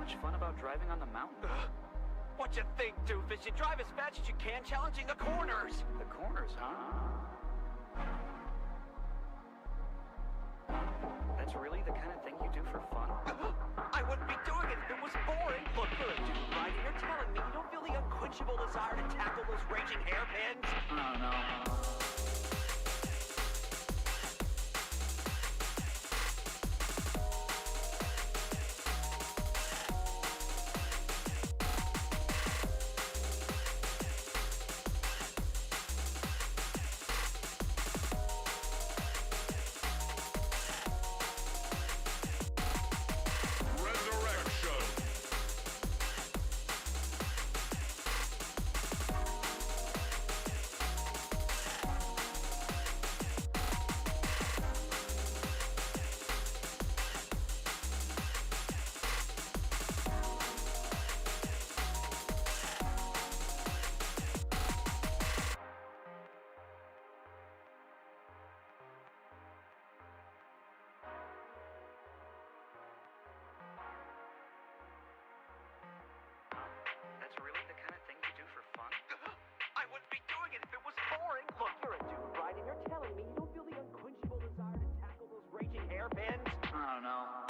much fun about driving on the mountain? What you think, doofus? You drive as fast as you can, challenging the corners. The corners, huh? That's really the kind of thing you do for fun? I wouldn't be doing it if it was boring. Look, you're a dude, right? And you're telling me you don't feel the unquenchable desire to tackle those raging hairpins? Oh, no. That's really the kind of thing you do for fun? I wouldn't be doing it if it was boring. Look, you're a dude, right? And you're telling me you don't feel the unquenchable desire to tackle those raging hairpins? Oh, no.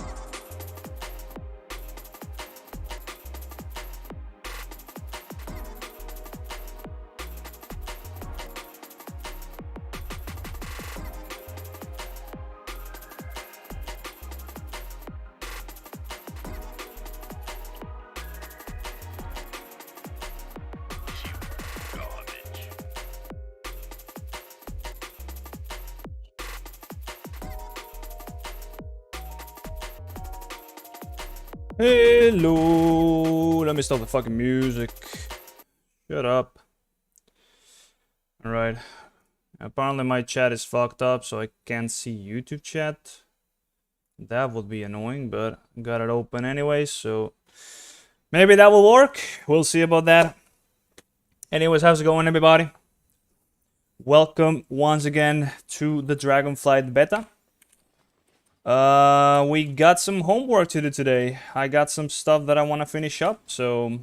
Hello. Let me stop the fucking music. Shut up. Alright. Apparently my chat is fucked up, so I can't see YouTube chat. That would be annoying, but got it open anyway, so maybe that will work. We'll see about that. Anyways, how's it going, everybody? Welcome once again to the Dragonflight beta. We got some homework to do today. I got some stuff that I want to finish up, so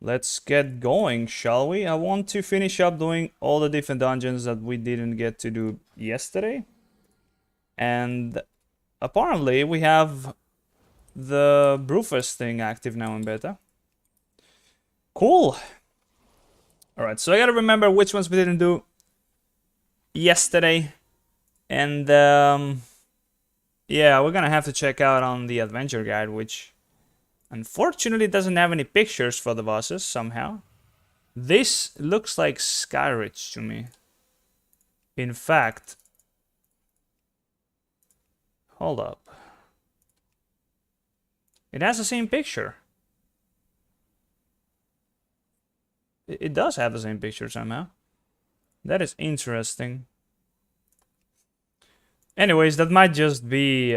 let's get going, shall we? I want to finish up doing all the different dungeons that we didn't get to do yesterday. And apparently we have the Brewfest thing active now in beta. Cool. Alright, so I gotta remember which ones we didn't do yesterday. And yeah, we're gonna have to check out on the adventure guide, which unfortunately doesn't have any pictures for the bosses somehow. This looks like Skyridge to me. In fact, hold up. It has the same picture. It does have the same picture somehow. That is interesting. Anyways, that might just be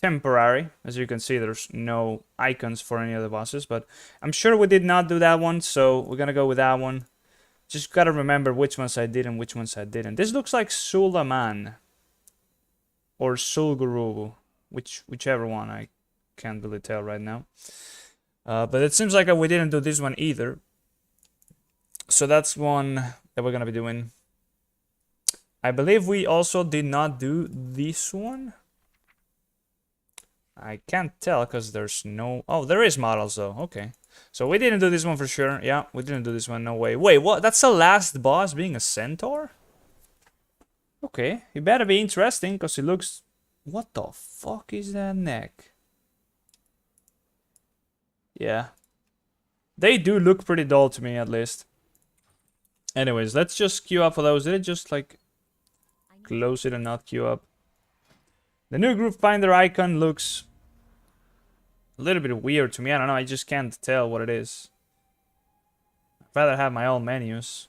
temporary. As you can see, there's no icons for any of the bosses, but I'm sure we did not do that one, so we're gonna go with that one. Just gotta remember which ones I did and which ones I didn't. This looks like Sulaman or Sulguru, whichever one. I can't really tell right now. But it seems like we didn't do this one either. So that's one that we're gonna be doing. I believe we also did not do this one. I can't tell because there's no... Oh, there is models though. Okay. So we didn't do this one for sure. Yeah, we didn't do this one. No way. Wait, what? That's the last boss being a centaur? Okay. It better be interesting because it looks... What the fuck is that neck? Yeah. They do look pretty dull to me at least. Anyways, let's just queue up for those. Did it just like... close it and not queue up? The new group finder icon looks a little bit weird to me. I don't know, I just can't tell what it is. I'd rather have my own menus.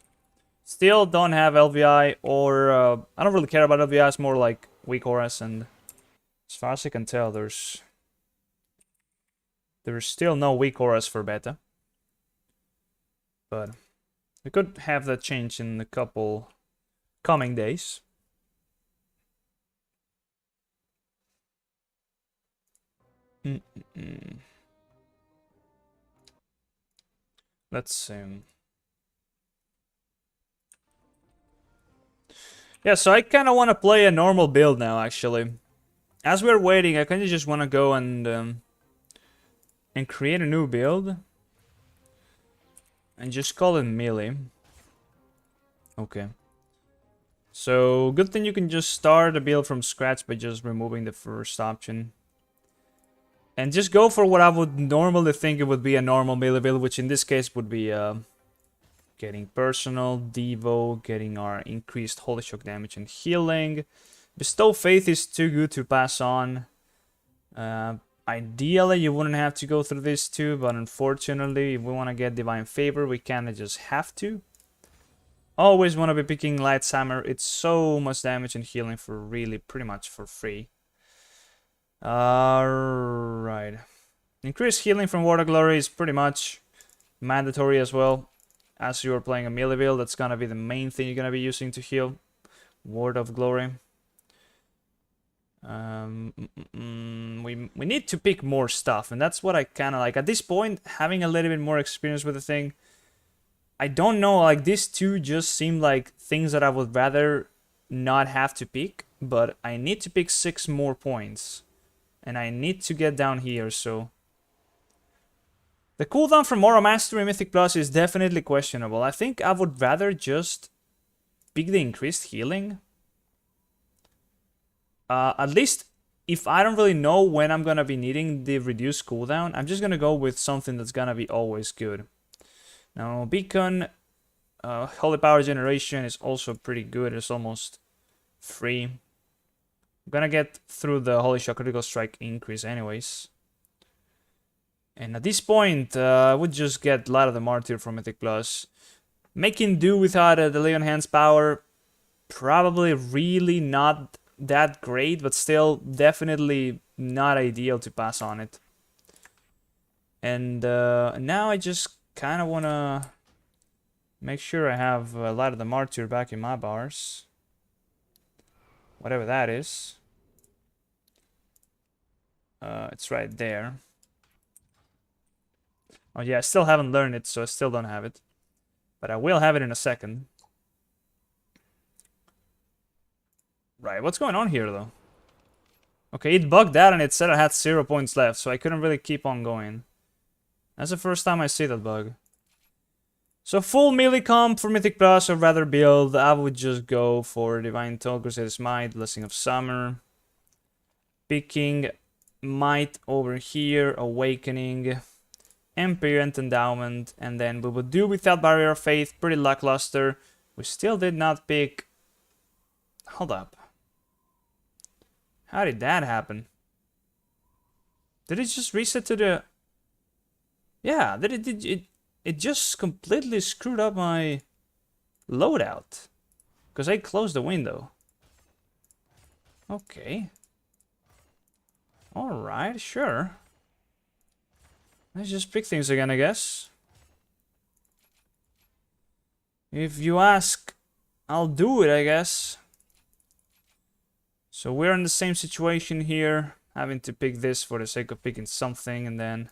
Still don't have LVI or... I don't really care about LVI, it's more like weak auras, and as far as I can tell, there's still no weak auras for beta. But we could have that change in a couple coming days. Let's see. Yeah, so I kind of want to play a normal build now, actually. As we're waiting, I kind of just want to go and create a new build. And just call it melee. Okay. So, good thing you can just start a build from scratch by just removing the first option. And just go for what I would normally think it would be a normal melee build, which in this case would be getting personal, Devo, getting our increased holy shock damage and healing. Bestow Faith is too good to pass on. Ideally, you wouldn't have to go through this too, but unfortunately, if we want to get Divine Favor, we kind of just have to. Always want to be picking Light Hammer. It's so much damage and healing for really pretty much for free. Alright. Increased healing from Word of Glory is pretty much mandatory as well. As you are playing a melee build, that's gonna be the main thing you're gonna be using to heal. Word of Glory. We need to pick more stuff, and that's what I kind of like. At this point, having a little bit more experience with the thing, I don't know, like these two just seem like things that I would rather not have to pick, but I need to pick 6 more points, and I need to get down here, so... The cooldown from Aura Mastery Mythic Plus is definitely questionable. I think I would rather just pick the increased healing. At least, if I don't really know when I'm gonna be needing the reduced cooldown, I'm just gonna go with something that's gonna be always good. Now, Beacon, Holy Power Generation is also pretty good. It's almost free. I'm gonna get through the Holy Shock Critical Strike increase anyways. And at this point, I would just get Light of the Martyr from Mythic Plus. Making do without the Leon Hand's power, probably really not that great, but still definitely not ideal to pass on it. And now I just kind of want to make sure I have Light of the Martyr back in my bars. Whatever that is. It's right there. Oh yeah, I still haven't learned it, so I still don't have it. But I will have it in a second. Right, what's going on here, though? Okay, it bugged out and it said I had 0 points left, so I couldn't really keep on going. That's the first time I see that bug. So full melee comp for Mythic Plus, or rather build, I would just go for Divine Toll, Crusader's Might, Blessing of Summer. Picking Might over here, Awakening, Empyrean Endowment, and then we would do without Barrier of Faith, pretty lackluster. We still did not pick... Hold up. How did that happen? Did it just reset to the... Yeah, it just completely screwed up my loadout. Because I closed the window. Okay. Alright, sure. Let's just pick things again, I guess. If you ask, I'll do it, I guess. So we're in the same situation here, having to pick this for the sake of picking something and then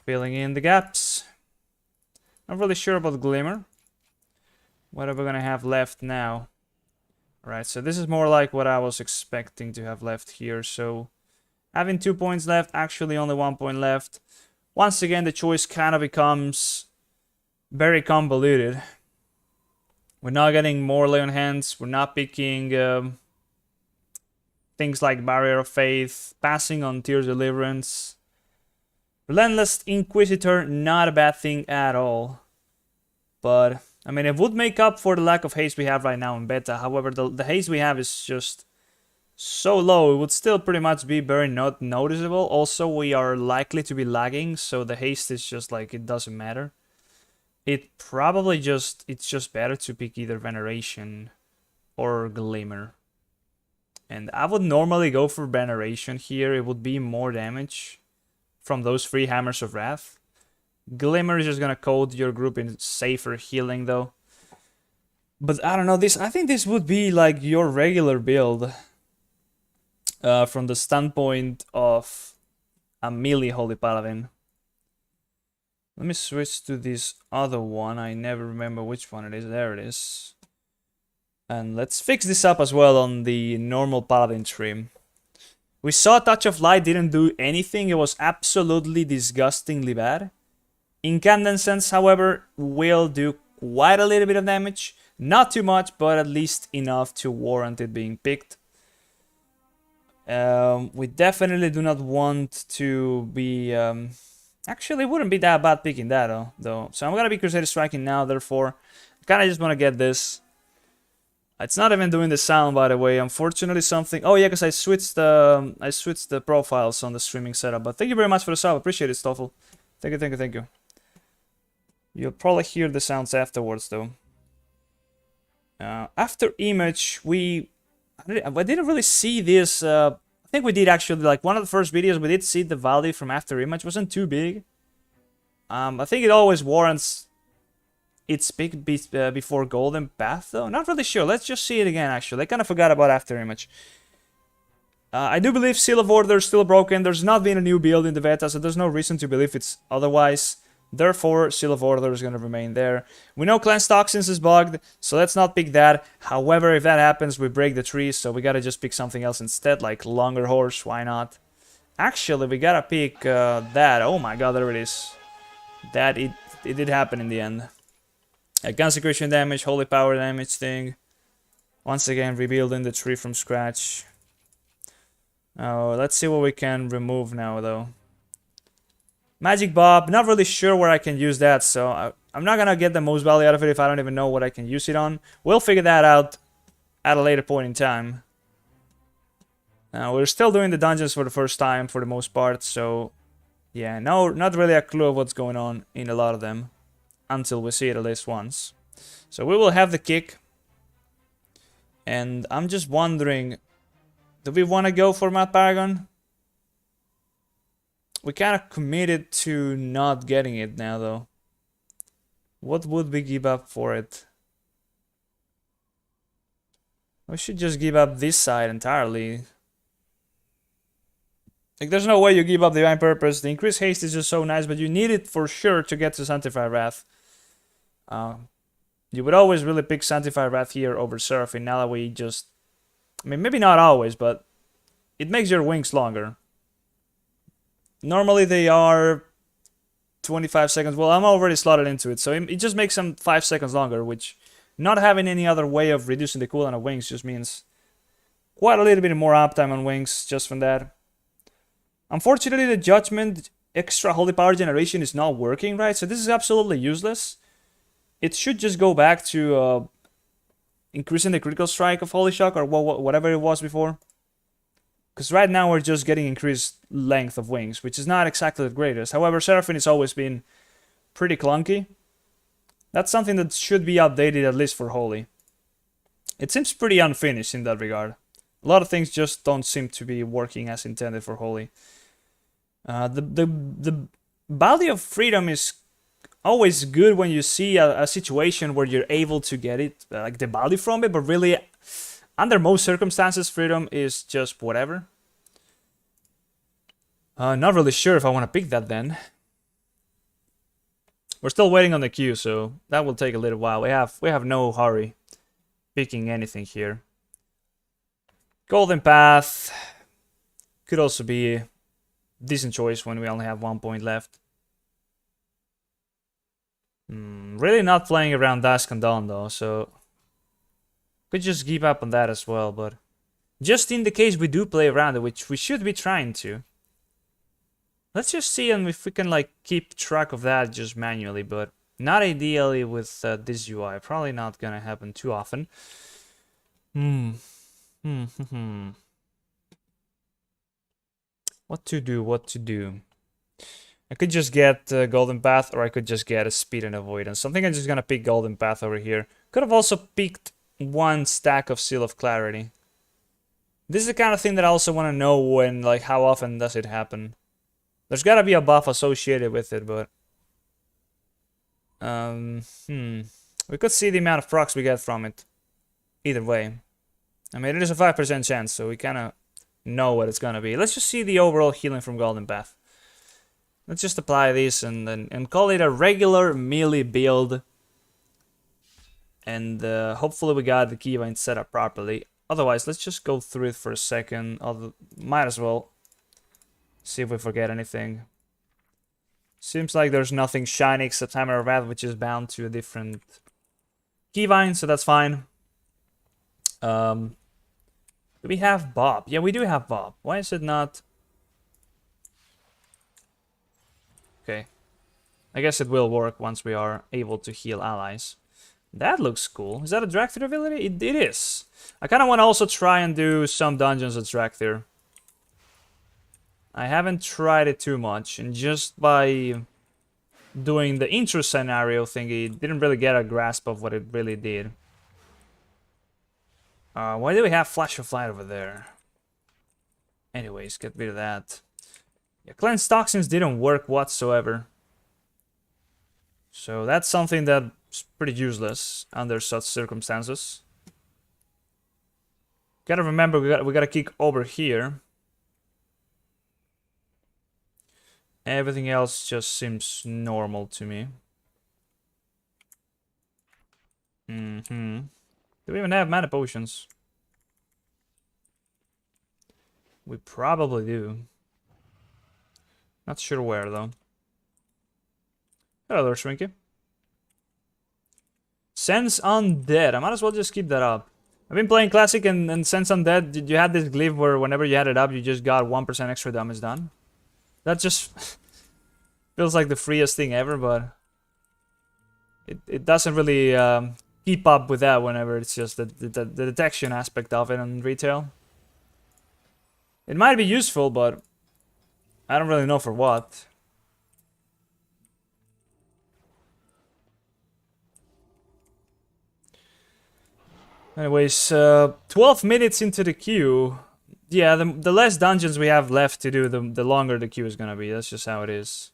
filling in the gaps. Not really sure about Glimmer. What are we gonna have left now? Alright, so this is more like what I was expecting to have left here. So having 2 points left, actually only 1 point left. Once again, the choice kind of becomes very convoluted. We're not getting more Leon Hands. We're not picking things like Barrier of Faith, passing on Tears Deliverance. Relentless Inquisitor, not a bad thing at all. But, I mean, it would make up for the lack of haste we have right now in beta. However, the haste we have is just so low, it would still pretty much be very not noticeable. Also, we are likely to be lagging, so the haste is just like, it doesn't matter. It probably just, it's just better to pick either Veneration or Glimmer. And I would normally go for Veneration here. It would be more damage from those 3 Hammers of Wrath. Glimmer is just gonna code your group in safer healing though. But I don't know, I think this would be like your regular build. From the standpoint of a melee Holy Paladin. Let me switch to this other one. I never remember which one it is. There it is. And let's fix this up as well on the normal Paladin trim. We saw Touch of Light didn't do anything. It was absolutely disgustingly bad. Incandescence, however, will do quite a little bit of damage. Not too much, but at least enough to warrant it being picked. We definitely do not want to be... Actually, it wouldn't be that bad picking that, though. So I'm going to be Crusader Striking now, therefore. I kind of just want to get this. It's not even doing the sound, by the way. Unfortunately, something... Oh, yeah, because I switched the profiles on the streaming setup. But thank you very much for the sub. Appreciate it, Stoffel. Thank you, thank you, thank you. You'll probably hear the sounds afterwards, though. After image, I didn't really see this... I think we did actually, like one of the first videos, we did see the value from after image. It wasn't too big. I think it always warrants its pick before golden path, though. Not really sure. Let's just see it again, actually. I kind of forgot about after image. I do believe Seal of Order is still broken. There's not been a new build in the beta, so there's no reason to believe it's otherwise. Therefore, Seal of Order is going to remain there. We know Cleanse Toxins is bugged, so let's not pick that. However, if that happens, we break the tree, so we gotta just pick something else instead, like Longer Horse, why not? Actually, we gotta pick that. Oh my god, there it is. That, it did happen in the end. A Consecration damage, Holy Power damage thing. Once again, rebuilding the tree from scratch. Oh, let's see what we can remove now, though. Magic Bob, not really sure where I can use that, so I'm not gonna get the most value out of it if I don't even know what I can use it on. We'll figure that out at a later point in time. We're still doing the dungeons for the first time for the most part, so yeah, no, not really a clue of what's going on in a lot of them until we see it at least once. So we will have the kick, and I'm just wondering, do we want to go for Mad Paragon? We kind of committed to not getting it now, though. What would we give up for it? We should just give up this side entirely. Like, there's no way you give up Divine Purpose. The increased haste is just so nice, but you need it for sure to get to Sanctified Wrath. You would always really pick Sanctified Wrath here over Seraphine. Now that we just... I mean, maybe not always, but it makes your wings longer. Normally they are 25 seconds. Well, I'm already slotted into it, so it just makes them 5 seconds longer, which not having any other way of reducing the cooldown of wings just means quite a little bit more uptime on wings just from that. Unfortunately, the Judgment extra Holy Power generation is not working, right? So this is absolutely useless. It should just go back to increasing the critical strike of Holy Shock or whatever it was before. Because right now we're just getting increased length of wings, which is not exactly the greatest. However, Seraphine has always been pretty clunky. That's something that should be updated at least for Holy. It seems pretty unfinished in that regard. A lot of things just don't seem to be working as intended for Holy. The value of freedom is always good when you see a situation where you're able to get it, like the value from it, but really... under most circumstances, freedom is just whatever. Not really sure if I want to pick that then. We're still waiting on the queue, so that will take a little while. We have no hurry picking anything here. Golden Path could also be a decent choice when we only have 1 point left. Really not playing around Dusk and Dawn though, so... could just give up on that as well, but just in the case we do play around it, which we should be trying to. Let's just see if we can like keep track of that just manually, but not ideally with this UI. Probably not gonna happen too often. What to do, what to do? I could just get Golden Path, or I could just get a Speed and Avoidance. So I think I'm just gonna pick Golden Path over here. Could have also picked one stack of Seal of Clarity. This is the kind of thing that I also want to know when, like, how often does it happen. There's gotta be a buff associated with it, but... we could see the amount of procs we get from it. Either way. I mean, it is a 5% chance, so we kind of know what it's gonna be. Let's just see the overall healing from Golden Path. Let's just apply this and call it a regular melee build. And hopefully we got the keybind set up properly. Otherwise, let's just go through it for a second. Might as well see if we forget anything. Seems like there's nothing shiny except Hammer of Wrath, which is bound to a different keybind, so that's fine. Do we have Bob? Yeah, we do have Bob. Why is it not? Okay. I guess it will work once we are able to heal allies. That looks cool. Is that a Dragthir ability? It is. I kind of want to also try and do some dungeons with Dragthir. I haven't tried it too much, and just by doing the intro scenario thingy, didn't really get a grasp of what it really did. Why do we have Flash of Light over there? Anyways, get rid of that. Yeah, Cleanse Toxins didn't work whatsoever. So that's something that's pretty useless under such circumstances. Gotta remember, we gotta kick over here. Everything else just seems normal to me. Do we even have mana potions? We probably do. Not sure where, though. Hello there, Shrinky. Sense Undead. I might as well just keep that up. I've been playing Classic and Sense Undead. Did you have this glyph where whenever you had it up, you just got 1% extra damage done? That just feels like the freest thing ever, but it doesn't really keep up with that whenever it's just the detection aspect of it in retail. It might be useful, but I don't really know for what. Anyways, 12 minutes into the queue. Yeah, the less dungeons we have left to do, the longer the queue is gonna be. That's just how it is.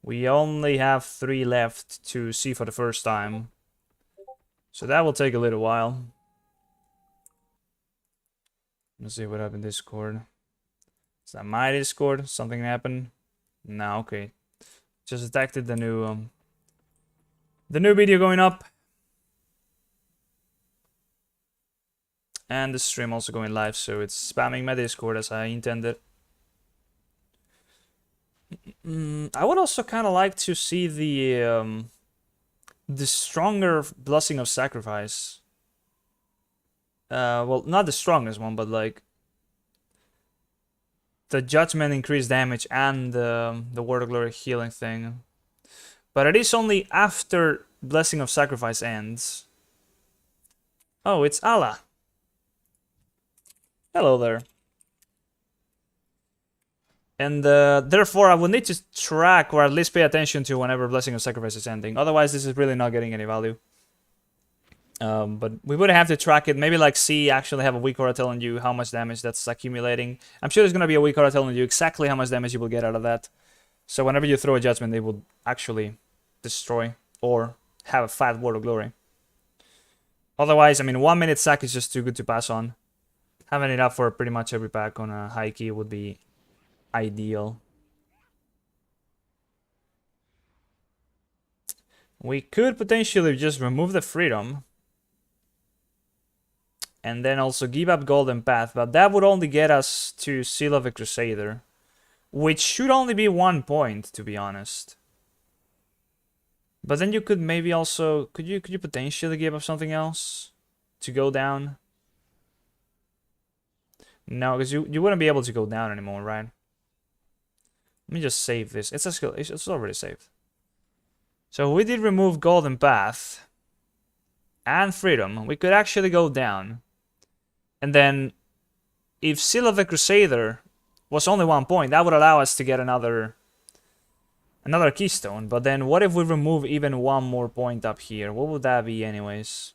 We only have 3 left to see for the first time. So that will take a little while. Let's see what happened in Discord. Is that my Discord? Something happened? No, okay. Just detected the new video going up. And the stream also going live, so it's spamming my Discord as I intended. I would also kind of like to see the stronger Blessing of Sacrifice. Well, not the strongest one, but like the Judgment increased damage and the Word of Glory healing thing. But it is only after Blessing of Sacrifice ends. Oh, it's Allah. Hello there. And therefore, I will need to track or at least pay attention to whenever Blessing of Sacrifice is ending. Otherwise, this is really not getting any value. But we would have to track it. Maybe like C actually have a weak aura telling you how much damage that's accumulating. I'm sure there's going to be a weak aura telling you exactly how much damage you will get out of that. So whenever you throw a Judgment, they will actually destroy or have a fat Word of Glory. Otherwise, I mean, 1 minute sack is just too good to pass on. Having it up for pretty much every pack on a high key would be ideal. We could potentially just remove the Freedom. And then also give up Golden Path. But that would only get us to Seal of a Crusader. Which should only be 1 point, to be honest. But then you could maybe also... Could you potentially give up something else? To go down? No, because you wouldn't be able to go down anymore, right? Let me just save this. It's a skill. It's already saved. So we did remove Golden Path and Freedom. We could actually go down. And then, if Seal of the Crusader was only 1 point, that would allow us to get another keystone. But then, what if we remove even 1 more point up here? What would that be, anyways?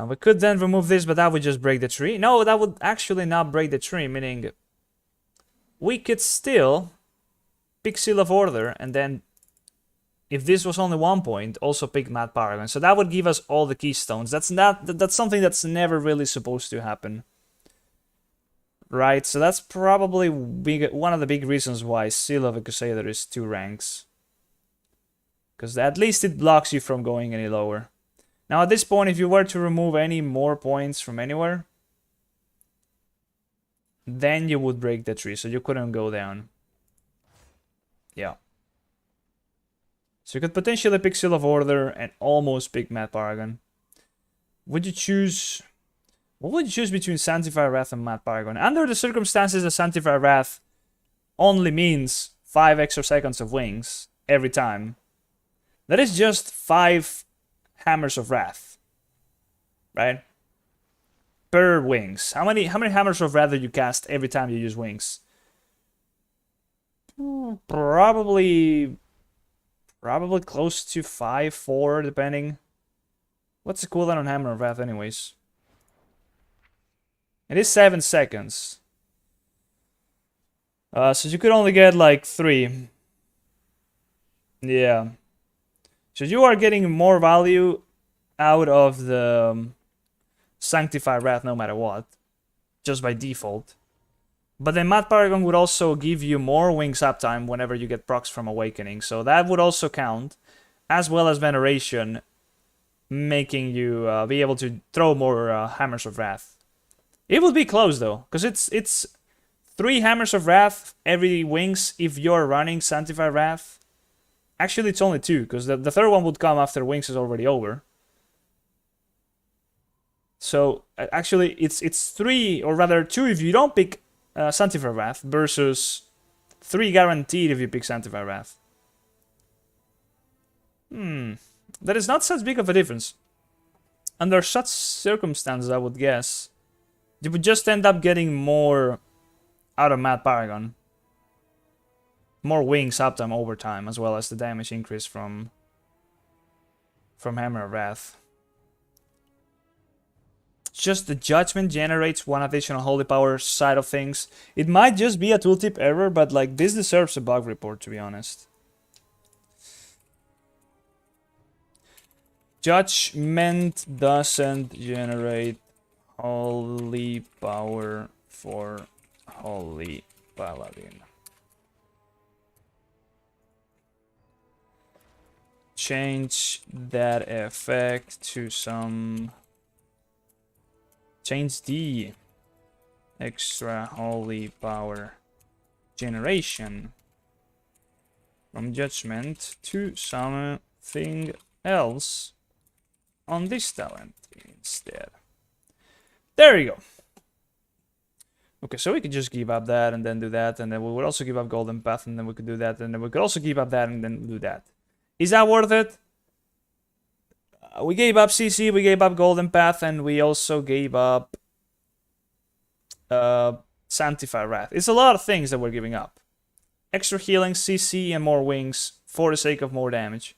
We could then remove this, but that would just break the tree. No, that would actually not break the tree, meaning we could still pick Seal of Order, and then if this was only 1 point, also pick Mad Paragon. So that would give us all the keystones. That's something that's never really supposed to happen. right? So that's probably one of the big reasons why Seal of a Crusader is 2 ranks. Because at least it blocks you from going any lower. Now at this point, if you were to remove any more points from anywhere, then you would break the tree, so you couldn't go down. Yeah. So you could potentially pick Seal of Order and almost pick Mad Paragon. Would you choose... What would you choose between Sanctified Wrath and Mad Paragon? Under the circumstances, the Sanctified Wrath only means 5 extra seconds of wings every time. That is just 5 Hammers of Wrath, right? Per wings. How many Hammers of Wrath do you cast every time you use wings? Probably close to 5, 4, depending. What's the cooldown on Hammer of Wrath anyways? It is 7 seconds. So you could only get like 3. Yeah. So you are getting more value out of the Sanctified Wrath no matter what. Just by default. But then Mad Paragon would also give you more wings uptime whenever you get procs from Awakening. So that would also count. As well as Veneration. Making you be able to throw more Hammers of Wrath. It would be close though. Because it's 3 Hammers of Wrath every wings if you're running Sanctified Wrath. Actually, it's only 2, because the third one would come after Wings is already over. So, actually, it's 3, or rather 2 if you don't pick Sanctified Wrath, versus 3 guaranteed if you pick Sanctified Wrath. That is not such big of a difference. Under such circumstances, I would guess, you would just end up getting more out of Mad Paragon. More wings uptime over time, as well as the damage increase from Hammer of Wrath. Just the Judgment generates 1 additional Holy Power side of things. It might just be a tooltip error, but like this deserves a bug report, to be honest. Judgment doesn't generate Holy Power for Holy Paladin. Change that effect to some... Change the extra Holy Power generation from Judgment to something else on this talent instead. There you go. Okay, so we could just give up that and then do that, and then we would also give up Golden Path, and then we could do that, and then we could also give up that and then do that. Is that worth it? We gave up CC, we gave up Golden Path, and we also gave up Sanctified Wrath. It's a lot of things that we're giving up. Extra healing, CC, and more wings for the sake of more damage.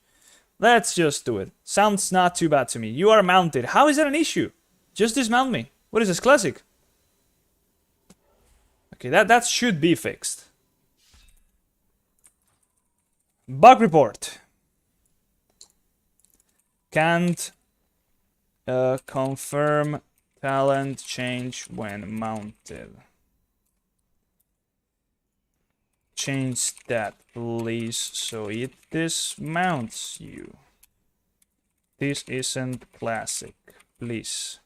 Let's just do it. Sounds not too bad to me. You are mounted. How is that an issue? Just dismount me. What is this, classic? Okay, that should be fixed. Bug report. Can't confirm talent change when mounted. Change that, please, so it dismounts you. This isn't classic, please.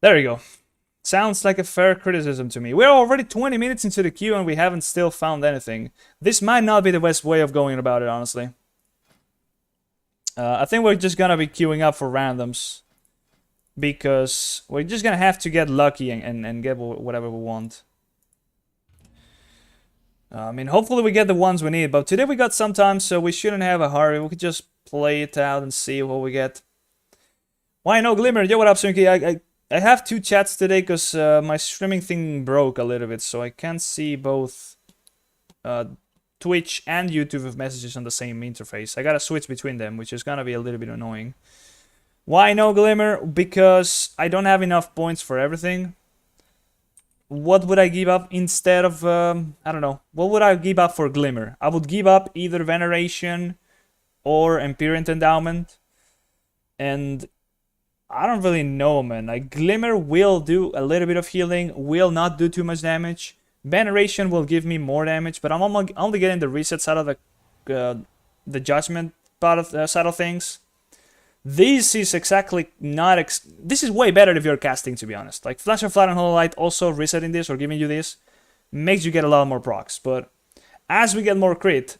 There you go. Sounds like a fair criticism to me. We're already 20 minutes into the queue and we haven't still found anything. This might not be the best way of going about it, honestly. I think we're just gonna be queuing up for randoms. Because we're just gonna have to get lucky and get whatever we want. I mean, hopefully we get the ones we need. But today we got some time, so we shouldn't have a hurry. We could just play it out and see what we get. Why no Glimmer? Yo, what up, Sunky? I have 2 chats today because my streaming thing broke a little bit. So I can't see both Twitch and YouTube with messages on the same interface. I gotta switch between them, which is gonna be a little bit annoying. Why no Glimmer? Because I don't have enough points for everything. What would I give up instead of, I don't know. What would I give up for Glimmer? I would give up either Veneration or Empyrean Endowment. And I don't really know, man. Like, Glimmer will do a little bit of healing, will not do too much damage. Veneration will give me more damage, but I'm only getting the reset side of the judgment part of side of things. This is exactly not. This is way better if you're casting, to be honest. Like, Flash of Light and Hollow Light also resetting this or giving you this makes you get a lot more procs. But as we get more crit,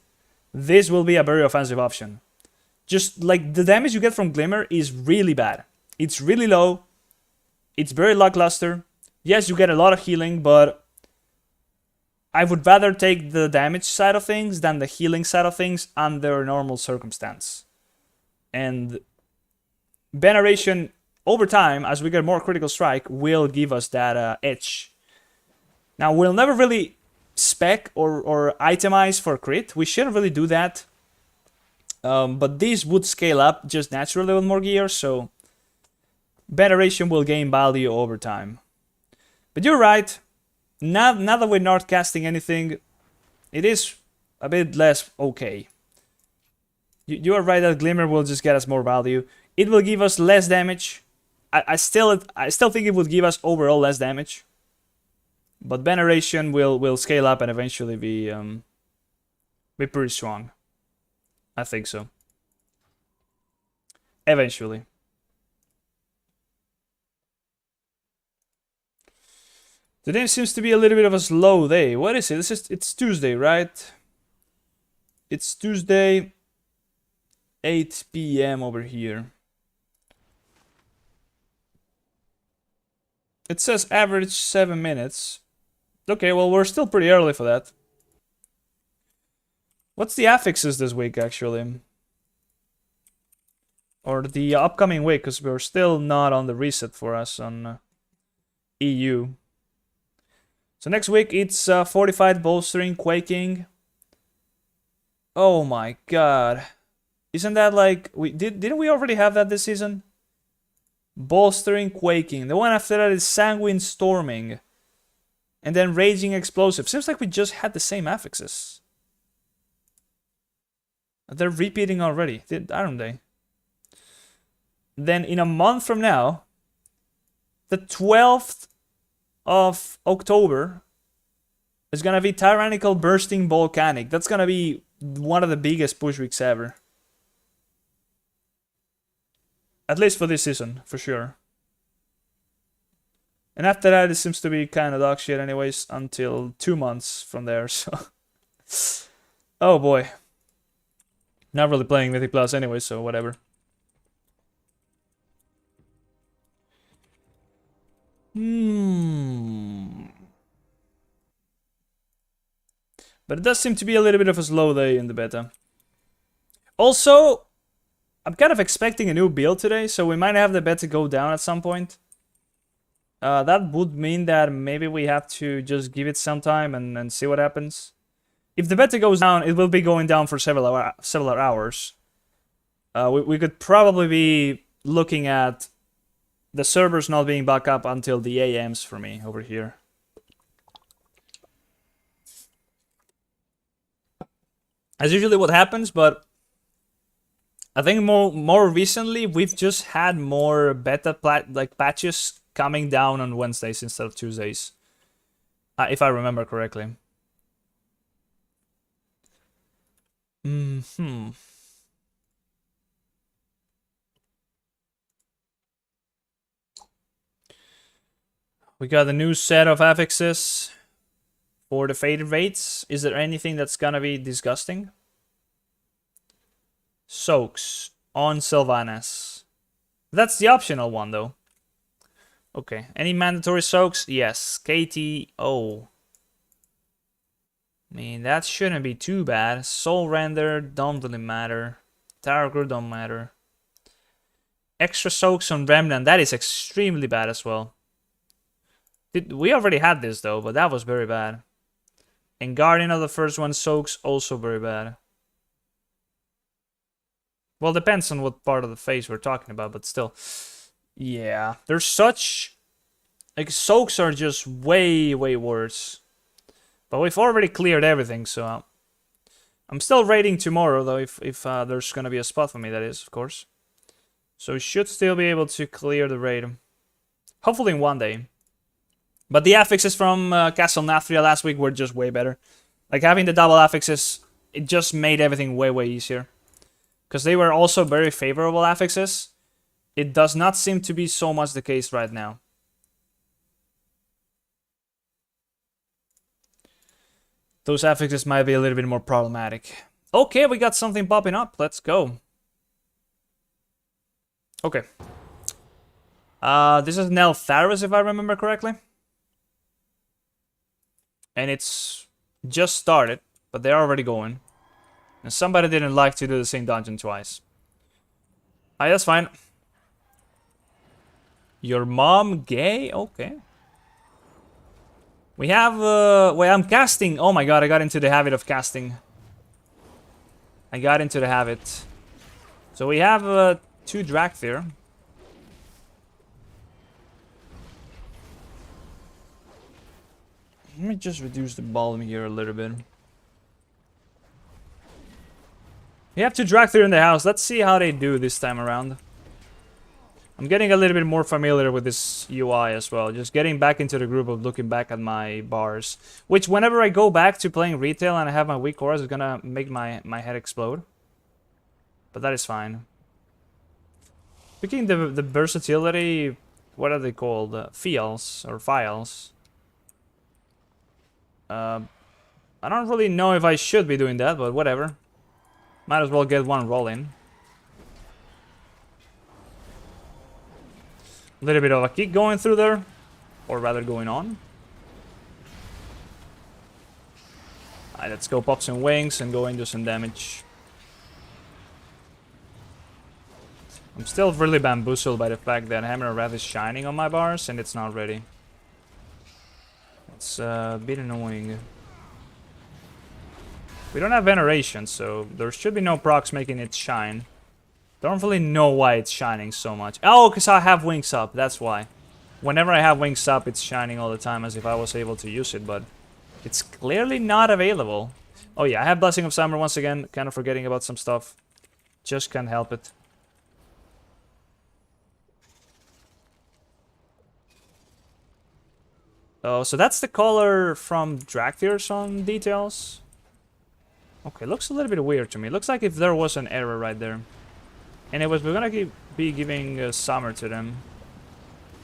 this will be a very offensive option. Just like the damage you get from Glimmer is really bad. It's really low. It's very lackluster. Yes, you get a lot of healing, but I would rather take the damage side of things than the healing side of things under normal circumstance. And Veneration, over time, as we get more critical strike, will give us that edge. Now, we'll never really spec or itemize for crit. We shouldn't really do that. But these would scale up just naturally with more gear, so Veneration will gain value over time. But you're right. Now that we're not casting anything, it is a bit less okay. You are right that Glimmer will just get us more value. It will give us less damage. I still think it would give us overall less damage. But Veneration will scale up and eventually be pretty strong. I think so. Eventually. Today seems to be a little bit of a slow day. What is it? It's Tuesday, right? It's Tuesday, 8 p.m. over here. It says average 7 minutes. Okay, well, we're still pretty early for that. What's the affixes this week, actually? Or the upcoming week, because we're still not on the reset for us on EU. So next week, it's Fortified, Bolstering, Quaking. Oh my god. Isn't that like... Didn't we already have that this season? Bolstering, Quaking. The one after that is Sanguine, Storming. And then Raging, Explosive. Seems like we just had the same affixes. They're repeating already, aren't they? Then in a month from now, the 12th of October, is gonna be Tyrannical, Bursting, Volcanic. That's gonna be one of the biggest push weeks ever. At least for this season, for sure. And after that, it seems to be kind of dog shit anyways, until 2 months from there, so... Oh boy. Not really playing Mythic Plus anyway, so whatever. But it does seem to be a little bit of a slow day in the beta. Also, I'm kind of expecting a new build today, so we might have the beta go down at some point. That would mean that maybe we have to just give it some time and see what happens. If the beta goes down, it will be going down for several hours. We could probably be looking at the servers not being back up until the AMs for me over here. That's usually what happens, but I think more recently we've just had more beta patches coming down on Wednesdays instead of Tuesdays, if I remember correctly. We got a new set of affixes for the faded rates. Is there anything that's gonna be disgusting? Soaks on Sylvanas. That's the optional one though. Okay. Any mandatory soaks? Yes. KTO. I mean, that shouldn't be too bad. Soul Render don't really matter. Targur don't matter. Extra soaks on Remnant. That is extremely bad as well. We already had this though, but that was very bad. And Guardian of the First One soaks also very bad. Well, depends on what part of the phase we're talking about, but still. Yeah, there's such... Like, soaks are just way, way worse. But we've already cleared everything, so... I'm still raiding tomorrow, though, if there's gonna be a spot for me, that is, of course. So we should still be able to clear the raid. Hopefully in one day. But the affixes from Castle Nathria last week were just way better. Like having the double affixes, it just made everything way, way easier. Because they were also very favorable affixes. It does not seem to be so much the case right now. Those affixes might be a little bit more problematic. Okay, we got something popping up. Let's go. Okay. This is Antorus, if I remember correctly. And it's just started, but they're already going. And somebody didn't like to do the same dungeon twice. Alright, that's fine. Your mom gay? Okay. We have, wait, I'm casting. Oh my god, I got into the habit of casting. I got into the habit. So we have 2 Drakthir. Let me just reduce the volume here a little bit. We have 2 Drakthir in the house. Let's see how they do this time around. I'm getting a little bit more familiar with this UI as well. Just getting back into the group of looking back at my bars. Which, whenever I go back to playing retail and I have my weak cores, is gonna make my head explode. But that is fine. Speaking the versatility, what are they called? Files or files. I don't really know if I should be doing that, but whatever. Might as well get one roll in. A little bit of a kick going through there, or rather going on. Alright, let's go pop some wings and go into some damage. I'm still really bamboozled by the fact that Hammer of Wrath is shining on my bars and it's not ready. It's a bit annoying. We don't have Veneration, so there should be no procs making it shine. Don't really know why it's shining so much. Oh, because I have Wings up, that's why. Whenever I have Wings up, it's shining all the time as if I was able to use it, but it's clearly not available. Oh yeah, I have Blessing of Summer once again, kind of forgetting about some stuff. Just can't help it. Oh, so that's the color from Drakthir's on details. Okay, looks a little bit weird to me. Looks like if there was an error right there. Anyways, we're gonna be giving Summer to them.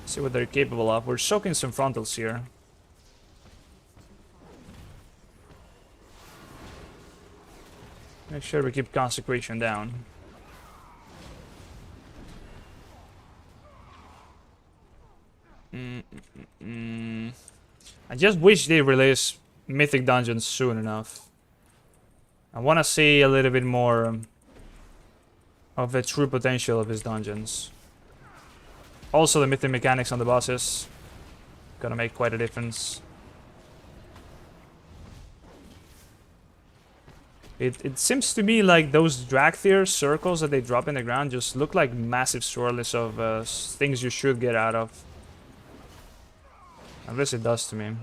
See what they're capable of. We're soaking some frontals here. Make sure we keep Consecration down. I just wish they release Mythic Dungeons soon enough. I want to see a little bit more of the true potential of his dungeons. Also, the mythic mechanics on the bosses gonna make quite a difference. It seems to me like those Drakthir circles that they drop in the ground just look like massive swirls of things you should get out of. At least it does to me.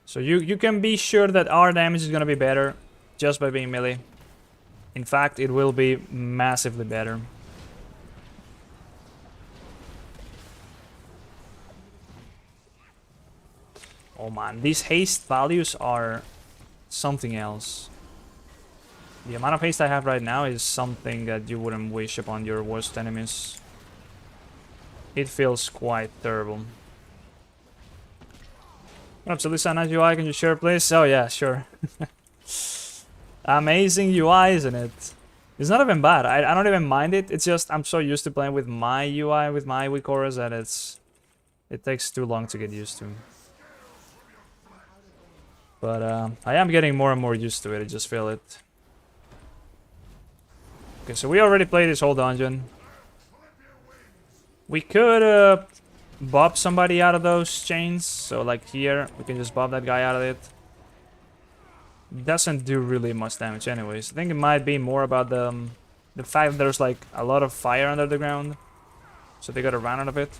So you can be sure that our damage is gonna be better just by being melee. In fact, it will be massively better. Oh man, these haste values are something else. The amount of haste I have right now is something that you wouldn't wish upon your worst enemies. It feels quite terrible. Absolutely, so nice UI. Can you share, please? Oh yeah, sure. Amazing UI, isn't it? It's not even bad. I don't even mind it. It's just I'm so used to playing with my UI, with my weak auras, that it takes too long to get used to. But I am getting more and more used to it. I just feel it. Okay, so we already played this whole dungeon. We could bob somebody out of those chains. So like here, we can just bob that guy out of it. Doesn't do really much damage anyways. I think it might be more about the fact that there's like a lot of fire under the ground. So they gotta run out of it.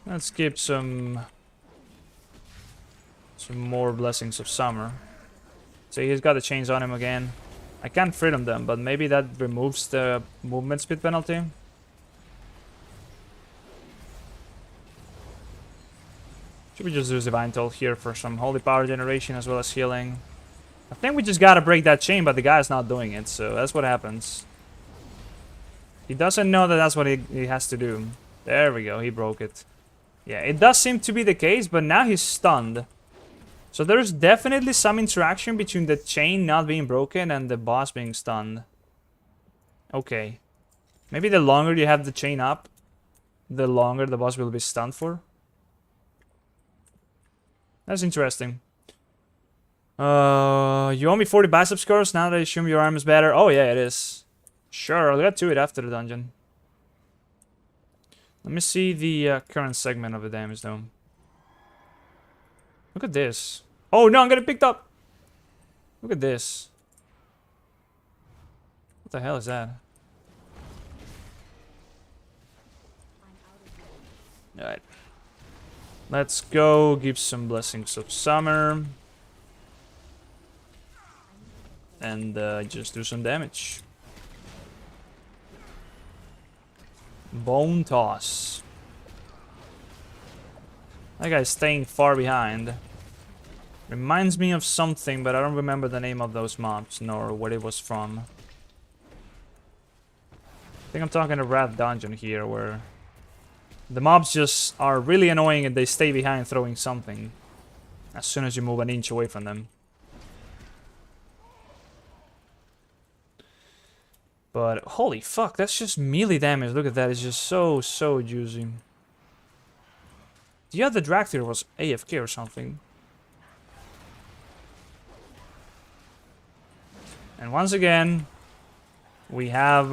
Let's keep some Some more Blessings of Summer. So he's got the chains on him again. I can't freedom them, but maybe that removes the movement speed penalty. Should we just use Divine Toll here for some Holy Power generation as well as healing? I think we just gotta break that chain, but the guy's not doing it, so that's what happens. He doesn't know that that's what he has to do. There we go, he broke it. Yeah, it does seem to be the case, but now he's stunned. So there's definitely some interaction between the chain not being broken and the boss being stunned. Okay. Maybe the longer you have the chain up, the longer the boss will be stunned for. That's interesting. You owe me 40 bicep scores now that I assume your arm is better. Oh yeah, it is. Sure, I'll get to it after the dungeon. Let me see the current segment of the damage though. Look at this. Oh no, I'm getting picked up. Look at this. What the hell is that? Alright. Let's go give some Blessings of Summer. And just do some damage. Bone Toss. That guy's staying far behind. Reminds me of something, but I don't remember the name of those mobs, nor what it was from. I think I'm talking a Wrath Dungeon here, where the mobs just are really annoying and they stay behind throwing something as soon as you move an inch away from them. But holy fuck, that's just melee damage. Look at that, it's just so juicy. The other Dractyr was AFK or something. And once again, we have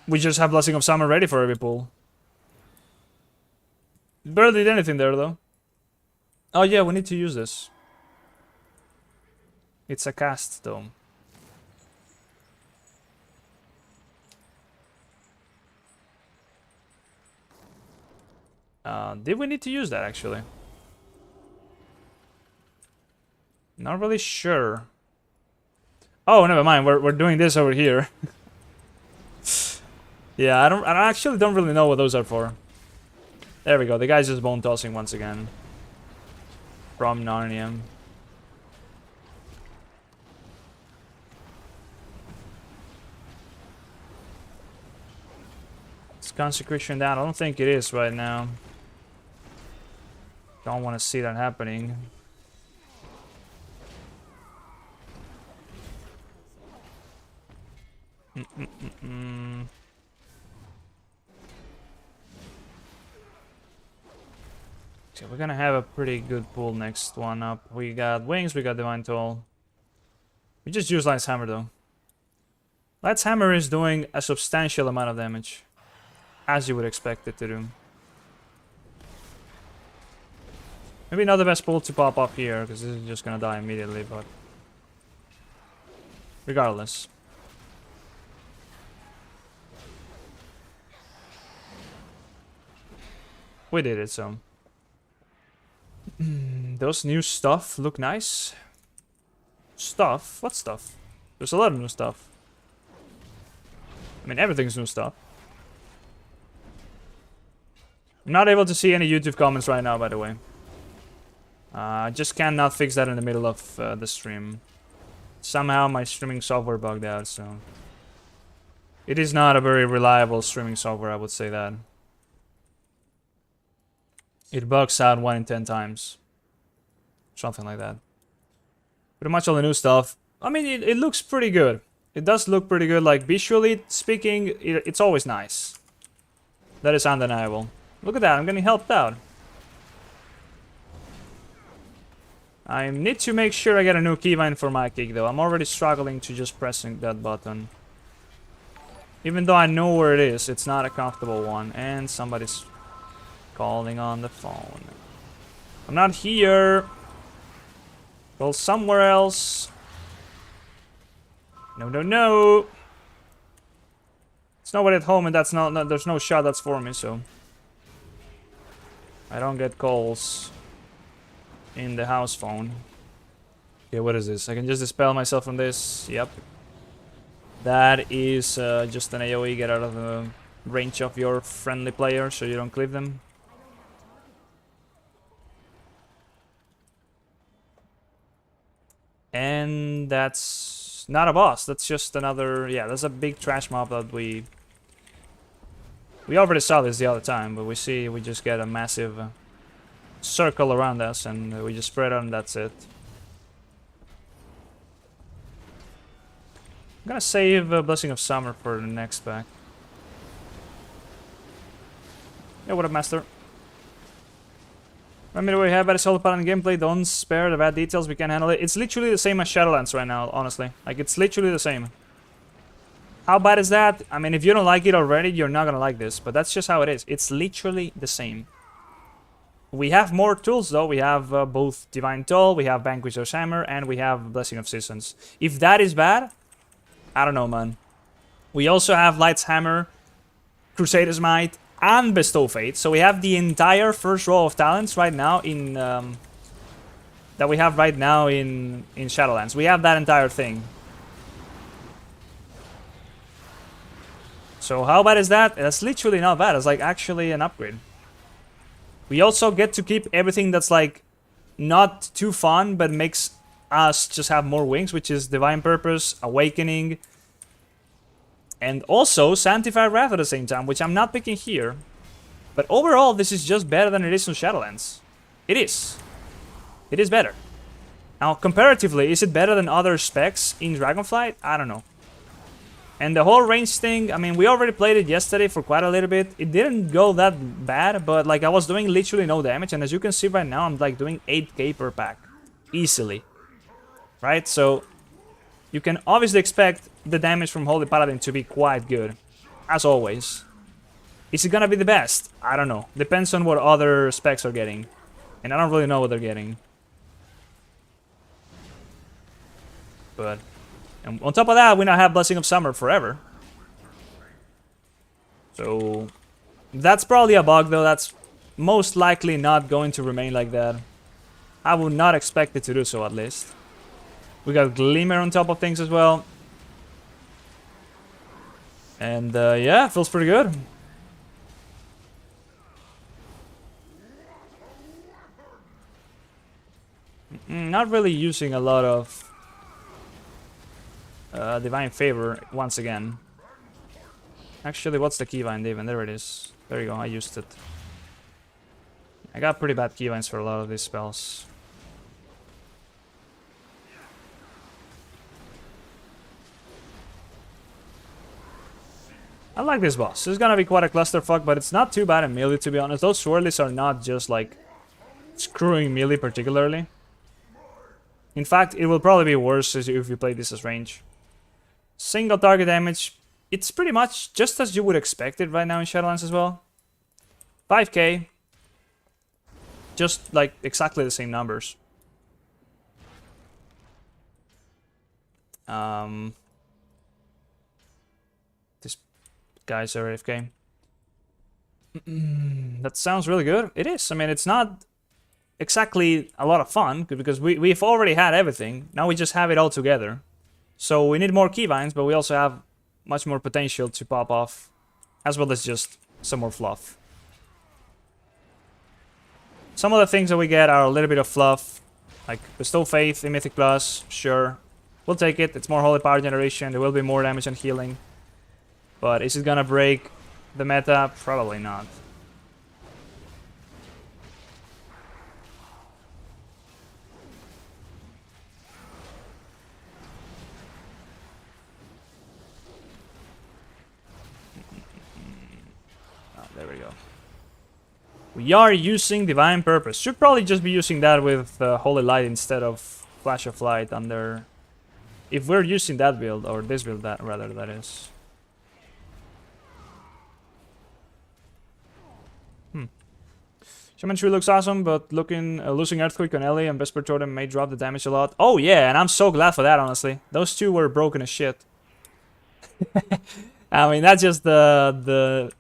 we just have Blessing of Summer ready for every pull. Barely did anything there though. Oh yeah, we need to use this. It's a cast though. Did we need to use that actually? Not really sure. Oh, never mind. We're doing this over here. Yeah, I actually don't really know what those are for. There we go. The guy's just bone tossing once again. From Narnia. Is Consecration down? I don't think it is right now. Don't want to see that happening. So we're gonna have a pretty good pull next one up. We got Wings, we got Divine Toll. We just use Light's Hammer though. Light's Hammer is doing a substantial amount of damage, as you would expect it to do. Maybe not the best pull to pop up here, because this is just gonna die immediately, but regardless. We did it, so. Those new stuff look nice. Stuff? What stuff? There's a lot of new stuff. I mean, everything's new stuff. I'm not able to see any YouTube comments right now, by the way. I just cannot fix that in the middle of the stream. Somehow my streaming software bugged out, so. It is not a very reliable streaming software, I would say that. It bugs out 1 in 10 times. Something like that. Pretty much all the new stuff. I mean, it looks pretty good. It does look pretty good, like visually speaking, it's always nice. That is undeniable. Look at that, I'm getting helped out. I need to make sure I get a new keybind for my kick though. I'm already struggling to just pressing that button. Even though I know where it is, it's not a comfortable one. And somebody's calling on the phone. I'm not here. Go somewhere else. No, no, no. It's nobody at home and that's not there's no shot that's for me, so. I don't get calls in the house phone. Okay, what is this? I can just dispel myself from this. Yep. That is just an AoE. Get out of the range of your friendly player so you don't clip them. And that's not a boss. That's just another... Yeah, that's a big trash mob that we already saw this the other time, but we just get a massive circle around us and we just spread out and that's it. I'm gonna save Blessing of Summer for the next pack. Yeah, what up, Master? Remember what we have about a solid Paladin gameplay, don't spare the bad details, we can handle it. It's literally the same as Shadowlands right now, honestly. Like, it's literally the same. How bad is that? I mean, if you don't like it already, you're not gonna like this, but that's just how it is. It's literally the same. We have more tools, though. We have both Divine Toll, we have Vanquisher's Hammer, and we have Blessing of Seasons. If that is bad, I don't know, man. We also have Light's Hammer, Crusader's Might, and Bestow Fate. So we have the entire first row of talents right now in... that we have right now in Shadowlands. We have that entire thing. So how bad is that? That's literally not bad. It's like actually an upgrade. We also get to keep everything that's like not too fun, but makes us just have more wings, which is Divine Purpose, Awakening, and also Sanctified Wrath at the same time, which I'm not picking here. But overall, this is just better than it is on Shadowlands. It is. It is better. Now, comparatively, is it better than other specs in Dragonflight? I don't know. And the whole range thing, I mean, we already played it yesterday for quite a little bit. It didn't go that bad, but like I was doing literally no damage. And as you can see right now, I'm like doing 8k per pack. Easily. Right? So, you can obviously expect the damage from Holy Paladin to be quite good. As always. Is it gonna be the best? I don't know. Depends on what other specs are getting. And I don't really know what they're getting. But... and on top of that, we now have Blessing of Summer forever. So... that's probably a bug, though. That's most likely not going to remain like that. I would not expect it to do so, at least. We got Glimmer on top of things as well. And, yeah, feels pretty good. Not really using a lot of... Divine Favor once again. Actually, what's the Keybind even? There it is. There you go, I used it. I got pretty bad keybinds for a lot of these spells. I like this boss. This is gonna be quite a clusterfuck, but it's not too bad in melee, to be honest. Those swirlies are not just like screwing melee particularly. In fact, it will probably be worse if you play this as range. Single target damage, it's pretty much just as you would expect it right now in Shadowlands as well. 5k. Just like exactly the same numbers. This guy's are AFK. That sounds really good. It is. I mean, it's not exactly a lot of fun because we've already had everything. Now we just have it all together. So we need more keybinds, but we also have much more potential to pop off, as well as just some more fluff. Some of the things that we get are a little bit of fluff, like Bestow Faith in Mythic Plus, sure. We'll take it, it's more Holy Power generation, there will be more damage and healing. But is it gonna break the meta? Probably not. There we go. We are using Divine Purpose. Should probably just be using that with Holy Light instead of Flash of Light under... if we're using that build, or this build, that rather, that is. Shaman Tree looks awesome, but losing Earthquake on Ellie and Vesper Totem may drop the damage a lot. Oh yeah, and I'm so glad for that, honestly. Those two were broken as shit. I mean, that's just the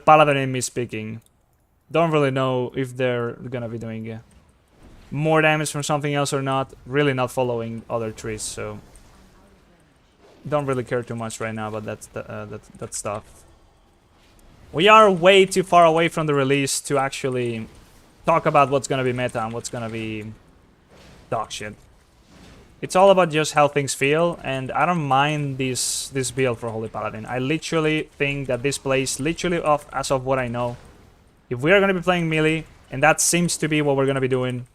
Paladin in me speaking. Don't really know if they're gonna be doing more damage from something else or not. Really not following other trees, so don't really care too much right now about that stuff. We are way too far away from the release to actually talk about what's gonna be meta and what's gonna be dog shit. It's all about just how things feel, and I don't mind this build for Holy Paladin. I literally think that this plays literally off as of what I know. If we are gonna be playing melee, and that seems to be what we're gonna be doing,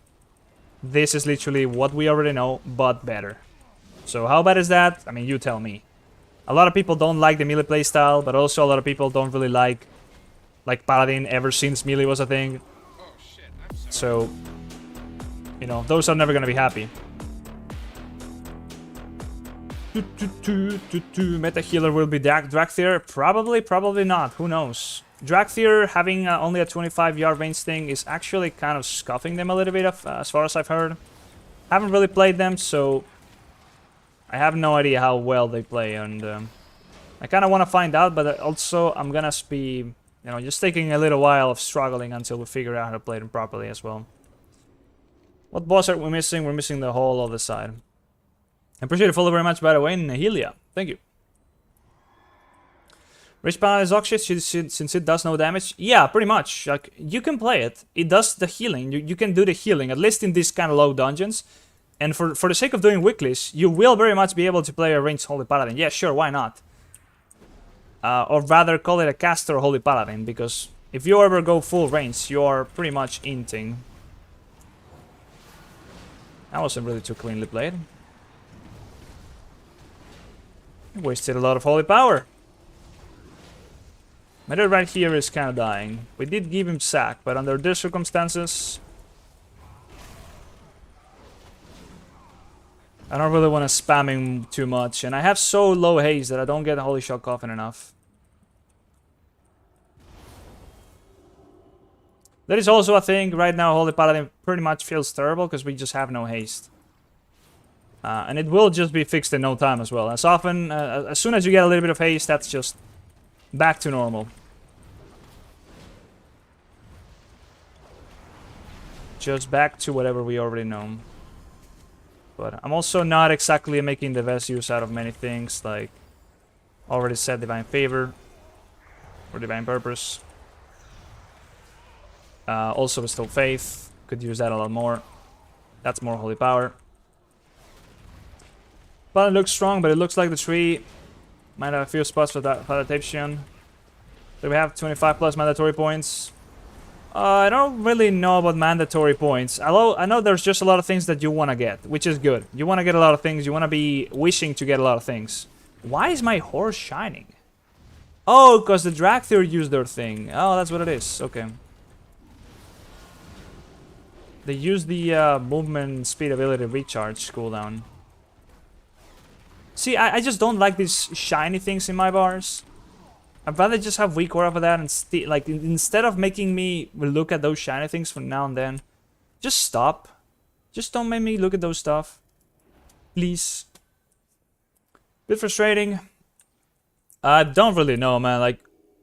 this is literally what we already know, but better. So how bad is that? I mean, you tell me. A lot of people don't like the melee playstyle, but also a lot of people don't really like Paladin ever since melee was a thing. So, you know, those are never gonna be happy. Meta healer will be Drakthir? Probably not. Who knows? Drakthir having only a 25-yard range thing is actually kind of scuffing them a little bit, as far as I've heard. Haven't really played them, so I have no idea how well they play, and I kind of want to find out, but also I'm gonna be, you know, just taking a little while of struggling until we figure out how to play them properly as well. What boss are we missing? We're missing the whole other side. I appreciate the follow very much, by the way, Nahilia. Thank you. Rich Paladin is Oxygen since it does no damage. Yeah, pretty much. Like, you can play it. It does the healing. You can do the healing, at least in these kind of low dungeons. And for the sake of doing weeklies, you will very much be able to play a ranged Holy Paladin. Yeah, sure, why not? Or rather, call it a caster Holy Paladin, because if you ever go full range, you are pretty much inting. That wasn't really too cleanly played. Wasted a lot of holy power. Meta right here is kind of dying. We did give him sack, but under these circumstances, I don't really want to spam him too much. And I have so low haste that I don't get Holy Shock often enough. That is also a thing. Right now, Holy Paladin pretty much feels terrible because we just have no haste. And it will just be fixed in no time as well. As soon as you get a little bit of haste, that's just back to normal. Just back to whatever we already know. But I'm also not exactly making the best use out of many things, like already said Divine Favor or Divine Purpose. Also Bestow Faith, could use that a lot more. That's more Holy Power. But it looks strong, but it looks like the tree might have a few spots for that adaptation. So we have 25 plus mandatory points. I don't really know about mandatory points. Although I know there's just a lot of things that you want to get, which is good. You want to get a lot of things. You want to be wishing to get a lot of things. Why is my horse shining? Oh, because the Drakthir used their thing. Oh, that's what it is. Okay. They use the movement speed ability recharge cooldown. See, I just don't like these shiny things in my bars. I'd rather just have weak aura for that and like instead of making me look at those shiny things from now and then, just stop. Just don't make me look at those stuff. Please. Bit frustrating. I don't really know, man. Like,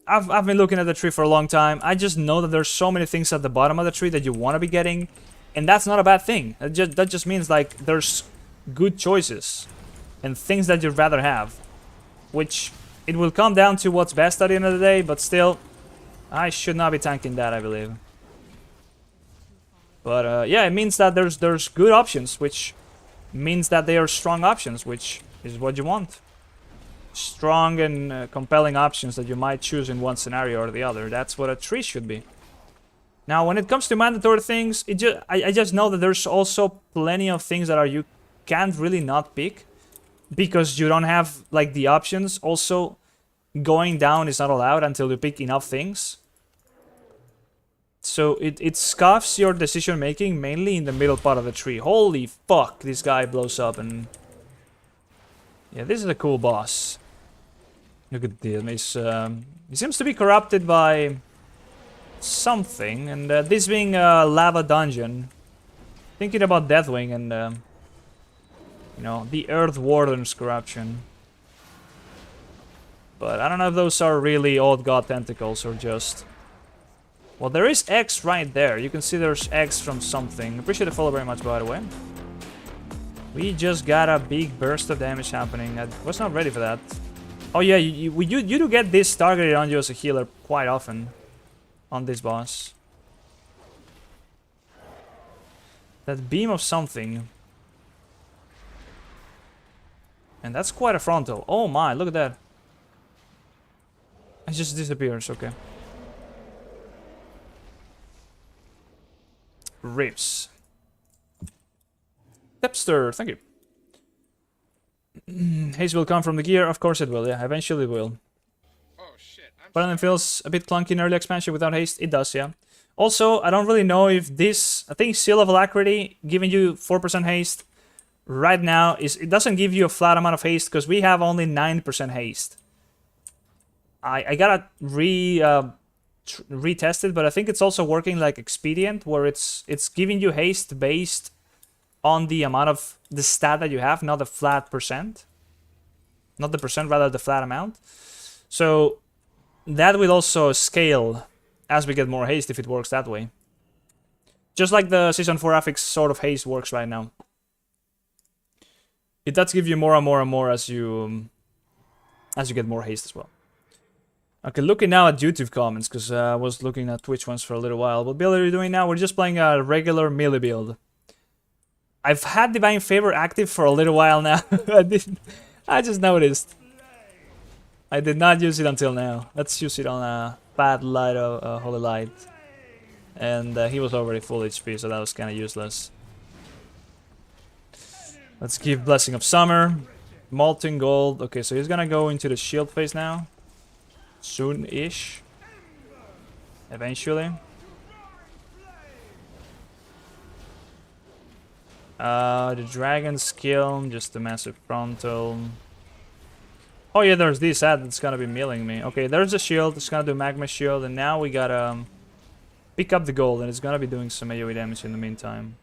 I've been looking at the tree for a long time. I just know that there's so many things at the bottom of the tree that you want to be getting, and that's not a bad thing. That just means like there's good choices and things that you'd rather have, which it will come down to what's best at the end of the day, but still, I should not be tanking that, I believe. But yeah, it means that there's good options, which means that they are strong options, which is what you want. Strong and compelling options that you might choose in one scenario or the other. That's what a tree should be. Now, when it comes to mandatory things, I just know that there's also plenty of things that you can't really not pick, because you don't have like the options. Also, going down is not allowed until you pick enough things. So it scuffs your decision making mainly in the middle part of the tree. Holy fuck, this guy blows up. And yeah, this is a cool boss. Look at this. He seems to be corrupted by something, and this being a lava dungeon, thinking about Deathwing and you know, the Earth Warden's corruption. But I don't know if those are really Old God tentacles or just Well, there is X right there. You can see there's X from something. Appreciate the follow very much, by the way. We just got a big burst of damage happening. I was not ready for that. Oh yeah, you do get this targeted on you as a healer quite often on this boss. That beam of something. And that's quite a frontal. Oh my, look at that. It just disappears, okay. Rips. Depster, thank you. Haze will come from the gear, of course it will, yeah, eventually it will. Oh shit. Paladin feels a bit clunky in early expansion without haste, it does, yeah. Also, I don't really know if this, I think Seal of Alacrity giving you 4% haste right now, it doesn't give you a flat amount of haste because we have only 9% haste. I gotta retest it, but I think it's also working like Expedient, where it's giving you haste based on the amount of the stat that you have, not the flat percent. Not the percent, rather the flat amount. So that will also scale as we get more haste if it works that way. Just like the Season 4 affix sort of haste works right now. It does give you more and more and more as you get more haste as well. Okay, looking now at YouTube comments, because I was looking at Twitch ones for a little while. What build are you doing now? We're just playing a regular melee build. I've had Divine Favor active for a little while now. I just noticed. I did not use it until now. Let's use it on a bad light of Holy Light. And he was already full HP, so that was kind of useless. Let's give Blessing of Summer. Molten Gold. Okay, so he's gonna go into the shield phase now. Soon-ish. Eventually. The Dragon's Kiln, just a massive frontal. Oh yeah, there's this ad that's gonna be milling me. Okay, there's a shield, it's gonna do Magma Shield, and now we gotta pick up the gold, and it's gonna be doing some AoE damage in the meantime.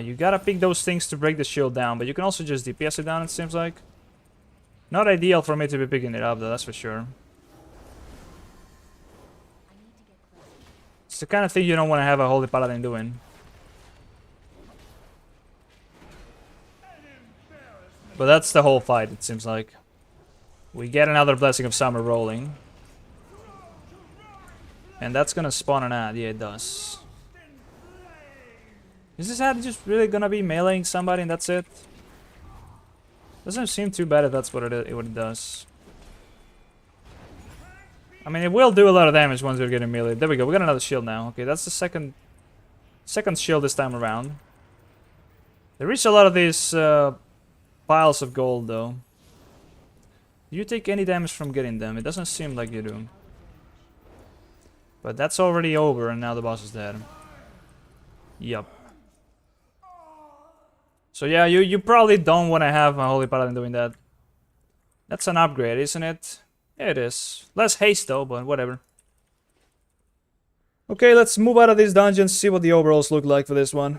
You gotta pick those things to break the shield down, but you can also just DPS it down, it seems like. Not ideal for me to be picking it up though, that's for sure. It's the kind of thing you don't want to have a Holy Paladin doing. But that's the whole fight, it seems like. We get another Blessing of Summer rolling. And that's gonna spawn an ad, yeah it does. Is this ad just really gonna be meleeing somebody and that's it? Doesn't seem too bad if that's what it does. I mean, it will do a lot of damage once you're getting melee. There we go, we got another shield now. Okay, that's the second shield this time around. There is a lot of these piles of gold, though. Do you take any damage from getting them? It doesn't seem like you do. But that's already over, and now the boss is dead. Yup. So yeah, you probably don't want to have a Holy Paladin doing that. That's an upgrade, isn't it? Yeah, it is. Less haste though, but whatever. Okay, let's move out of this dungeon, see what the overalls look like for this one.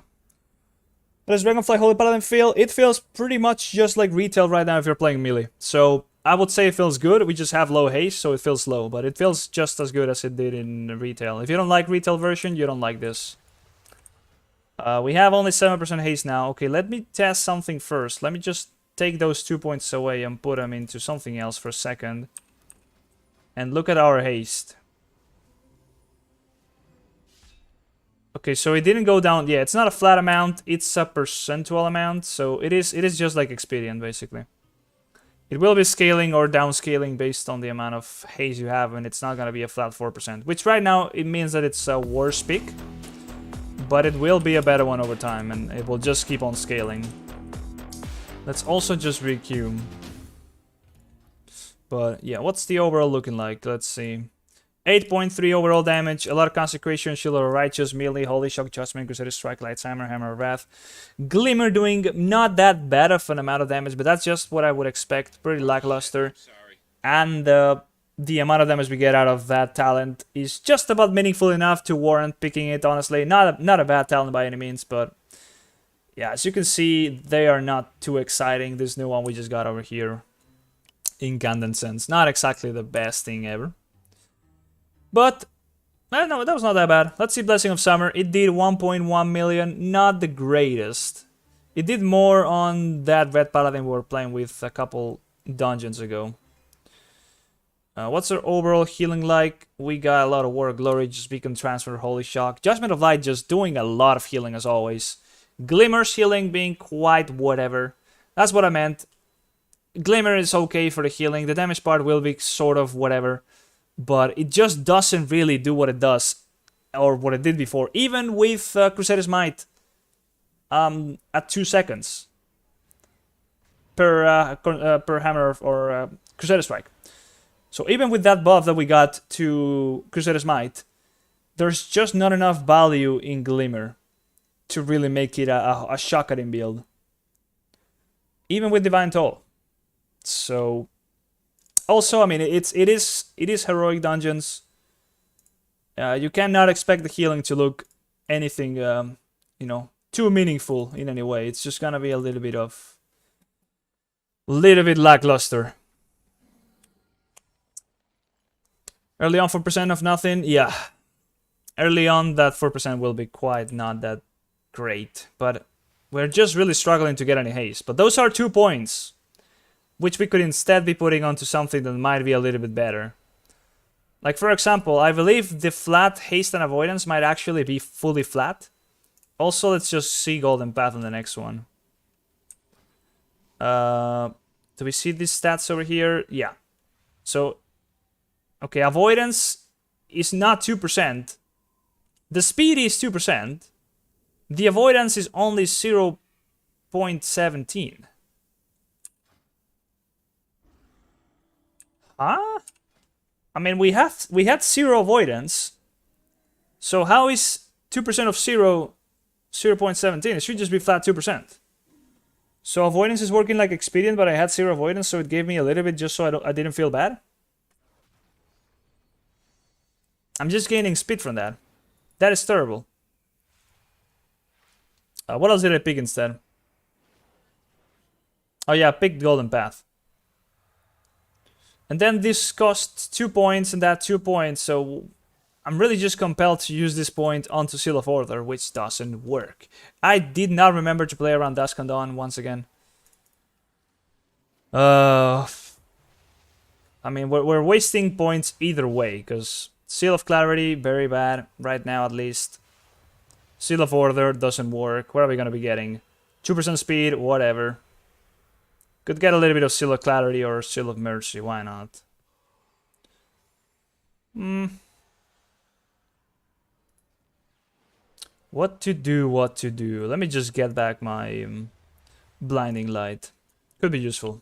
How does Dragonfly Holy Paladin feel? It feels pretty much just like retail right now if you're playing melee. So I would say it feels good. We just have low haste, so it feels low. But it feels just as good as it did in retail. If you don't like retail version, you don't like this. We have only 7% haste now. Okay, let me test something first. Let me just take those 2 points away and put them into something else for a second. And look at our haste. Okay, so it didn't go down. Yeah, it's not a flat amount. It's a percentual amount. So it is just like Expedient, basically. It will be scaling or downscaling based on the amount of haste you have. And it's not going to be a flat 4%. Which right now, it means that it's a worse pick. But it will be a better one over time, and it will just keep on scaling. Let's also just requeue. But yeah, what's the overall looking like? Let's see. 8.3 overall damage, a lot of Consecration, Shield of Righteous, Melee, Holy Shock, Judgment, Crusader Strike, Light Hammer, Hammer of Wrath. Glimmer doing not that bad of an amount of damage, but that's just what I would expect. Pretty lackluster. And the amount of damage we get out of that talent is just about meaningful enough to warrant picking it, honestly. Not a bad talent by any means, but yeah, as you can see, they are not too exciting. This new one we just got over here, Incandescence. Not exactly the best thing ever. But no, that was not that bad. Let's see Blessing of Summer. It did 1.1 million. Not the greatest. It did more on that Red Paladin we were playing with a couple dungeons ago. What's our overall healing like? We got a lot of War of Glory, just Beacon Transfer, Holy Shock. Judgment of Light just doing a lot of healing as always. Glimmer's healing being quite whatever. That's what I meant. Glimmer is okay for the healing. The damage part will be sort of whatever. But it just doesn't really do what it does. Or what it did before. Even with Crusader's Might. At 2 seconds. Per hammer or Crusader Strike. So even with that buff that we got to Crusader's Might, there's just not enough value in Glimmer to really make it a shocking build. Even with Divine Toll. So also, I mean, it is heroic dungeons. You cannot expect the healing to look anything, you know, too meaningful in any way. It's just gonna be a little bit lackluster. Early on, 4% of nothing. Yeah. Early on, that 4% will be quite not that great. But we're just really struggling to get any haste. But those are 2 points. Which we could instead be putting onto something that might be a little bit better. Like, for example, I believe the flat haste and avoidance might actually be fully flat. Also, let's just see Golden Path on the next one. Do we see these stats over here? Yeah. So... okay, avoidance is not 2%. The speed is 2%. The avoidance is only 0.17. Huh? I mean, we had 0 avoidance. So how is 2% of 0.17? It should just be flat 2%. So avoidance is working like Expedient, but I had 0 avoidance, so it gave me a little bit just so I didn't feel bad. I'm just gaining speed from that. That is terrible. What else did I pick instead? Oh yeah, I picked Golden Path. And then this costs 2 points and that 2 points, so I'm really just compelled to use this point onto Seal of Order, which doesn't work. I did not remember to play around Dusk and Dawn once again. I mean, we're wasting points either way, because... Seal of Clarity, very bad, right now at least. Seal of Order doesn't work. What are we going to be getting? 2% speed, whatever. Could get a little bit of Seal of Clarity or Seal of Mercy, why not? What to do? Let me just get back my Blinding Light. Could be useful.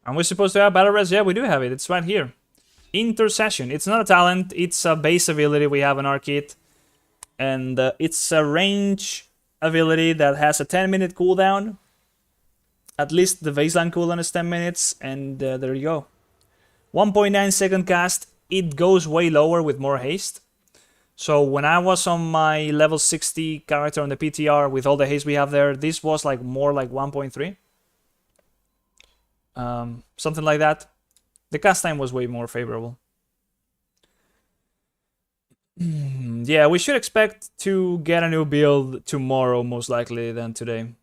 Are we supposed to have Battle Res? Yeah, we do have it. It's right here. Intercession. It's not a talent, it's a base ability we have in our kit. And it's a range ability that has a 10-minute cooldown. At least the baseline cooldown is 10 minutes, and there you go. 1.9 second cast. It goes way lower with more haste. So when I was on my level 60 character on the PTR with all the haste we have there, this was like more like 1.3. Something like that. The cast time was way more favorable. Yeah, we should expect to get a new build tomorrow, most likely than today.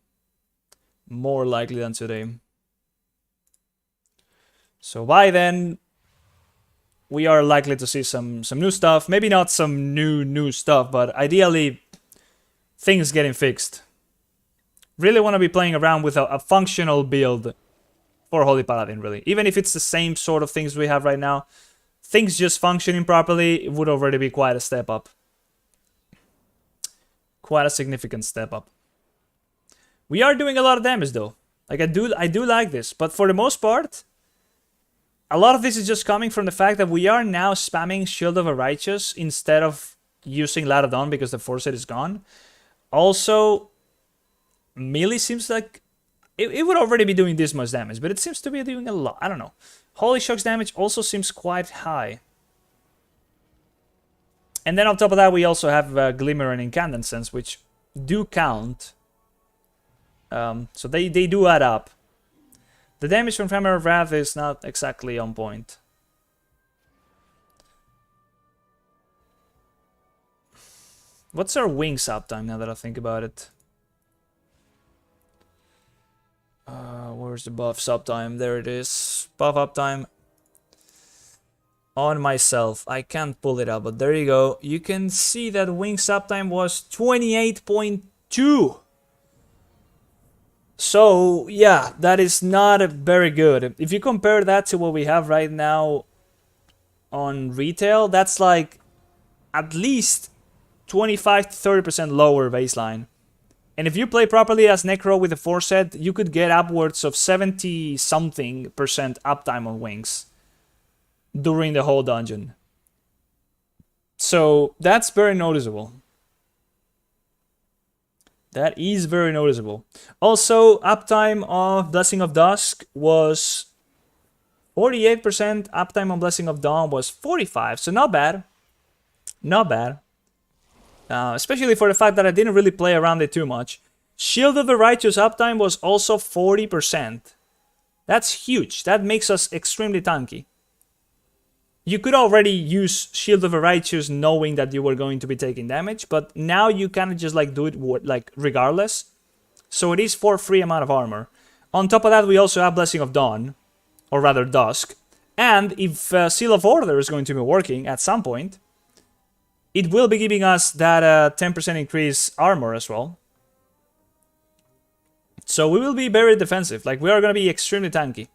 More likely than today. So by then, we are likely to see some new stuff. Maybe not some new stuff, but ideally, things getting fixed. Really want to be playing around with a functional build for Holy Paladin, really. Even if it's the same sort of things we have right now, things just functioning properly, it would already be quite a step up. Quite a significant step up. We are doing a lot of damage though. Like I do like this, but for the most part, a lot of this is just coming from the fact that we are now spamming Shield of a Righteous instead of using Light of Dawn because the Foresight is gone. Also, melee seems like it would already be doing this much damage, but it seems to be doing a lot. I don't know. Holy Shock's damage also seems quite high. And then on top of that, we also have Glimmer and Incandescence, which do count. So they do add up. The damage from Hammer of Wrath is not exactly on point. What's our wings uptime now that I think about it? Where's the buffs uptime? There it is. Buff uptime. On myself. I can't pull it up, but there you go. You can see that wings uptime was 28.2. So, yeah, that is not very good. If you compare that to what we have right now on retail, that's like at least 25 to 30% lower baseline. And if you play properly as Necro with the 4 set, you could get upwards of 70 something percent uptime on wings during the whole dungeon. So that's very noticeable. That is very noticeable. Also, uptime of Blessing of Dusk was 48%. Uptime on Blessing of Dawn was 45. So not bad. Not bad. Especially for the fact that I didn't really play around it too much. Shield of the Righteous uptime was also 40%. That's huge. That makes us extremely tanky. You could already use Shield of the Righteous knowing that you were going to be taking damage, but now you kind of just like do it like regardless. So it is for free amount of armor. On top of that, we also have Blessing of Dawn, or rather Dusk. And if Seal of Order is going to be working at some point, it will be giving us that 10% increase armor as well. So we will be very defensive. Like, we are going to be extremely tanky.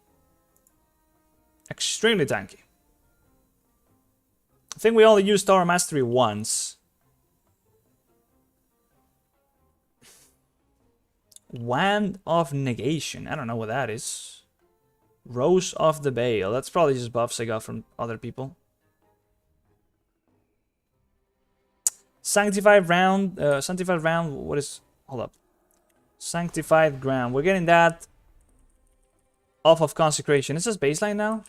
Extremely tanky. I think we only used Tower Mastery once. Wand of Negation. I don't know what that is. Rose of the Bale. That's probably just buffs I got from other people. Sanctified round, what is, hold up. Sanctified ground, we're getting that off of consecration. Is this baseline now?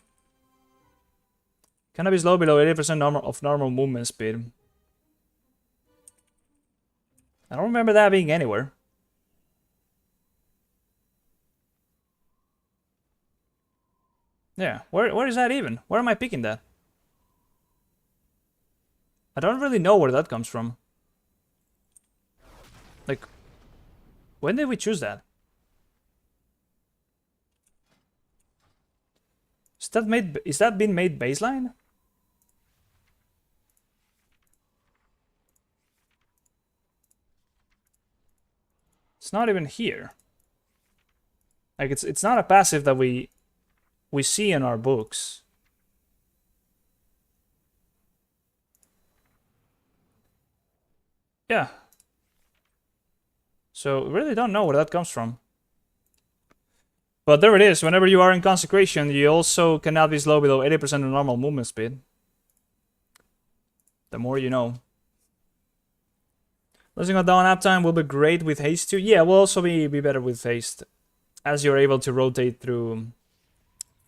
Cannot be slow below 80% normal movement speed. I don't remember that being anywhere. Yeah, where is that even? Where am I picking that? I don't really know where that comes from. Like, when did we choose that? Is that been made baseline? It's not even here. Like, it's not a passive that we see in our books. Yeah. So, really don't know where that comes from. But there it is. Whenever you are in consecration, you also cannot be slow below 80% of normal movement speed. The more you know. Losing a down uptime will be great with haste too. Yeah, will also be better with haste. As you're able to rotate through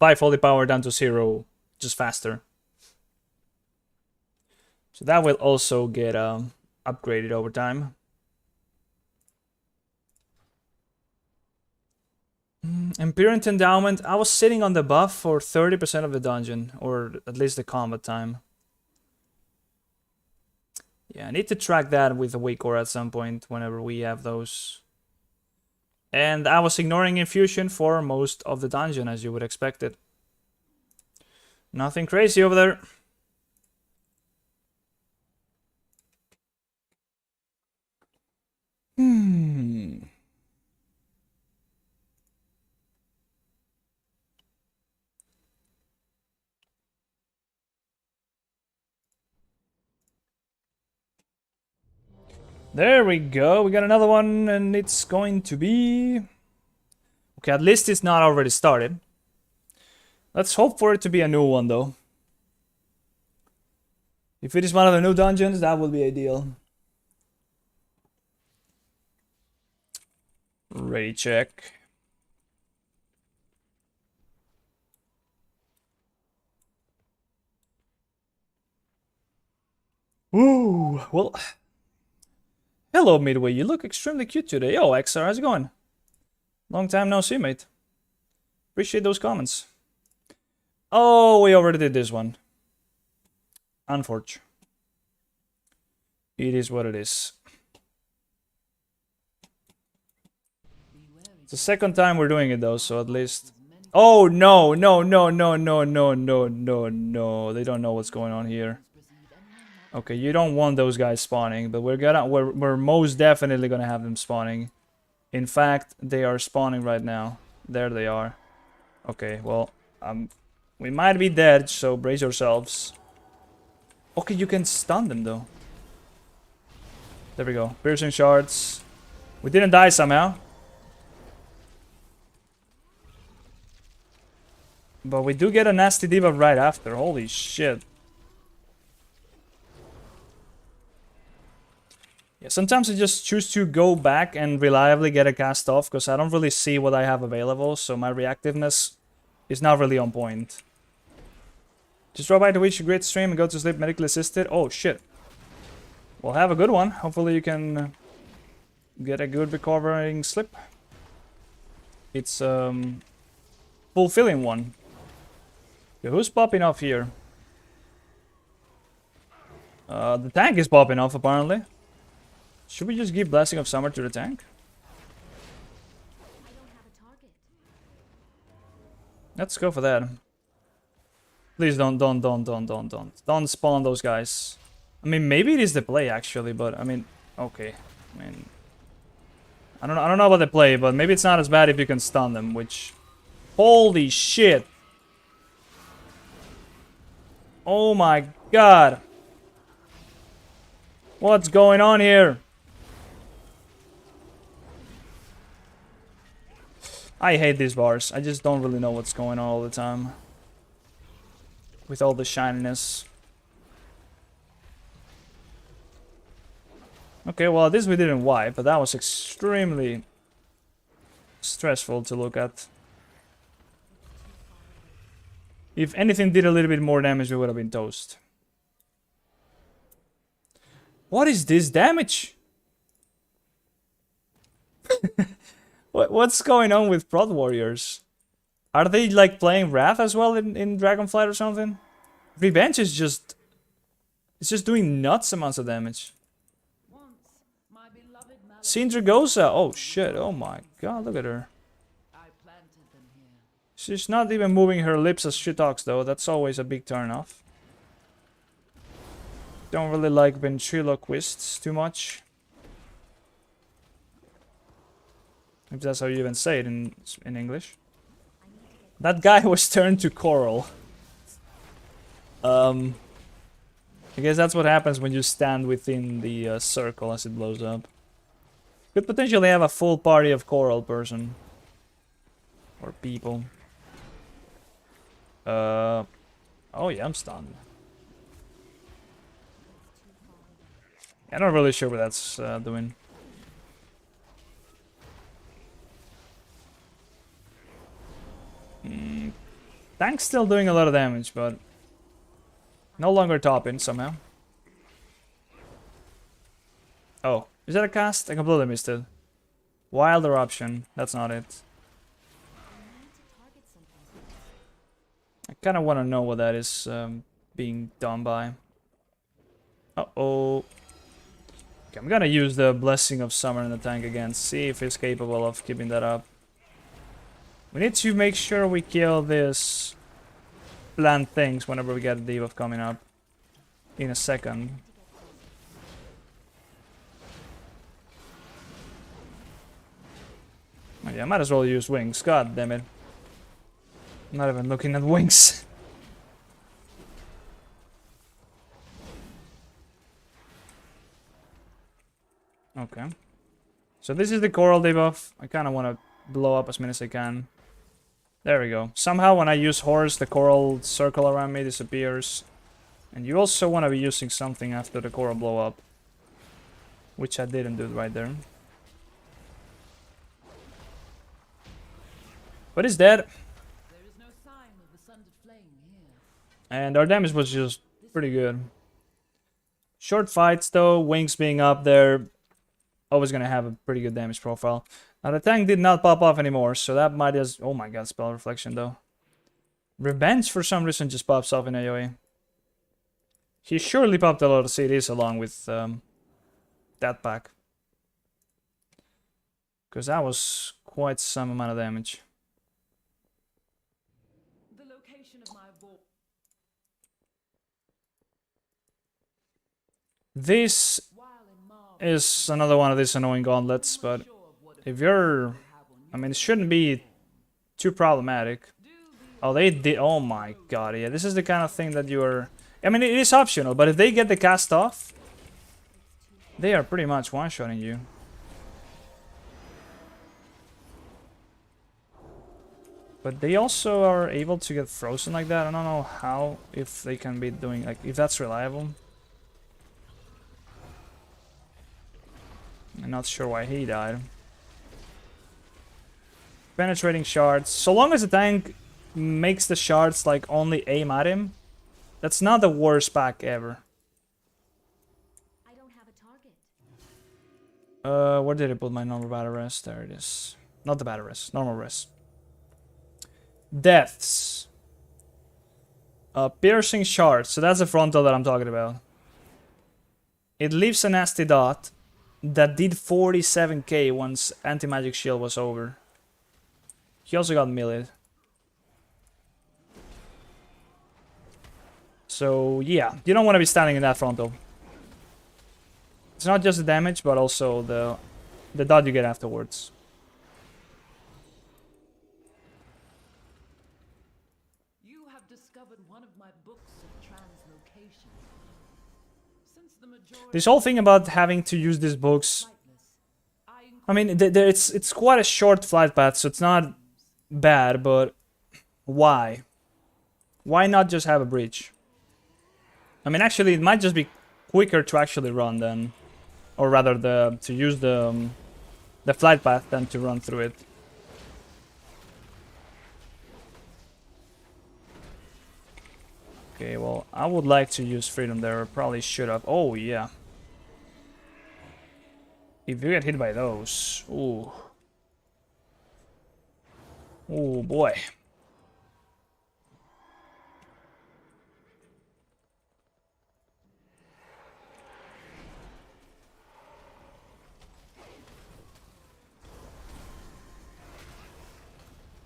5 holy power down to 0 just faster. So that will also get upgraded over time. Imperial Endowment. I was sitting on the buff for 30% of the dungeon, or at least the combat time. Yeah, I need to track that with a weak core at some point whenever we have those. And I was ignoring infusion for most of the dungeon, as you would expect it. Nothing crazy over there. There we go. We got another one, and it's going to be... Okay, at least it's not already started. Let's hope for it to be a new one, though. If it is one of the new dungeons, that will be ideal. Ready check. Ooh, well... Hello, Midway. You look extremely cute today. Yo, XR, how's it going? Long time no see, mate. Appreciate those comments. Oh, we already did this one. Unfortunate. It is what it is. It's the second time we're doing it though, so at least... Oh no, no, no, no, no, no, no, no, no. They don't know what's going on here. Okay, you don't want those guys spawning, but we're most definitely gonna have them spawning. In fact, they are spawning right now. There they are. Okay, well, we might be dead, so brace yourselves. Okay, you can stun them though. There we go. Piercing shards. We didn't die somehow. But we do get a nasty debuff right after. Holy shit. Yeah, sometimes I just choose to go back and reliably get a cast off because I don't really see what I have available, so my reactiveness is not really on point. Just drop by to Twitch, great stream, and go to sleep medically assisted. Oh shit. Well, have a good one. Hopefully you can get a good recovering sleep. It's fulfilling one. Okay, who's popping off here? The tank is popping off apparently. Should we just give Blessing of Summer to the tank? Let's go for that. Please don't spawn those guys. I mean, maybe it is the play actually, but I mean, okay. I mean, I don't know about the play, but maybe it's not as bad if you can stun them, which... Holy shit! Oh my god! What's going on here? I hate these bars. I just don't really know what's going on all the time. With all the shininess. Okay, well, this we didn't wipe, but that was extremely stressful to look at. If anything did a little bit more damage, we would have been toast. What is this damage? What's going on with Prod Warriors? Are they like playing Wrath as well in Dragonflight or something? Revenge is just... It's just doing nuts amounts of damage. Sindragosa! Oh shit, oh my god, look at her. She's not even moving her lips as she talks though, that's always a big turn off. Don't really like ventriloquists too much. If that's how you even say it in English. That guy was turned to coral. I guess that's what happens when you stand within the circle as it blows up. Could potentially have a full party of coral person. Or people. Oh yeah, I'm stunned. I'm not really sure what that's doing. Tank's still doing a lot of damage, but no longer topping somehow. Oh, is that a cast? I completely missed it. Wild Eruption, that's not it. I kind of want to know what that is being done by. Uh-oh. Okay, I'm gonna use the Blessing of Summer in the tank again, see if it's capable of keeping that up. We need to make sure we kill this plant things whenever we get a debuff coming up. In a second. Oh, yeah, I might as well use wings. God damn it. I'm not even looking at wings. Okay. So this is the coral debuff. I kind of want to blow up as many as I can. There we go. Somehow when I use horse, the coral circle around me disappears. And you also want to be using something after the coral blow up. Which I didn't do right there. But it's dead. And our damage was just pretty good. Short fights though, wings being up there, always gonna have a pretty good damage profile. Now the tank did not pop off anymore, so that might as... Oh my god, spell reflection though. Revenge for some reason just pops off in AoE. He surely popped a lot of CDs along with that back. Because that was quite some amount of damage. The location of my vault. This is another one of these annoying gauntlets, but if you're... I mean, it shouldn't be too problematic. Oh, they did... Oh my god, yeah, this is the kind of thing that you're... I mean, it is optional, but if they get the cast off, they are pretty much one-shotting you. But they also are able to get frozen like that. I don't know how, if they can be doing... Like, if that's reliable. I'm not sure why he died. Penetrating shards. So long as the tank makes the shards like only aim at him, that's not the worst pack ever. I don't have a target. Where did I put my normal battle rest? There it is. Not the battle rest, normal rest. Deaths. Piercing shards. So that's the frontal that I'm talking about. It leaves a nasty dot that did 47k once anti-magic shield was over. He also got meleeed. So yeah, you don't want to be standing in that frontal. It's not just the damage, but also the dot you get afterwards. You have discovered one of my books of translocation. Since the majority This whole thing about having to use these books, I mean, it's quite a short flight path, so it's not bad, but why? Why not just have a breach? I mean, actually, it might just be quicker to actually run than, or rather, to use the flight path than to run through it. Okay, well, I would like to use freedom there. Probably should have. Oh yeah. If you get hit by those, ooh. Oh boy.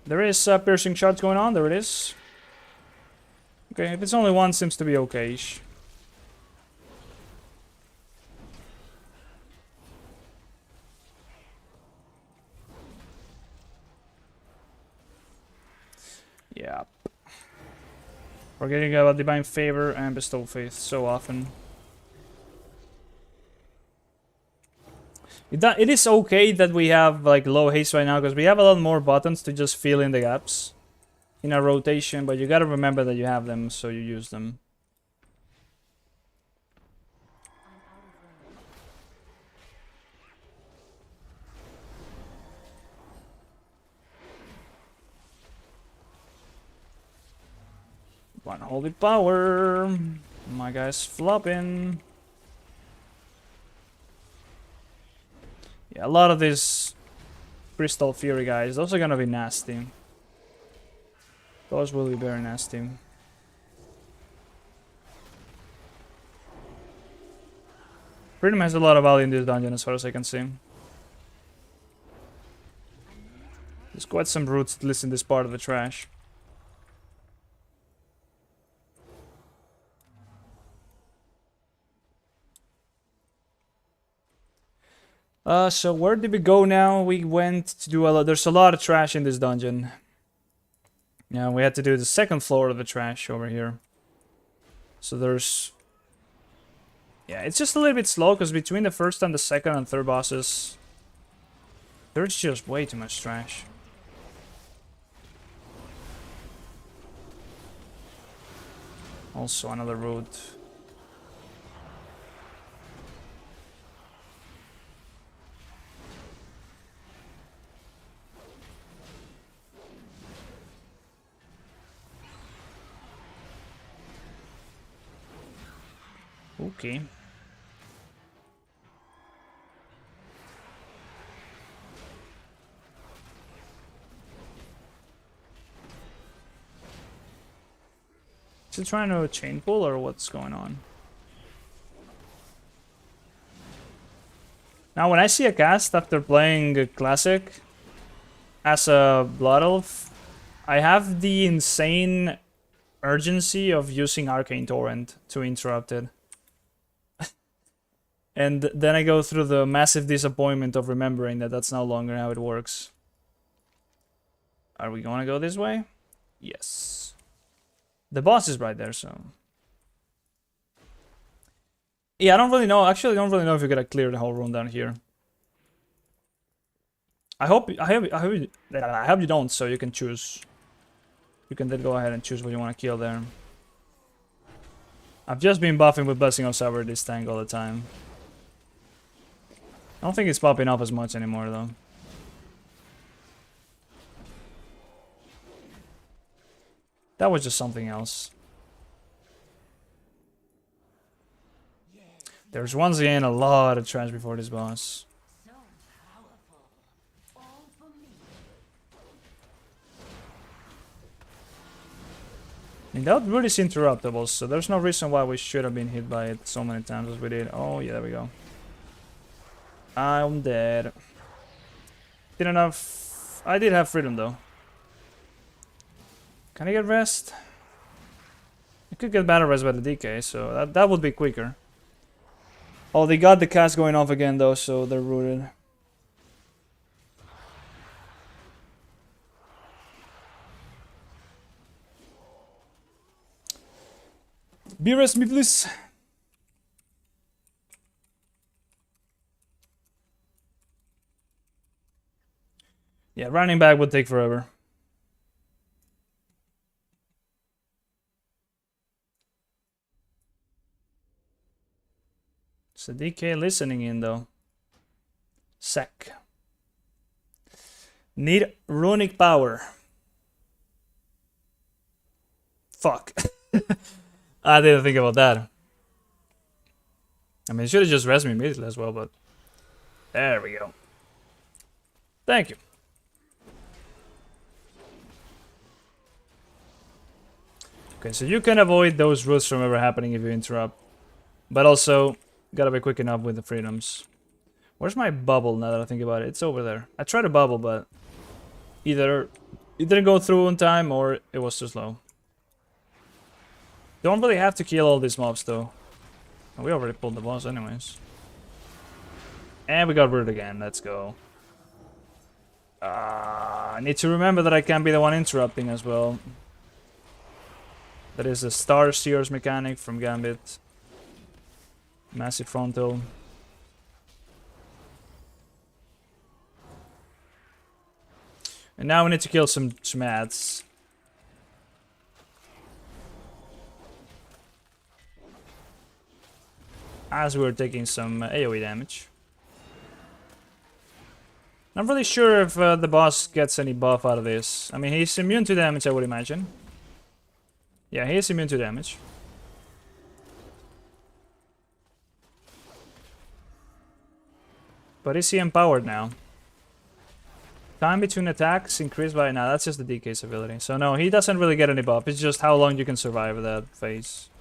There is piercing shots going on. There it is. Okay, if it's only one, seems to be okay-ish. Yeah. Forgetting about Divine Favor and Bestow Faith so often. It is okay that we have like low haste right now because we have a lot more buttons to just fill in the gaps in our rotation, but you gotta remember that you have them, so you use them. One holy power. My guy's flopping. Yeah, a lot of these Crystal Fury guys, those are gonna be nasty. Those will be very nasty. Freedom has a lot of value in this dungeon as far as I can see. There's quite some roots at least in this part of the trash. So where did we go now? We went to do a lot. There's a lot of trash in this dungeon. Yeah, we had to do the second floor of the trash over here. So there's... Yeah, it's just a little bit slow because between the first and the second and third bosses, there's just way too much trash. Also another route. Okay. Is it trying to chain pull or what's going on? Now, when I see a cast after playing a Classic as a Blood Elf, I have the insane urgency of using Arcane Torrent to interrupt it. And then I go through the massive disappointment of remembering that that's no longer how it works. Are we gonna go this way? Yes. The boss is right there, so... Yeah, I don't really know. Actually, I don't really know if you're gonna clear the whole room down here. I hope you don't, so you can choose. You can then go ahead and choose what you want to kill there. I've just been buffing with Blessing of Saber this tank all the time. I don't think it's popping up as much anymore, though. That was just something else. There's once again a lot of trash before this boss. I mean, that really is interruptible, so there's no reason why we should have been hit by it so many times as we did. Oh, yeah, there we go. I'm dead. Didn't have... I did have freedom, though. Can I get rest? I could get battle rest by the DK, so that would be quicker. Oh, they got the cast going off again, though, so they're rooted. Be rest me, please. Yeah, running back would take forever. It's a DK listening in, though. Sec. Need runic power. Fuck. I didn't think about that. I mean, it should have just rested me immediately as well, but... There we go. Thank you. Okay, so you can avoid those roots from ever happening if you interrupt. But also, gotta be quick enough with the freedoms. Where's my bubble now that I think about it? It's over there. I tried a bubble, but... Either it didn't go through on time, or it was too slow. Don't really have to kill all these mobs, though. We already pulled the boss anyways. And we got rid again. Let's go. I need to remember that I can't be the one interrupting as well. That is a Star Seers mechanic from Gambit. Massive frontal. And now we need to kill some ads. As we're taking some AoE damage. Not really sure if the boss gets any buff out of this. I mean, he's immune to damage, I would imagine. Yeah, he is immune to damage. But is he empowered now? Time between attacks increased by... Nah, that's just the DK's ability. So no, he doesn't really get any buff. It's just how long you can survive that phase.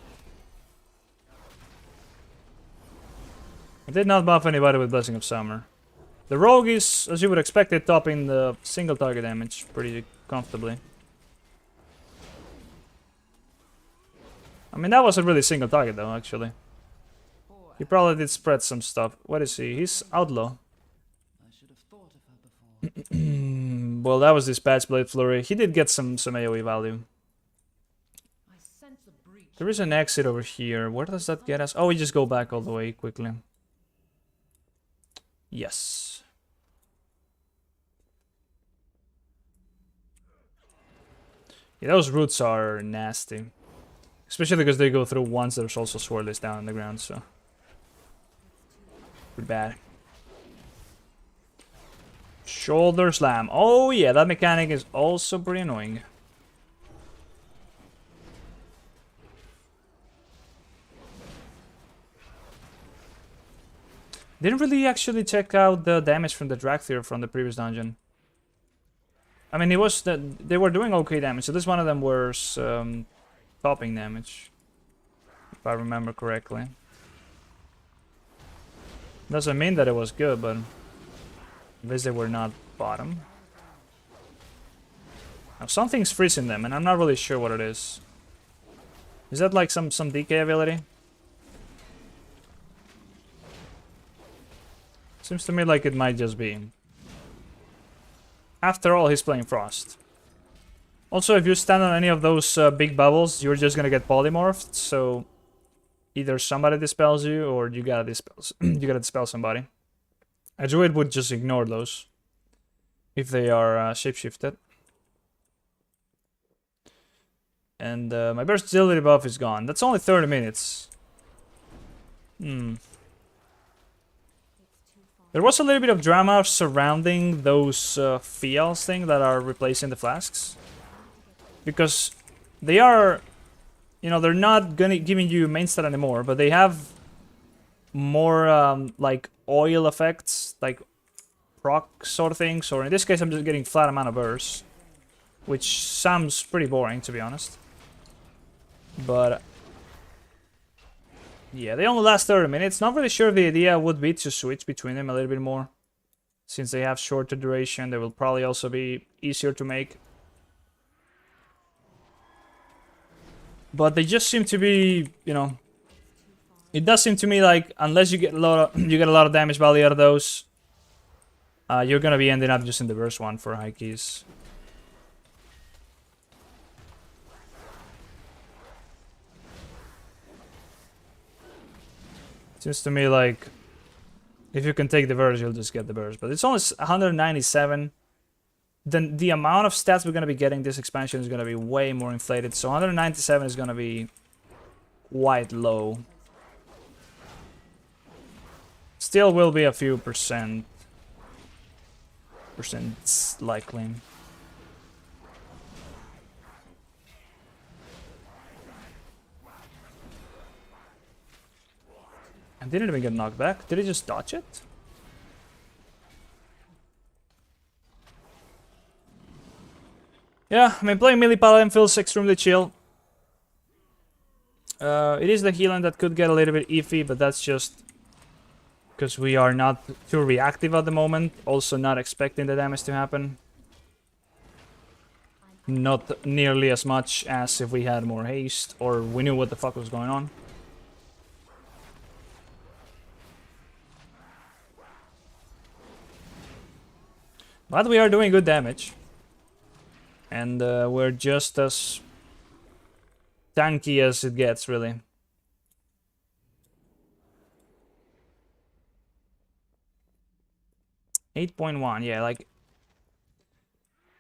I did not buff anybody with Blessing of Summer. The rogue is, as you would expect it, topping the single target damage pretty comfortably. I mean, that wasn't really single target though, actually. He probably did spread some stuff. What is he? He's outlaw. Well, that was Dispatch Blade Flurry. He did get some AoE value. There is an exit over here. Where does that get us? Oh, we just go back all the way quickly. Yes. Yeah, those roots are nasty. Especially because they go through once there's also swordless down on the ground, so... Pretty bad. Shoulder slam. Oh yeah, that mechanic is also pretty annoying. Didn't really actually check out the damage from the Dragthyr from the previous dungeon. I mean, it was that they were doing okay damage. So this one of them was topping damage, if I remember correctly. Doesn't mean that it was good, but at least they were not bottom. Now something's freezing them, and I'm not really sure what it is. Is that like some DK ability? Seems to me like it might just be. After all, he's playing Frost. Also, if you stand on any of those big bubbles, you're just gonna get polymorphed, so either somebody dispels you or you gotta dispel somebody. A druid would just ignore those if they are shapeshifted. And my versatility buff is gone. That's only 30 minutes. There was a little bit of drama surrounding those fials thing that are replacing the flasks. Because they are, you know, they're not giving you main stat anymore, but they have more like oil effects, like proc sort of things. Or in this case, I'm just getting flat amount of burst, which sounds pretty boring, to be honest. But yeah, they only last 30 minutes. Not really sure if the idea would be to switch between them a little bit more. Since they have shorter duration, they will probably also be easier to make. But they just seem to be, you know, it does seem to me like unless you get a lot of damage value out of those, you're gonna be ending up just in the burst one for high keys. Seems to me like if you can take the burst, you'll just get the burst. But it's only 197. Then the amount of stats we're going to be getting this expansion is going to be way more inflated. So 197 is going to be quite low. Still will be a few percent likely. And didn't even get knocked back. Did he just dodge it? Yeah, I mean, playing melee Paladin feels extremely chill. It is the healing that could get a little bit iffy, but that's just because we are not too reactive at the moment. Also not expecting the damage to happen. Not nearly as much as if we had more haste or we knew what the fuck was going on. But we are doing good damage. And we're just as tanky as it gets, really. .8, yeah, like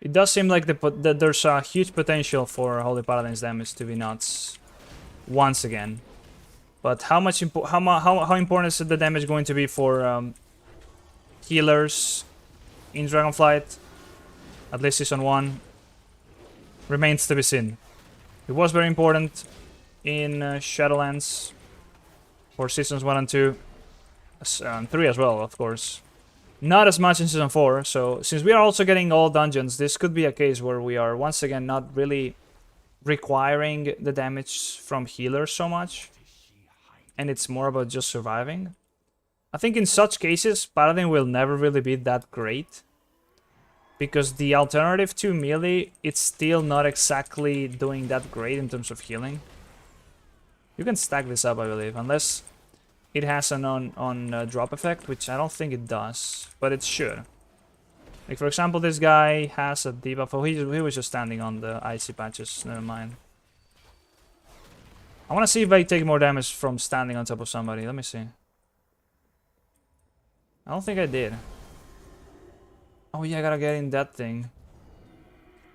it does seem like that there's a huge potential for Holy Paladin's damage to be nuts once again. But how important is the damage going to be for healers in Dragonflight? At least season 1. Remains to be seen. It was very important in Shadowlands for seasons 1 and 2, and 3 as well, of course. Not as much in season 4, so since we are also getting all dungeons, this could be a case where we are once again not really requiring the damage from healers so much, and it's more about just surviving. I think in such cases, Paladin will never really be that great. Because the alternative to melee, it's still not exactly doing that great in terms of healing. You can stack this up, I believe, unless it has an on drop effect, which I don't think it does, but it should. Like for example, this guy has a debuff. Oh, he was just standing on the icy patches. Never mind. I want to see if I take more damage from standing on top of somebody. Let me see. I don't think I did. Oh yeah, I gotta get in that thing.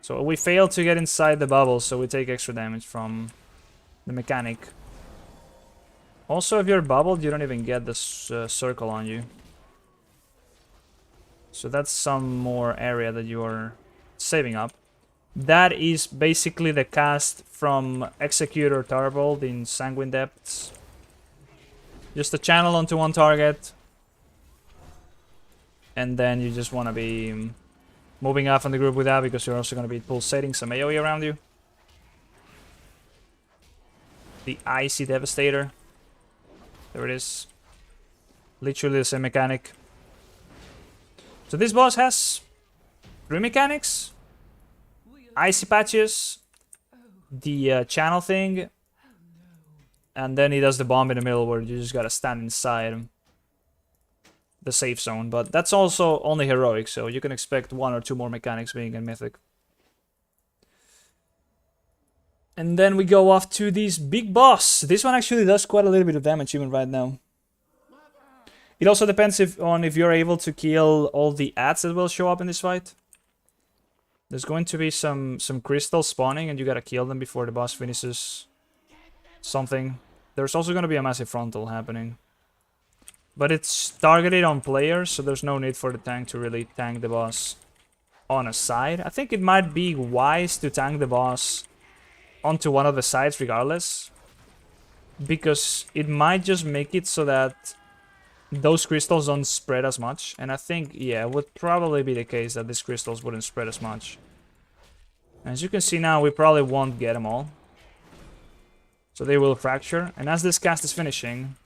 So we failed to get inside the bubble, so we take extra damage from the mechanic. Also, if you're bubbled, you don't even get this circle on you. So that's some more area that you are saving up. That is basically the cast from Executor Tarbold in Sanguine Depths. Just a channel onto one target. And then you just want to be moving off on the group with that because you're also going to be pulsating some AoE around you. The Icy Devastator. There it is. Literally the same mechanic. So this boss has 3 mechanics. Icy patches, the channel thing, and then he does the bomb in the middle where you just gotta stand inside the safe zone. But that's also only heroic, so you can expect 1 or 2 more mechanics being in mythic. And then we go off to this big boss. This one actually does quite a little bit of damage even right now. It also depends on if you're able to kill all the ads that will show up in this fight. There's going to be some crystals spawning and you gotta kill them before the boss finishes something. There's also gonna be a massive frontal happening. But it's targeted on players, so there's no need for the tank to really tank the boss on a side. I think it might be wise to tank the boss onto one of the sides regardless, because it might just make it so that those crystals don't spread as much. And I think, yeah, it would probably be the case that these crystals wouldn't spread as much. As you can see now, we probably won't get them all, so they will fracture. And as this cast is finishing,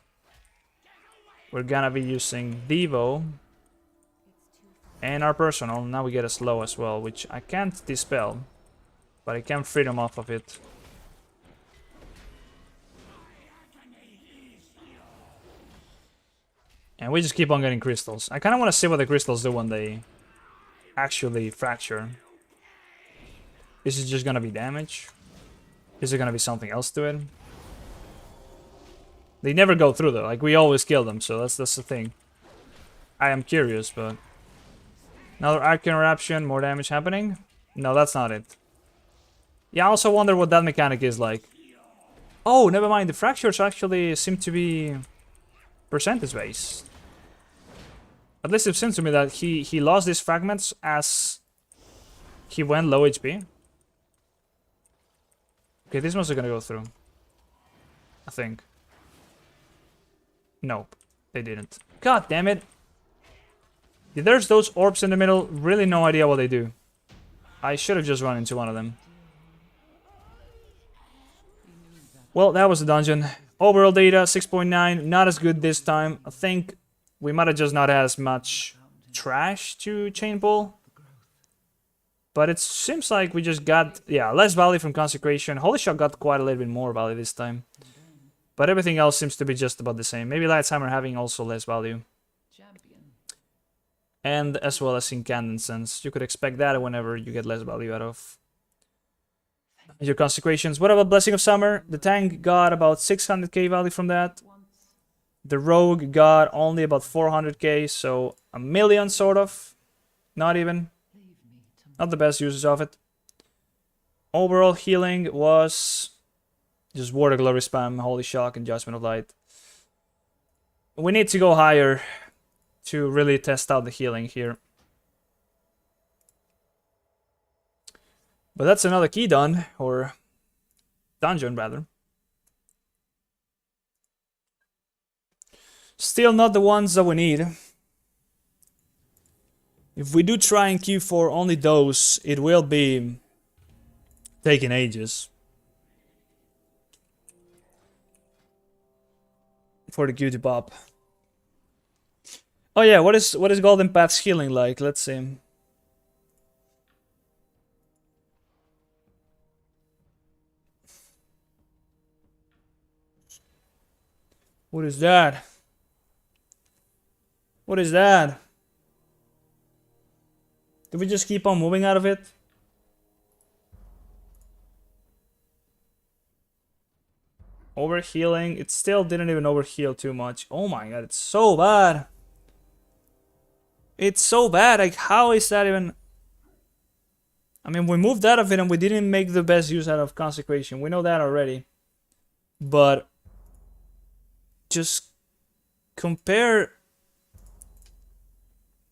we're gonna be using Devo and our personal. Now we get a slow as well, which I can't dispel, but I can free them off of it. And we just keep on getting crystals. I kind of want to see what the crystals do when they actually fracture. Is it just going to be damage? Is it going to be something else to it? They never go through though. Like, we always kill them, so that's the thing. I am curious, but... Another Arcane Eruption, more damage happening? No, that's not it. Yeah, I also wonder what that mechanic is like. Oh, never mind. The fractures actually seem to be percentage based. At least it seems to me that he lost these fragments as he went low HP. Okay, this one's gonna go through, I think. Nope, they didn't. God damn it. There's those orbs in the middle. Really no idea what they do. I should have just run into one of them. Well, that was the dungeon. Overall data, 6.9. Not as good this time. I think we might have just not had as much trash to chain pull. But it seems like we just got, yeah, less value from Consecration. Holy Shot got quite a little bit more value this time. But everything else seems to be just about the same. Maybe Light's Hammer having also less value. And as well as Incandescence. You could expect that whenever you get less value out of your Consecrations. What about Blessing of Summer? The tank got about 600k value from that. The Rogue got only about 400k, so a million sort of. Not even. Not the best uses of it. Overall healing was just Ward of Glory spam, Holy Shock, and Judgment of Light. We need to go higher to really test out the healing here. But that's another key done, or dungeon rather. Still not the ones that we need. If we do try in Q4 only those, it will be taking ages for the Q to pop. Oh yeah, what is Golden Path's healing like? Let's see. What is that? What is that? Do we just keep on moving out of it? Overhealing. It still didn't even overheal too much. Oh my god, it's so bad. It's so bad. Like, how is that even... I mean, we moved out of it and we didn't make the best use out of Consecration. We know that already. But just compare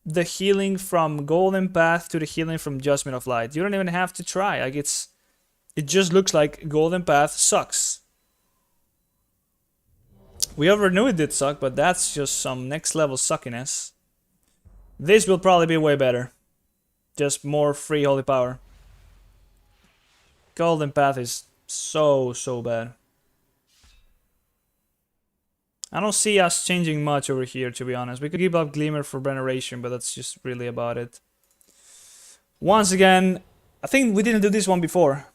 the healing from Golden Path to the healing from Judgment of Light. You don't even have to try. Like, it just looks like Golden Path sucks. We already knew it did suck, but that's just some next level suckiness. This will probably be way better. Just more free holy power. Golden Path is so bad. I don't see us changing much over here, to be honest. We could give up Glimmer for Veneration, but that's just really about it. Once again, I think we didn't do this one before.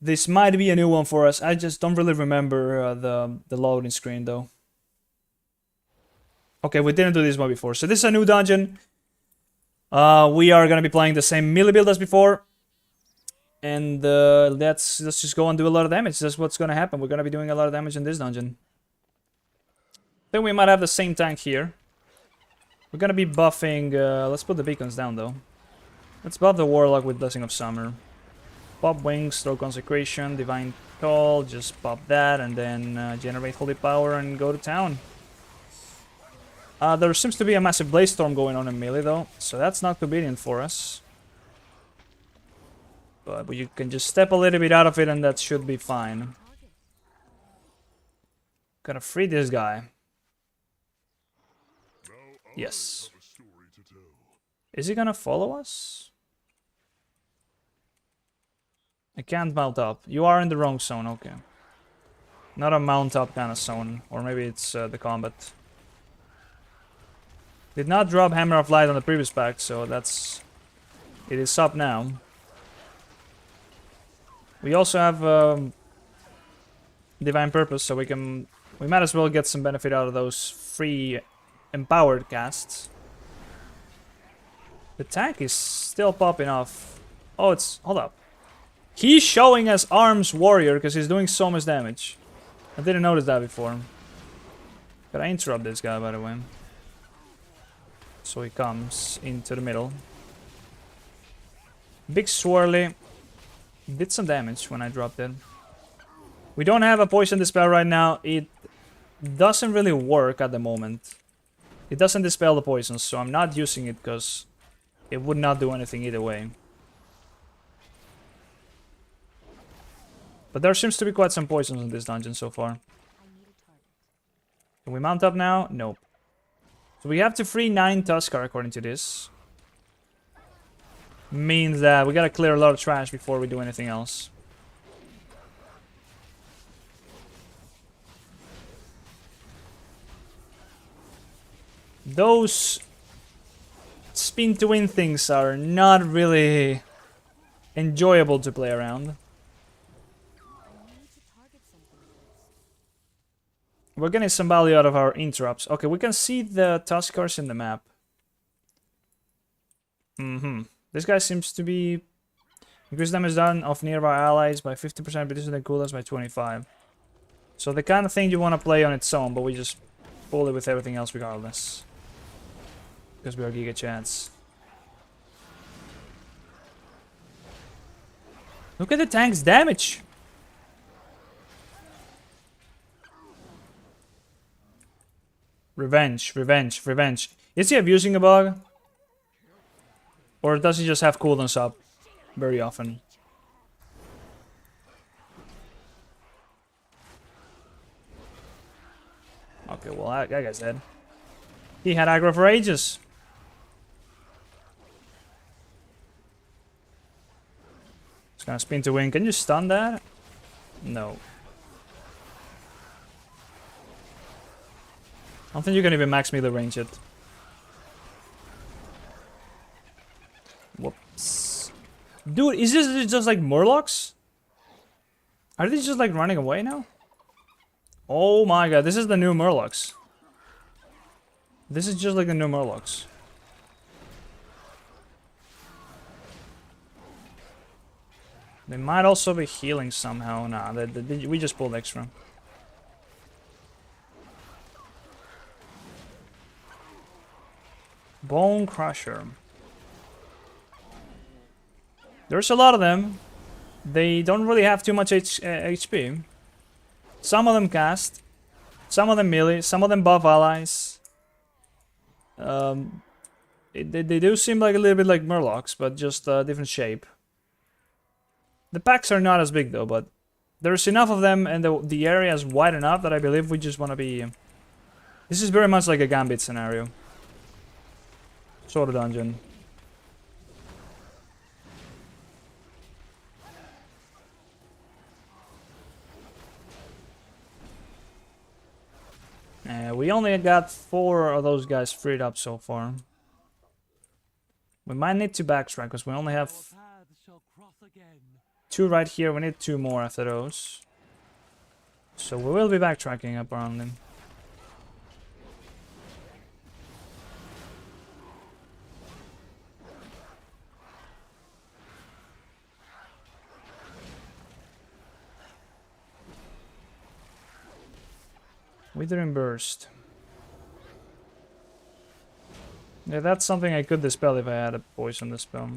This might be a new one for us. I just don't really remember the loading screen, though. Okay, we didn't do this one before. So this is a new dungeon. We are going to be playing the same melee build as before. And let's just go and do a lot of damage. That's what's going to happen. We're going to be doing a lot of damage in this dungeon. I think we might have the same tank here. We're going to be buffing... let's put the beacons down, though. Let's buff the Warlock with Blessing of Summer. Pop Wings, throw Consecration, Divine Call, just pop that, and then generate Holy Power and go to town. There seems to be a massive Blaze Storm going on in melee, though, so that's not convenient for us. But you can just step a little bit out of it, and that should be fine. Gotta free this guy. Yes. Is he gonna follow us? I can't mount up. You are in the wrong zone, okay. Not a mount up kind of zone. Or maybe it's the combat. Did not drop Hammer of Light on the previous pack, so that's... It is up now. We also have Divine Purpose, so we might as well get some benefit out of those free empowered casts. The tank is still popping off. Oh, it's... Hold up. He's showing as Arms Warrior because he's doing so much damage. I didn't notice that before. Gotta interrupt this guy, by the way. So he comes into the middle. Big Swirly. Did some damage when I dropped it. We don't have a Poison Dispel right now. It doesn't really work at the moment. It doesn't dispel the poisons, so I'm not using it because it would not do anything either way. But there seems to be quite some poisons in this dungeon so far. Can we mount up now? Nope. So we have to free 9 Tuskar according to this. Means that we gotta clear a lot of trash before we do anything else. Those spin to win things are not really enjoyable to play around. We're getting some value out of our interrupts. Okay, we can see the Tuskars in the map. This guy seems to be... Increase damage done of nearby allies by 50%, reducing the cooldown by 25. So the kind of thing you want to play on its own, but we just pull it with everything else regardless. Because we are Giga Chance. Look at the tank's damage! Revenge, revenge, revenge. Is he abusing a bug? Or does he just have cooldowns up very often? Okay, well, that guy's dead. He had aggro for ages. It's gonna spin to win. Can you stun that? No. I don't think you can even max melee range it. Whoops. Dude, is this just like Murlocs? Are these just like running away now? Oh my god, this is the new Murlocs. This is just like the new Murlocs. They might also be healing somehow. Nah, we just pulled extra. Bone Crusher. There's a lot of them. They don't really have too much HP. Some of them cast. Some of them melee. Some of them buff allies. They do seem like a little bit like Murlocs, but just a different shape. The packs are not as big though, but there's enough of them and the area is wide enough that I believe we just want to be... This is very much like a Gambit scenario. Sort of dungeon. we only got 4 of those guys freed up so far. We might need to backtrack because we only have 2 right here. We need 2 more after those. So we will be backtracking apparently. Withering Burst. Yeah, that's something I could dispel if I had a poison dispel.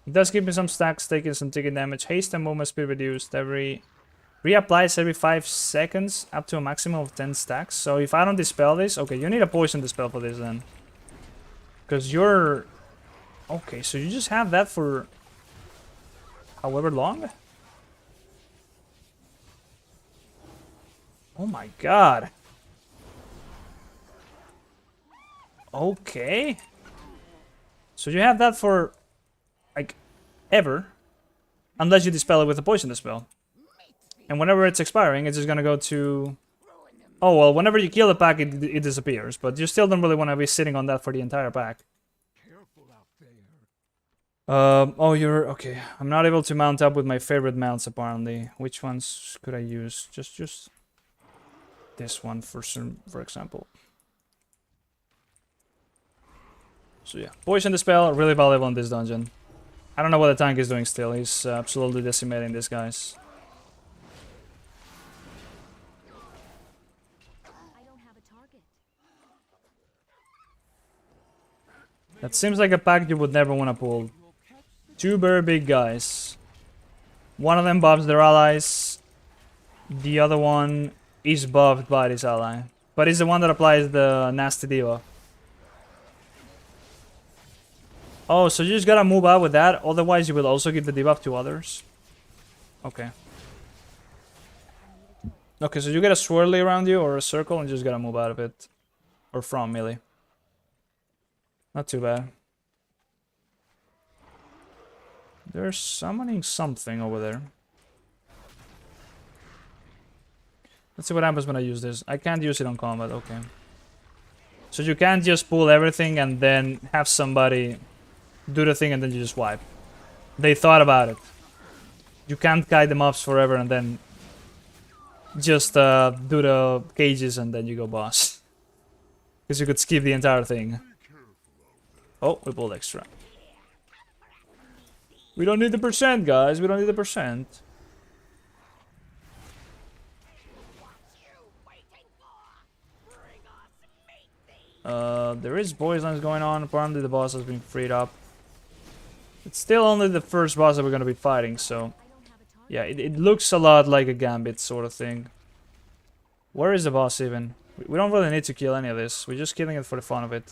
It does give me some stacks, taking some ticket damage. Haste and movement speed reduced reapplies every 5 seconds up to a maximum of 10 stacks. So if I don't dispel this, okay, you need a poison dispel for this then. Because you're... Okay, so you just have that for however long? Oh my god. Okay. So you have that for, like, ever. Unless you dispel it with a poison dispel. And whenever it's expiring, it's just gonna go to... Oh, well, whenever you kill the pack, it disappears. But you still don't really want to be sitting on that for the entire pack. Oh, you're... Okay, I'm not able to mount up with my favorite mounts, apparently. Which ones could I use? Just... This one, for example. So yeah, Poison Dispel, really valuable in this dungeon. I don't know what the tank is doing still. He's absolutely decimating these guys. I don't have a target. That seems like a pack you would never want to pull. 2 very big guys. One of them buffs their allies. The other one is buffed by this ally. But it's the one that applies the nasty debuff. Oh, so you just gotta move out with that, otherwise you will also give the debuff to others. Okay. Okay, so you get a swirly around you or a circle and you just gotta move out of it. Or from melee. Not too bad. They're summoning something over there. Let's see what happens when I use this. I can't use it on combat, okay. So you can't just pull everything and then have somebody do the thing and then you just wipe. They thought about it. You can't guide them up forever and then just do the cages and then you go boss. Because you could skip the entire thing. Oh, we pulled extra. We don't need the percent, guys. We don't need the percent. There is poisons going on. Apparently the boss has been freed up. It's still only the first boss that we're gonna be fighting, so... Yeah, it looks a lot like a Gambit sort of thing. Where is the boss even? We don't really need to kill any of this. We're just killing it for the fun of it.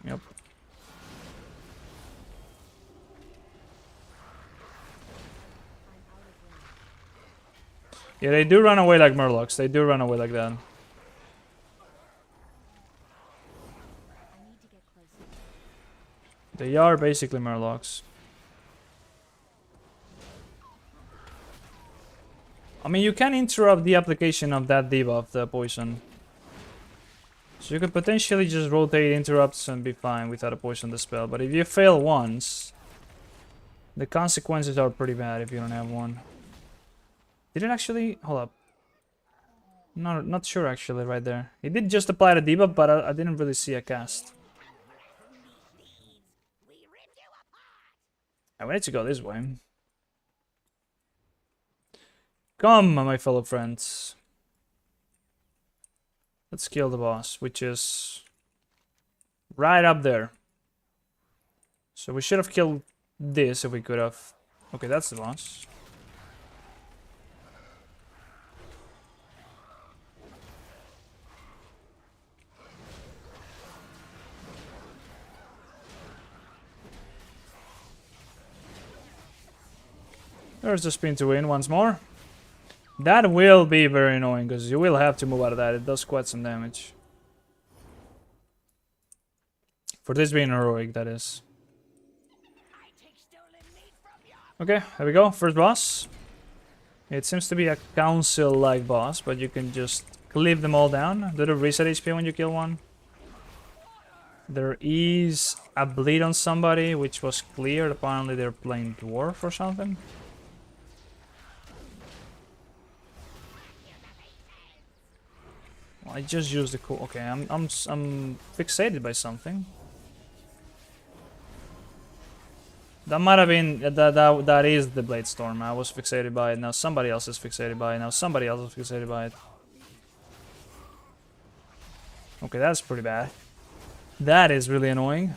Yep. Yeah, they do run away like Murlocs. They do run away like that. They are basically Murlocs. I mean, you can interrupt the application of that debuff, the poison. So you could potentially just rotate interrupts and be fine without a poison dispel. But if you fail once, the consequences are pretty bad if you don't have one. Did it actually... Hold up. Not sure actually right there. It did just apply the debuff, but I didn't really see a cast. I need to go this way. Come, my fellow friends. Let's kill the boss, which is right up there. So we should have killed this if we could have. Okay, that's the boss. There's the spin to win once more. That will be very annoying because you will have to move out of that. It does quite some damage. For this being heroic, that is. Okay, there we go. First boss. It seems to be a council-like boss, but you can just clip them all down. Do the reset HP when you kill one. There is a bleed on somebody, which was cleared. Apparently they're playing dwarf or something. Well, I just used the cool. Okay, I'm fixated by something. That might have been that is the Blade Storm. I was fixated by it. Now somebody else is fixated by it. Now somebody else is fixated by it. Okay, that's pretty bad. That is really annoying.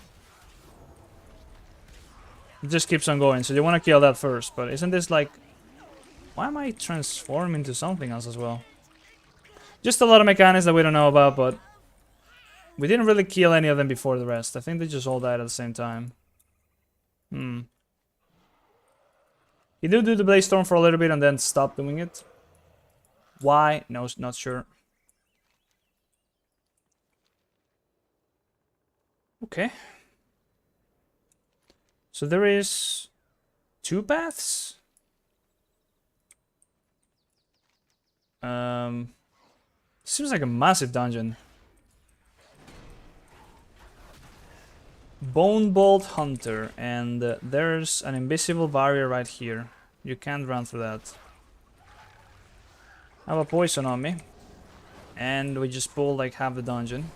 It just keeps on going, so you want to kill that first. But isn't this like... Why am I transforming into something else as well? Just a lot of mechanics that we don't know about, but... We didn't really kill any of them before the rest. I think they just all died at the same time. He did do the Blaze Storm for a little bit and then stopped doing it. Why? No, not sure. Okay. So there is 2 paths. Seems like a massive dungeon. Bone Bolt Hunter, and there's an invisible barrier right here. You can't run through that. I have a poison on me, and we just pulled like half the dungeon.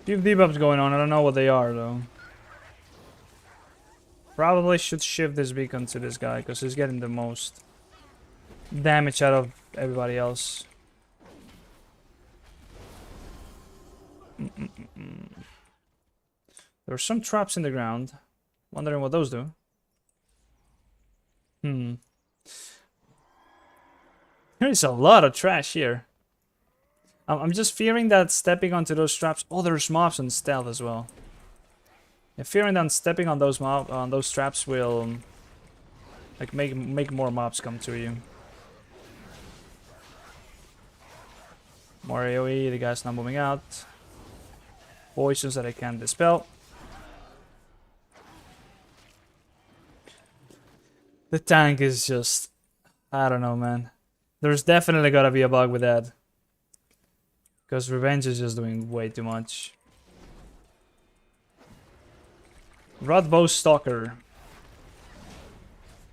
Few debuffs going on, I don't know what they are though. Probably should shift this beacon to this guy because he's getting the most damage out of everybody else. There's some traps in the ground. Wondering what those do. There is a lot of trash here. I'm just fearing that stepping onto those traps... Oh, there's mobs on stealth as well. Yeah, fearing that stepping on those traps will... like make more mobs come to you. More AoE, the guy's not moving out. Poisons that I can't dispel. The tank is just... I don't know, man. There's definitely gotta be a bug with that. Because Revenge is just doing way too much. Rodbow Stalker.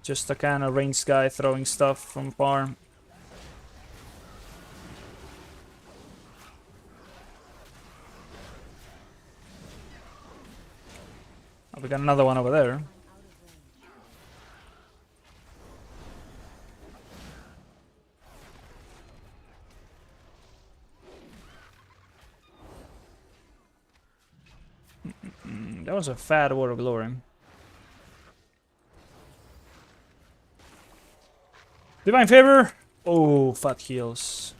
Just a kind of ranged guy throwing stuff from far. Oh, we got another one over there. That was a fat Word of Glory. Divine Favor! Oh, fat heals.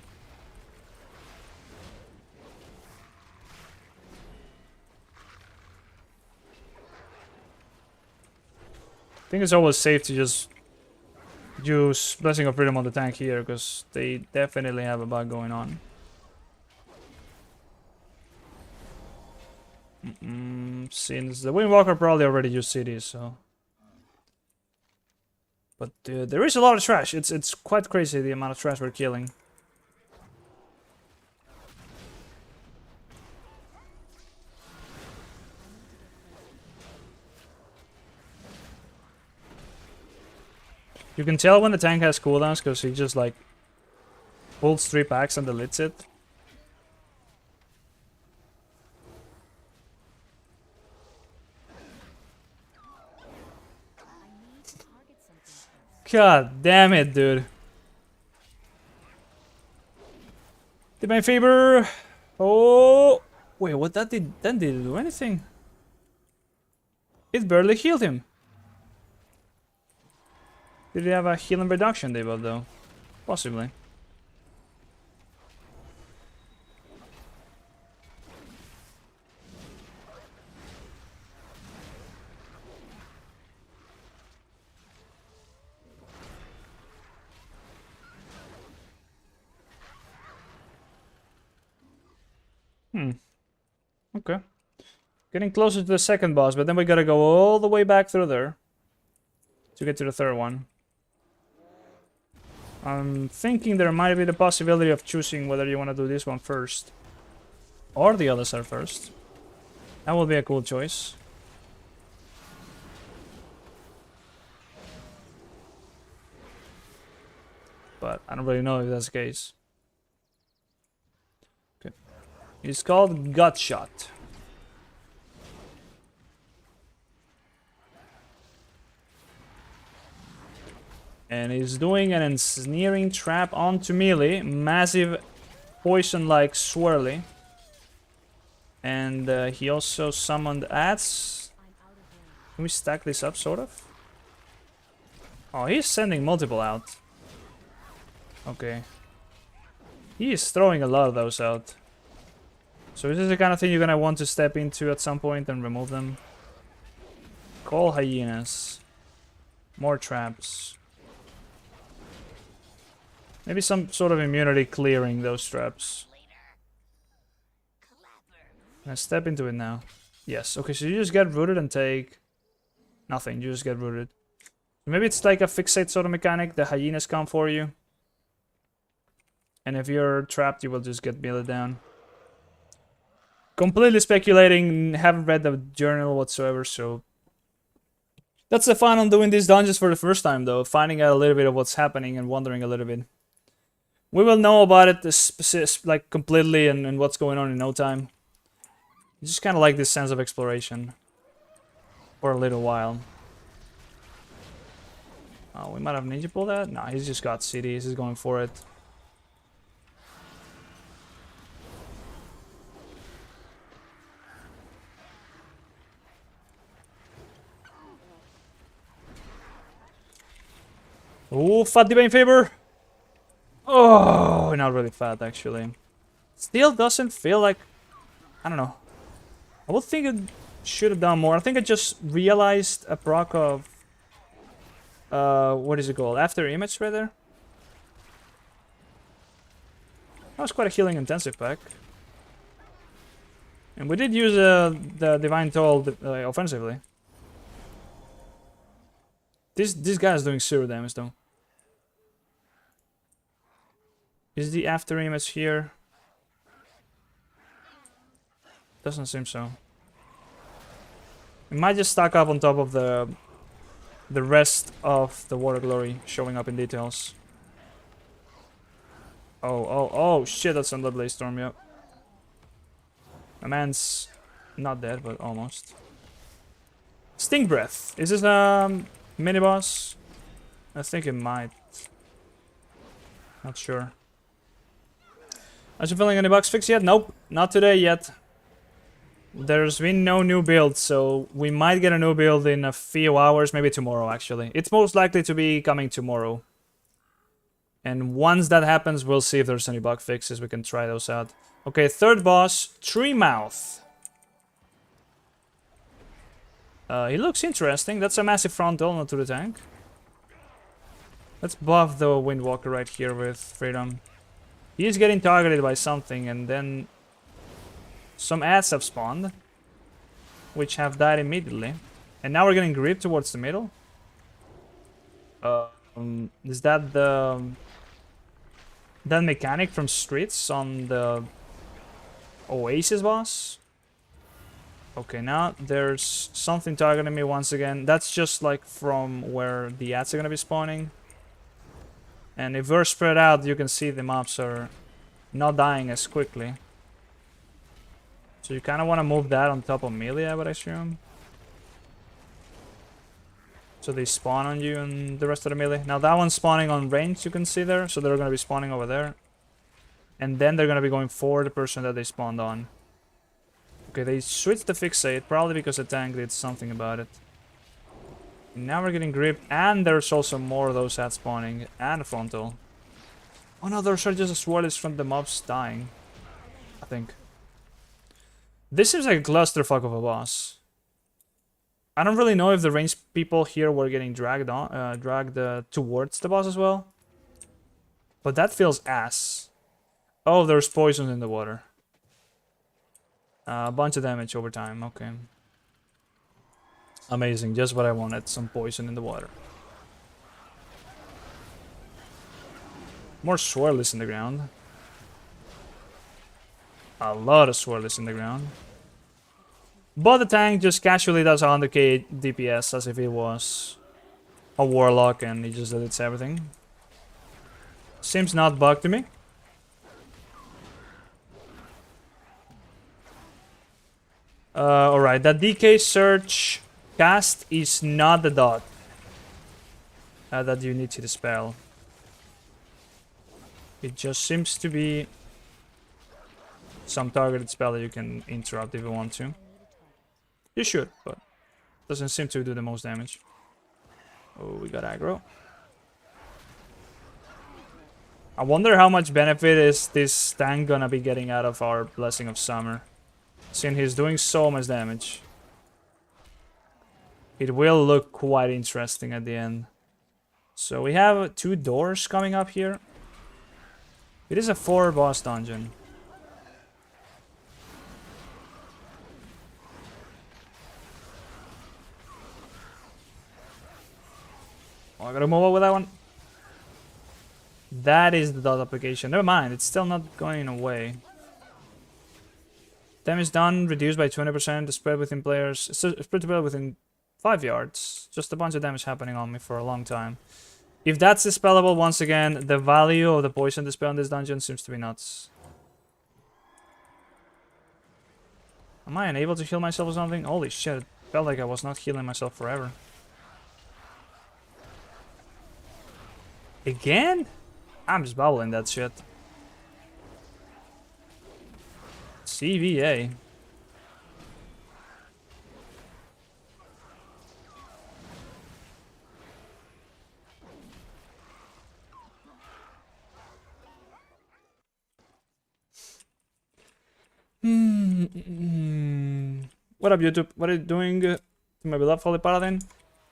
I think it's always safe to just use Blessing of Freedom on the tank here, because they definitely have a bug going on. Since the Windwalker probably already used cities, so... But there is a lot of trash. It's quite crazy the amount of trash we're killing. You can tell when the tank has cooldowns because he just like pulls 3 packs and deletes it. God damn it, dude. Divine Favor. Oh, wait, what that did? That didn't do anything. It barely healed him. Did he have a healing reduction debuff though? Possibly. Okay. Getting closer to the second boss, but then we gotta go all the way back through there to get to the third one. I'm thinking there might be the possibility of choosing whether you want to do this one first or the other side first. That would be a cool choice. But I don't really know if that's the case. Okay. It's called Gut Shot. And he's doing an ensnaring trap onto melee. Massive poison-like swirly. And he also summoned ads. Can we stack this up, sort of? Oh, he's sending multiple out. Okay. He is throwing a lot of those out. So is this the kind of thing you're gonna want to step into at some point and remove them? Call hyenas. More traps. Maybe some sort of immunity clearing those traps. Can I step into it now? Yes. Okay, so you just get rooted and take nothing. You just get rooted. Maybe it's like a fixate sort of mechanic. The hyenas come for you. And if you're trapped, you will just get melee down. Completely speculating. Haven't read the journal whatsoever, so... That's the fun on doing these dungeons for the first time, though. Finding out a little bit of what's happening and wondering a little bit. We will know about it like completely and what's going on in no time. Just kind of like this sense of exploration for a little while. Oh, we might have ninja pulled that. Nah, he's just got cities. He's going for it. Oh, fat Divine Favor. Oh, not really fat, actually. Still doesn't feel like... I don't know. I would think it should have done more. I think I just realized a proc of... what is it called? After Image, rather? That was quite a healing intensive pack. And we did use the Divine Toll offensively. This guy is doing 0 damage, though. Is the after image here? Doesn't seem so. It might just stack up on top of the rest of the Water Glory showing up in details. Oh, shit, that's on the Blaze Storm, yep. My man's not dead, but almost. Sting Breath. Is this a mini-boss? I think it might. Not sure. Are you feeling any bugs fixed yet? Nope, not today yet. There's been no new build, so we might get a new build in a few hours, maybe tomorrow actually. It's most likely to be coming tomorrow. And once that happens, we'll see if there's any bug fixes, we can try those out. Okay, third boss, Tree Mouth. He looks interesting, that's a massive frontal, not to the tank. Let's buff the Windwalker right here with Freedom. He's getting targeted by something, and then some ads have spawned, which have died immediately. And now we're getting grip towards the middle. Is that that mechanic from Streets on the Oasis boss? Okay, now there's something targeting me once again. That's just like from where the ads are gonna be spawning. And if we're spread out, you can see the mobs are not dying as quickly. So you kind of want to move that on top of melee, I would assume. So they spawn on you and the rest of the melee. Now that one's spawning on range, you can see there. So they're going to be spawning over there. And then they're going to be going for the person that they spawned on. Okay, they switched the fixate, probably because the tank did something about it. Now we're getting grip, and there's also more of those ads spawning, and a frontal. Oh no, those are just swirlies from the mobs dying, I think. This seems like a clusterfuck of a boss. I don't really know if the ranged people here were getting dragged towards the boss as well. But that feels ass. Oh, there's poison in the water. A bunch of damage over time, okay. Amazing, just what I wanted, some poison in the water. More swirlies in the ground. A lot of swirlies in the ground. But the tank just casually does 100k DPS as if it was a warlock and he just deletes everything. Seems not bugged to me. Alright, that DK search cast is not the dot that you need to dispel. It just seems to be some targeted spell that you can interrupt if you want to. You should, but doesn't seem to do the most damage. Oh, we got aggro. I wonder how much benefit is this tank gonna be getting out of our Blessing of Summer, since he's doing so much damage. It will look quite interesting at the end. So we have 2 doors coming up here. It is a 4 boss dungeon. Oh, I gotta move on with that one. That is the dot application. Never mind, it's still not going away. Damage done, reduced by 20%. The spread within players. It's spread to within 5 yards. Just a bunch of damage happening on me for a long time. If that's dispellable, once again, the value of the poison dispel in this dungeon seems to be nuts. Am I unable to heal myself or something? Holy shit, it felt like I was not healing myself forever. Again? I'm just bubbling that shit. CVA. What up, YouTube? What are you doing to my beloved Holy Paladin?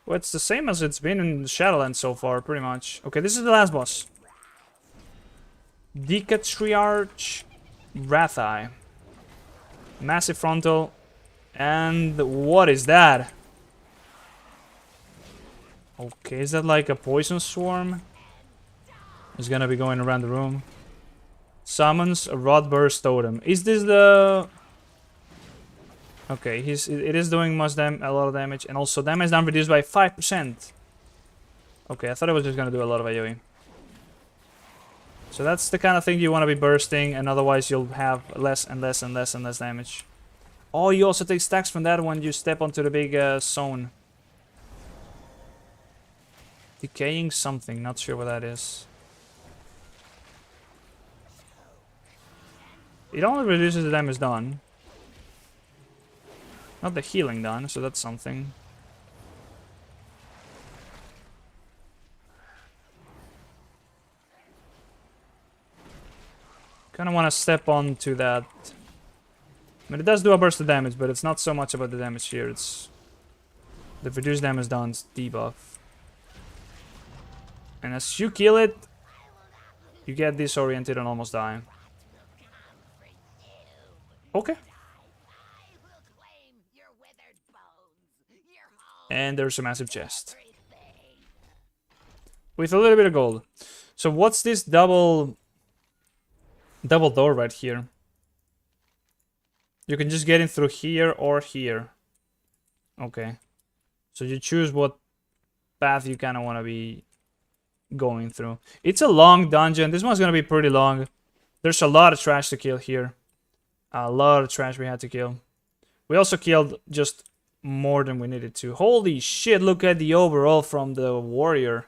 Well, it's the same as it's been in Shadowlands so far, pretty much. Okay, this is the last boss. Decatriarch Rathai. Massive frontal. And what is that? Okay, is that like a poison swarm? It's gonna be going around the room. Summons a Rod Burst Totem. Is this the... Okay, it is doing a lot of damage, and also damage done reduced by 5%. Okay, I thought it was just gonna do a lot of AoE. So that's the kind of thing you want to be bursting, and otherwise you'll have less and less and less and less damage. Oh, you also take stacks from that when you step onto the big zone. Decaying something, not sure what that is. It only reduces the damage done. Not the healing done, so that's something. Kinda wanna step onto that. I mean, it does do a burst of damage, but it's not so much about the damage here, it's... The reduced damage done debuff. And as you kill it, you get disoriented and almost die. Okay. And there's a massive chest. With a little bit of gold. So what's this double door right here? You can just get in through here or here. Okay. So you choose what path you kind of want to be going through. It's a long dungeon. This one's going to be pretty long. There's a lot of trash to kill here. A lot of trash we had to kill. We also killed just more than we needed to. Holy shit, look at the overall from the warrior.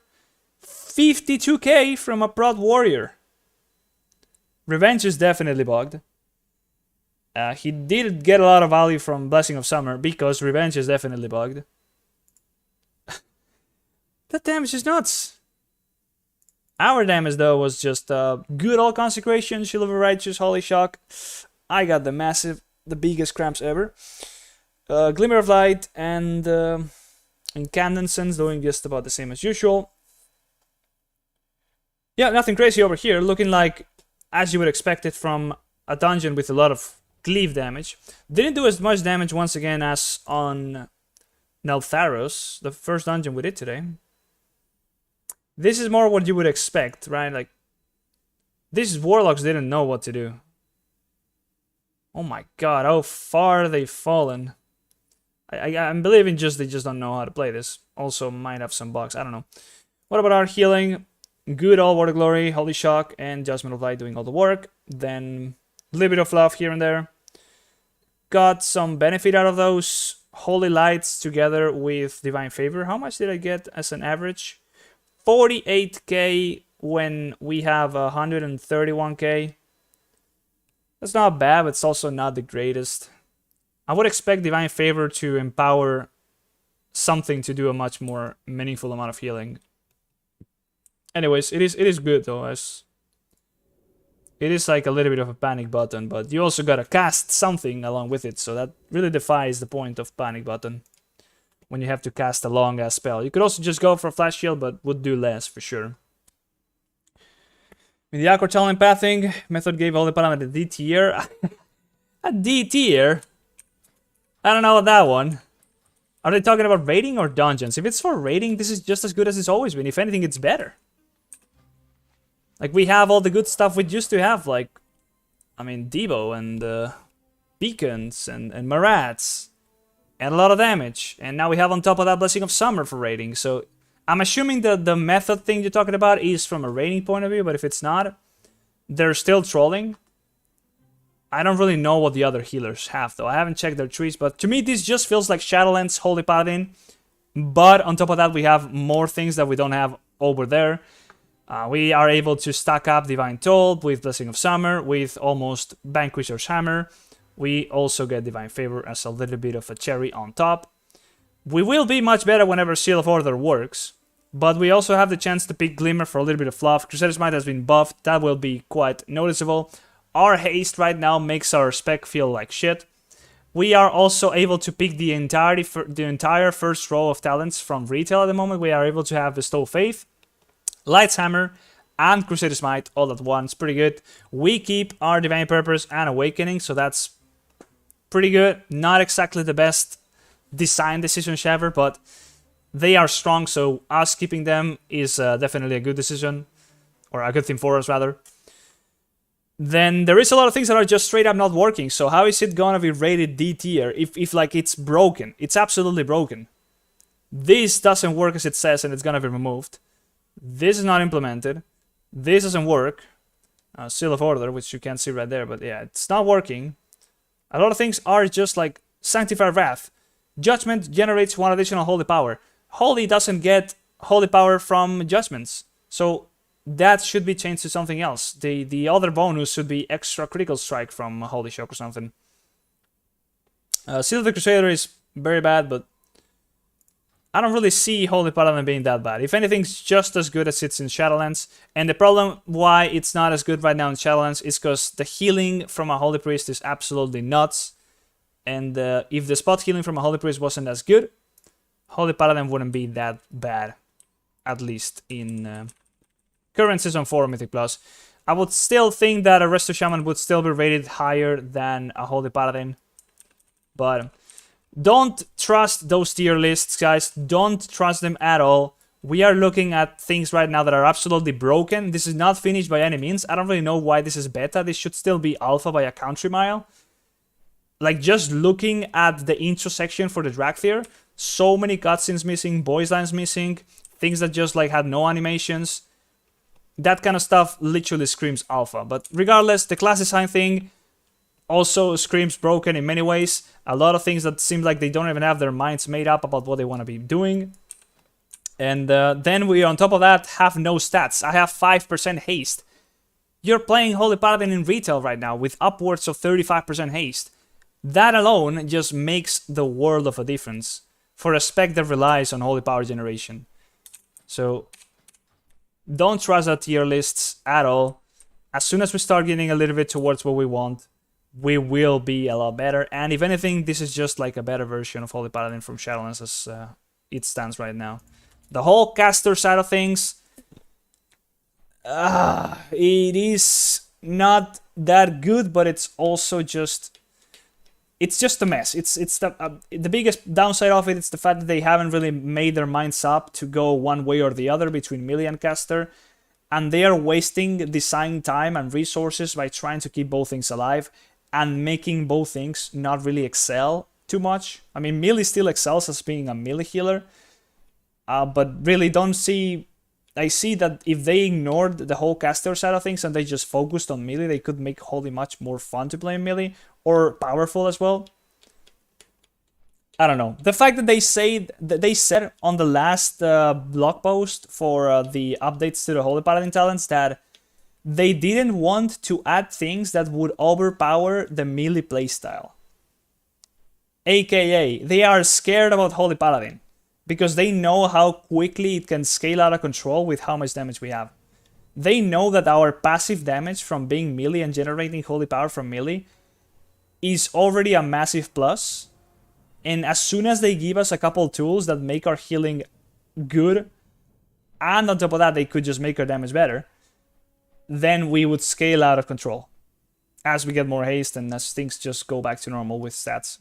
52k from a prod warrior. Revenge is definitely bugged. He did get a lot of value from Blessing of Summer because Revenge is definitely bugged. That damage is nuts. Our damage though was just good old Consecration, Shield of a Righteous, Holy Shock. I got the biggest cramps ever. Glimmer of Light and Incandescence doing just about the same as usual. Yeah, nothing crazy over here. Looking like, as you would expect it from a dungeon with a lot of cleave damage. Didn't do as much damage once again as on Antorus, the first dungeon we did today. This is more what you would expect, right? Like, these warlocks didn't know what to do. Oh my god, how far they've fallen. I'm believing they just don't know how to play this. Also might have some bugs, I don't know. What about our healing? Good, all Word of Glory, Holy Shock, and Judgment of Light doing all the work. Then a little bit of love here and there. Got some benefit out of those Holy Lights together with Divine Favor. How much did I get as an average? 48k when we have 131k. That's not bad, but it's also not the greatest. I would expect Divine Favor to empower something to do a much more meaningful amount of healing. Anyways, it is good though, as it is like a little bit of a panic button, but you also gotta cast something along with it, so that really defies the point of panic button when you have to cast a long ass spell. You could also just go for a flash shield, but would do less for sure. In the Aqua Talent Pathing, method gave all the Paladin a D tier. A D tier? I don't know about that one. Are they talking about raiding or dungeons? If it's for raiding, this is just as good as it's always been. If anything, it's better. Like, we have all the good stuff we used to have, like, I mean, Debo and beacons and Marats and a lot of damage. And now we have on top of that Blessing of Summer for raiding. So I'm assuming that the method thing you're talking about is from a raiding point of view, but if it's not, they're still trolling. I don't really know what the other healers have, though. I haven't checked their trees, but to me, this just feels like Shadowlands Holy Paladin. But on top of that, we have more things that we don't have over there. We are able to stack up Divine Toll with Blessing of Summer, with almost Vanquisher's Hammer. We also get Divine Favor as a little bit of a cherry on top. We will be much better whenever Seal of Order works, but we also have the chance to pick Glimmer for a little bit of fluff. Crusader's Might has been buffed, that will be quite noticeable. Our haste right now makes our spec feel like shit. We are also able to pick the entire first row of talents from retail at the moment. We are able to have Bestow Faith, Light's Hammer, and Crusader's Might all at once. Pretty good. We keep our Divine Purpose and Awakening, so that's pretty good. Not exactly the best design decisions ever, but they are strong, so us keeping them is definitely a good decision. Or a good thing for us, rather. Then there is a lot of things that are just straight up not working. So how is it gonna be rated D tier if like it's broken? It's absolutely broken. This doesn't work as it says and it's gonna be removed. This is not implemented. This doesn't work. Seal of Order, which you can't see right there, but yeah, it's not working. A lot of things are just like Sanctified Wrath. Judgment generates one additional Holy Power. Holy doesn't get Holy Power from Judgments. So that should be changed to something else. The other bonus should be extra critical strike from Holy Shock or something. Seal of the Crusader is very bad, but I don't really see Holy Paladin being that bad. If anything, it's just as good as it's in Shadowlands. And the problem why it's not as good right now in Shadowlands is because the healing from a Holy Priest is absolutely nuts. And if the spot healing from a Holy Priest wasn't as good, Holy Paladin wouldn't be that bad. At least in current Season 4 Mythic Plus. I would still think that a Resto Shaman would still be rated higher than a Holy Paladin. But don't trust those tier lists, guys. Don't trust them at all. We are looking at things right now that are absolutely broken. This is not finished by any means. I don't really know why this is beta. This should still be alpha by a country mile. Like, just looking at the intro section for the Dragthier, so many cutscenes missing, voice lines missing, things that just like had no animations. That kind of stuff literally screams alpha. But regardless, the class design thing also screams broken in many ways. A lot of things that seem like they don't even have their minds made up about what they want to be doing. And then we, on top of that, have no stats. I have 5% haste. You're playing Holy Paladin in retail right now with upwards of 35% haste. That alone just makes the world of a difference for a spec that relies on Holy Power generation. So don't trust our tier lists at all. As soon as we start getting a little bit towards what we want, we will be a lot better. And if anything, this is just like a better version of Holy Paladin from Shadowlands as it stands right now. The whole caster side of things, it is not that good, but it's also just it's just a mess. It's the biggest downside of it. It's the fact that they haven't really made their minds up to go one way or the other between melee and caster, and they are wasting design time and resources by trying to keep both things alive and making both things not really excel too much. I mean, melee still excels as being a melee healer, but really don't see. I see that if they ignored the whole caster side of things and they just focused on melee, they could make Holy much more fun to play melee, or powerful as well. I don't know. The fact that they said on the last blog post for the updates to the Holy Paladin talents that they didn't want to add things that would overpower the melee playstyle. AKA, they are scared about Holy Paladin, because they know how quickly it can scale out of control with how much damage we have. They know that our passive damage from being melee and generating holy power from melee is already a massive plus. And as soon as they give us a couple tools that make our healing good, and on top of that they could just make our damage better, then we would scale out of control as we get more haste and as things just go back to normal with stats.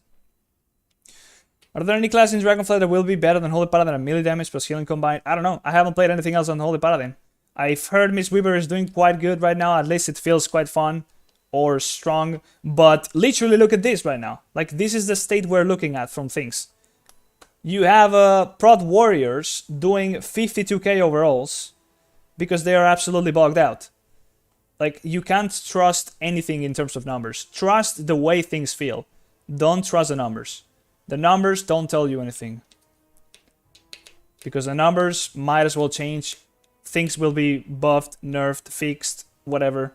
Are there any classes in Dragonflight that will be better than Holy Paladin and melee damage plus healing combined? I don't know. I haven't played anything else on Holy Paladin. I've heard Miss Weaver is doing quite good right now. At least it feels quite fun or strong. But literally look at this right now. Like, this is the state we're looking at from things. You have prod warriors doing 52k overalls because they are absolutely bogged out. Like, you can't trust anything in terms of numbers. Trust the way things feel. Don't trust the numbers. The numbers don't tell you anything. Because the numbers might as well change. Things will be buffed, nerfed, fixed, whatever.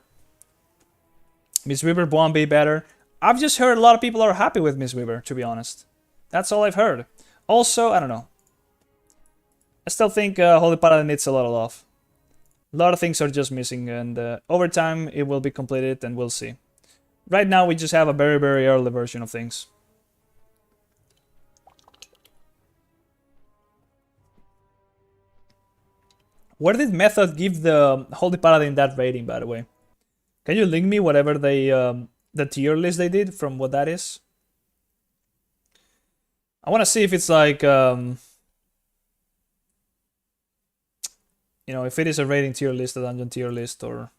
Miss Weaver won't be better. I've just heard a lot of people are happy with Miss Weaver, to be honest. That's all I've heard. Also, I don't know. I still think Holy Paladin needs a lot of love. A lot of things are just missing, and over time it will be completed, and we'll see. Right now we just have a very, very early version of things. Where did Method give the Holy Paladin that rating, by the way? Can you link me whatever they the tier list they did from what that is? I want to see if it's like you know, if it is a rating tier list, a dungeon tier list, or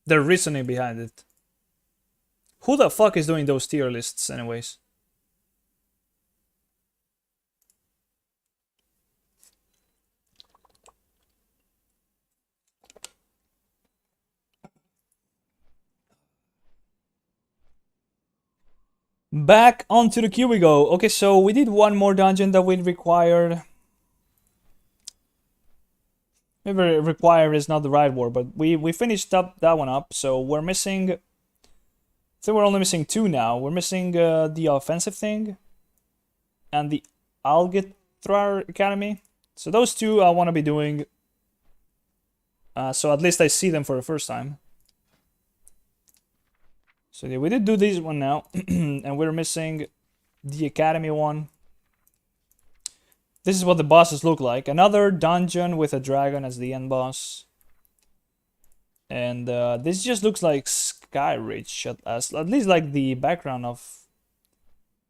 the reasoning behind it. Who the fuck is doing those tier lists anyways? Back onto the queue we go. Okay, so we did one more dungeon that we required. Maybe required is not the right word, but we finished up that one up. So we're missing. I think we're only missing two now. We're missing the offensive thing and the Algetrar Academy. So those two I want to be doing. So at least I see them for the first time. So yeah, we did do this one now, and we're missing the Academy one. This is what the bosses look like. Another dungeon with a dragon as the end boss. And this just looks like Skyreach, at least like the background of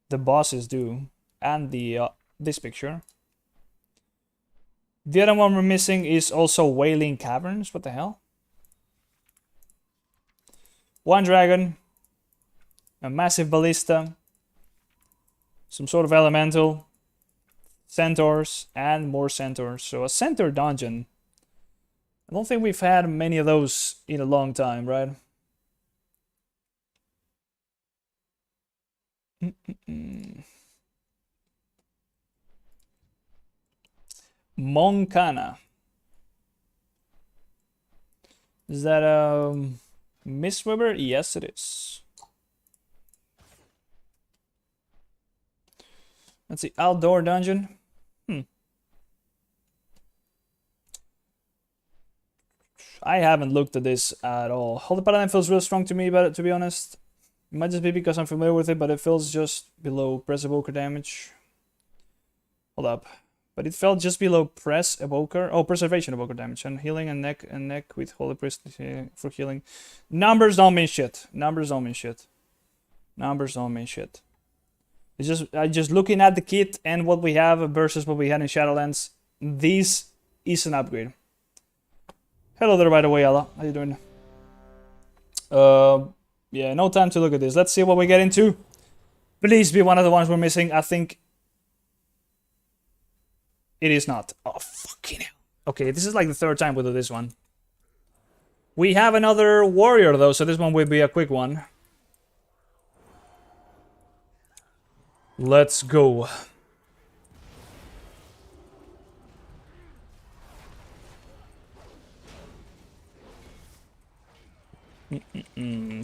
the bosses do. And the this picture. The other one we're missing is also Wailing Caverns. What the hell? One dragon. A massive ballista, some sort of elemental, centaurs, and more centaurs. So a centaur dungeon. I don't think we've had many of those in a long time, right? Moncana. Is that Miss Weber? Yes, it is. Let's see, outdoor dungeon. I haven't looked at this at all. Holy Paladin feels real strong to me, but to be honest, it might just be because I'm familiar with it, but it feels just below press evoker damage. Hold up. But it felt just below press evoker. Oh, preservation evoker damage. And healing and neck with Holy Priest for healing. Numbers don't mean shit. Numbers don't mean shit. Numbers don't mean shit. It's just looking at the kit and what we have versus what we had in Shadowlands. This is an upgrade. Hello there, by the way, Ella. How you doing? Yeah, no time to look at this. Let's see what we get into. Please be one of the ones we're missing. I think it is not. Oh, fucking hell. Okay, this is like the third time we do this one. We have another warrior, though, so this one will be a quick one. Let's go.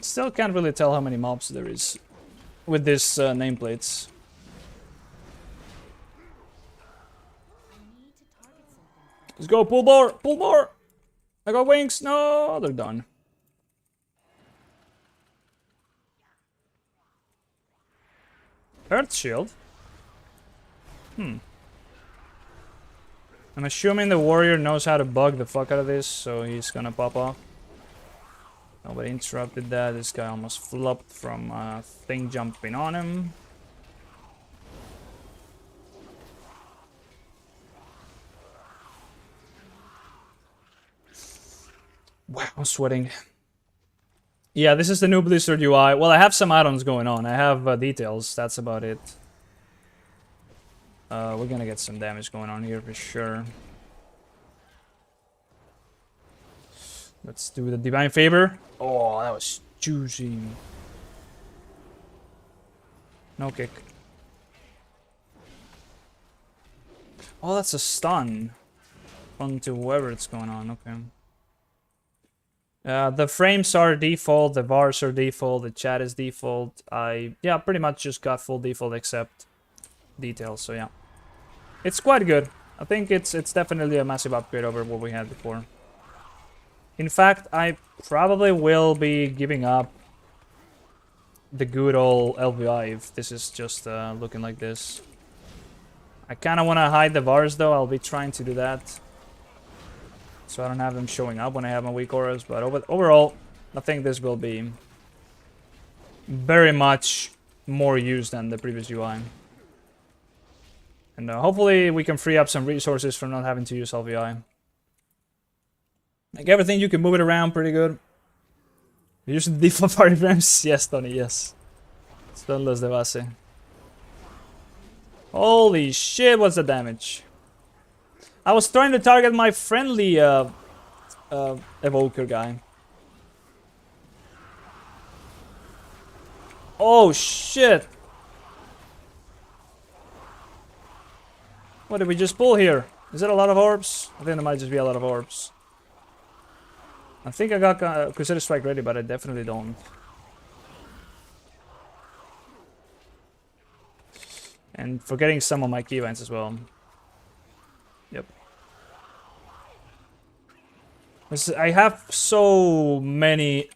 Still can't really tell how many mobs there is with this nameplates. Let's go, pull more! Pull more! I got wings! No, they're done. Earth shield? I'm assuming the warrior knows how to bug the fuck out of this, so he's gonna pop off. Nobody interrupted that. This guy almost flopped from a thing jumping on him. Wow, I'm sweating. Yeah, this is the new Blizzard UI. Well, I have some add-ons going on. I have details. That's about it. We're gonna get some damage going on here for sure. Let's do the Divine Favor. Oh, that was juicy. No kick. Oh, that's a stun. Onto whoever it's going on. Okay. The frames are default, the VARs are default, the chat is default. Yeah, pretty much just got full default except details, so yeah. It's quite good. I think it's definitely a massive upgrade over what we had before. In fact, I probably will be giving up the good old LVI if this is just looking like this. I kind of want to hide the VARs though, I'll be trying to do that. So I don't have them showing up when I have my weak auras, but overall, I think this will be very much more used than the previous UI. And hopefully we can free up some resources from not having to use LVI. Like everything, you can move it around pretty good. You're using default party frames? Yes, Tony, yes. Stunless de base. Holy shit, what's the damage? I was trying to target my friendly evoker guy. Oh shit! What did we just pull here? Is that a lot of orbs? I think there might just be a lot of orbs. I think I got Crusader Strike ready, but I definitely don't. And forgetting some of my keybinds as well. Yep. I have so many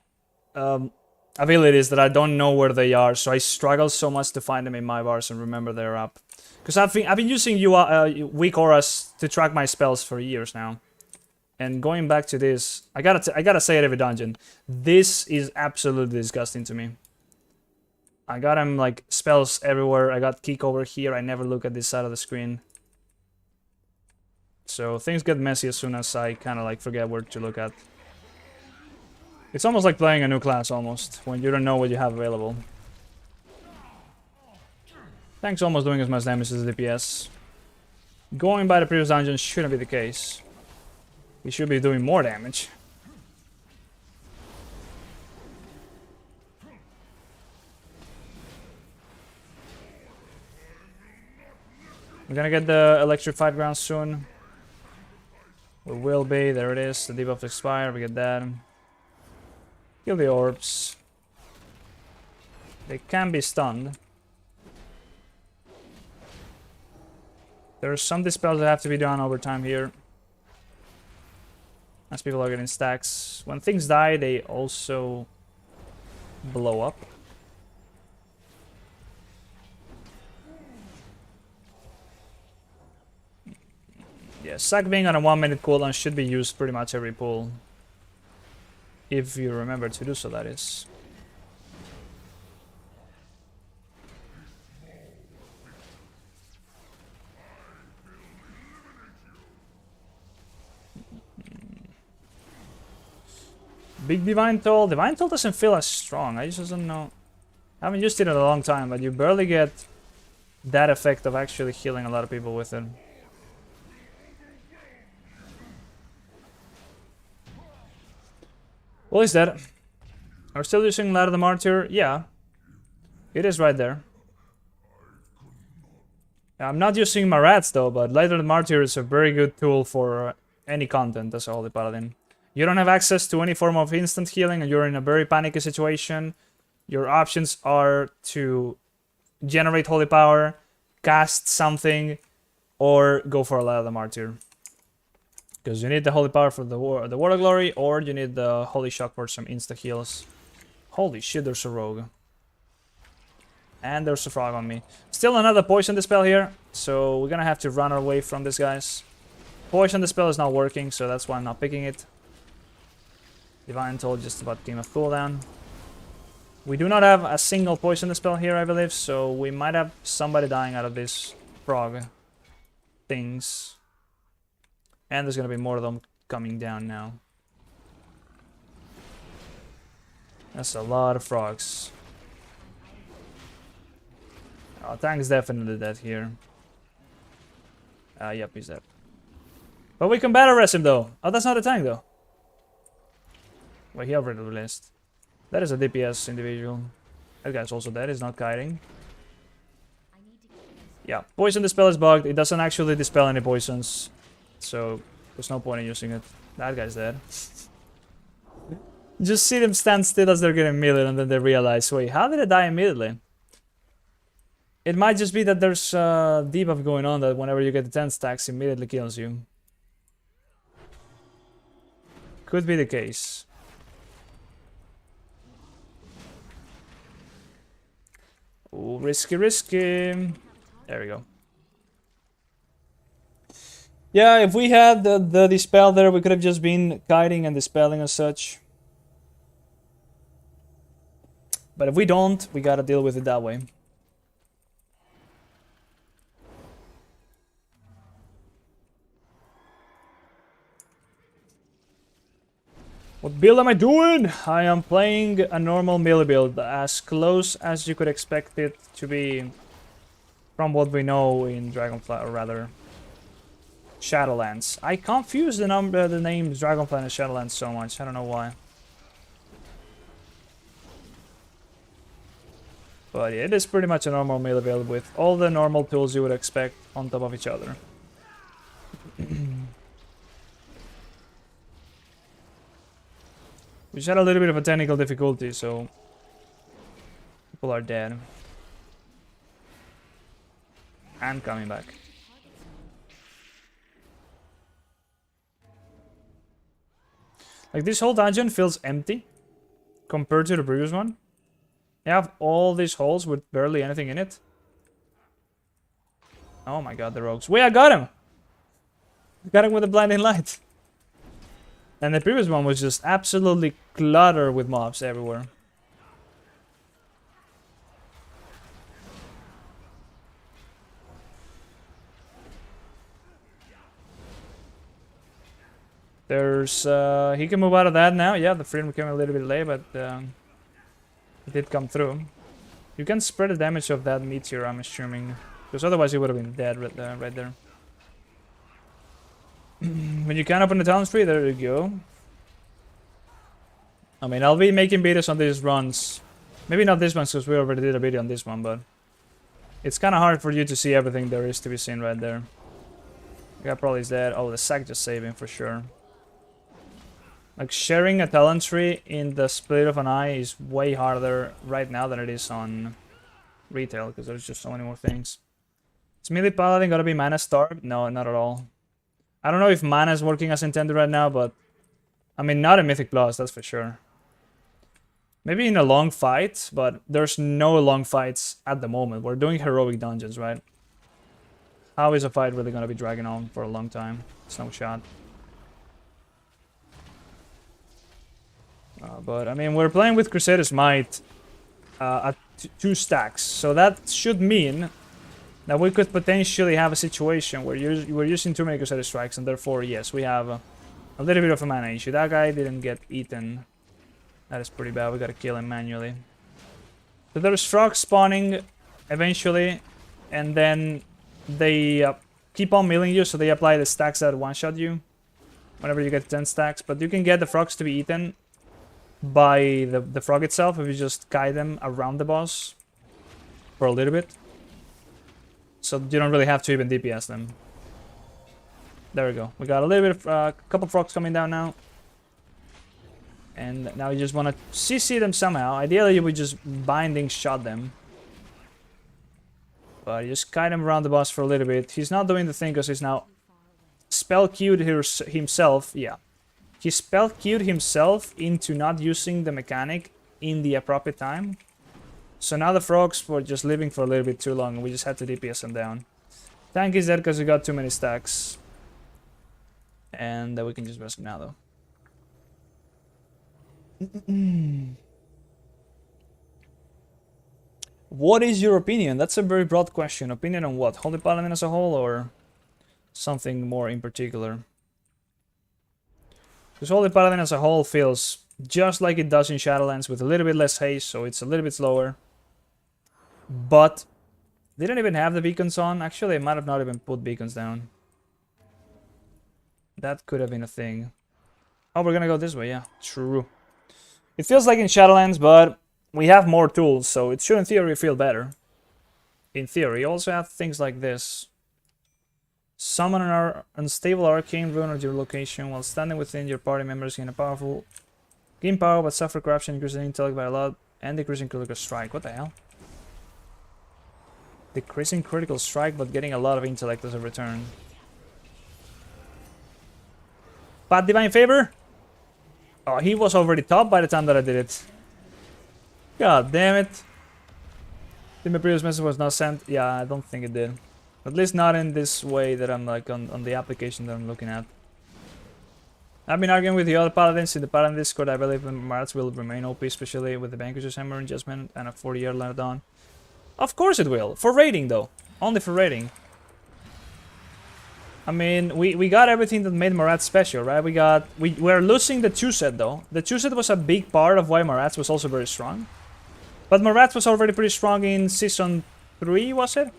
abilities that I don't know where they are, so I struggle so much to find them in my bars and remember they're up. Because I've been using weak auras to track my spells for years now, and going back to this, I gotta say it every dungeon. This is absolutely disgusting to me. I got him like spells everywhere. I got Keek over here. I never look at this side of the screen. So things get messy as soon as I kind of like forget where to look at. It's almost like playing a new class almost, when you don't know what you have available. Tank's almost doing as much damage as the DPS. Going by the previous dungeon shouldn't be the case. He should be doing more damage. We're gonna get the electrified ground soon. We will be, there it is, the debuff expire, we get that. Kill the orbs. They can be stunned. There are some dispels that have to be done over time here. As people are getting stacks. When things die, they also blow up. Yeah, Sack being on a 1 minute cooldown should be used pretty much every pull. If you remember to do so, that is. big Divine Toll. Divine Toll doesn't feel as strong. I just don't know. I haven't used it in a long time, but you barely get that effect of actually healing a lot of people with it. Well, he's dead. Are we still using Light of the Martyr? Yeah. It is right there. I'm not using my rats though, but Light of the Martyr is a very good tool for any content as a Holy Paladin. You don't have access to any form of instant healing and you're in a very panicky situation. Your options are to generate Holy Power, cast something, or go for a Light of the Martyr. Because you need the Holy Power for the War of Glory, or you need the Holy Shock for some insta heals. Holy shit, there's a rogue. And there's a frog on me. Still another Poison Dispel here, so we're gonna have to run away from this, guys. Poison Dispel is not working, so that's why I'm not picking it. Divine Toll just about came a cooldown. We do not have a single Poison Dispel here, I believe, so we might have somebody dying out of these frog things. And there's gonna be more of them coming down now. That's a lot of frogs. Oh, tank's definitely dead here. Yep, he's dead. But we can battle rest him though. Oh, that's not a tank though. Wait, he already released. That is a DPS individual. That guy's also dead, he's not kiting. Yeah, Poison Dispel is bugged. It doesn't actually dispel any poisons. So, there's no point in using it. That guy's dead. Just see them stand still as they're getting melee and then they realize, wait, how did I die immediately? It might just be that there's a debuff going on that whenever you get the 10 stacks, immediately kills you. Could be the case. Ooh, risky, risky. There we go. Yeah, if we had the dispel there, we could have just been kiting and dispelling as such. But if we don't, we gotta deal with it that way. What build am I doing? I am playing a normal melee build, as close as you could expect it to be from what we know in Dragonfly, or rather Shadowlands. I confuse the names Dragonfly and Shadowlands so much, I don't know why. But yeah, it is pretty much a normal melee build with all the normal tools you would expect on top of each other. We just had a little bit of a technical difficulty, so people are dead. And coming back. Like, this whole dungeon feels empty compared to the previous one. You have all these holes with barely anything in it. Oh my god, the rogues. Wait, I got him! I got him with a blinding light. And the previous one was just absolutely cluttered with mobs everywhere. There's, he can move out of that now. Yeah, the freedom came a little bit late, but it did come through. You can spread the damage of that meteor, I'm assuming. Because otherwise he would have been dead right there. When you can open the talent tree, there you go. I mean, I'll be making videos on these runs. Maybe not this one, because we already did a video on this one, but it's kind of hard for you to see everything there is to be seen right there. The guy probably is dead. Oh, the sack just saving for sure. Like, sharing a talent tree in the split of an eye is way harder right now than it is on retail, because there's just so many more things. Is melee paladin gotta be mana starved? No, not at all. I don't know if mana is working as intended right now, but I mean, not in Mythic Plus, that's for sure. Maybe in a long fight, but there's no long fights at the moment. We're doing heroic dungeons, right? How is a fight really gonna be dragging on for a long time? It's no shot. But I mean, we're playing with Crusader's Might at 2 stacks, so that should mean that we could potentially have a situation where we're using too many Crusader Strikes, and therefore, yes, we have a little bit of a mana issue. That guy didn't get eaten That is pretty bad. We gotta kill him manually. So there's frogs spawning eventually, and then they keep on milling you, so they apply the stacks that one-shot you whenever you get 10 stacks. But you can get the frogs to be eaten by the frog itself if you just guide them around the boss for a little bit. So you don't really have to even DPS them. There we go. We got a little bit of a couple frogs coming down now. And now you just want to CC them somehow. Ideally you would just binding shot them. But you just guide him around the boss for a little bit. He's not doing the thing because he's now spell queued himself. Yeah. He spell queued himself into not using the mechanic in the appropriate time. So now the frogs were just living for a little bit too long and we just had to DPS them down. Tank is dead because we got too many stacks. And we can just rest him now though. What is your opinion? That's a very broad question. Opinion on what? Holy Paladin as a whole or something more in particular? Because Holy Paladin as a whole feels just like it does in Shadowlands with a little bit less haste, so it's a little bit slower. But they didn't even have the beacons on. Actually, they might have not even put beacons down. That could have been a thing. Oh, we're gonna go this way, yeah. True. It feels like in Shadowlands, but we have more tools, so it should in theory feel better. In theory, you also have things like this. Summon an unstable arcane rune at your location while standing within your party members gain power but suffer corruption, increasing intellect by a lot, and decreasing critical strike. What the hell? Decreasing critical strike but getting a lot of intellect as a return. Path Divine Favor? Oh, he was already top by the time that I did it. God damn it. Did my previous message was not sent? Yeah, I don't think it did. At least not in this way that I'm like on the application that I'm looking at. I've been arguing with the other paladins in the Paladin Discord. I believe the Marats will remain OP, especially with the Vanquisher's Hammer and Adjustment and a 40-year Lardon. Of course it will. For raiding though. Only for raiding. I mean, we got everything that made Marats special, right? We're losing the 2-set though. The 2-set was a big part of why Marats was also very strong. But Marats was already pretty strong in Season 3, was it?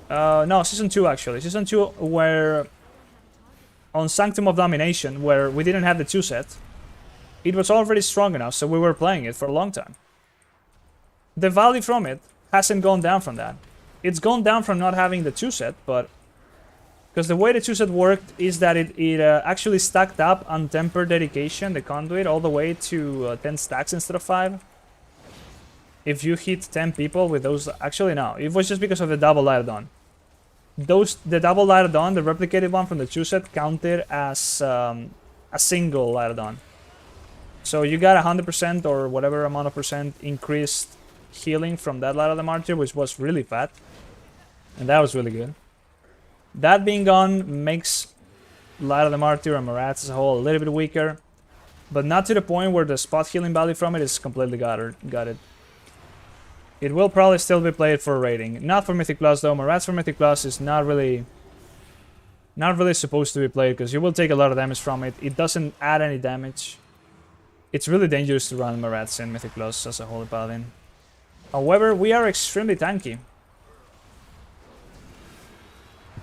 No, Season 2 actually. Season 2 where... on Sanctum of Domination, where we didn't have the 2-set. It was already strong enough, so we were playing it for a long time. The value from it hasn't gone down from that. It's gone down from not having the 2-set, but... because the way the 2-set worked is that it actually stacked up Untempered Dedication, the conduit, all the way to 10 stacks instead of 5. If you hit 10 people with those... actually, no. It was just because of the double Lardon. The double Lardon, the replicated one from the 2-set, counted as a single Lardon. So you got 100% or whatever amount of percent increased healing from that Light of the Martyr, which was really fat. And that was really good. That being gone makes Light of the Martyr and Marats as a whole a little bit weaker. But not to the point where the spot healing value from it is completely gutted. It will probably still be played for raiding. Not for Mythic Plus though. Marats for Mythic Plus is not really supposed to be played because you will take a lot of damage from it. It doesn't add any damage. It's really dangerous to run Marats in Mythic Plus as a Holy Paladin. However, we are extremely tanky.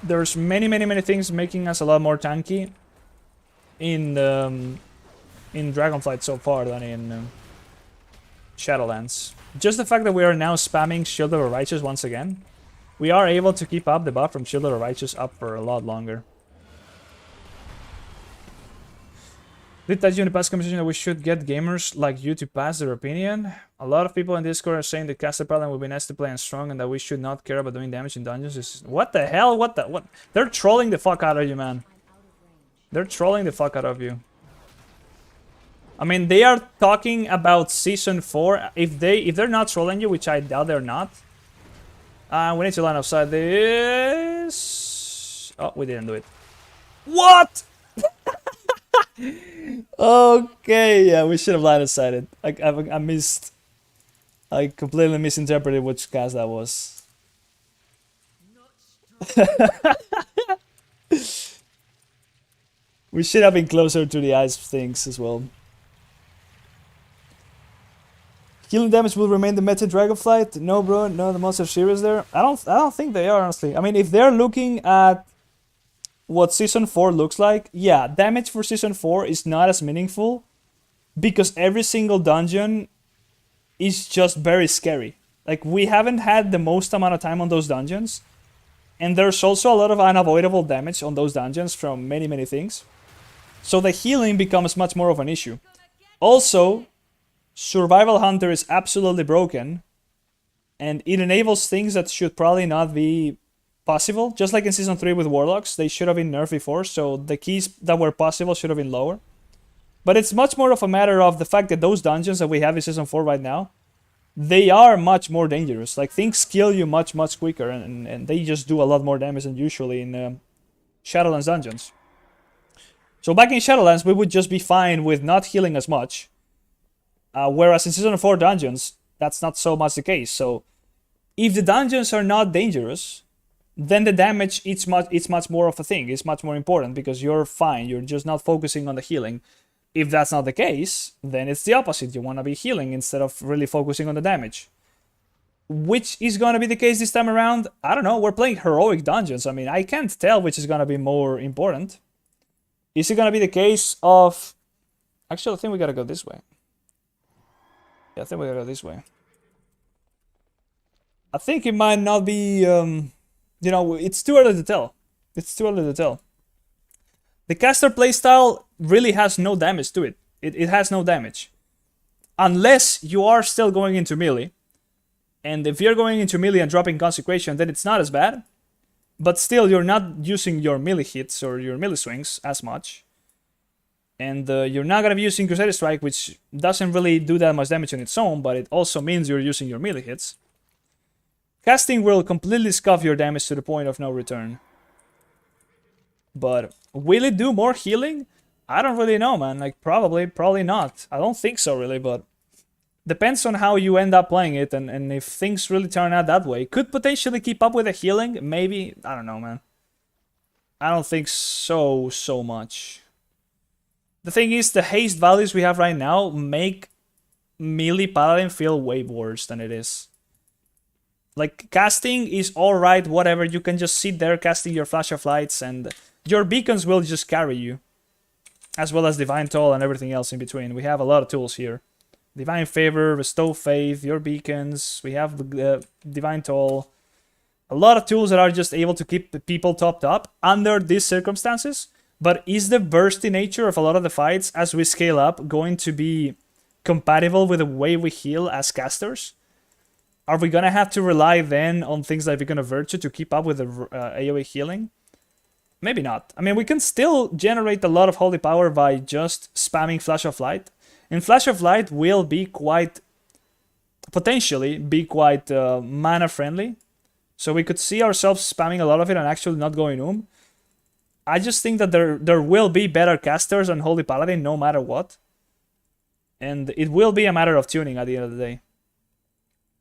There's many things making us a lot more tanky in Dragonflight so far than in Shadowlands. Just the fact that we are now spamming Shield of the Righteous once again, we are able to keep up the buff from Shield of the Righteous up for a lot longer. Did touch you in the past conversation that we should get gamers like you to pass their opinion? A lot of people in Discord are saying that Caster Paladin will be nice to play and strong and that we should not care about doing damage in dungeons. What the hell? What? They're trolling the fuck out of you, man. They're trolling the fuck out of you. I mean, they are talking about Season 4. If they're not trolling you, which I doubt they're not. We need to line outside this. Oh, we didn't do it. What? Okay, yeah, we should have line aside it. I missed. I completely misinterpreted which cast that was. We should have been closer to the ice things as well. Healing damage will remain the meta Dragonflight. No, bro. No, the monster series there. I don't think they are, honestly. I mean, if they're looking at what Season 4 looks like, yeah, damage for Season 4 is not as meaningful because every single dungeon is just very scary. Like, we haven't had the most amount of time on those dungeons, and there's also a lot of unavoidable damage on those dungeons from many, many things. So the healing becomes much more of an issue. Also, Survival Hunter is absolutely broken, and it enables things that should probably not be possible. Just like in Season 3 with Warlocks, they should have been nerfed before, so the keys that were possible should have been lower. But it's much more of a matter of the fact that those dungeons that we have in Season 4 right now, they are much more dangerous. Like, things kill you much, much quicker, and they just do a lot more damage than usually in Shadowlands dungeons. So back in Shadowlands, we would just be fine with not healing as much. Whereas in Season 4 dungeons, that's not so much the case. So if the dungeons are not dangerous, then the damage it's much more of a thing. It's much more important because you're fine. You're just not focusing on the healing. If that's not the case, then it's the opposite. You want to be healing instead of really focusing on the damage. Which is going to be the case this time around? I don't know. We're playing heroic dungeons. I mean, I can't tell which is going to be more important. Is it going to be the case of... Actually, I think we got to go this way. Yeah, I think we gotta go this way. I think it might not be, you know, it's too early to tell. It's too early to tell. The caster playstyle really has no damage to it. It has no damage. Unless you are still going into melee. And if you're going into melee and dropping Consecration, then it's not as bad. But still, you're not using your melee hits or your melee swings as much. And you're not going to be using Crusader Strike, which doesn't really do that much damage on its own, but it also means you're using your melee hits. Casting will completely scuff your damage to the point of no return. But will it do more healing? I don't really know, man. Like, probably not. I don't think so, really, but... Depends on how you end up playing it, and if things really turn out that way. Could potentially keep up with the healing, maybe. I don't know, man. I don't think so much. The thing is, the haste values we have right now make melee Paladin feel way worse than it is. Like, casting is alright, whatever. You can just sit there casting your Flash of Lights, and your beacons will just carry you. As well as Divine Toll and everything else in between. We have a lot of tools here. Divine Favor, Bestow Faith, your beacons. We have the Divine Toll. A lot of tools that are just able to keep people topped up under these circumstances. But is the bursty nature of a lot of the fights as we scale up going to be compatible with the way we heal as casters? Are we going to have to rely then on things like Beacon of Virtue to keep up with the AoE healing? Maybe not. I mean, we can still generate a lot of holy power by just spamming Flash of Light. And Flash of Light will be quite... potentially be quite mana friendly. So we could see ourselves spamming a lot of it and actually not going I just think that there will be better casters on Holy Paladin no matter what. And it will be a matter of tuning at the end of the day.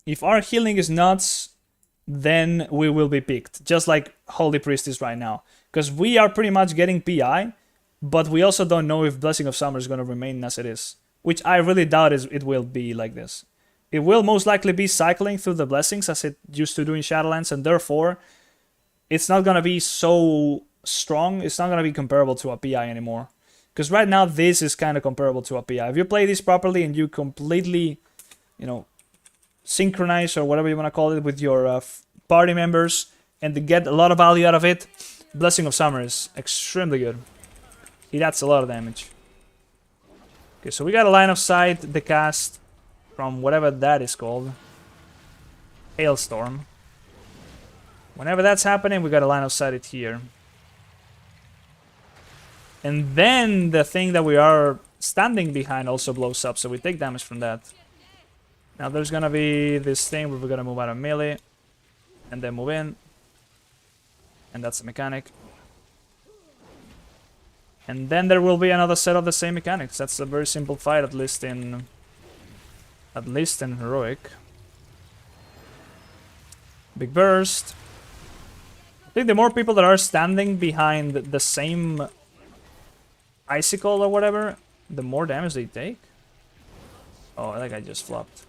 If our healing is nuts, then we will be picked. Just like Holy Priest is right now. Because we are pretty much getting PI, but we also don't know if Blessing of Summer is going to remain as it is. Which I really doubt it will be like this. It will most likely be cycling through the blessings as it used to do in Shadowlands, and therefore, it's not going to be so strong. It's not going to be comparable to a PI anymore. Because right now, this is kind of comparable to a PI. If you play this properly and you completely, you know, synchronize or whatever you want to call it with your party members and to get a lot of value out of it, Blessing of Summer is extremely good. It adds a lot of damage. Okay, so we got a line of sight, the cast from whatever that is called. Hailstorm. Whenever that's happening, we got a line of sight it here. And then the thing that we are standing behind also blows up, so we take damage from that. Now there's gonna be this thing where we're gonna move out of melee and then move in. And that's the mechanic. And then there will be another set of the same mechanics. That's a very simple fight, at least in heroic. Big burst. I think the more people that are standing behind the same icicle or whatever, the more damage they take. Oh, that guy just flopped.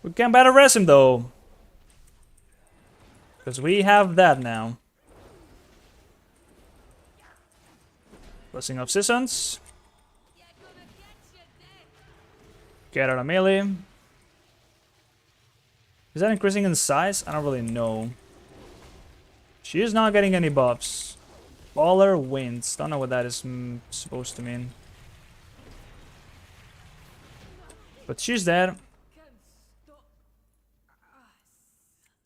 We can better rest him though. Because we have that now. Blessing of Seasons. Get out of melee. Is that increasing in size? I don't really know. She is not getting any buffs. Baller wins. Don't know what that is supposed to mean. But she's there.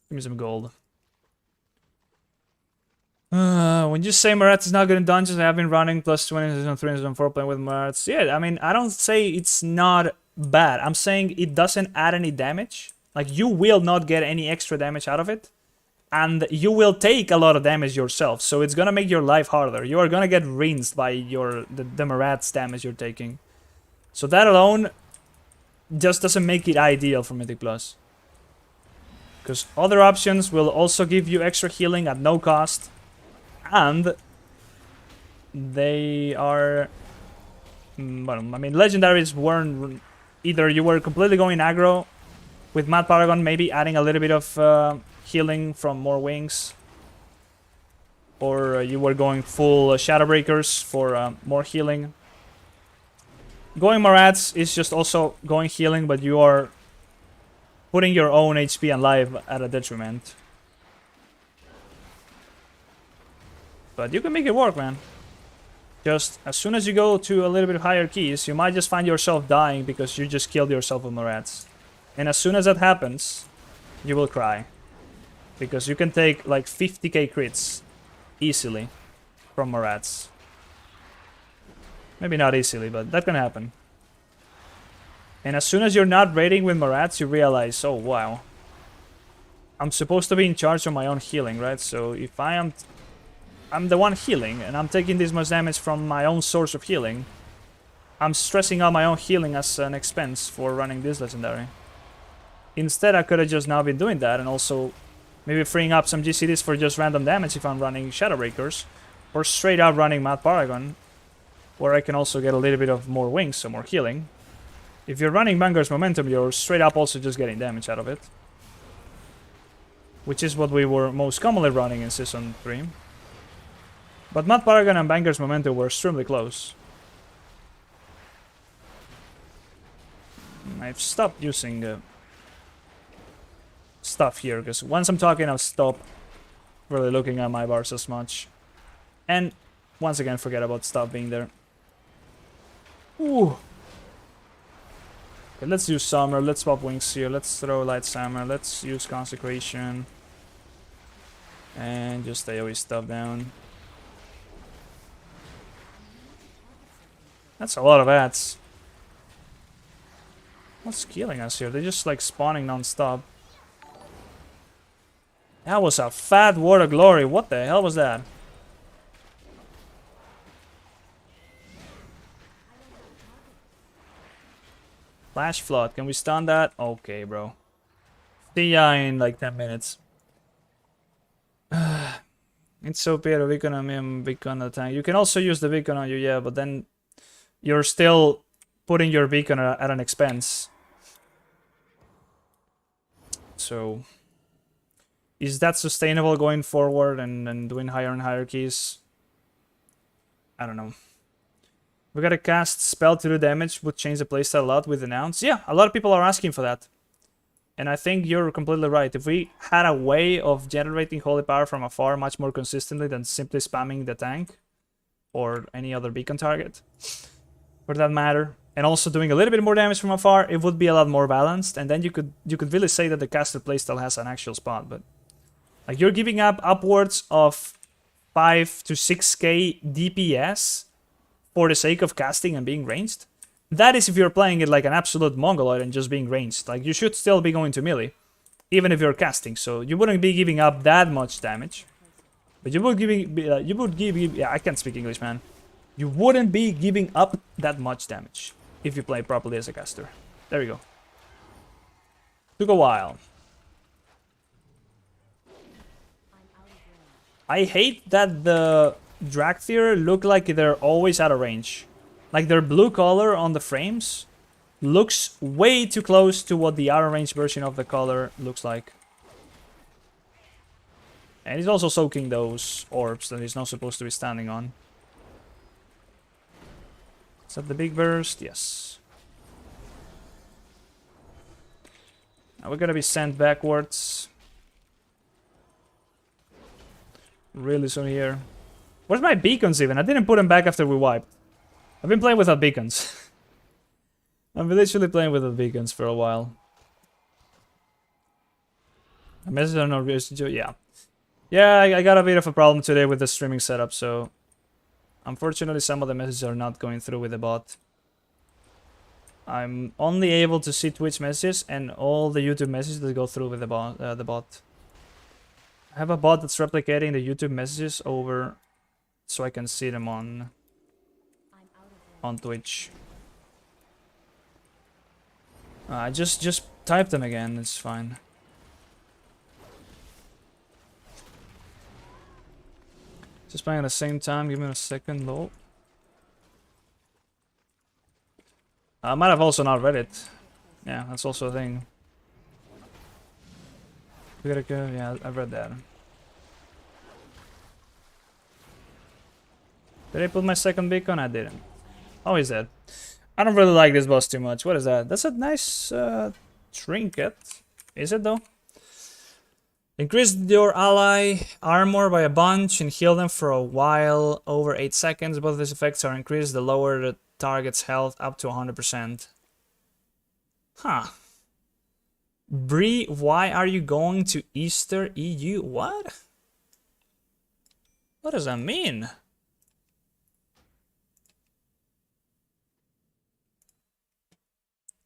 Give me some gold. When you say Marat is not good in dungeons, I have been running plus 20 season 3 and season 4 playing with Marats. Yeah, I mean, I don't say it's not bad. I'm saying it doesn't add any damage. Like, you will not get any extra damage out of it. And you will take a lot of damage yourself. So it's gonna make your life harder. You are gonna get rinsed by the Marat's damage you're taking. So that alone just doesn't make it ideal for Mythic Plus. Because other options will also give you extra healing at no cost. And they are... well, I mean, legendaries weren't... either you were completely going aggro with Mad Paragon, maybe adding a little bit of healing from more wings, or you were going full Shadow Breakers for more healing. Going Marats is just also going healing, but you are putting your own HP and life at a detriment. But you can make it work, man. Just as soon as you go to a little bit higher keys, you might just find yourself dying because you just killed yourself with Marats. And as soon as that happens, you will cry. Because you can take like 50k crits easily from Marats. Maybe not easily, but that can happen. And as soon as you're not raiding with Marats, you realize, oh wow, I'm supposed to be in charge of my own healing, right? So if I'm the one healing, and I'm taking this much damage from my own source of healing, I'm stressing out my own healing as an expense for running this legendary. Instead, I could have just now been doing that, and also maybe freeing up some GCDs for just random damage if I'm running Shadow Breakers, or straight up running Mad Paragon, where I can also get a little bit of more wings, so more healing. If you're running Vanguard's Momentum, you're straight up also just getting damage out of it. Which is what we were most commonly running in Season 3. But Mad Paragon and Vanguard's Momentum were extremely close. I've stopped using stuff here, because once I'm talking, I'll stop really looking at my bars as much. And once again, forget about stuff being there. Ooh. Okay, let's use Summer, let's swap wings here, let's throw Light Summer, let's use Consecration. And just AoE stuff down. That's a lot of ads. What's killing us here? They're just like spawning non-stop. That was a fat Word of Glory. What the hell was that? Flash Flood. Can we stun that? Okay, bro. See ya in like 10 minutes. It's so bad. A beacon on me and beacon on the tank. You can also use the beacon on you, yeah, but then you're still putting your beacon at an expense. So, is that sustainable going forward and doing higher and higher keys? I don't know. We gotta cast spell to do damage, would change the playstyle a lot with Announce. Yeah, a lot of people are asking for that. And I think you're completely right. If we had a way of generating holy power from afar much more consistently than simply spamming the tank or any other beacon target, for that matter, and also doing a little bit more damage from afar, it would be a lot more balanced, and then you could really say that the caster playstyle has an actual spot. But like, you're giving up upwards of 5 to 6k DPS for the sake of casting and being ranged. That is if you're playing it like an absolute mongoloid and just being ranged. Like, you should still be going to melee, even if you're casting. So you wouldn't be giving up that much damage, but you would yeah, I can't speak English, man. You wouldn't be giving up that much damage if you play properly as a caster. There we go. Took a while. I hate that the Drakthir look like they're always out of range. Like, their blue color on the frames Looks way too close to what the outer range version of the color looks like. And he's also soaking those orbs that he's not supposed to be standing on. Is that the big burst? Yes. Now we're gonna be sent backwards. Really soon here. Where's my beacons even? I didn't put them back after we wiped. I've been playing without beacons. I've been literally playing without beacons for a while. A message on yeah. Yeah, I got a bit of a problem today with the streaming setup, so unfortunately some of the messages are not going through with the bot. I'm only able to see Twitch messages and all the YouTube messages that go through with the bot. I have a bot that's replicating the YouTube messages over so I can see them on Twitch. Just type them again, it's fine. Just playing at the same time, give me a second, though. I might have also not read it. Yeah, that's also a thing. We gotta go, yeah, I read that. Did I put my second beacon? I didn't. How is that? I don't really like this boss too much. What is that? That's a nice trinket. Is it though? Increase your ally armor by a bunch and heal them for a while over 8 seconds. Both of these effects are increased the lower the target's health up to 100%. Huh. Bree, why are you going to Easter EU? What? What does that mean?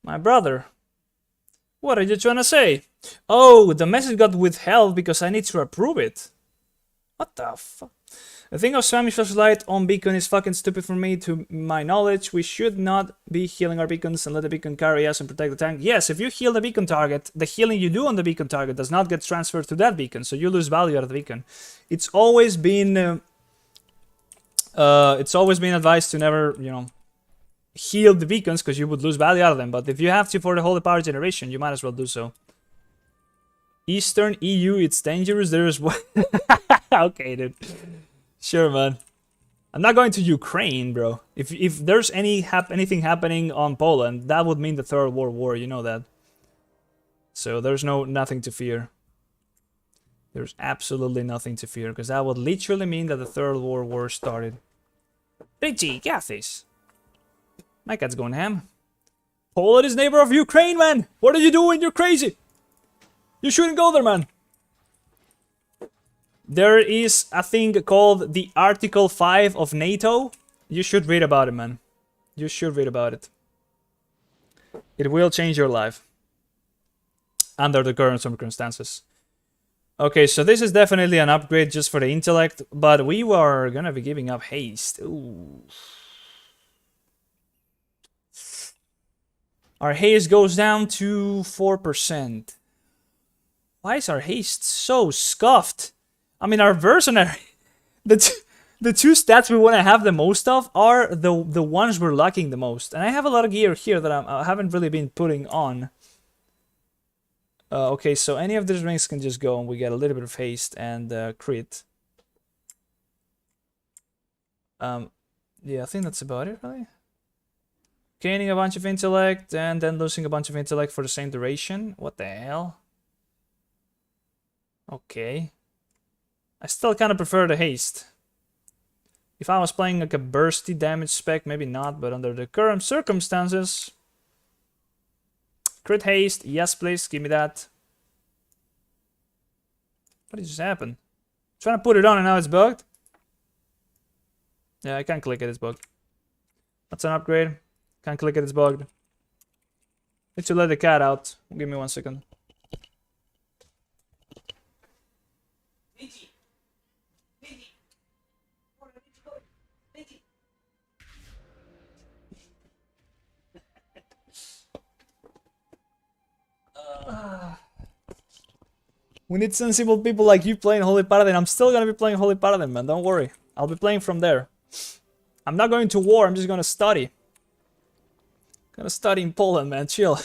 My brother. What are you trying to say? Oh, the message got withheld because I need to approve it. What the fuck? The thing of spamming flashlight on beacon is fucking stupid for me, to my knowledge. We should not be healing our beacons and let the beacon carry us and protect the tank. Yes, if you heal the beacon target, the healing you do on the beacon target does not get transferred to that beacon, so you lose value out of the beacon. It's always been advised to never, you know, heal the beacons because you would lose value out of them. But if you have to for the holy power generation, you might as well do so. Eastern EU, it's dangerous. There's what? Okay, dude. Sure, man. I'm not going to Ukraine, bro. If there's anything happening on Poland, that would mean the Third World War. You know that. So there's nothing to fear. There's absolutely nothing to fear because that would literally mean that the Third World War started. Richie, get this. My cat's going ham. Poland is neighbor of Ukraine, man. What are you doing? You're crazy. You shouldn't go there, man. There is a thing called the Article 5 of NATO. You should read about it, man. You should read about it. It will change your life. Under the current circumstances. Okay, so this is definitely an upgrade just for the intellect. But we were gonna be giving up haste. Ooh. Our haste goes down to 4%. Why is our haste so scuffed? I mean, our mercenary, the two stats we want to have the most of are the ones we're lacking the most. And I have a lot of gear here that I haven't really been putting on. Okay, so any of these rings can just go and we get a little bit of haste and crit. Yeah, I think that's about it, really. Gaining a bunch of intellect and then losing a bunch of intellect for the same duration. What the hell? Okay. I still kind of prefer the haste. If I was playing like a bursty damage spec, maybe not, but under the current circumstances... Crit haste, yes please, give me that. What did just happen? Trying to put it on and now it's bugged? Yeah, I can't click it, it's bugged. That's an upgrade. Can't click it, it's bugged. Need to let the cat out. Give me 1 second. We need sensible people like you playing Holy Paladin. I'm still gonna be playing Holy Paladin, man. Don't worry. I'll be playing from there. I'm not going to war. I'm just gonna study. Gonna study in Poland, man. Chill.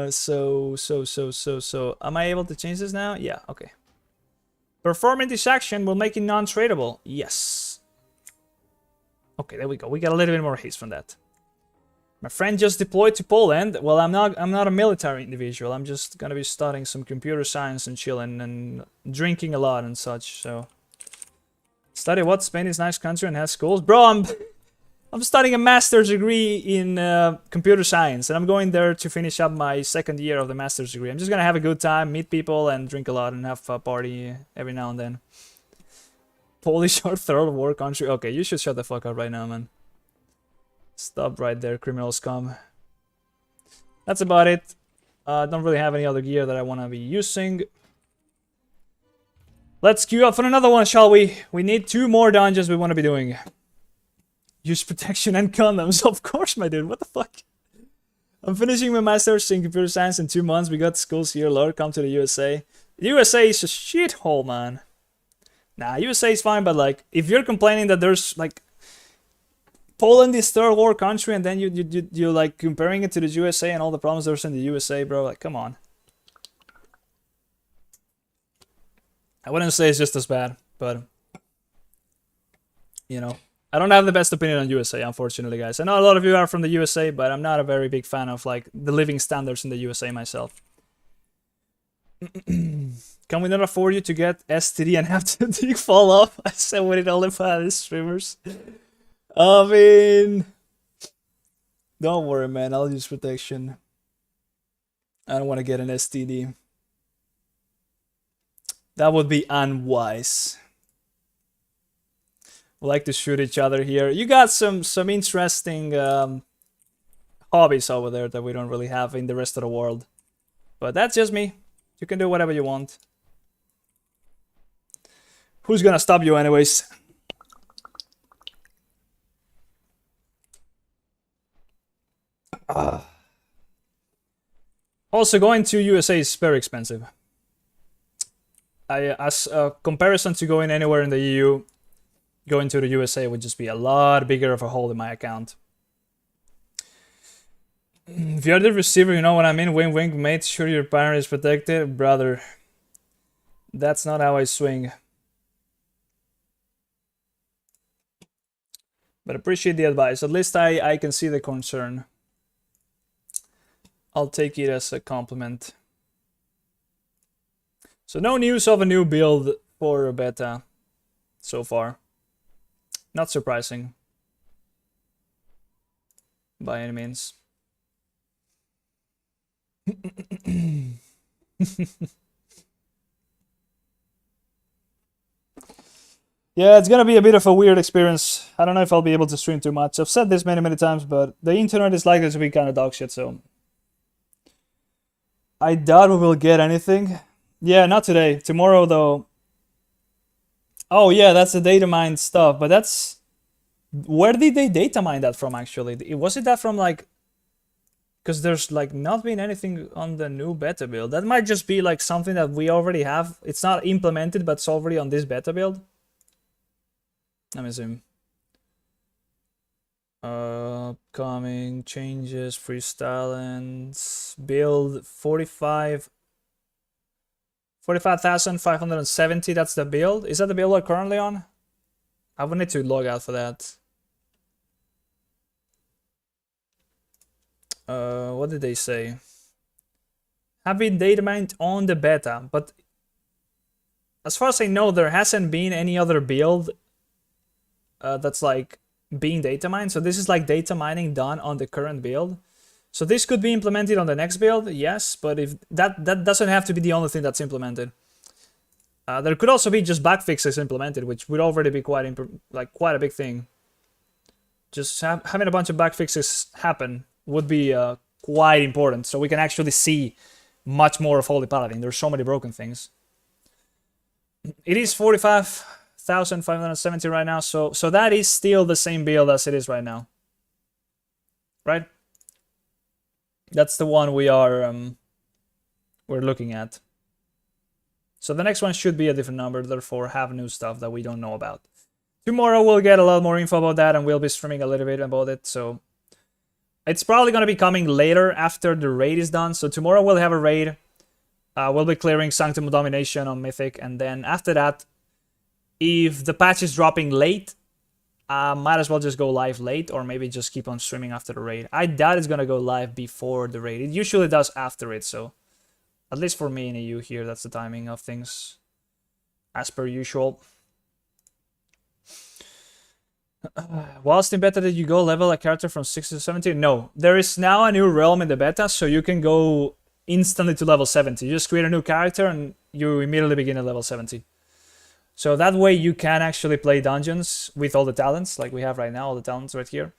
So. Am I able to change this now? Yeah, okay. Performing this action will make it non-tradable. Yes. Okay, there we go. We got a little bit more haste from that. My friend just deployed to Poland. Well, I'm not a military individual. I'm just gonna be studying some computer science and chilling and drinking a lot and such. So, study what? Spain is a nice country and has schools, bro. I'm studying a master's degree in computer science, and I'm going there to finish up my second year of the master's degree. I'm just gonna have a good time, meet people, and drink a lot, and have a party every now and then. Polish or third world country? Okay, you should shut the fuck up right now, man. Stop right there, criminal scum. That's about it. Don't really have any other gear that I want to be using. Let's queue up for another one, shall we? We need 2 more dungeons we want to be doing. Use protection and condoms. Of course, my dude. What the fuck? I'm finishing my master's in computer science in 2 months. We got schools here. Lord, come to the USA. The USA is a shithole, man. Nah, USA is fine, but like, if you're complaining that there's like Poland is third world country, and then you like comparing it to the USA and all the problems there's in the USA, bro. Like, come on. I wouldn't say it's just as bad, but you know, I don't have the best opinion on USA, unfortunately, guys. I know a lot of you are from the USA, but I'm not a very big fan of like the living standards in the USA myself. Can we not afford you to get STD and have to dig fall off? I said we did only for the streamers. I mean, don't worry, man. I'll use protection. I don't want to get an STD. That would be unwise. We like to shoot each other here. You got some interesting hobbies over there that we don't really have in the rest of the world. But that's just me. You can do whatever you want. Who's gonna stop you anyways? Also, going to USA is very expensive. As a comparison to going anywhere in the EU, going to the USA would just be a lot bigger of a hole in my account. If you're the receiver, you know what I mean? Wink wink, mate. Sure your parent is protected. Brother, that's not how I swing. But appreciate the advice. At least I can see the concern. I'll take it as a compliment. So no news of a new build for beta so far. Not surprising by any means. Yeah, it's gonna be a bit of a weird experience. I don't know if I'll be able to stream too much. I've said this many times, but the internet is likely to be kind of dog shit, so I doubt we will get anything. Yeah, not today. Tomorrow, though. Oh, yeah, that's the data mine stuff, but that's... Where did they data mine that from, actually? Was it that from, like... Because there's, like, not been anything on the new beta build. That might just be, like, something that we already have. It's not implemented, but it's already on this beta build. Let me zoom. Upcoming changes, freestyling, build 45,570. That's the build. Is that the build we're currently on? I would need to log out for that. What did they say? Have been data mined on the beta, but as far as I know, there hasn't been any other build that's like being data mined. So this is like data mining done on the current build. So this could be implemented on the next build, yes, but if that doesn't have to be the only thing that's implemented. There could also be just bug fixes implemented, which would already be quite a big thing. Just having a bunch of bug fixes happen would be quite important, so we can actually see much more of Holy Paladin. There's so many broken things. It is 45,570 right now, so that is still the same build as it is right now, right? That's the one we're looking at. So the next one should be a different number, therefore have new stuff that we don't know about. Tomorrow we'll get a lot more info about that, and we'll be streaming a little bit about it. So it's probably going to be coming later after the raid is done. So tomorrow we'll have a raid. We'll be clearing Sanctum of Domination on Mythic, and then after that, if the patch is dropping late, might as well just go live late, or maybe just keep on streaming after the raid. I doubt it's gonna go live before the raid. It usually does after it, so at least for me and you here, that's the timing of things, as per usual. Whilst in beta, did you go level a character from 60 to 70? No, there is now a new realm in the beta, so you can go instantly to level 70. You just create a new character and you immediately begin at level 70. So that way you can actually play dungeons with all the talents, like we have right now, all the talents right here.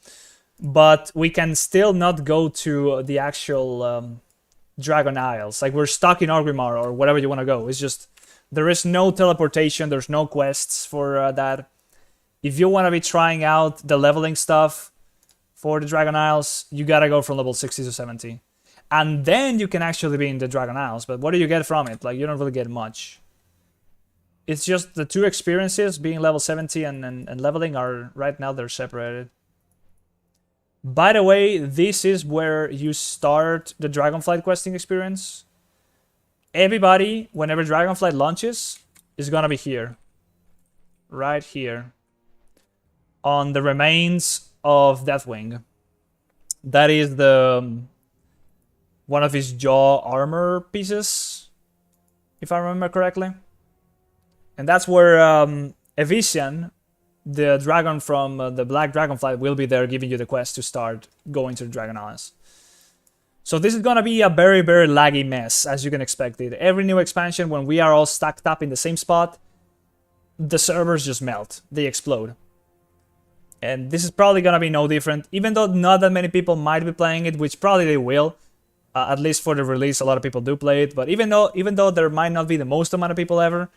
But we can still not go to the actual Dragon Isles. Like we're stuck in Orgrimmar or whatever you want to go. It's just, there is no teleportation, there's no quests for that. If you want to be trying out the leveling stuff for the Dragon Isles, you gotta go from level 60 to 70. And then you can actually be in the Dragon Isles, but what do you get from it? Like, you don't really get much. It's just the two experiences, being level 70 and leveling, are right now they're separated. By the way, this is where you start the Dragonflight questing experience. Everybody, whenever Dragonflight launches, is gonna be here. Right here. On the remains of Deathwing. That is the one of his jaw armor pieces, if I remember correctly. And that's where Evician, the dragon from the Black Dragonflight, will be there giving you the quest to start going to the Dragon Isles. So this is gonna be a very, very laggy mess, as you can expect it. Every new expansion, when we are all stacked up in the same spot, the servers just melt. They explode. And this is probably gonna be no different, even though not that many people might be playing it, which probably they will. At least for the release, a lot of people do play it. But even though there might not be the most amount of people ever,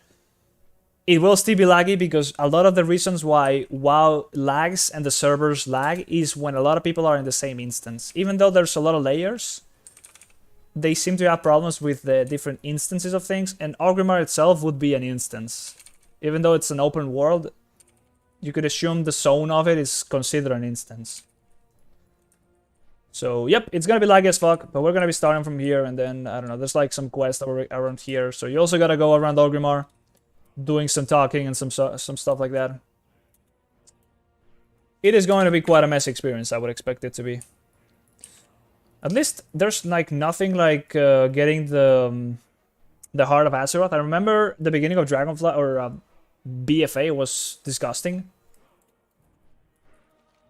it will still be laggy, because a lot of the reasons why WoW lags and the servers lag is when a lot of people are in the same instance. Even though there's a lot of layers, they seem to have problems with the different instances of things, and Orgrimmar itself would be an instance. Even though it's an open world, you could assume the zone of it is considered an instance. So, yep, it's gonna be laggy as fuck, but we're gonna be starting from here, and then, I don't know, there's like some quests around here, so you also gotta go around Orgrimmar, doing some talking and some stuff like that. It is going to be quite a messy experience, I would expect it to be. At least there's like nothing like getting the Heart of Azeroth. I remember the beginning of Dragonfly or BFA was disgusting,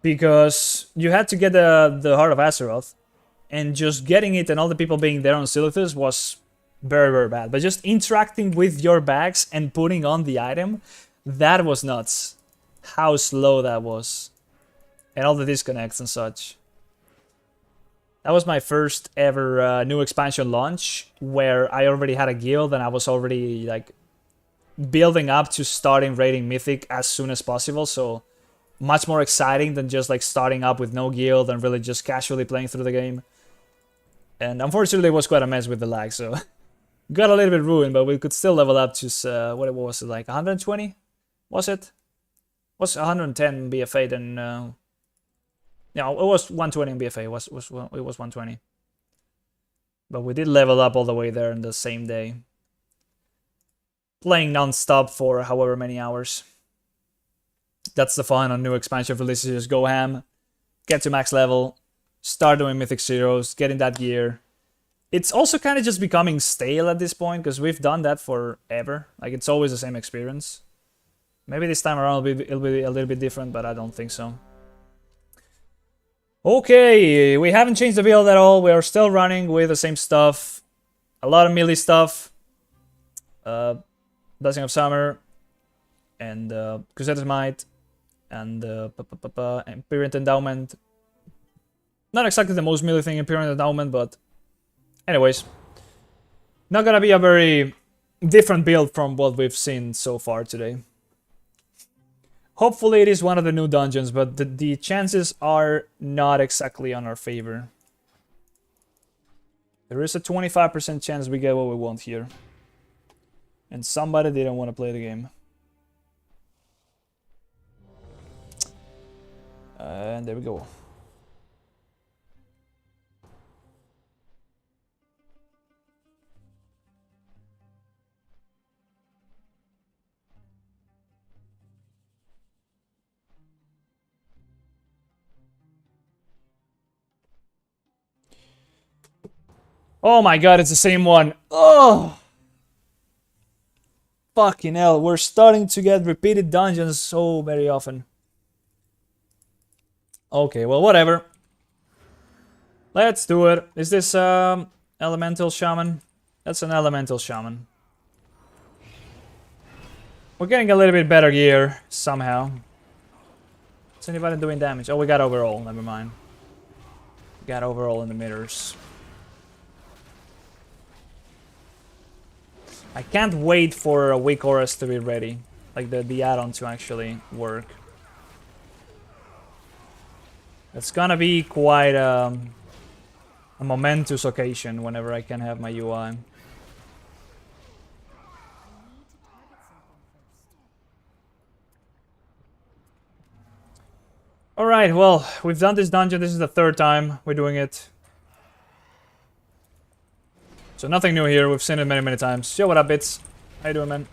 because you had to get the Heart of Azeroth, and just getting it and all the people being there on Silithus was very, very bad. But just interacting with your bags and putting on the item, that was nuts. How slow that was. And all the disconnects and such. That was my first ever new expansion launch, where I already had a guild and I was already like building up to starting raiding Mythic as soon as possible. So much more exciting than just like starting up with no guild and really just casually playing through the game. And unfortunately it was quite a mess with the lag, so got a little bit ruined, but we could still level up to, what was it, like 120? Was it? Was 110 BFA, then, no, it was 120 in BFA, it was 120. But we did level up all the way there in the same day. Playing non-stop for however many hours. That's the fun on new expansion releases, just go ham, get to max level, start doing Mythic Zeros, getting that gear. It's also kind of just becoming stale at this point, because we've done that forever. Like, it's always the same experience. Maybe this time around it'll be a little bit different, but I don't think so. Okay, we haven't changed the build at all. We are still running with the same stuff. A lot of melee stuff. Blessing of Summer. And Crusader's Might. And Imperial Endowment. Not exactly the most melee thing, Imperial Endowment, but anyways, not gonna be a very different build from what we've seen so far today. Hopefully it is one of the new dungeons, but the chances are not exactly on our favor. There is a 25% chance we get what we want here. And somebody didn't want to play the game. And there we go. Oh my god, it's the same one. Oh! Fucking hell, we're starting to get repeated dungeons so very often. Okay, well, whatever. Let's do it. Is this elemental shaman? That's an elemental shaman. We're getting a little bit better gear somehow. Is anybody doing damage? Oh, we got overall. Never mind. We got overall in the mirrors. I can't wait for a weak auras to be ready. Like the add-on to actually work. It's gonna be quite a momentous occasion whenever I can have my UI. Alright, well, we've done this dungeon. This is the third time we're doing it. So nothing new here. We've seen it many, many times. Yo, what up, Bits? How you doing, man?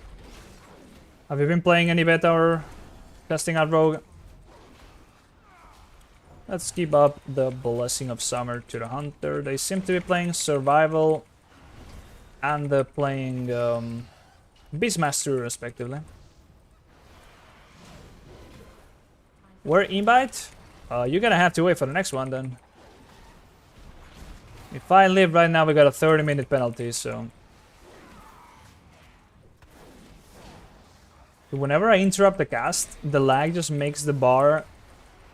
Have you been playing any beta or testing out Rogue? Let's keep up the Blessing of Summer to the Hunter. They seem to be playing Survival and they're playing Beastmaster, respectively. Where invite? You're gonna have to wait for the next one then. If I live right now, we got a 30-minute penalty, so... Whenever I interrupt the cast, the lag just makes the bar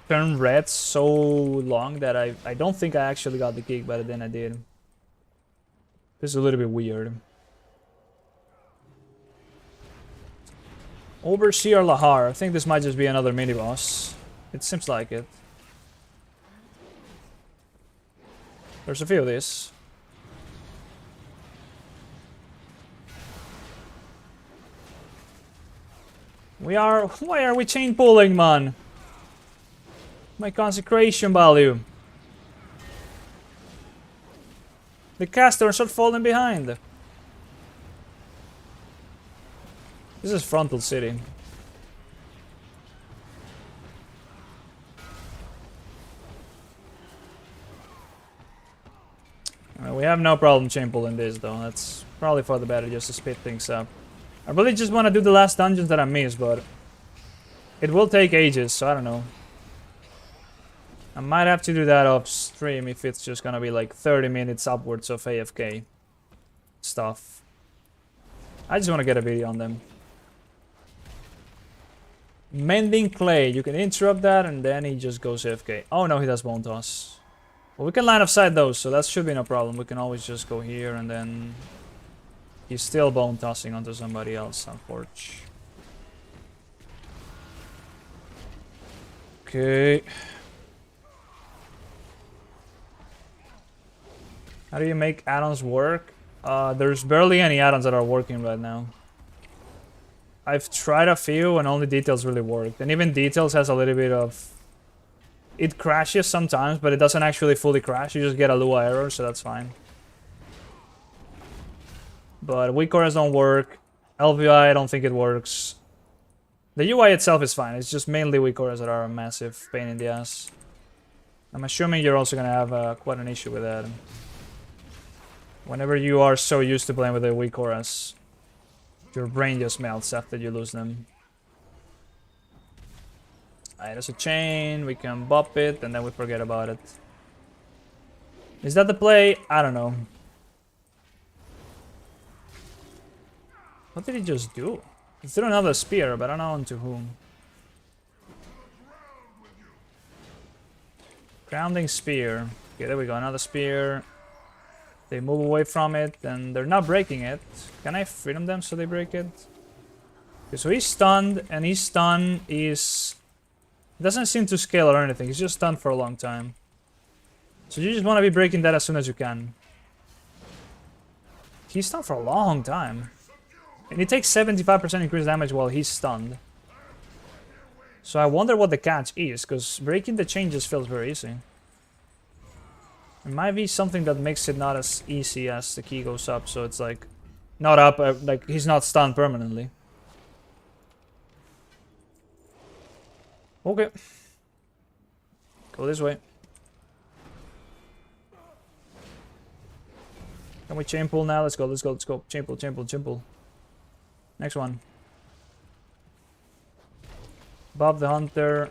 turn red so long that I don't think I actually got the kick, but then I did. This is a little bit weird. Overseer Lahar. I think this might just be another mini-boss. It seems like it. There's a few of these. Why are we chain pulling, man? My consecration value. The casters are falling behind. This is Frontal City. We have no problem chain pulling this though. That's probably for the better just to speed things up. I really just want to do the last dungeons that I missed, but it will take ages, so I don't know. I might have to do that off stream if it's just gonna be like 30 minutes upwards of AFK stuff. I just want to get a video on them. Mending Clay. You can interrupt that and then he just goes AFK. Oh no, he does Bone Toss. Well, we can line of sight those, so that should be no problem. We can always just go here and then... He's still Bone Tossing onto somebody else, unfortunately. Okay. How do you make add-ons work? There's barely any add-ons that are working right now. I've tried a few and only Details really worked. And even Details has a little bit of... It crashes sometimes, but it doesn't actually fully crash. You just get a Lua error, so that's fine. But weak auras don't work. LVI, I don't think it works. The UI itself is fine. It's just mainly weak auras that are a massive pain in the ass. I'm assuming you're also going to have quite an issue with that. Whenever you are so used to playing with the weak auras, your brain just melts after you lose them. Alright, there's a chain, we can bop it, and then we forget about it. Is that the play? I don't know. What did he just do? He threw another spear, but I don't know onto whom. Grounding spear. Okay, there we go, another spear. They move away from it, and they're not breaking it. Can I freedom them so they break it? Okay, so he's stunned, and his stun is... Doesn't seem to scale or anything, he's just stunned for a long time. So you just want to be breaking that as soon as you can. He's stunned for a long time. And he takes 75% increased damage while he's stunned. So I wonder what the catch is, because breaking the chain just feels very easy. It might be something that makes it not as easy as the key goes up, so it's like... Not up, like he's not stunned permanently. Okay. Go this way. Can we chain pull now? Let's go, let's go, let's go. Chain pull, chain pull, chain pull. Next one. Bob the Hunter.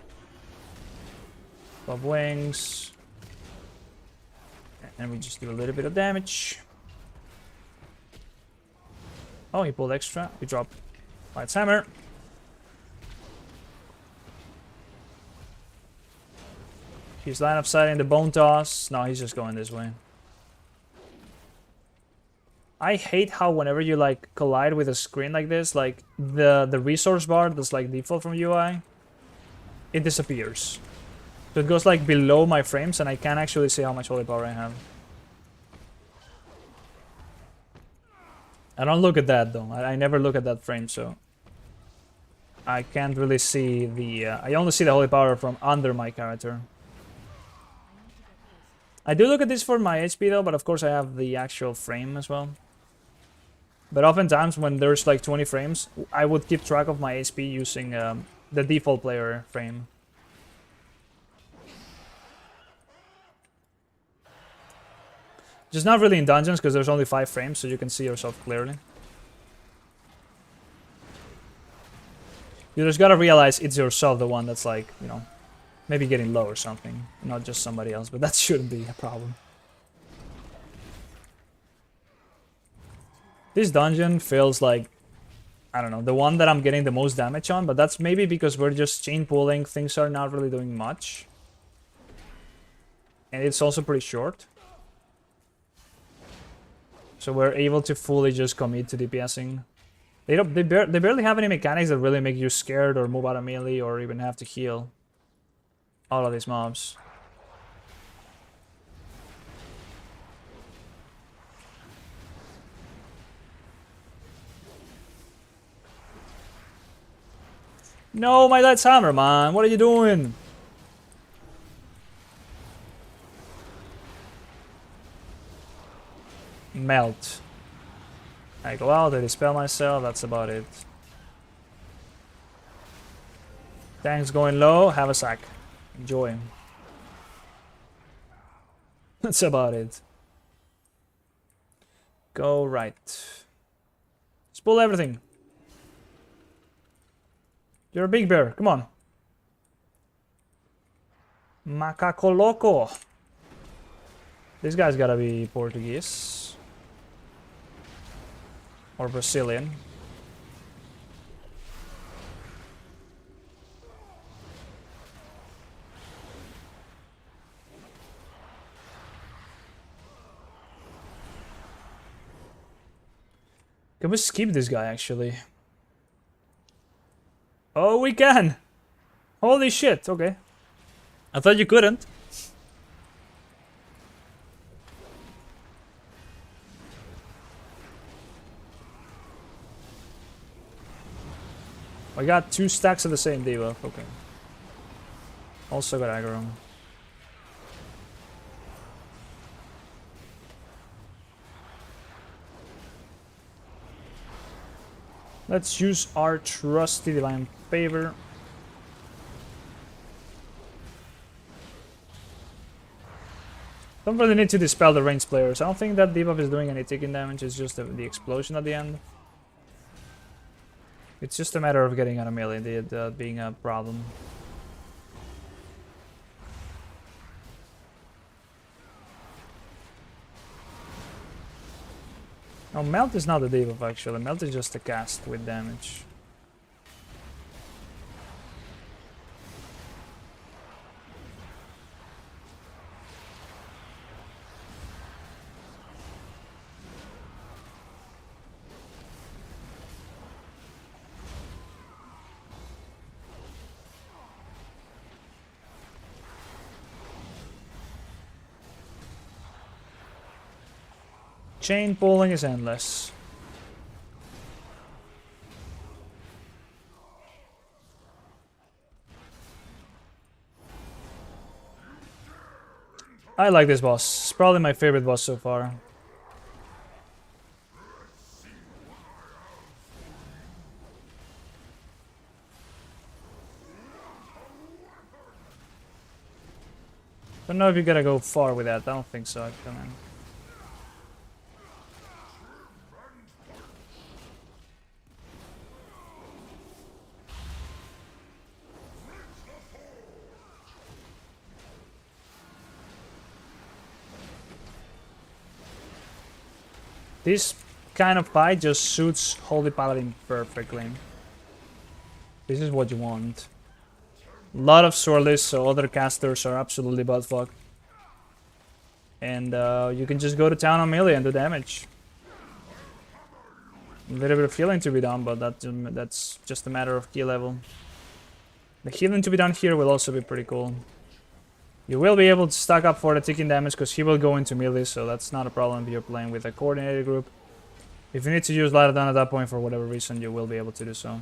Bob Wings. And we just do a little bit of damage. Oh, he pulled extra. We drop Light's Hammer. He's line of sight in the Bone Toss. No, he's just going this way. I hate how whenever you like collide with a screen like this, like the resource bar that's like default from UI, it disappears. So it goes like below my frames and I can't actually see how much holy power I have. I don't look at that though. I never look at that frame, so I can't really see the... I only see the holy power from under my character. I do look at this for my HP though, but of course I have the actual frame as well. But oftentimes when there's like 20 frames, I would keep track of my HP using the default player frame. Just not really in dungeons because there's only 5 frames, so you can see yourself clearly. You just gotta realize it's yourself the one that's like, you know, maybe getting low or something, not just somebody else, but that shouldn't be a problem. This dungeon feels like, I don't know, the one that I'm getting the most damage on, but that's maybe because we're just chain pulling, things are not really doing much. And it's also pretty short. So we're able to fully just commit to DPSing. They barely have any mechanics that really make you scared or move out of melee or even have to heal all of these mobs. No, my Light's Hammer, man. What are you doing? Melt. I go out, I dispel myself, that's about it. Tank's going low, have a sack. Enjoy. That's about it. Go right. Let's pull everything. You're a big bear, come on. Macaco loco. This guy's gotta be Portuguese. Or Brazilian. Can we skip this guy actually? Oh, we can! Holy shit, okay. I thought you couldn't. I got 2 stacks of the same debuff, okay. Also got aggro. Let's use our trusty Divine Favor. Don't really need to dispel the ranged players. I don't think that debuff is doing any ticking damage, it's just the explosion at the end. It's just a matter of getting out of melee, that being a problem. No, Melt is not the debuff actually, Melt is just a cast with damage. Chain pulling is endless. I like this boss. It's probably my favorite boss so far. Don't know if you gotta go far with that. I don't think so, actually, man. This kind of fight just suits Holy Paladin perfectly. This is what you want. A lot of swordless, so other casters are absolutely buttfuck. And you can just go to town on melee and do damage. A little bit of healing to be done, but that's just a matter of key level. The healing to be done here will also be pretty cool. You will be able to stack up for the ticking damage because he will go into melee, so that's not a problem if you're playing with a coordinated group. If you need to use Paladin at that point for whatever reason, you will be able to do so.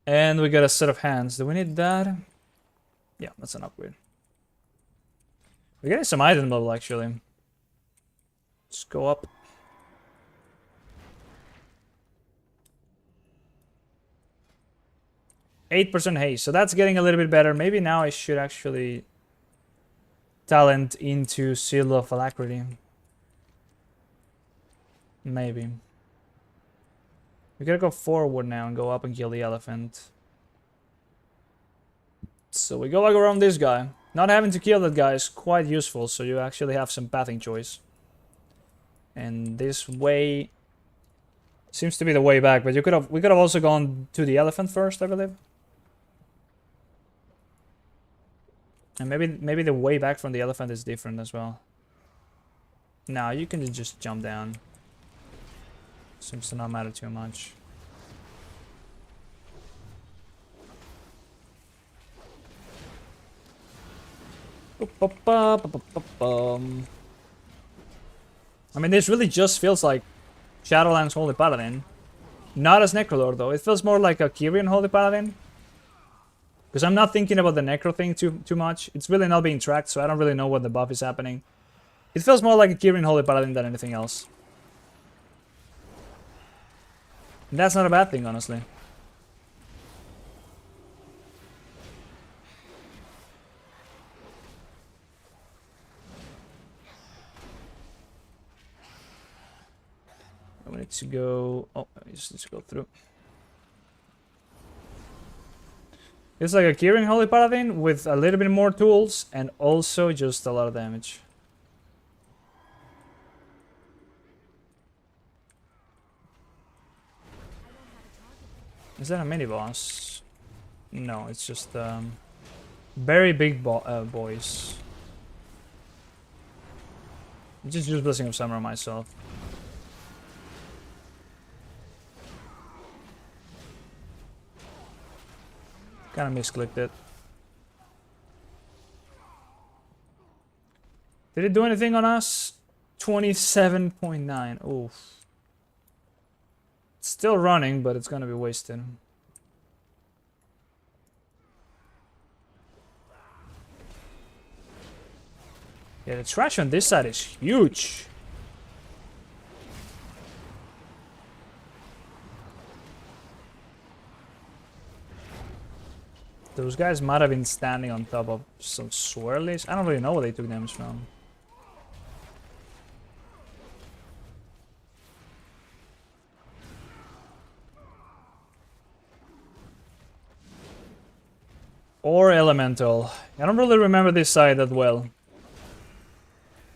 And we got a set of hands. Do we need that? Yeah, that's an upgrade. We're getting some item level, actually. Let's go up. %8 haste, so that's getting a little bit better. Maybe now I should actually talent into Seal of Alacrity. Maybe. We gotta go forward now and go up and kill the elephant. So we go like around this guy. Not having to kill that guy is quite useful, so you actually have some pathing choice. And this way seems to be the way back, but we could have also gone to the elephant first, I believe. And maybe the way back from the elephant is different as well. No, you can just jump down. Seems to not matter too much. I mean, this really just feels like Shadowlands Holy Paladin. Not as Necrolord, though. It feels more like a Kyrian Holy Paladin. Because I'm not thinking about the Necro thing too much. It's really not being tracked, so I don't really know what the buff is happening. It feels more like a Kyrian Holy Paladin than anything else. And that's not a bad thing, honestly. I need to go... Oh, I just need to go through. It's like a Kyrian Holy Paladin with a little bit more tools and also just a lot of damage. Is that a mini boss? No, it's just very big boys. I just use Blessing of Summer myself. Kind of misclicked it. Did it do anything on us? 27.9. Oof. It's still running, but it's gonna be wasted. Yeah, the trash on this side is huge. Those guys might have been standing on top of some swirlies. I don't really know what they took damage from. Or elemental. I don't really remember this side that well.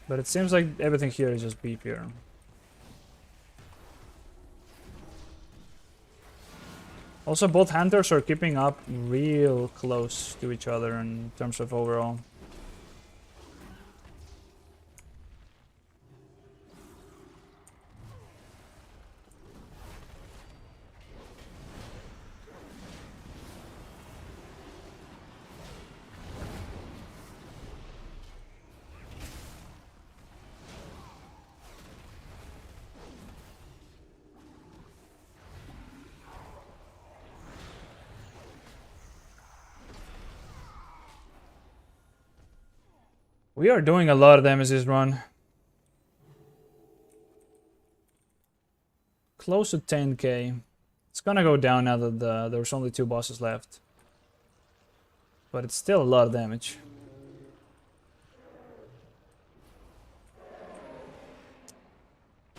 But it seems like everything here is just beefier. Also, both hunters are keeping up real close to each other in terms of overall. We are doing a lot of damage this run. Close to 10k. It's gonna go down now that there's only 2 bosses left. But it's still a lot of damage.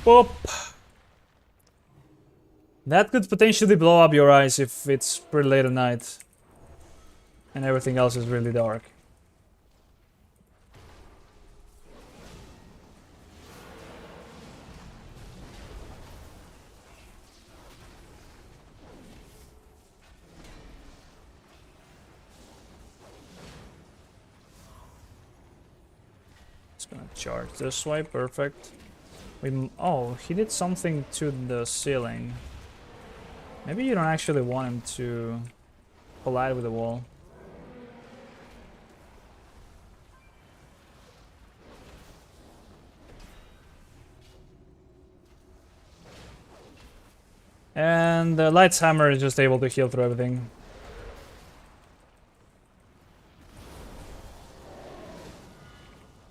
Boop! That could potentially blow up your eyes if it's pretty late at night. And everything else is really dark. It's gonna charge this way, perfect. Oh, he did something to the ceiling. Maybe you don't actually want him to collide with the wall. And the Light's Hammer is just able to heal through everything.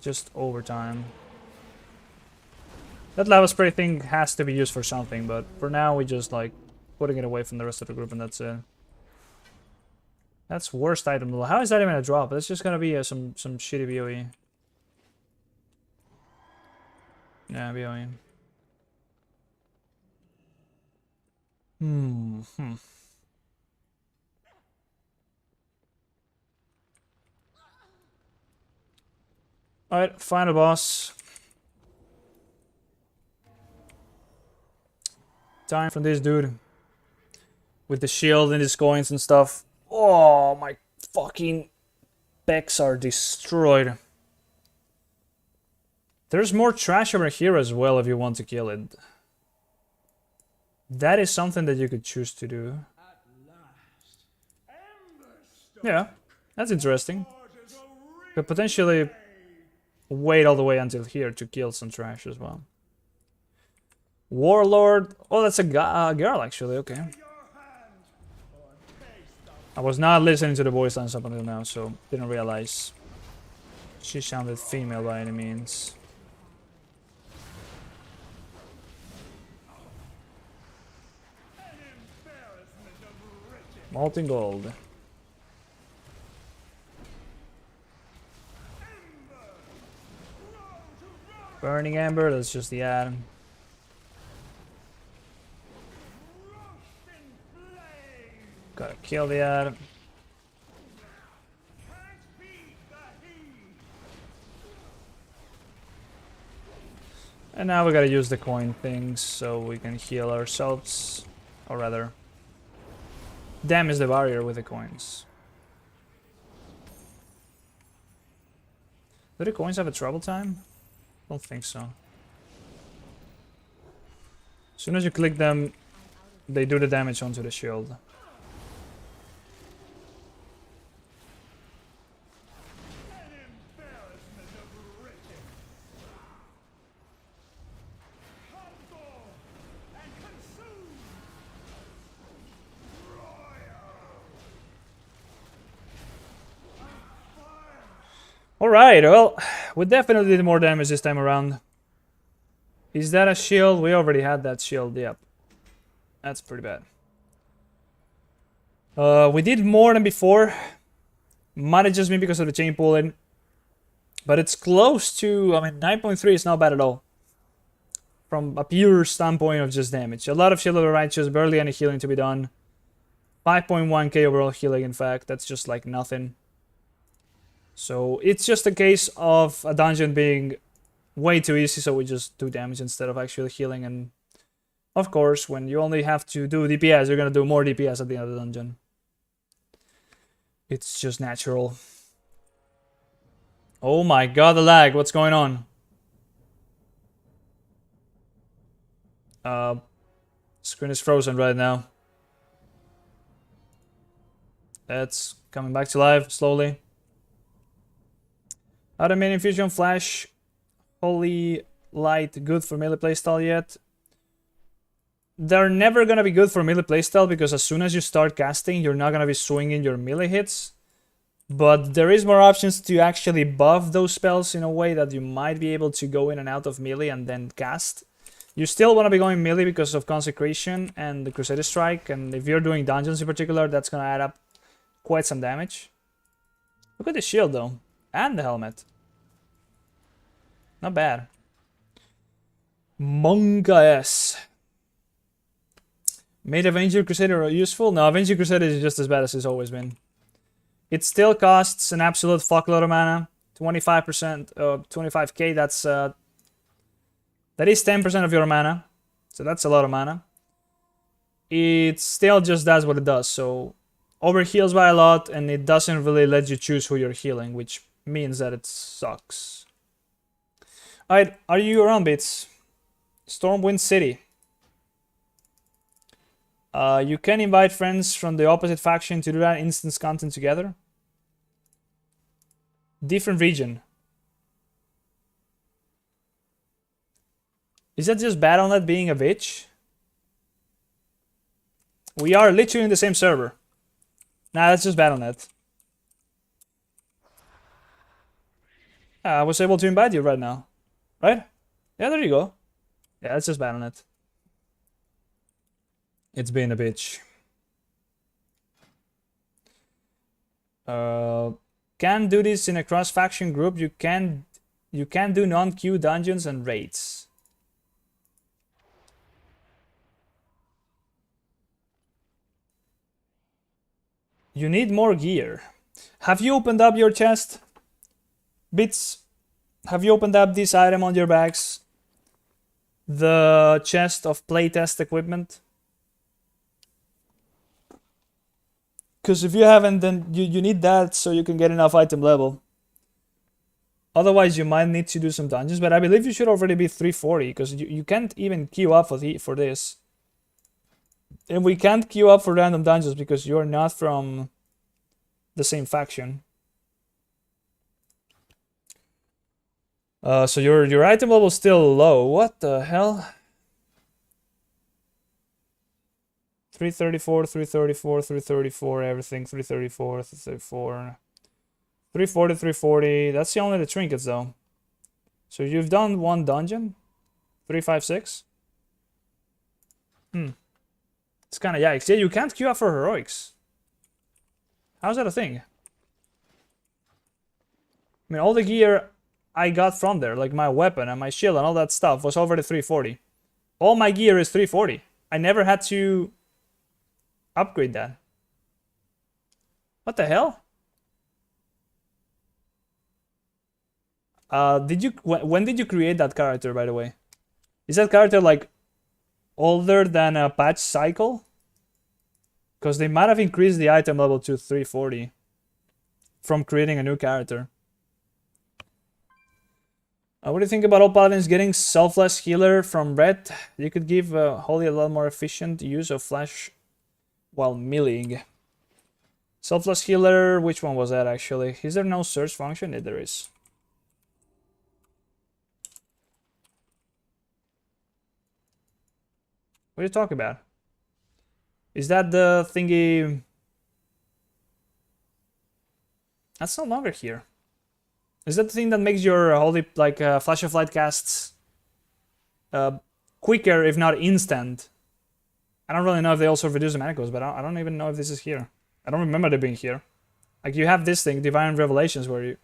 Just overtime. That lava spray thing has to be used for something, but for now we just like putting it away from the rest of the group and that's it. That's worst item. How is that even a drop? That's just gonna be some shitty BOE. Yeah, BOE. Alright, final boss. Time from this dude. With the shield and his coins and stuff. Oh, my fucking pecs are destroyed. There's more trash over here as well if you want to kill it. That is something that you could choose to do. Yeah, that's interesting. Could potentially wait all the way until here to kill some trash as well. Warlord. Oh, that's a girl actually, okay. I was not listening to the voice lines up until now, so didn't realize she sounded female by any means. Molten gold. Burning ember, that's just the atom. Gotta kill the atom. And now we gotta use the coin things so we can heal ourselves. Or rather, damage the barrier with the coins. Do the coins have a trouble time? Don't think so. As soon as you click them, they do the damage onto the shield. Alright, well, we definitely did more damage this time around. Is that a shield? We already had that shield, yep. That's pretty bad. We did more than before. Might have just been because of the chain pulling. But it's close to, I mean, 9.3 is not bad at all. From a pure standpoint of just damage. A lot of shield override, just barely any healing to be done. 5.1k overall healing, in fact. That's just like nothing. So it's just a case of a dungeon being way too easy, so we just do damage instead of actually healing. And of course, when you only have to do DPS, you're gonna do more DPS at the end of the dungeon. It's just natural. Oh my god, the lag, what's going on? Screen is frozen right now. It's coming back to life slowly. Automate Infusion Flash, Holy Light, good for melee playstyle yet? They're never gonna be good for melee playstyle because as soon as you start casting, you're not gonna be swinging your melee hits. But there is more options to actually buff those spells in a way that you might be able to go in and out of melee and then cast. You still want to be going melee because of Consecration and the Crusader Strike, and if you're doing dungeons in particular, that's going to add up quite some damage. Look at the shield though, and the helmet. Not bad. Monga S. Made Avenger Crusader useful? No, Avenger Crusader is just as bad as it's always been. It still costs an absolute fuckload of mana. 25%, 25k, that is 10% of your mana. So that's a lot of mana. It still just does what it does. So overheals by a lot, and it doesn't really let you choose who you're healing, which means that it sucks. Alright, are you around, Bits? Stormwind City. You can invite friends from the opposite faction to do that instance content together. Different region. Is that just Battle.net being a bitch? We are literally in the same server. Nah, that's just Battle.net. I was able to invite you right now. Right? Yeah, there you go. Yeah, that's just Battle.net. It's been a bitch. Can do this in a cross-faction group. You can do non-queue dungeons and raids. You need more gear. Have you opened up your chest? Bits, have you opened up this item on your bags? The chest of playtest equipment? Because if you haven't, then you need that so you can get enough item level. Otherwise, you might need to do some dungeons, but I believe you should already be 340, because you can't even queue up for this. And we can't queue up for random dungeons because you're not from the same faction. So your item level is still low. What the hell? 334, 334, 334, everything. 334, 334. 340, 340. That's the only the trinkets though. So you've done one dungeon? 356? It's kind of yikes. Yeah, you can't queue up for heroics. How's that a thing? I mean, all the gear I got from there, like my weapon and my shield and all that stuff, was over the 340. All my gear is 340. I never had to upgrade that. What the hell? When did you create that character, by the way? Is that character like older than a patch cycle? Because they might have increased the item level to 340 from creating a new character. What do you think about all paladins getting selfless healer from red? You could give Holy a lot more efficient use of flash while meleeing. Selfless healer, which one was that actually? Is there no search function? Yeah, there is. What are you talking about? Is that the thingy? That's no longer here. Is that the thing that makes your holy, like, Flash of Light casts quicker, if not instant? I don't really know if they also reduce the mana cost, but I don't even know if this is here. I don't remember it being here. Like, you have this thing, Divine Revelations, where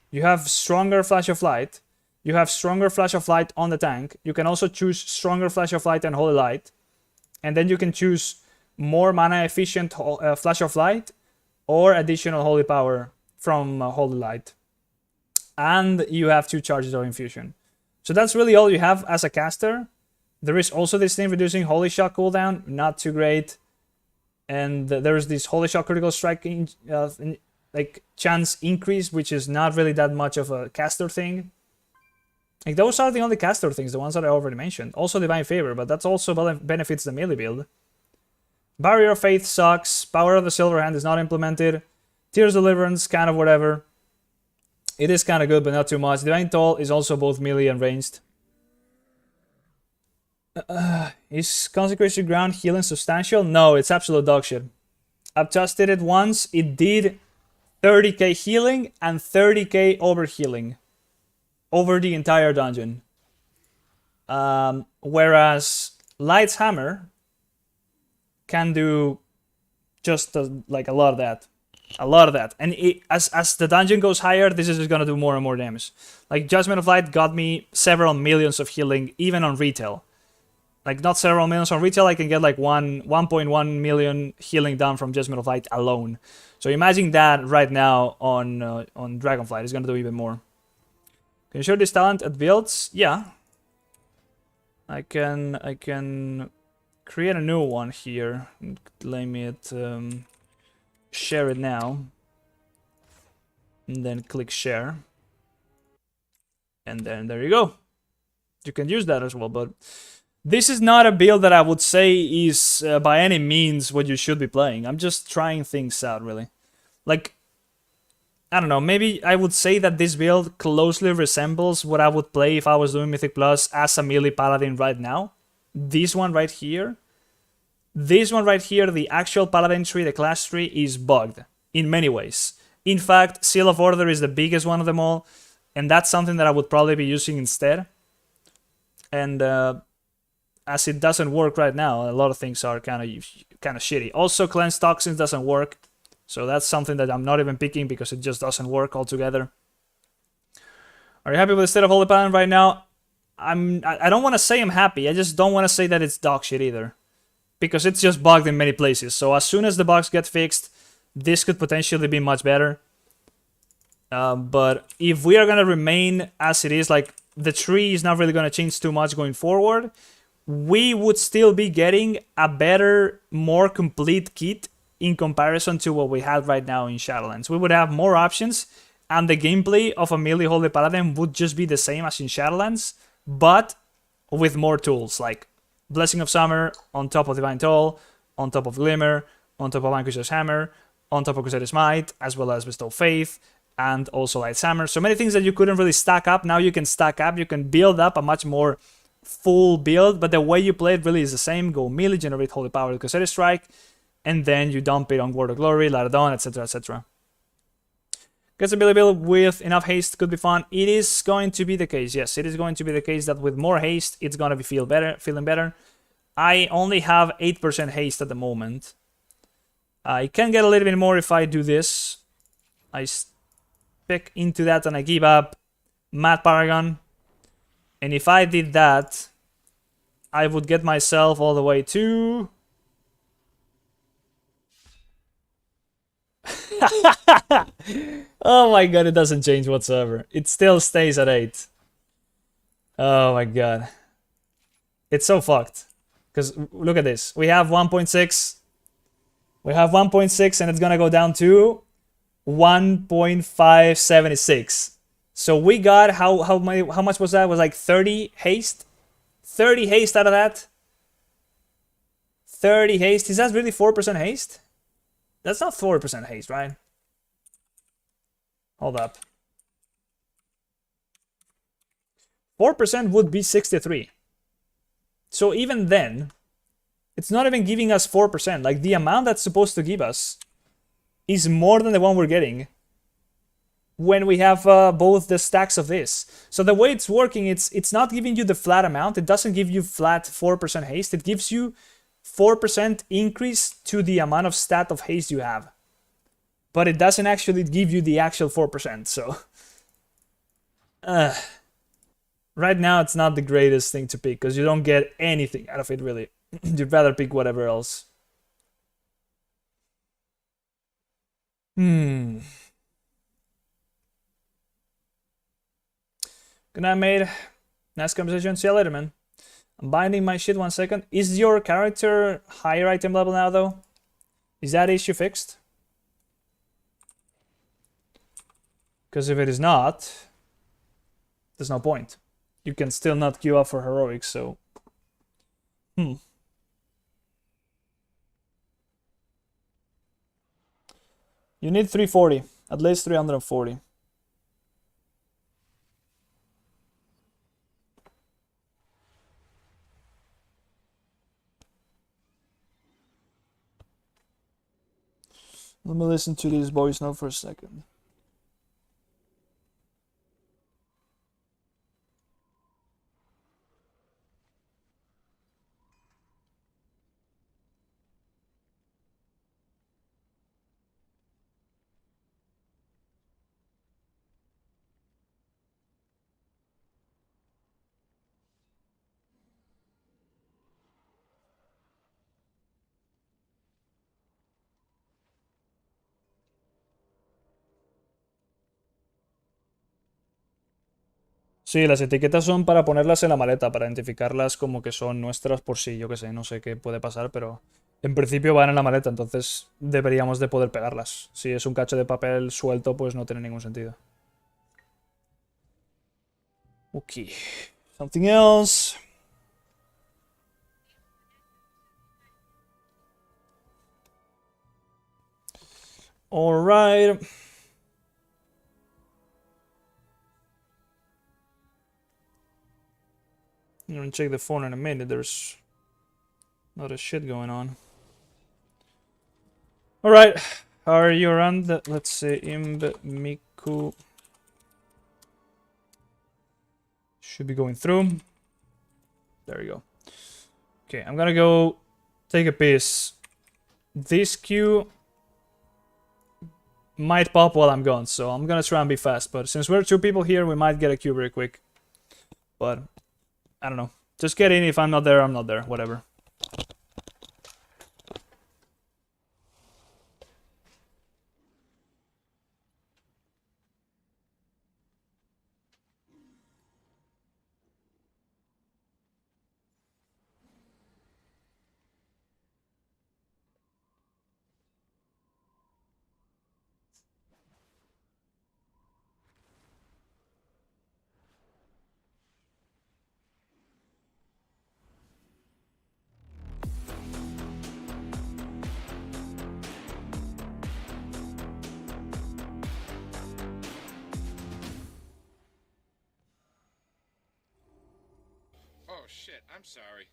you have stronger Flash of Light. You have stronger Flash of Light on the tank. You can also choose stronger Flash of Light and Holy Light. And then you can choose more mana efficient Flash of Light or additional Holy Power from Holy Light. And you have 2 charges of Infusion. So that's really all you have as a caster. There is also this thing reducing Holy Shock cooldown, not too great. And there's this Holy Shock critical strike like chance increase, which is not really that much of a caster thing. Like, those are the only caster things, the ones that I already mentioned. Also Divine Favor, but that's also benefits the melee build. Barrier of Faith sucks. Power of the Silver Hand is not implemented. Tears Deliverance, kind of whatever. It is kind of good, but not too much. Divine Toll is also both melee and ranged. Is Consecrated Ground healing substantial? No, it's absolute dog shit. I've tested it once. It did 30k healing and 30k over healing over the entire dungeon. Whereas Light's Hammer can do just like a lot of that. A lot of that. And as the dungeon goes higher, this is just gonna do more and more damage. Like, Judgment of Light got me several millions of healing, even on retail. Like, not several millions on retail, I can get like 1.1 million healing done from Judgment of Light alone. So imagine that right now on Dragonflight. It's gonna do even more. Can you show this talent at builds? Yeah. I can create a new one here. Let me share it now. And then click share. And then there you go. You can use that as well, but this is not a build that I would say is by any means what you should be playing. I'm just trying things out, really. Like, I don't know, maybe I would say that this build closely resembles what I would play if I was doing Mythic Plus as a melee Paladin right now. This one right here. This one right here, the actual Paladin tree, the class tree, is bugged in many ways. In fact, Seal of Order is the biggest one of them all, and that's something that I would probably be using instead. And as it doesn't work right now, a lot of things are kind of shitty. Also, Cleanse Toxins doesn't work, so that's something that I'm not even picking because it just doesn't work altogether. Are you happy with the state of Holy Paladin right now? I don't want to say I'm happy. I just don't want to say that it's dog shit either, because it's just bugged in many places. So as soon as the bugs get fixed, this could potentially be much better. But if we are gonna remain as it is, like the tree is not really gonna change too much going forward, we would still be getting a better, more complete kit in comparison to what we have right now in Shadowlands. We would have more options, and the gameplay of a melee Holy Paladin would just be the same as in Shadowlands, but with more tools, like Blessing of Summer on top of Divine Toll, on top of Glimmer, on top of Vanquisher's Hammer, on top of Crusader's Might, as well as Bestow Faith, and also Light's Hammer. So many things that you couldn't really stack up, now you can stack up, you can build up a much more full build, but the way you play it really is the same. Go melee, generate Holy Power with Crusader Strike, and then you dump it on Word of Glory, Ladadon, etc, etc. Gets a build with enough haste could be fun. It is going to be the case, yes. It is going to be the case that with more haste, it's going to be feeling better. I only have 8% haste at the moment. I can get a little bit more if I do this. I spec into that and I give up Mad Paragon. And if I did that, I would get myself all the way to... Oh my god, it doesn't change whatsoever. It still stays at 8. Oh my god. It's so fucked. Because look at this. We have 1.6. We have 1.6 and it's gonna go down to 1.576. So we got how much was that? It was like 30 haste? 30 haste out of that? 30 haste. Is that really 4% haste? That's not 4% haste, right? Hold up. 4% would be 63. So even then, it's not even giving us 4%. Like, the amount that's supposed to give us is more than the one we're getting when we have both the stacks of this. So the way it's working, it's not giving you the flat amount. It doesn't give you flat 4% haste. It gives you 4% increase to the amount of stat of haste you have. But it doesn't actually give you the actual 4%, so... right now, it's not the greatest thing to pick, because you don't get anything out of it, really. You'd rather pick whatever else. Good night, mate. Nice conversation. See you later, man. I'm binding my shit 1 second. Is your character higher item level now, though? Is that issue fixed? Because if it is not, there's no point. You can still not queue up for heroics, so... You need 340. At least 340. Let me listen to this voice note for a second. Sí, las etiquetas son para ponerlas en la maleta, para identificarlas como que son nuestras por si, yo qué sé, no sé qué puede pasar, pero en principio van en la maleta, entonces deberíamos de poder pegarlas. Si es un cacho de papel suelto, pues no tiene ningún sentido. Ok. Something else. Alright. I'm gonna check the phone in a minute. There's a lot of shit going on. Alright. Are you around? Let's see. Imb Miku. Should be going through. There you go. Okay, I'm gonna go take a piss. This queue might pop while I'm gone, so I'm gonna try and be fast. But since we're 2 people here, we might get a queue very quick. But I don't know. Just get in. If I'm not there, I'm not there. Whatever. Oh shit, I'm sorry.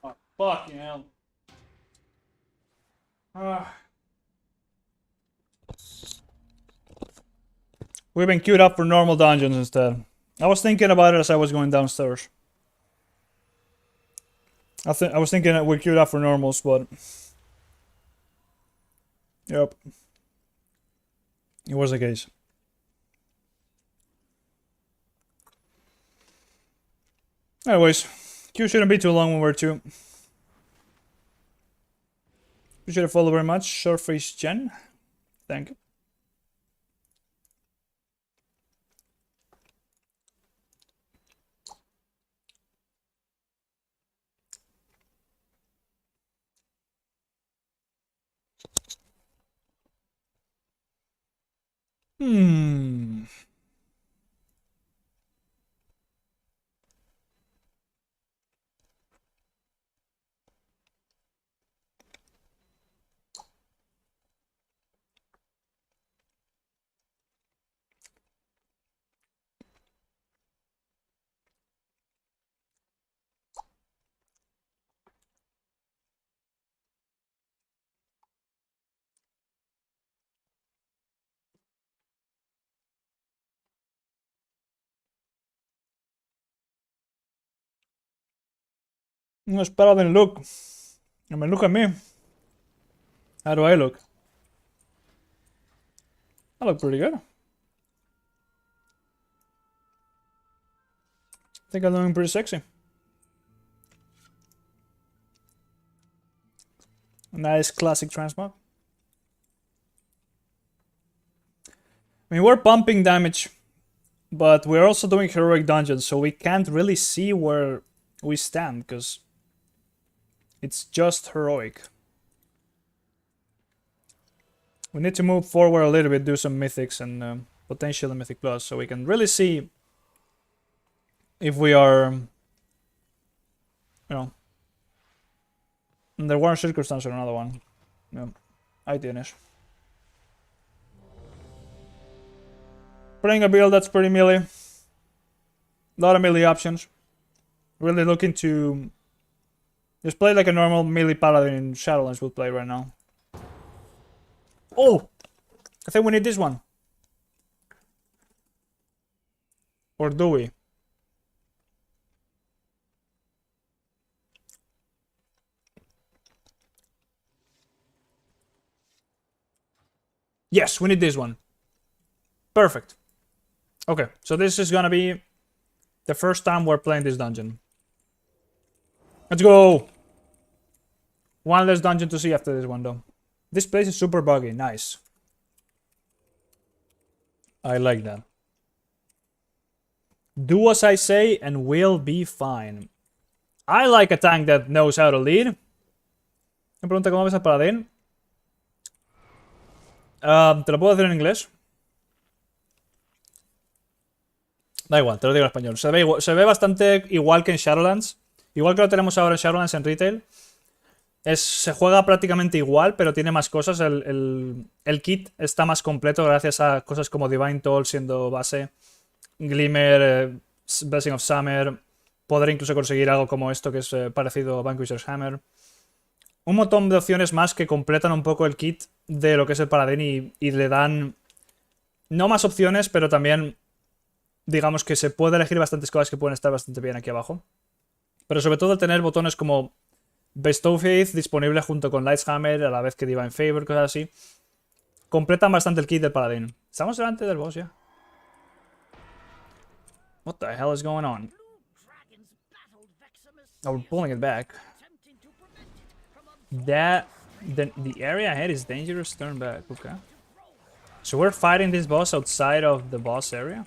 Oh, fucking hell. We've been queued up for normal dungeons instead. I was thinking about it as I was going downstairs. I was thinking that we're queued up for normals, but yep, it was the case. Anyways, queue shouldn't be too long when we're two. Appreciate the follow very much. Surface Gen. Thank you. Hmm. No, it's Paladin look. I mean, look at me. How do I look? I look pretty good. I think I'm looking pretty sexy. Nice classic transmog. I mean, we're pumping damage, but we're also doing heroic dungeons, so we can't really see where we stand, because it's just heroic. We need to move forward a little bit, do some mythics and potentially mythic plus, so we can really see if we are, you know, under one circumstance or another one. Yeah, I finish. Playing a build that's pretty melee. A lot of melee options. Really looking to just play like a normal melee paladin in Shadowlands would play right now. Oh! I think we need this one. Or do we? Yes, we need this one. Perfect. Okay, so this is gonna be the first time we're playing this dungeon. Let's go! One less dungeon to see after this one, though. This place is super buggy. Nice. I like that. Do as I say and we'll be fine. I like a tank that knows how to lead. Me pregunta cómo ves al Paladin. Te lo puedo decir en inglés. Da igual, te lo digo en español. Se ve bastante igual que en Shadowlands. Igual que lo tenemos ahora en Shadowlands en retail. Se juega prácticamente igual, pero tiene más cosas. El kit está más completo gracias a cosas como Divine Toll siendo base, Glimmer, Blessing of Summer. Poder incluso conseguir algo como esto que es parecido a Vanquisher's Hammer. Un montón de opciones más que completan un poco el kit de lo que es el Paladin y le dan no más opciones, pero también digamos que se puede elegir bastantes cosas que pueden estar bastante bien aquí abajo. Pero sobre todo el tener botones como Bestow Faith disponible junto con Light's Hammer, a la vez que Divine Favor, cosas así. Completan bastante el kit del Paladin. Estamos delante del boss ya. What the hell is going on? Oh, we're pulling it back. The area ahead is dangerous. Turn back. Okay. So we're fighting this boss outside of the boss area.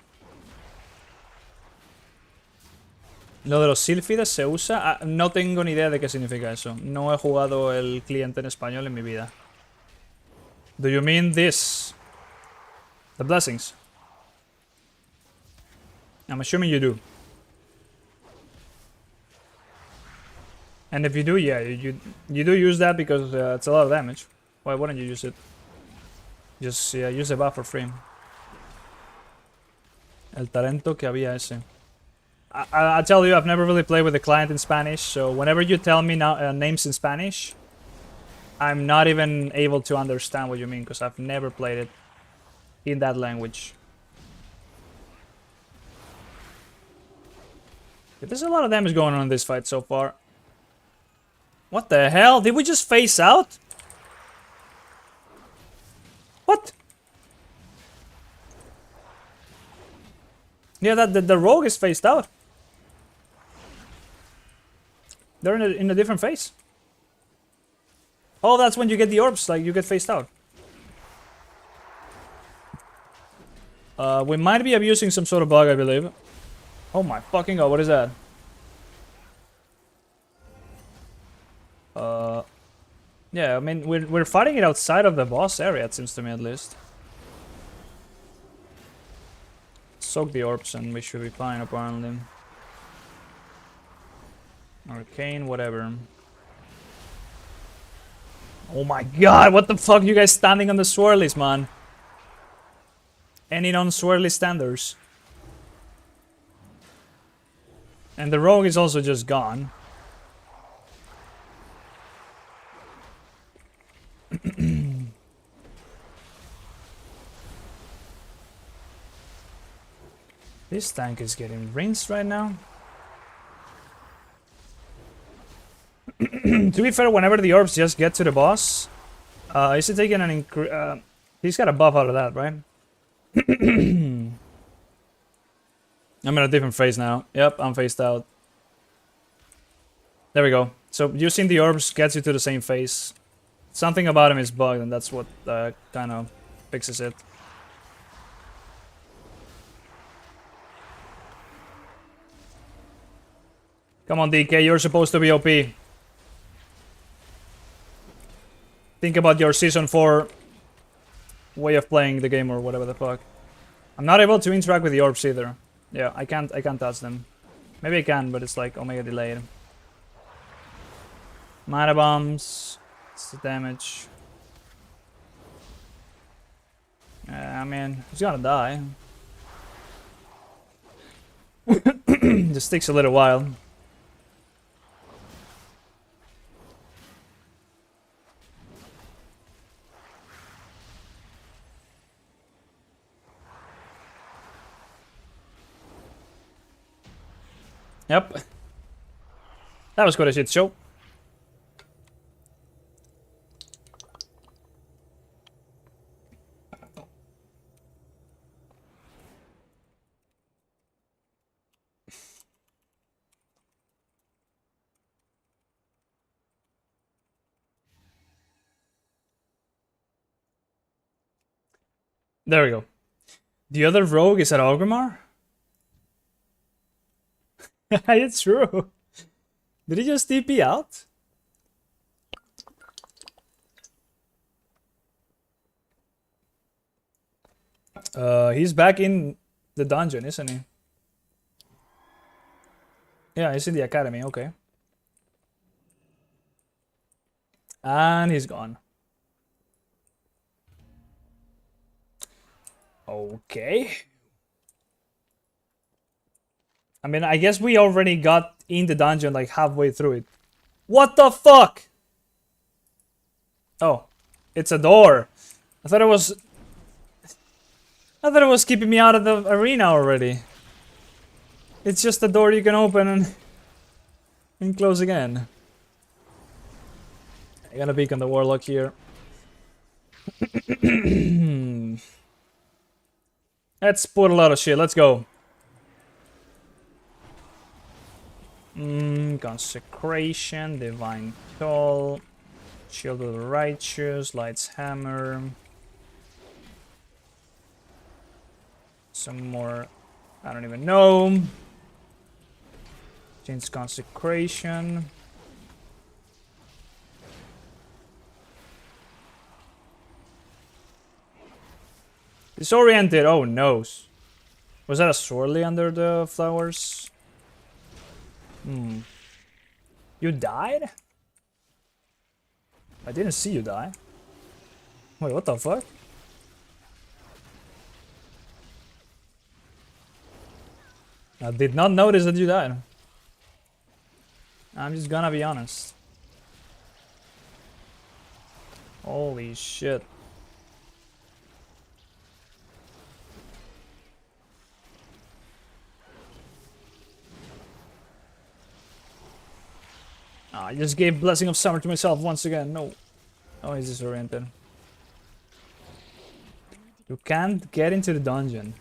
Lo de los sílfides se usa. No tengo ni idea de qué significa eso. No he jugado el cliente en español en mi vida. Do you mean this? The blessings? I'm assuming you do. And if you do, yeah, you do use that because it's a lot of damage. Why wouldn't you use it? Just use the buff for free. El talento que había ese. I tell you, I've never really played with the client in Spanish, so whenever you tell me now, names in Spanish, I'm not even able to understand what you mean because I've never played it in that language. There's a lot of damage going on in this fight so far. What the hell? Did we just face out? What? Yeah, the rogue is faced out. They're in a different phase. Oh, that's when you get the orbs, like you get phased out. We might be abusing some sort of bug, I believe. Oh my fucking god, what is that? Yeah, I mean, we're fighting it outside of the boss area, it seems to me at least. Soak the orbs and we should be fine, apparently. Arcane, whatever. Oh my god, what the fuck? You guys standing on the swirlies, man. Any non-swirly standers. And the rogue is also just gone. This tank is getting rinsed right now. To be fair, whenever the orbs just get to the boss, is he taking an he's got a buff out of that, right? I'm in a different phase now. Yep, I'm phased out. There we go. So using the orbs gets you to the same phase. Something about him is bugged, and that's what kind of fixes it. Come on, DK, you're supposed to be OP. Think about your Season 4 way of playing the game or whatever the fuck. I'm not able to interact with the orbs either. Yeah, I can't touch them. Maybe I can, but it's like Omega delayed. Mana bombs. It's the damage. I mean, he's gonna die. Just takes a little while. Yep. That was quite a shit show. There we go. The other rogue is at Orgrimmar? It's true. Did he just TP out? He's back in the dungeon, isn't he? Yeah, he's in the academy, okay. And he's gone. Okay. I mean, I guess we already got in the dungeon like halfway through it. What the fuck? Oh, it's a door. I thought it was keeping me out of the arena already. It's just a door you can open and close again. I gotta beacon the warlock here. Let's put a lot of shit. Let's go. Consecration, Divine Toll, Shield of the Righteous, Light's Hammer. Some more, I don't even know. Change Consecration. Disoriented, oh no. Was that a swirly under the flowers? You died? I didn't see you die. Wait, what the fuck? I did not notice that you died. I'm just gonna be honest. Holy shit. I just gave Blessing of Summer to myself once again. No. Oh, he's disoriented. You can't get into the dungeon.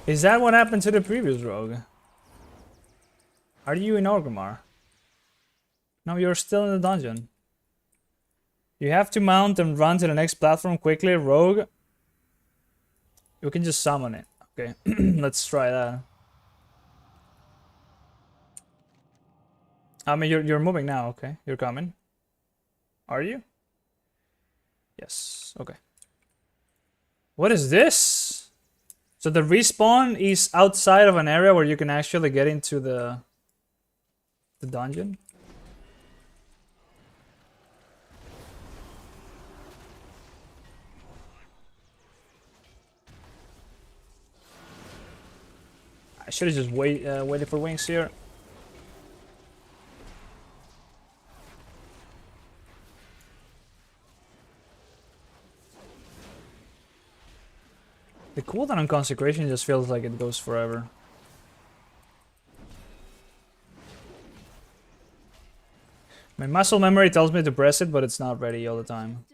Is that what happened to the previous rogue? Are you in Orgrimmar? No, you're still in the dungeon. You have to mount and run to the next platform quickly, Rogue. You can just summon it. Okay, let's try that. I mean, you're moving now. Okay, you're coming. Are you? Yes. Okay. What is this? So the respawn is outside of an area where you can actually get into the dungeon. I should have just waited for wings here. The cooldown on Consecration just feels like it goes forever. My muscle memory tells me to press it, but it's not ready all the time.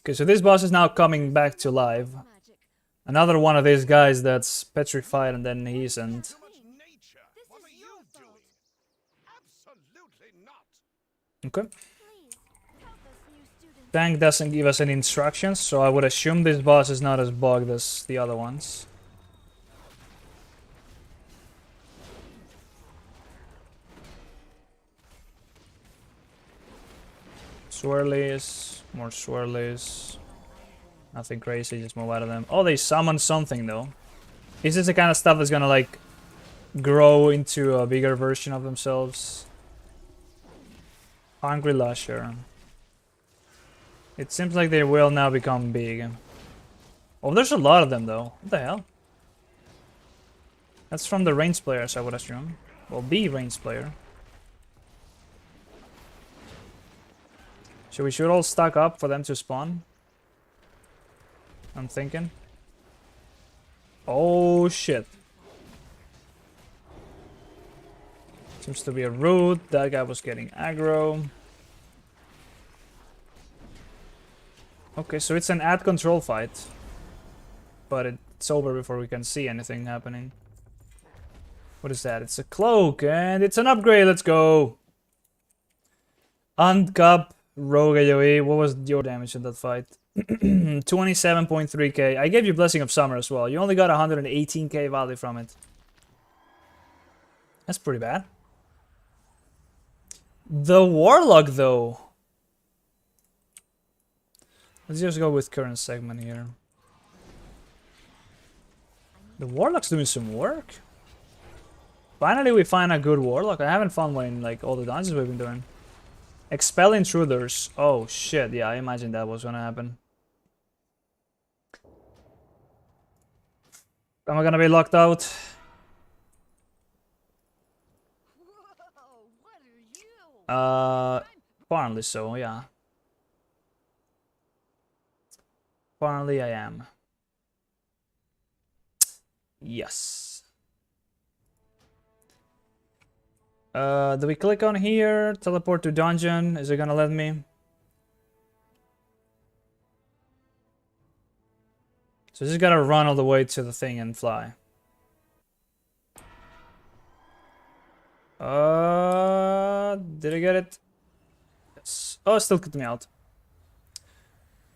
Okay, so this boss is now coming back to life. Another one of these guys that's petrified and then he isn't. So much nature. What are you doing? Absolutely not. Okay. Tank doesn't give us any instructions, so I would assume this boss is not as bugged as the other ones. Swirlies, more swirlies. Nothing crazy, just move out of them. Oh, they summoned something though. Is this the kind of stuff that's gonna like grow into a bigger version of themselves? Hungry Lusher. It seems like they will now become big. Oh, there's a lot of them though. What the hell? That's from the range players, I would assume. Well, the range player. So we should all stack up for them to spawn. I'm thinking. Oh shit. Seems to be a root. That guy was getting aggro. Okay, so it's an ad control fight. But it's over before we can see anything happening. What is that? It's a cloak and it's an upgrade. Let's go. Uncap Rogue AoE. What was your damage in that fight? 27.3k. I gave you Blessing of Summer as well. You only got 118k value from it. That's pretty bad. The Warlock though. Let's just go with current segment here. The Warlock's doing some work. Finally we find a good Warlock. I haven't found one in like all the dungeons we've been doing. Expel Intruders. Oh shit, yeah, I imagined that was gonna happen. Am I gonna be locked out? Apparently so, yeah. Apparently I am. Yes. Do we click on here? Teleport to dungeon? Is it gonna let me? So just gotta run all the way to the thing and fly. Did I get it? Yes. Oh, it still kicked me out.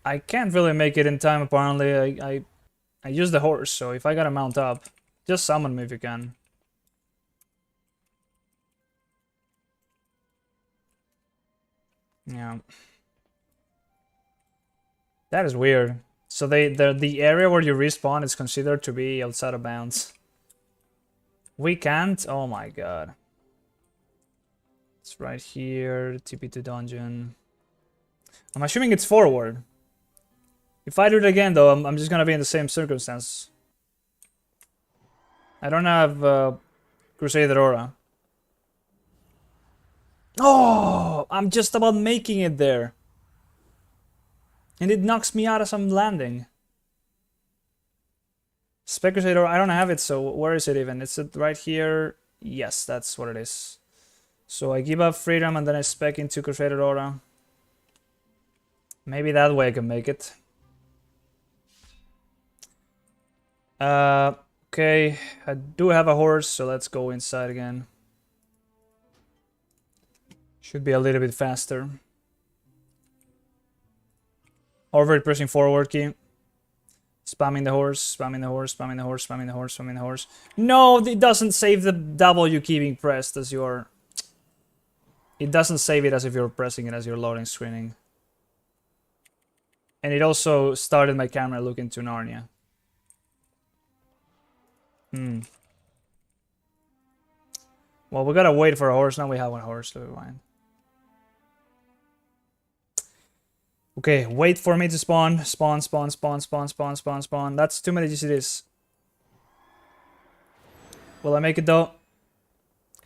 I can't really make it in time apparently. I used the horse, so if I gotta mount up, just summon me if you can. Yeah. That is weird. So the area where you respawn is considered to be outside of bounds. We can't? Oh my god. It's right here, TP to dungeon. I'm assuming it's forward. If I do it again though, I'm just gonna be in the same circumstance. I don't have Crusader Aura. Oh, I'm just about making it there. And it knocks me out as I'm landing. Spec Crusader, I don't have it, so where is it even? Is it right here? Yes, that's what it is. So I give up freedom and then I spec into Crusader Aura. Maybe that way I can make it. Okay, I do have a horse, so let's go inside again. Should be a little bit faster. Overhead pressing forward key. Spamming the horse, spamming the horse, spamming the horse, spamming the horse, spamming the horse. No, it doesn't save the W key being pressed as you're... It doesn't save it as if you're pressing it as you're loading screening. And it also started my camera looking to Narnia. Well, we gotta wait for a horse. Now we have one horse, so we're fine. Okay, wait for me to spawn. Spawn, spawn, spawn, spawn, spawn, spawn, spawn. That's too many GCDs. Will I make it though?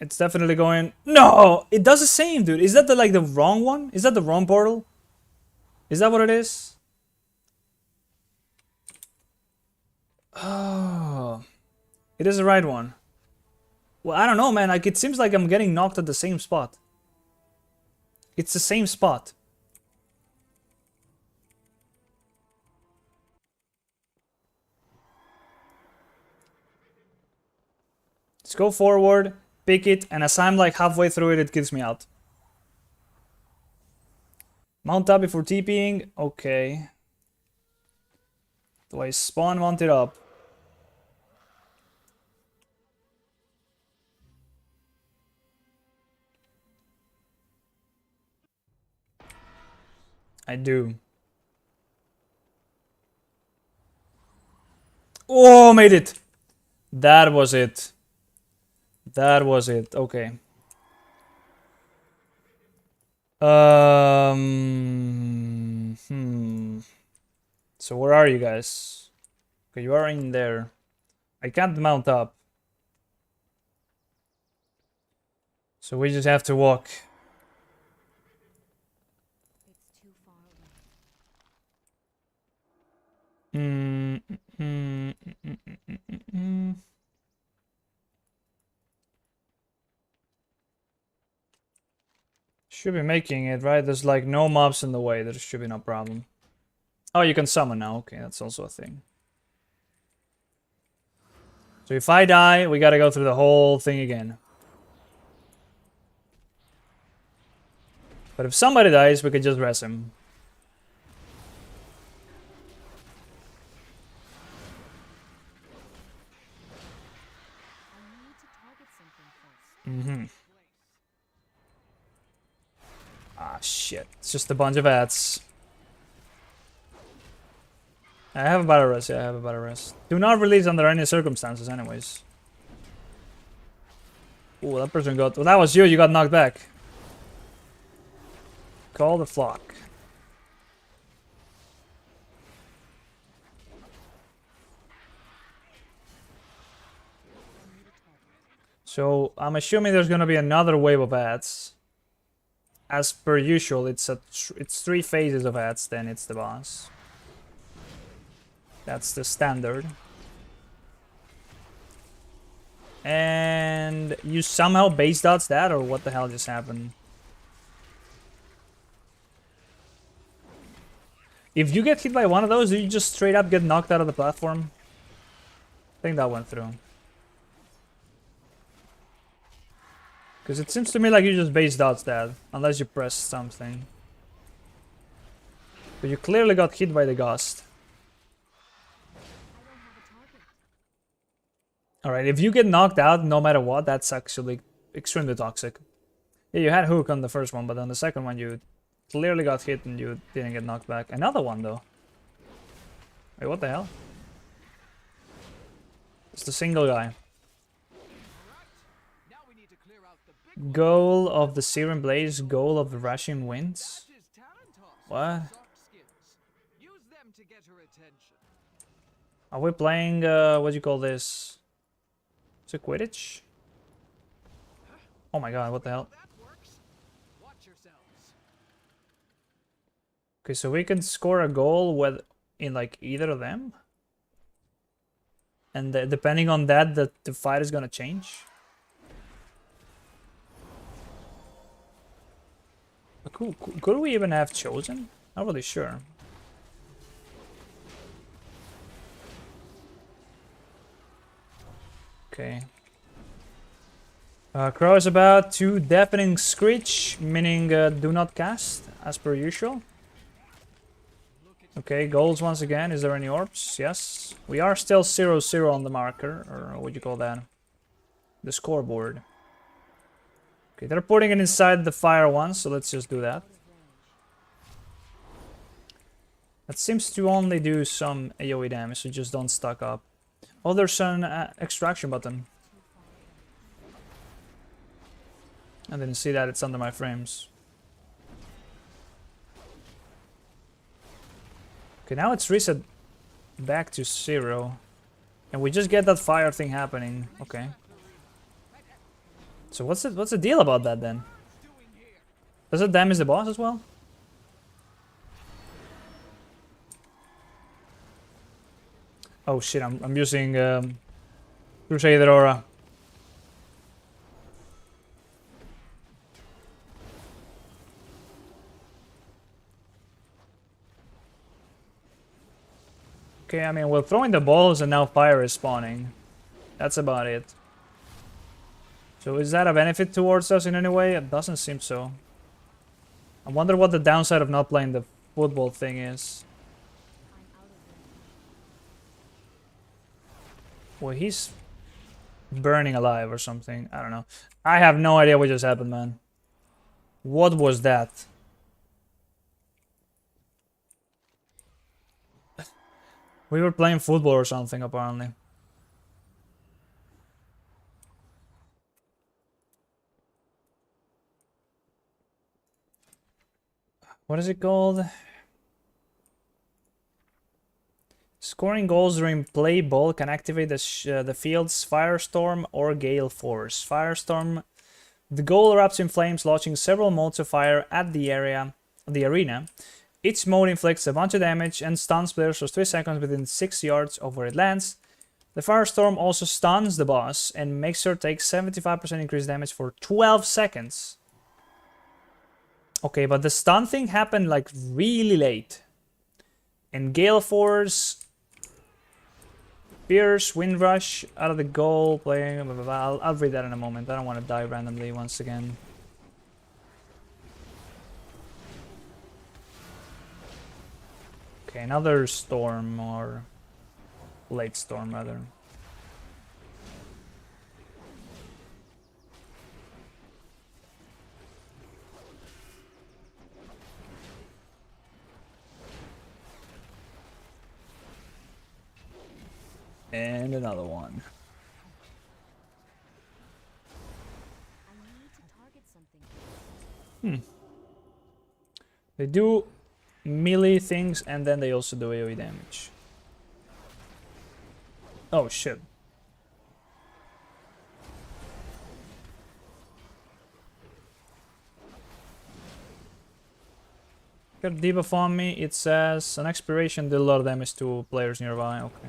It's definitely going... No! It does the same, dude. Is that the wrong one? Is that the wrong portal? Is that what it is? Oh... It is the right one. Well, I don't know, man. Like, it seems like I'm getting knocked at the same spot. It's the same spot. Let's go forward, pick it, and as I'm like halfway through it, it kicks me out. Mount up before TPing. Okay. Do I spawn mount it up? I do. Oh, made it. That was it. That was it. Okay. So where are you guys? Okay, you are in there. I can't mount up. So we just have to walk. It's too far away. Should be making it, right? There's like no mobs in the way. There should be no problem. Oh, you can summon now. Okay, that's also a thing. So if I die, we gotta go through the whole thing again. But if somebody dies, we could just rest him. I need to target something first. Ah, shit. It's just a bunch of ads. I have a battle rest. Yeah, I have a battle rest. Do not release under any circumstances, anyways. Ooh, that person got... Well, that was you. You got knocked back. Call the flock. So, I'm assuming there's gonna be another wave of ads. As per usual, it's 3 phases of ads, then it's the boss. That's the standard. And you somehow base dots that, or what the hell just happened? If you get hit by one of those, do you just straight up get knocked out of the platform? I think that went through. Because it seems to me like you just base dots that, unless you press something. But you clearly got hit by the ghost. Alright, if you get knocked out no matter what, that's actually extremely toxic. Yeah, you had hook on the first one, but on the second one you clearly got hit and you didn't get knocked back. Another one though. Wait, what the hell? It's the single guy. Goal of the Searing Blaze, goal of the Rushing Winds? What? Are we playing, what do you call this? Is it Quidditch? Oh my god, what the hell? Okay, so we can score a goal with in like either of them? And depending on that, the fight is gonna change? Could we even have chosen? Not really sure. Okay. Crow is about to deafening screech, meaning do not cast, as per usual. Okay, golds once again. Is there any orbs? Yes. We are still 0-0 on the marker, or what do you call that? The scoreboard. Okay, they're putting it inside the fire one, so let's just do that. That seems to only do some AoE damage, so just don't stock up. Oh, there's an extraction button. I didn't see that, it's under my frames. Okay, now it's reset back to 0. And we just get that fire thing happening. Okay. So what's the deal about that then? Does it damage the boss as well? Oh shit, I'm using Crusader Aura. Okay, I mean, we're throwing the balls and now fire is spawning. That's about it. So is that a benefit towards us in any way? It doesn't seem so. I wonder what the downside of not playing the football thing is. Well, he's burning alive or something. I don't know. I have no idea what just happened, man. What was that? We were playing football or something, apparently. What is it called? Scoring goals during play ball can activate the field's Firestorm or Gale Force. Firestorm. The goal erupts in flames, launching several modes of fire at the arena. Each mode inflicts a bunch of damage and stuns players for 3 seconds within 6 yards of where it lands. The Firestorm also stuns the boss and makes her take 75% increased damage for 12 seconds. Okay, but the stun thing happened like really late. And Gale Force, Fierce, Wind Rush, out of the goal, playing, blah, blah, blah. I'll read that in a moment. I don't want to die randomly once again. Okay, another storm, or late storm rather. And another one. I need to target something. They do melee things and then they also do AoE damage. Oh shit. Got a debuff on me. It says an expiration did a lot of damage to players nearby. Okay.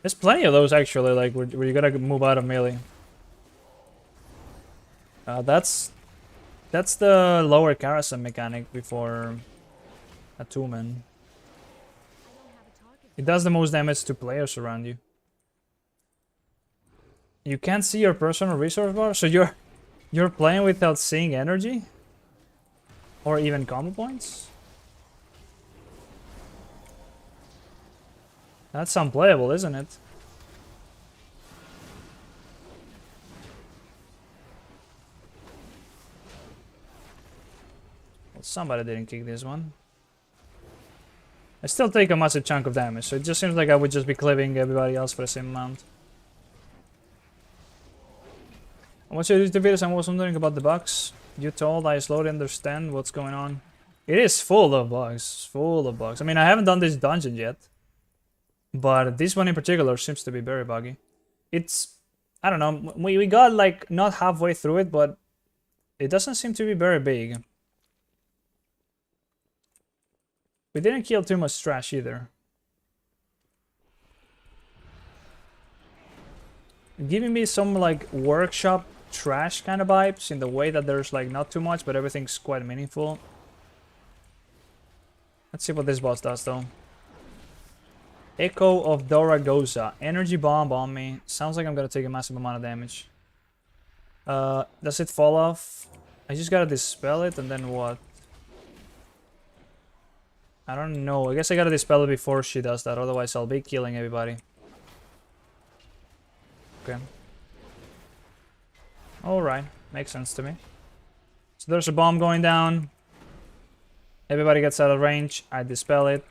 There's plenty of those actually, like where you gotta move out of melee. That's the lower Karasam mechanic before Attumen. It does the most damage to players around you. You can't see your personal resource bar, so you're playing without seeing energy? Or even combo points? That's unplayable, isn't it? Well, somebody didn't kick this one. I still take a massive chunk of damage, so it just seems like I would just be clipping everybody else for the same amount. I watched your YouTube videos and was wondering about the bugs. You told I slowly understand what's going on. It is full of bugs, full of bugs. I mean, I haven't done this dungeon yet. But this one in particular seems to be very buggy. It's, I don't know, we got like not halfway through it, but it doesn't seem to be very big. We didn't kill too much trash either. Giving me some like workshop trash kind of vibes in the way that there's like not too much, but everything's quite meaningful. Let's see what this boss does though. Echo of Doragosa. Energy bomb on me. Sounds like I'm gonna take a massive amount of damage. Does it fall off? I just gotta dispel it and then what? I don't know. I guess I gotta dispel it before she does that. Otherwise I'll be killing everybody. Okay. Alright. Makes sense to me. So there's a bomb going down. Everybody gets out of range. I dispel it.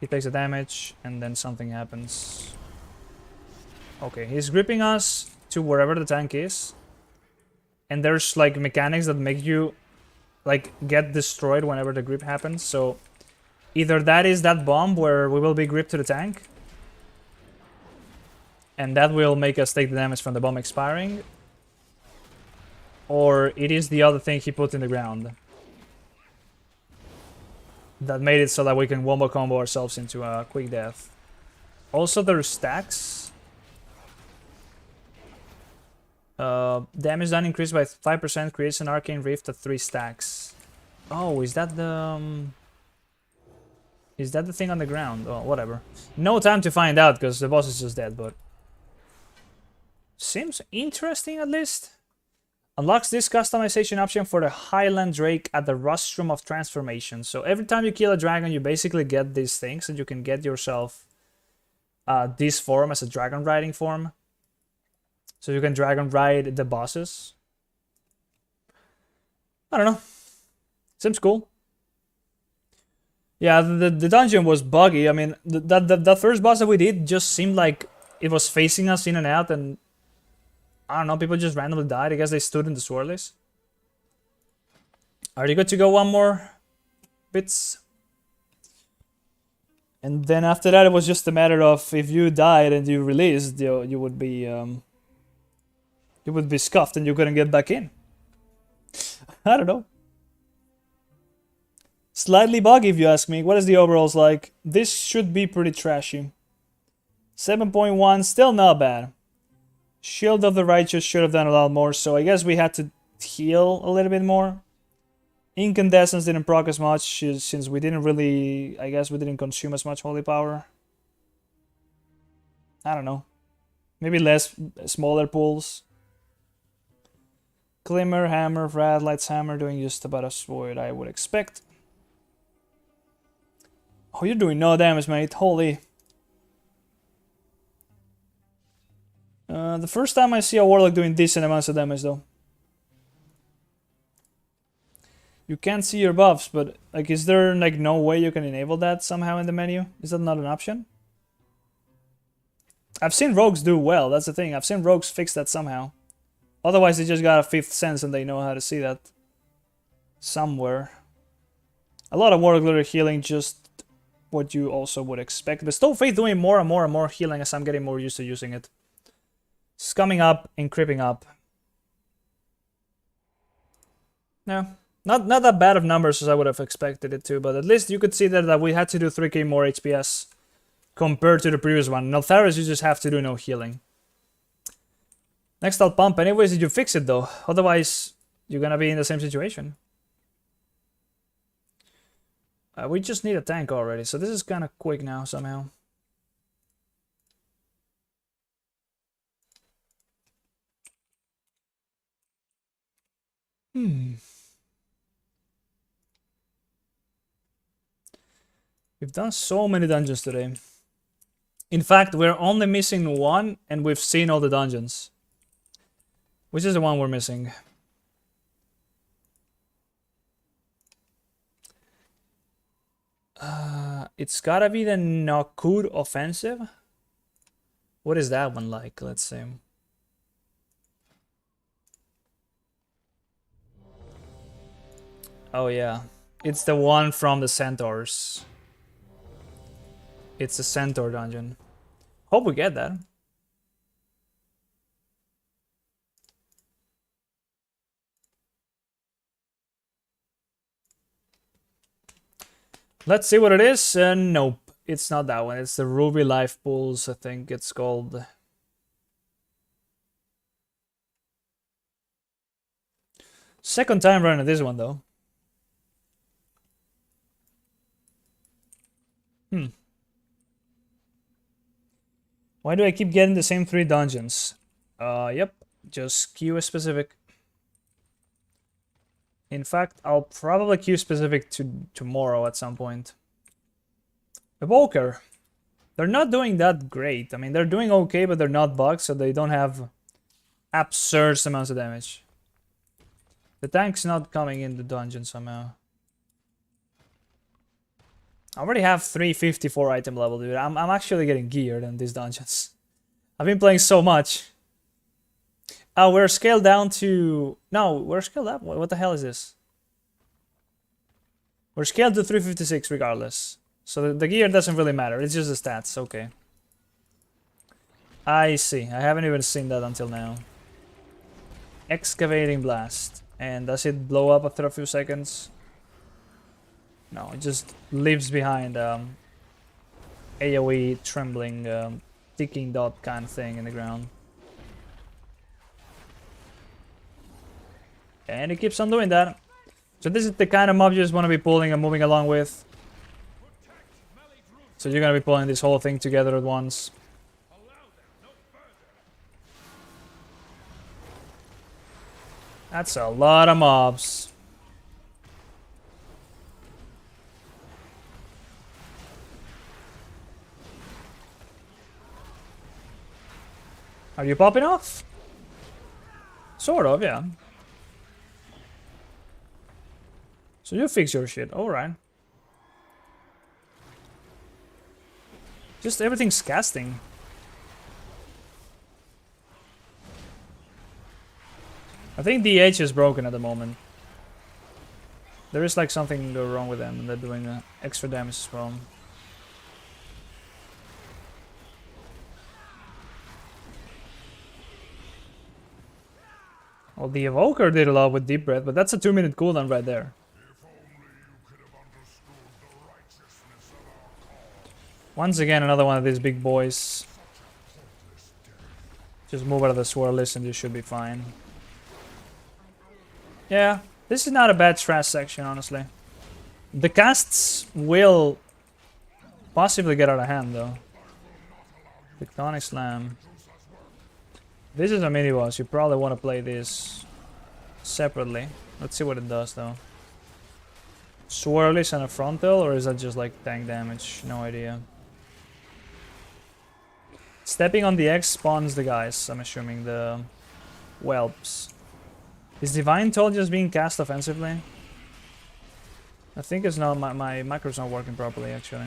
He takes the damage, and then something happens. Okay, he's gripping us to wherever the tank is. And there's like mechanics that make you like get destroyed whenever the grip happens. So either that is that bomb where we will be gripped to the tank. And that will make us take the damage from the bomb expiring. Or it is the other thing he put in the ground. That made it so that we can wombo combo ourselves into a quick death. Also, there's stacks. Damage done increased by 5% creates an arcane rift at 3 stacks. Oh, is that the... is that the thing on the ground? Oh, whatever. No time to find out because the boss is just dead, but... seems interesting at least. Unlocks this customization option for the Highland Drake at the Rostrum of Transformation. So every time you kill a dragon, you basically get these things, and you can get yourself this form as a dragon riding form. So you can dragon ride the bosses. I don't know. Seems cool. Yeah, the dungeon was buggy. I mean, that first boss that we did just seemed like it was facing us in and out, and I don't know, people just randomly died. I guess they stood in the swirlies. Are you good to go one more bits? And then after that, it was just a matter of if you died and you released, you would be scuffed and you couldn't get back in. I don't know. Slightly buggy if you ask me. What is the overalls like? This should be pretty trashy. 7.1, still not bad. Shield of the Righteous should have done a lot more, so I guess we had to heal a little bit more. Incandescence didn't proc as much, since we didn't really... I guess we didn't consume as much holy power. I don't know. Maybe less, smaller pulls. Glimmer, Hammer, Rad, Light's Hammer doing just about as what I would expect. Oh, you're doing no damage, mate. Holy... the first time I see a Warlock doing decent amounts of damage, though. You can't see your buffs, but like, is there like no way you can enable that somehow in the menu? Is that not an option? I've seen rogues do well, that's the thing. I've seen rogues fix that somehow. Otherwise, they just got a 5th sense and they know how to see that somewhere. A lot of Warlock literally healing, just what you also would expect. The Stone Faith doing more and more and more healing as I'm getting more used to using it. Scumming up and creeping up. No, not that bad of numbers as I would have expected it to, but at least you could see that we had to do 3k more HPS compared to the previous one. In Antorus, you just have to do no healing. Next I'll pump. Anyways, did you fix it though? Otherwise, you're gonna be in the same situation. We just need a tank already, so this is kind of quick now somehow. We've done so many dungeons today. In fact, we're only missing one, and we've seen all the dungeons. Which is the one we're missing? It's gotta be the Nakud Offensive. What is that one like? Let's see. Oh yeah, it's the one from the Centaurs. It's a Centaur dungeon. Hope we get that. Let's see what it is. Nope, it's not that one. It's the Ruby Life Pools, I think it's called. Second time running this one though. Why do I keep getting the same 3 dungeons? Yep, just queue specific. In fact, I'll probably queue specific to tomorrow at some point. Evoker. They're not doing that great. I mean, they're doing okay, but they're not bugged, so they don't have absurd amounts of damage. The tank's not coming in the dungeon somehow. I already have 354 item level, dude. I'm actually getting geared in these dungeons. I've been playing so much. Oh, we're scaled down to... No, we're scaled up. What the hell is this? We're scaled to 356 regardless. So the gear doesn't really matter. It's just the stats. Okay. I see. I haven't even seen that until now. Excavating blast. And does it blow up after a few seconds? No, it just leaves behind AoE trembling ticking dot kind of thing in the ground. And it keeps on doing that. So this is the kind of mob you just want to be pulling and moving along with. So you're going to be pulling this whole thing together at once. That's a lot of mobs. Are you popping off? Sort of, yeah. So you fix your shit, alright. Just everything's casting. I think DH is broken at the moment. There is like something wrong with them and they're doing extra damage as well. Well, the Evoker did a lot with Deep Breath, but that's a 2-minute cooldown right there. Once again, another one of these big boys. Just move out of the swirl list and you should be fine. Yeah, this is not a bad trash section, honestly. The casts will possibly get out of hand, though. Tectonic Slam. This is a mini boss. You probably want to play this separately. Let's see what it does, though. Swirlies and a frontal, or is that just like tank damage? No idea. Stepping on the X spawns the guys, I'm assuming, the whelps. Is Divine Toll just being cast offensively? I think it's not, my macro's not working properly, actually.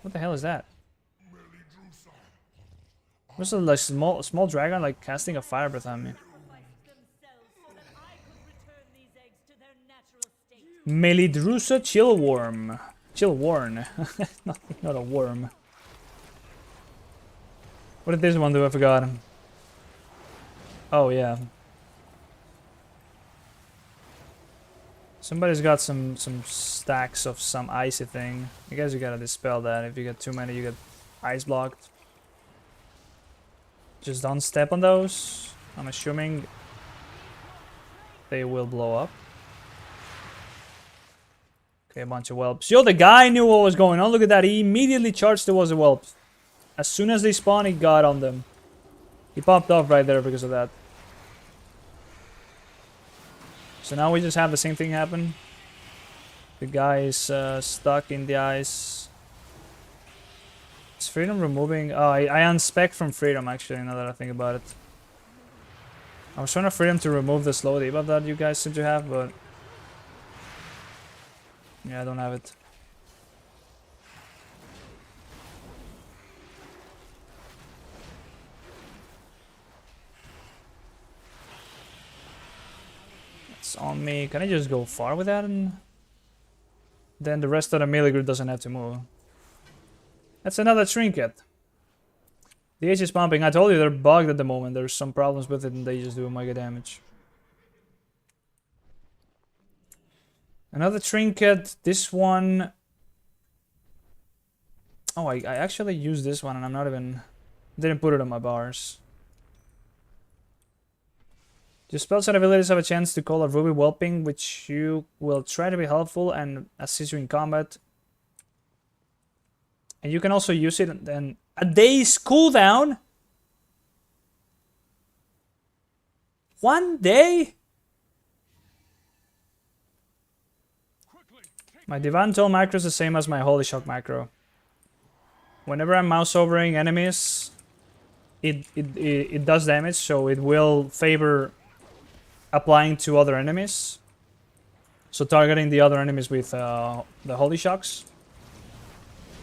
What the hell is that? What's a like small dragon like casting a fire breath on me? Melidrusa Chillworm. Chillworn. Not a worm. What did this one do? I forgot. Oh yeah. Somebody's got some stacks of some icy thing. I guess you gotta dispel that. If you get too many, you get ice blocked. Just don't step on those. I'm assuming they will blow up. Okay, a bunch of whelps. Yo, the guy knew what was going on. Look at that. He immediately charged towards the whelps. As soon as they spawned, he got on them. He popped off right there because of that. So now we just have the same thing happen. The guy is stuck in the ice. Is Freedom removing... Oh, I unspec from Freedom, actually, now that I think about it. I was trying to Freedom to remove the slow debuff that you guys seem to have, but... Yeah, I don't have it. It's on me. Can I just go far with that? And then the rest of the melee group doesn't have to move. That's another trinket. The H is pumping. I told you they're bugged at the moment. There's some problems with it and they just do mega damage. Another trinket. This one... Oh, I actually used this one and I'm not even... Didn't put it on my bars. Your spells and abilities have a chance to call a ruby whelping, which you will try to be helpful and assist you in combat. And you can also use it and a day's cooldown. 1 day? My Divine Toll macro is the same as my Holy Shock macro. Whenever I'm mouse overing enemies, it does damage, so it will favor applying to other enemies. So targeting the other enemies with the Holy Shocks.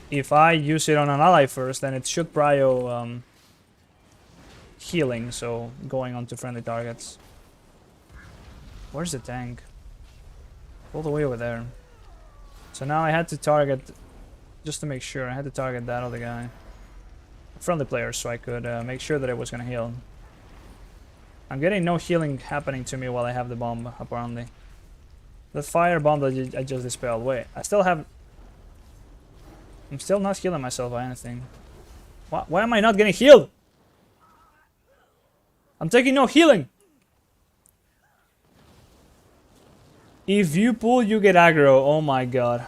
If I use it on an ally first, then it should prio healing, so going on to friendly targets. Where's the tank? All the way over there. So now I had to target, just to make sure, I had to target that other guy. Friendly player, so I could make sure that it was gonna heal. I'm getting no healing happening to me while I have the bomb, apparently. The fire bomb that I just dispelled. Wait, I still have... I'm still not healing myself by anything. Why am I not getting healed? I'm taking no healing. If you pull, you get aggro. Oh my god.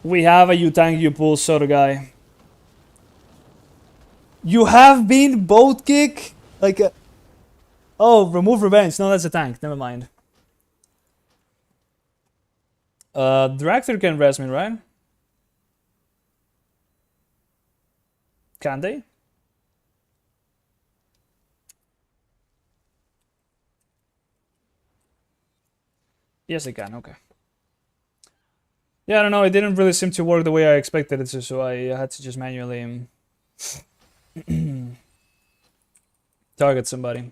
We have a you tank, you pull sort of guy. You have been boat kick? Like a... Oh, remove revenge. No, that's a tank. Never mind. Director can res me, right? Can they? Yes, they can. Okay. Yeah, I don't know. It didn't really seem to work the way I expected it to, so I had to just manually target somebody.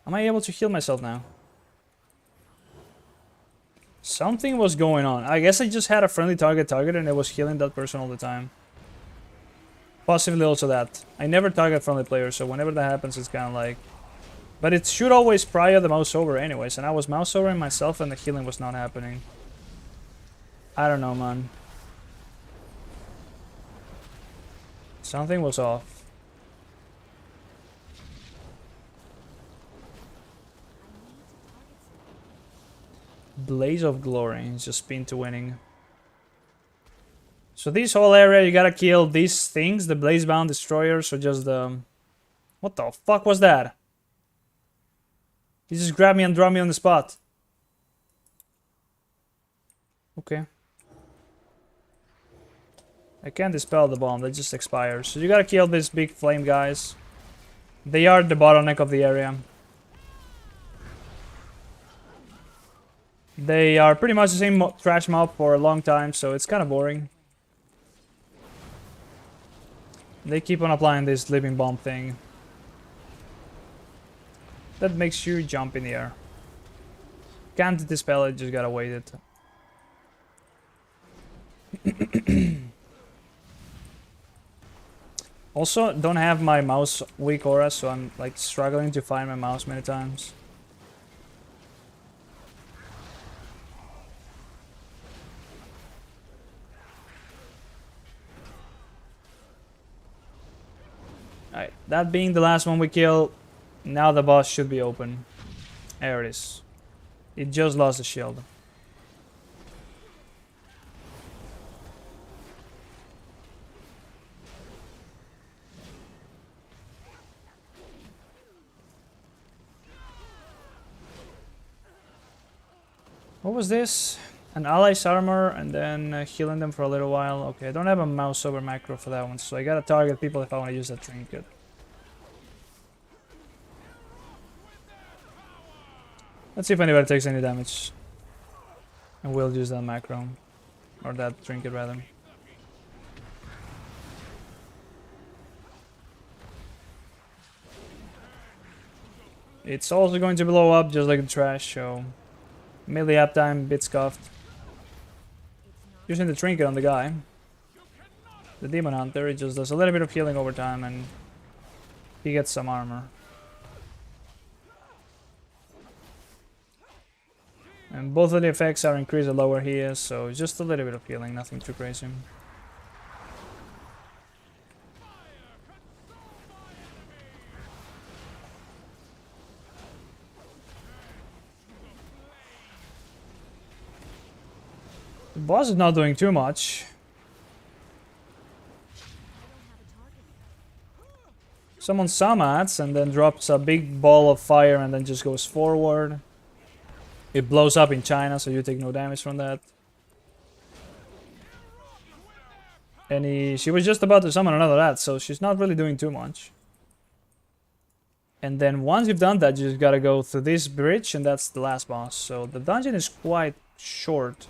Am I able to heal myself now? Something was going on. I guess I just had a friendly target and it was healing that person all the time. Possibly also that. I never target friendly players, so whenever that happens, it's kind of like... But it should always prio the mouse over anyways, and I was mouse overing myself and the healing was not happening. I don't know, man. Something was off. Blaze of Glory. It's just spin to winning. So this whole area, you gotta kill these things, the Blazebound Destroyers, or just the... What the fuck was that? He just grabbed me and dropped me on the spot. Okay. I can't dispel the bomb, that just expires. So you gotta kill these big flame guys. They are the bottleneck of the area. They are pretty much the same trash mob for a long time, so it's kind of boring. They keep on applying this living bomb thing. That makes you jump in the air. Can't dispel it, just gotta wait it. Also, don't have my mouse weak aura, so I'm like struggling to find my mouse many times. Alright, that being the last one we kill, now the boss should be open. There it is. It just lost the shield. What was this? An ally's armor and then healing them for a little while. Okay, I don't have a mouse over macro for that one, so I gotta target people if I want to use that trinket. Let's see if anybody takes any damage. And we'll use that macro. Or that trinket rather. It's also going to blow up just like the trash, so... Melee uptime, bit scuffed. Using the trinket on the guy. The demon hunter, it just does a little bit of healing over time and... he gets some armor. And both of the effects are increased the lower he is, so just a little bit of healing, nothing too crazy. The boss is not doing too much. Summons Samats and then drops a big ball of fire and then just goes forward. It blows up in China, so you take no damage from that. And she was just about to summon another rat, so she's not really doing too much. And then once you've done that, you just gotta go through this bridge, and that's the last boss. So the dungeon is quite short.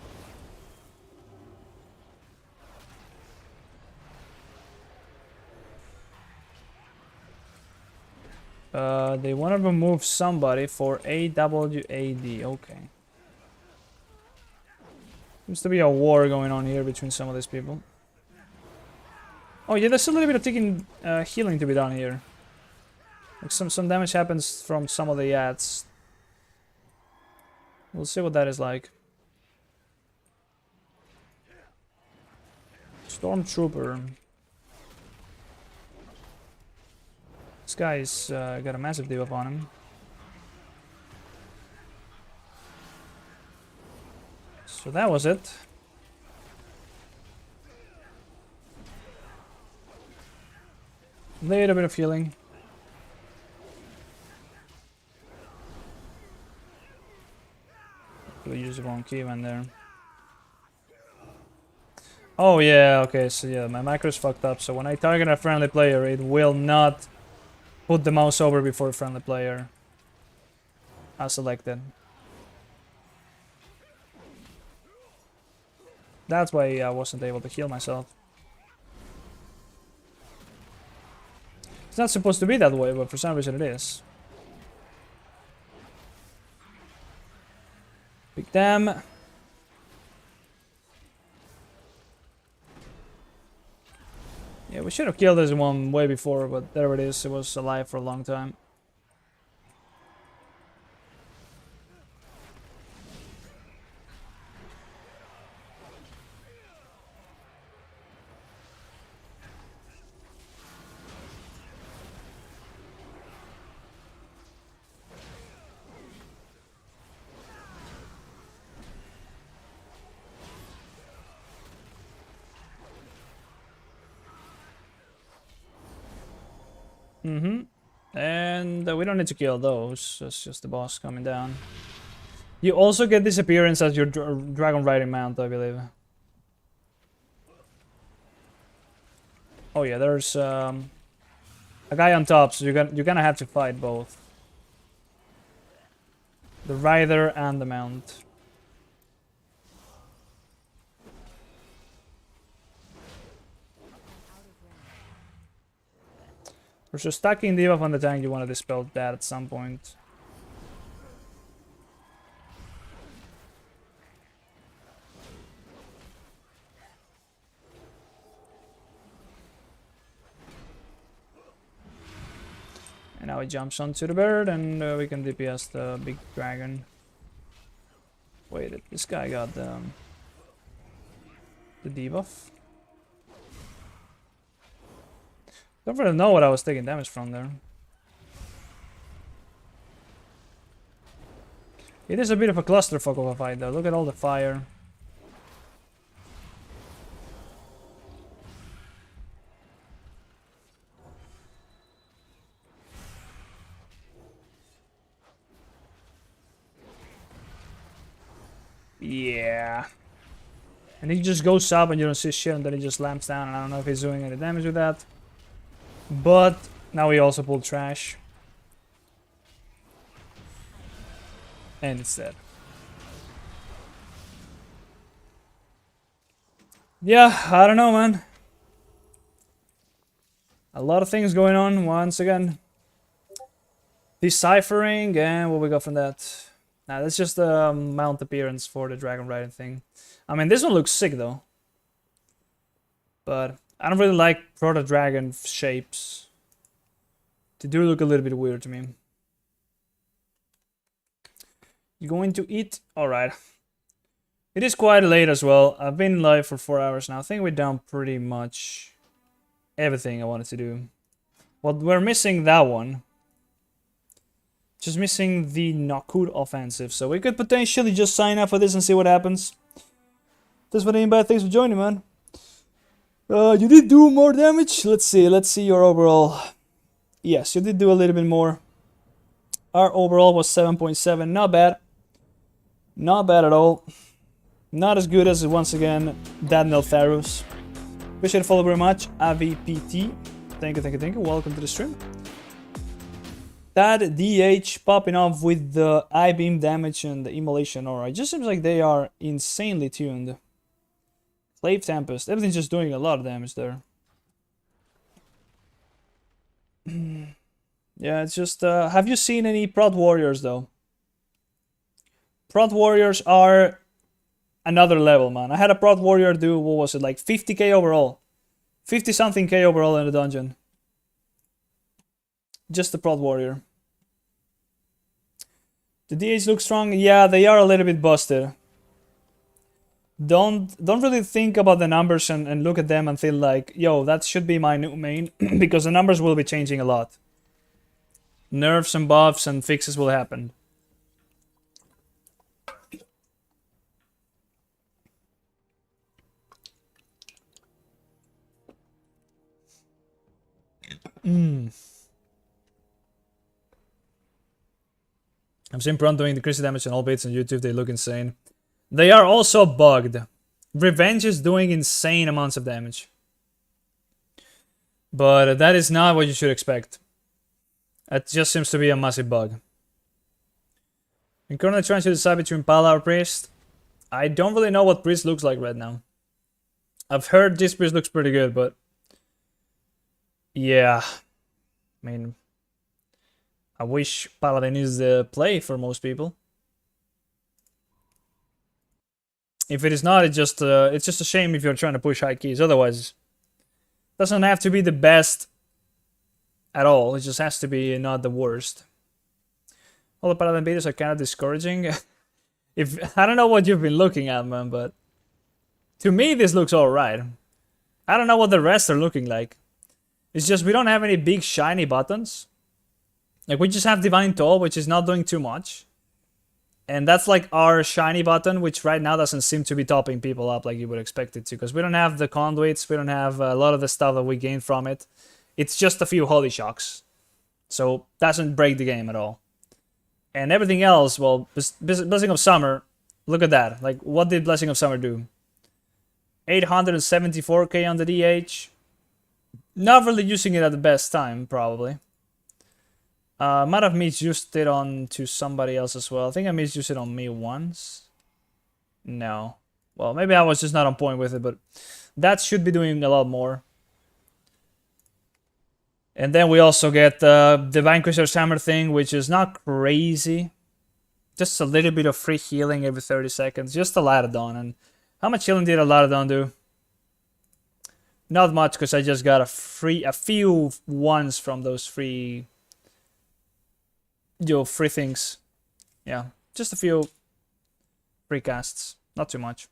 They want to remove somebody for AWAD. Okay. Seems to be a war going on here between some of these people. Oh yeah, there's a little bit of taking healing to be done here. Like some damage happens from some of the ads. We'll see what that is like. Stormtrooper. This guy's got a massive debuff on him. So that was it. Little bit of healing. We'll use the wrong key when there. Oh yeah, okay, so yeah, my macro's fucked up, so when I target a friendly player, it will not put the mouse over before a friendly player as selected. That's why I wasn't able to heal myself. It's not supposed to be that way, but for some reason it is. Big damn. Yeah, we should have killed this one way before, but there it is. It was alive for a long time. And we don't need to kill those. It's just the boss coming down. You also get disappearance as your dragon riding mount, I believe. Oh yeah, there's a guy on top, so you're gonna have to fight both. The rider and the mount. There's a stacking debuff on the tank, you want to dispel that at some point. And now it jumps onto the bird and we can DPS the big dragon. Wait, this guy got the debuff. Don't really know what I was taking damage from there. It is a bit of a clusterfuck of a fight though. Look at all the fire. Yeah. And he just goes up and you don't see shit and then he just lamps down and I don't know if he's doing any damage with that. But now we also pulled trash. And it's dead. Yeah, I don't know, man. A lot of things going on once again. Deciphering, and what we got from that. Nah, that's just the mount appearance for the dragon riding thing. I mean, this one looks sick though. But I don't really like proto dragon shapes. They do look a little bit weird to me. You going to eat? Alright. It is quite late as well. I've been live for 4 hours now. I think we're done pretty much everything I wanted to do. Well, we're missing that one. Just missing the Nakud offensive. So we could potentially just sign up for this and see what happens. Thanks for the invite. Thanks for joining, man. You did do more damage. Let's see your overall. Yes, you did do a little bit more. Our overall was 7.7. Not bad. Not bad at all. Not as good as, once again, that Antorus. Appreciate the follow very much. AVPT. Thank you. Welcome to the stream. That DH popping off with the I-beam damage and the immolation aura. It just seems like they are insanely tuned. Clave Tempest. Everything's just doing a lot of damage there. Yeah, it's just... have you seen any Prot Warriors, though? Prot Warriors are another level, man. I had a Prot Warrior do, what was it, like 50k overall. 50-something k overall in the dungeon. Just the Prot Warrior. The DH look strong? Yeah, they are a little bit busted. Don't really think about the numbers and look at them and feel like, yo, that should be my new main, because the numbers will be changing a lot. Nerfs and buffs and fixes will happen. I've seen Prone doing the crazy damage on all baits on YouTube, they look insane. They are also bugged. Revenge is doing insane amounts of damage. But that is not what you should expect. It just seems to be a massive bug. I'm currently trying to decide between Hpala or Priest. I don't really know what Priest looks like right now. I've heard this Priest looks pretty good, but... yeah. I mean... I wish Paladin is the play for most people. If it is not, it's just a shame if you're trying to push high keys. Otherwise, it doesn't have to be the best at all. It just has to be not the worst. All the Paladin beaters are kind of discouraging. I don't know what you've been looking at, man, but to me this looks alright. I don't know what the rest are looking like. It's just we don't have any big shiny buttons. Like, we just have Divine Toll, which is not doing too much. And that's like our shiny button, which right now doesn't seem to be topping people up like you would expect it to. Because we don't have the conduits, we don't have a lot of the stuff that we gain from it. It's just a few Holy Shocks. So, doesn't break the game at all. And everything else, well, Blessing of Summer, look at that. Like, what did Blessing of Summer do? 874k on the DH. Not really using it at the best time, probably. Might have misused it on to somebody else as well. I think I misused it on me once. No. Well, maybe I was just not on point with it, but that should be doing a lot more. And then we also get the Vanquisher's Hammer thing, which is not crazy. Just a little bit of free healing every 30 seconds. Just a Latadon. And how much healing did a Latadon do? Not much, because I just got a few ones from those free... free things. Yeah, just a few free casts. Not too much.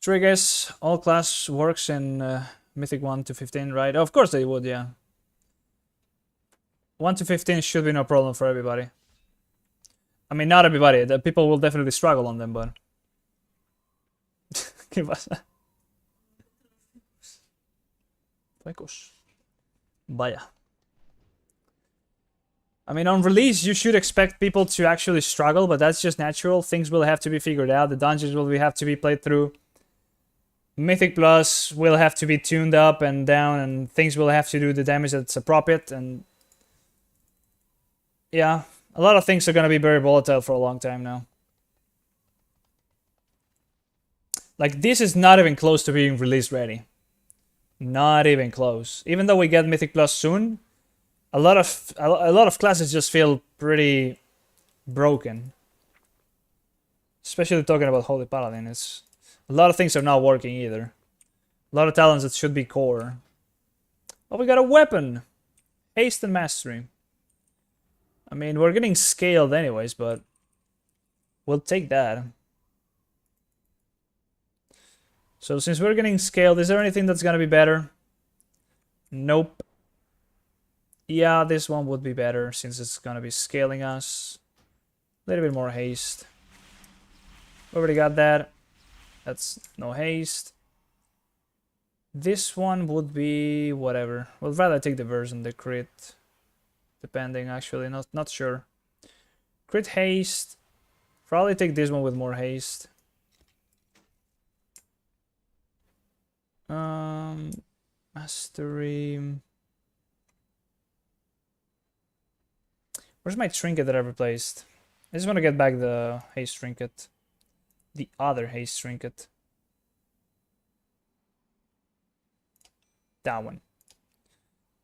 Sure, I guess all class works in Mythic 1 to 15, right? Of course they would, yeah. 1 to 15 should be no problem for everybody. I mean, not everybody. The people will definitely struggle on them, but... ¿Qué pasa? Vaya. I mean, on release, you should expect people to actually struggle, but that's just natural. Things will have to be figured out. The dungeons will have to be played through. Mythic Plus will have to be tuned up and down, and things will have to do the damage that's appropriate. And yeah, a lot of things are going to be very volatile for a long time now. Like, this is not even close to being release ready. Not even close. Even though we get Mythic Plus soon, a lot of classes just feel pretty broken. Especially talking about Holy Paladin. It's a lot of things are not working either. A lot of talents that should be core. Oh, we got a weapon! Haste and Mastery. I mean, we're getting scaled anyways, but we'll take that. So since we're getting scaled, is there anything that's gonna be better? Nope. Yeah, this one would be better since it's gonna be scaling us. A little bit more haste. We already got that. That's no haste. This one would be whatever. We'll rather take the verse and the crit. Depending, actually, not sure. Crit haste. Probably take this one with more haste. Mastery. Where's my trinket that I replaced? I just want to get back the haste trinket. The other haste trinket. That one.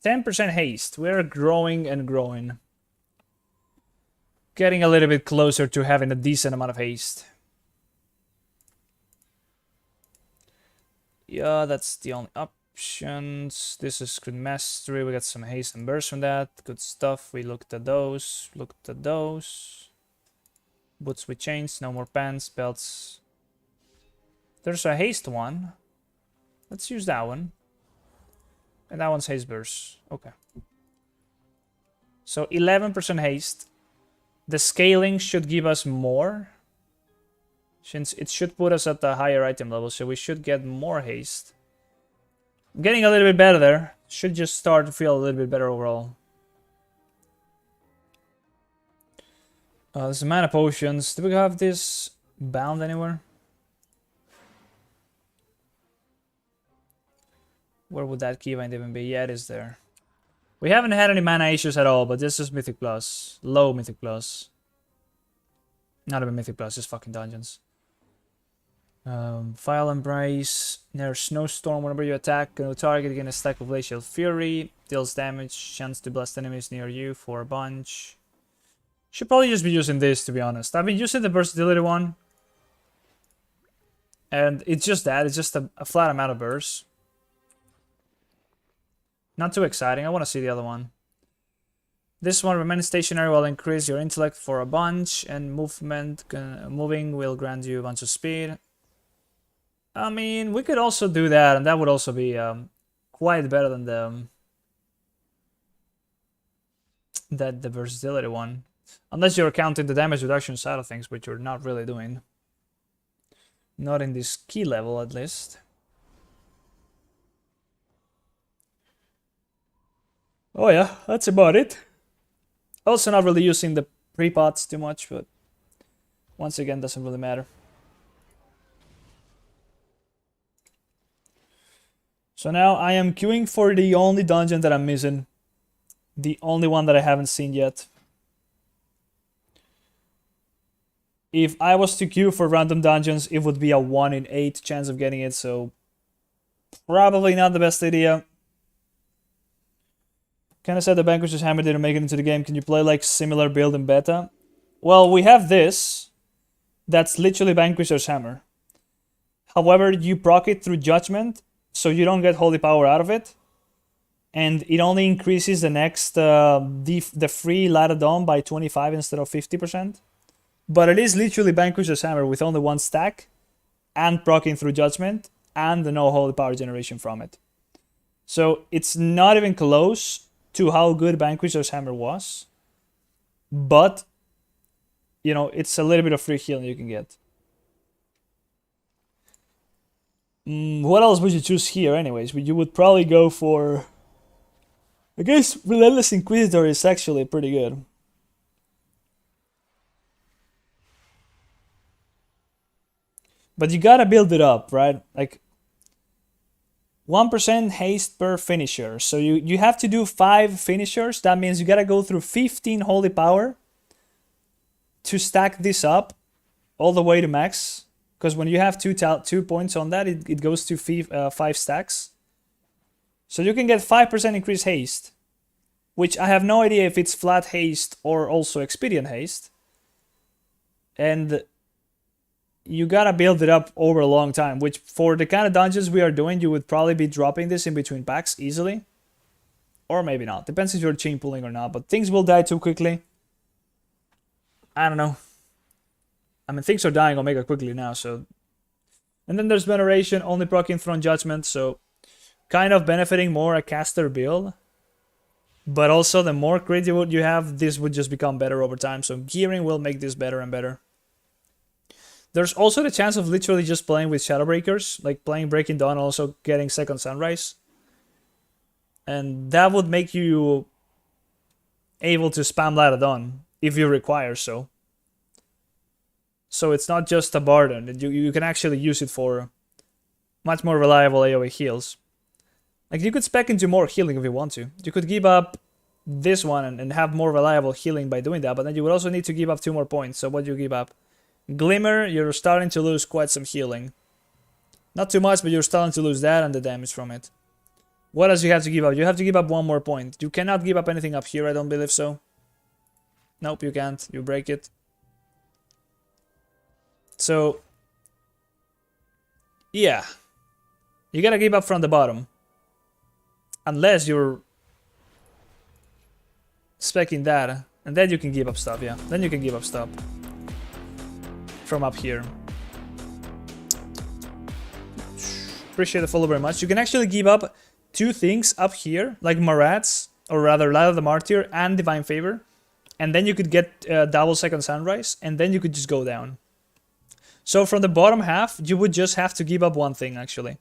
10% haste. We're growing and growing. Getting a little bit closer to having a decent amount of haste. Yeah, that's the only options. This is crit mastery. We got some haste and burst from that. Good stuff. We looked at those. Looked at those. Boots with chains. No more pants. Belts. There's a haste one. Let's use that one. And that one's haste burst. Okay. So 11% haste. The scaling should give us more. Since it should put us at the higher item level, so we should get more haste. Getting a little bit better there. Should just start to feel a little bit better overall. There's mana potions. Do we have this bound anywhere? Where would that keybind even be? Yeah, it is there. We haven't had any mana issues at all, but this is Mythic Plus. Low Mythic Plus. Not even Mythic Plus, just fucking dungeons. File Embrace. There's Snowstorm. Whenever you attack a target, again a stack of Glacial Fury. Deals damage. Chance to blast enemies near you for a bunch. Should probably just be using this, to be honest. I've been using the versatility one. And it's just that. It's just a flat amount of burst. Not too exciting. I want to see the other one. This one, remain stationary will increase your intellect for a bunch, and moving will grant you a bunch of speed. I mean, we could also do that, and that would also be quite better than the versatility one. Unless you're counting the damage reduction side of things, which you're not really doing. Not in this key level, at least. Oh yeah, that's about it. Also not really using the pre-pots too much, but once again, doesn't really matter. So now I am queuing for the only dungeon that I'm missing. The only one that I haven't seen yet. If I was to queue for random dungeons, it would be a 1 in 8 chance of getting it, so probably not the best idea. Kinda said the Vanquisher's Hammer didn't make it into the game. Can you play like similar build in beta? Well, we have this. That's literally Vanquisher's Hammer. However, you proc it through Judgment, so you don't get Holy Power out of it. And it only increases the next, the free Latadon by 25 instead of 50%. But it is literally Vanquisher's Hammer with only one stack, and proccing through Judgment, and the no Holy Power generation from it. So it's not even close to how good Vanquisher's Hammer was. But, you know, it's a little bit of free healing you can get. What else would you choose here anyways? You would probably go for... I guess Relentless Inquisitor is actually pretty good. But you gotta build it up, right? Like 1% haste per finisher. So you have to do 5 finishers. That means you gotta go through 15 Holy Power to stack this up all the way to max. Because when you have 2 points on that, it goes to 5 stacks. So you can get 5% increased haste. Which I have no idea if it's flat haste or also expedient haste. And you gotta build it up over a long time, which for the kind of dungeons we are doing, you would probably be dropping this in between packs easily. Or maybe not. Depends if you're chain pulling or not, but things will die too quickly. I don't know. I mean, things are dying Omega quickly now, so... And then there's Veneration, only proccing Throne Judgment, so... Kind of benefiting more a caster build. But also, the more crit you have, this would just become better over time, so gearing will make this better and better. There's also the chance of literally just playing with Shadow Breakers, like playing Breaking Dawn, also getting Second Sunrise. And that would make you able to spam Light of Dawn if you require so. So it's not just a Barden, you can actually use it for much more reliable AoE heals. Like you could spec into more healing if you want to. You could give up this one and have more reliable healing by doing that, but then you would also need to give up 2 more points. So what do you give up? Glimmer, you're starting to lose quite some healing. Not too much, but you're starting to lose that and the damage from it. What else you have to give up? You have to give up 1 more point. You cannot give up anything up here, I don't believe so. Nope, you can't. You break it. So, yeah. You gotta give up from the bottom. Unless you're specking that. And then you can give up stuff, yeah. Then you can give up stuff. From up here. Appreciate the follow very much. You can actually give up 2 things up here, like Marats, or rather Light of the Martyr and Divine Favor. And then you could get double Second Sunrise, and then you could just go down. So from the bottom half, you would just have to give up 1 thing, actually.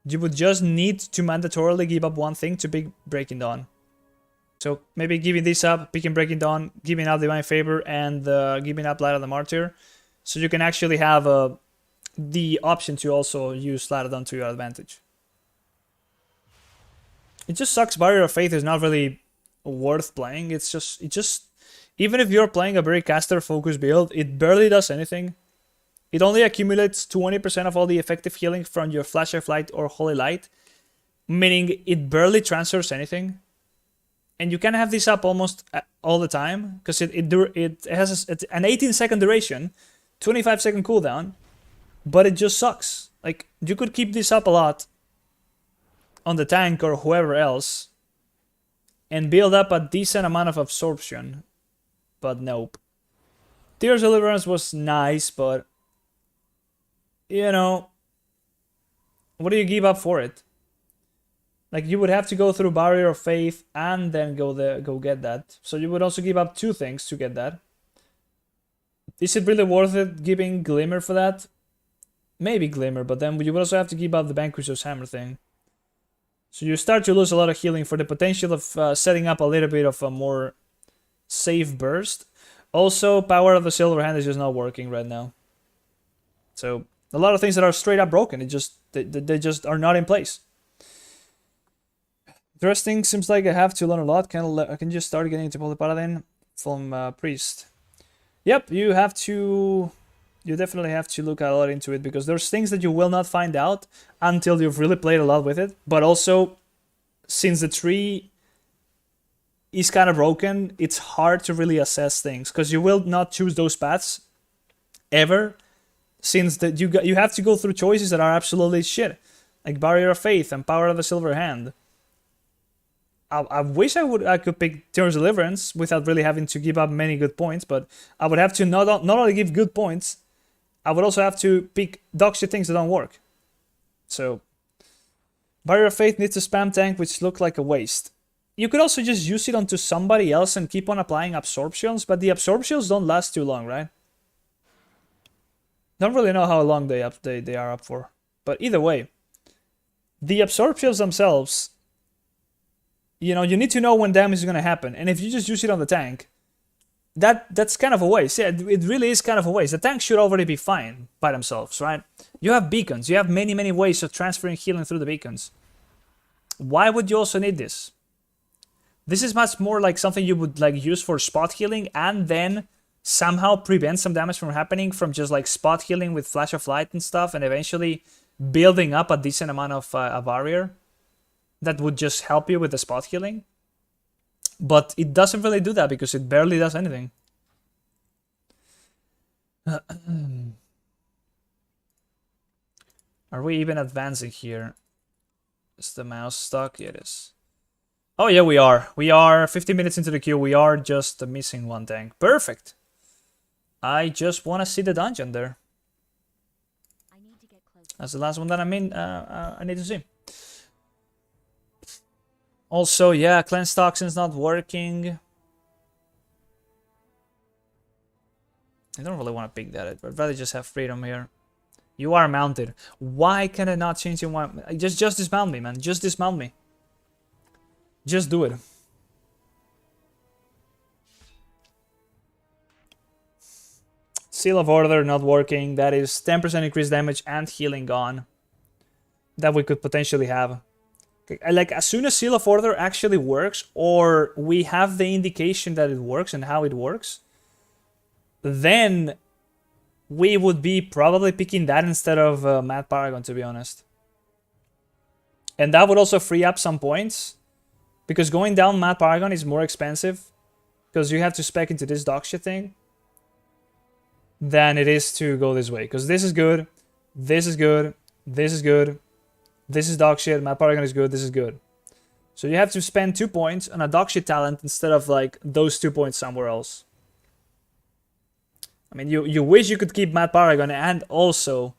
You would just need to mandatorily give up 1 thing to pick Breaking Dawn. So maybe giving this up, picking Breaking Dawn, giving up Divine Favor, and giving up Light of the Martyr. So you can actually have the option to also use Light of Dawn to your advantage. It just sucks Barrier of Faith is not really worth playing. It just even if you're playing a very caster focused build, it barely does anything. It only accumulates 20% of all the effective healing from your Flash of Light or Holy Light, meaning it barely transfers anything. And you can have this up almost all the time, because it has an 18-second duration, 25-second cooldown, but it just sucks. Like, you could keep this up a lot on the tank or whoever else, and build up a decent amount of absorption, but nope. Tears of Deliverance was nice, but, you know, what do you give up for it? Like, you would have to go through Barrier of Faith and then go get that. So you would also give up 2 things to get that. Is it really worth it giving Glimmer for that? Maybe Glimmer, but then you would also have to give up the Vanquisher's Hammer thing. So you start to lose a lot of healing for the potential of setting up a little bit of a more safe burst. Also, Power of the Silver Hand is just not working right now. So a lot of things that are straight up broken, they just are not in place. Interesting. Seems like I have to learn a lot. I can just start getting into Paladin from Priest. Yep, you definitely have to look a lot into it, because there's things that you will not find out until you've really played a lot with it. But also, since the tree is kind of broken, it's hard to really assess things, because you will not choose those paths ever, since that you have to go through choices that are absolutely shit, like Barrier of Faith and Power of the Silver Hand. I wish I could pick Tears of Deliverance without really having to give up many good points, but I would have to not only give good points, I would also have to pick dog shit things that don't work. So, Barrier of Faith needs a spam tank, which look like a waste. You could also just use it onto somebody else and keep on applying absorptions, but the absorptions don't last too long, right? Don't really know how long they are up for. But either way, the absorptions themselves, you know, you need to know when damage is going to happen. And if you just use it on the tank, that's kind of a waste. Yeah, it really is kind of a waste. The tank should already be fine by themselves, right? You have beacons. You have many ways of transferring healing through the beacons. Why would you also need this? This is much more like something you would like use for spot healing and then somehow prevent some damage from happening from just like spot healing with Flash of Light and stuff, and eventually building up a decent amount of a barrier that would just help you with the spot healing. But it doesn't really do that because it barely does anything. Are we even advancing here? Is the mouse stuck? Yeah, it is. Oh yeah, we are. We are 15 minutes into the queue. We are just missing 1 tank. Perfect. I just want to see the dungeon there. I need to get closer. That's the last one that I need to see. Also, yeah, Cleanse Toxin's not working. I don't really want to pick that. I'd rather just have freedom here. You are mounted. Why can I not change in one? Just dismount me, man. Just dismount me. Just do it. Seal of Order not working. That is 10% increased damage and healing gone. That we could potentially have. Okay, like, as soon as Seal of Order actually works, or we have the indication that it works and how it works, then we would be probably picking that instead of Mad Paragon, to be honest. And that would also free up some points, because going down Mad Paragon is more expensive, because you have to spec into this dog shit thing, than it is to go this way. Because this is good, this is good, this is good, this is dog shit, Mad Paragon is good, this is good. So you have to spend 2 points on a dog shit talent instead of like those 2 points somewhere else. I mean, you wish you could keep Mad Paragon and also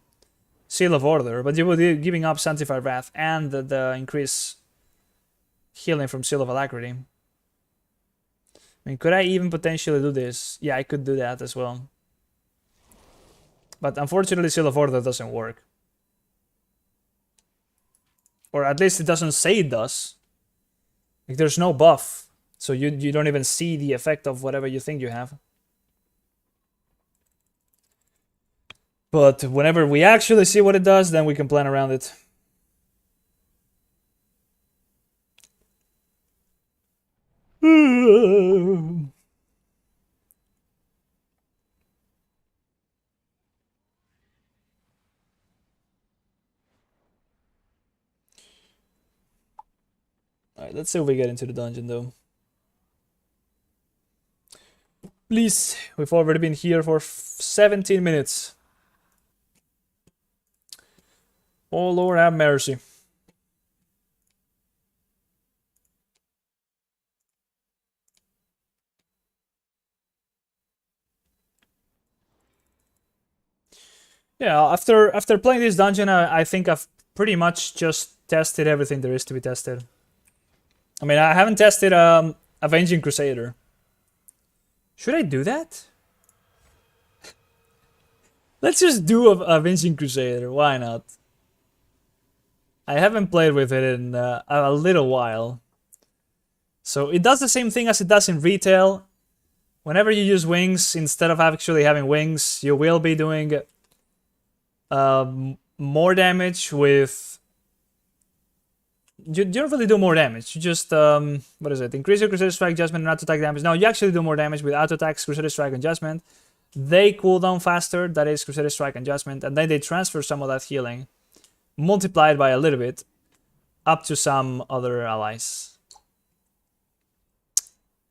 Seal of Order, but you would be giving up Sanctified Wrath and the increased healing from Seal of Alacrity. I mean, could I even potentially do this? Yeah, I could do that as well. But unfortunately, Seal of Order doesn't work. Or at least it doesn't say it does. Like, there's no buff, so you don't even see the effect of whatever you think you have. But whenever we actually see what it does, then we can plan around it. Alright, let's see if we get into the dungeon though. Please, we've already been here for 17 minutes. Oh Lord, have mercy. Yeah, after playing this dungeon, I think I've pretty much just tested everything there is to be tested. I mean, I haven't tested Avenging Crusader. Should I do that? Let's just do Avenging Crusader. Why not? I haven't played with it in a little while. So it does the same thing as it does in retail. Whenever you use wings, instead of actually having wings, you will be doing more damage with... You don't really do more damage. You just, what is it? Increase your Crusader Strike, Judgment, and auto-attack damage. No, you actually do more damage with auto-attacks, Crusader Strike, and Judgment. They cool down faster, that is Crusader Strike and Judgment, and then they transfer some of that healing, multiplied by a little bit, up to some other allies.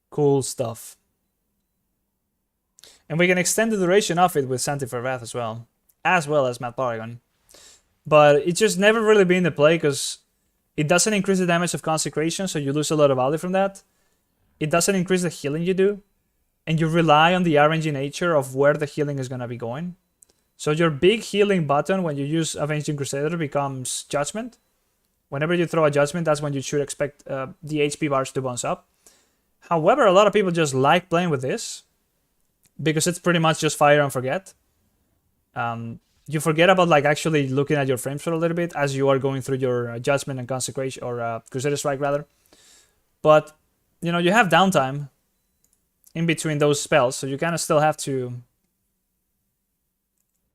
Cool stuff. And we can extend the duration of it with Sanctified Wrath as well as Mad Paragon. But it's just never really been the play, because it doesn't increase the damage of Consecration, so you lose a lot of value from that. It doesn't increase the healing you do, and you rely on the RNG nature of where the healing is going to be going. So your big healing button when you use Avenging Crusader becomes Judgment. Whenever you throw a Judgment, that's when you should expect the HP bars to bounce up. However, a lot of people just like playing with this, because it's pretty much just fire and forget. You forget about like actually looking at your frames for a little bit as you are going through your Judgment and Consecration, or Crusader Strike rather. But, you know, you have downtime in between those spells, so you kind of still have to,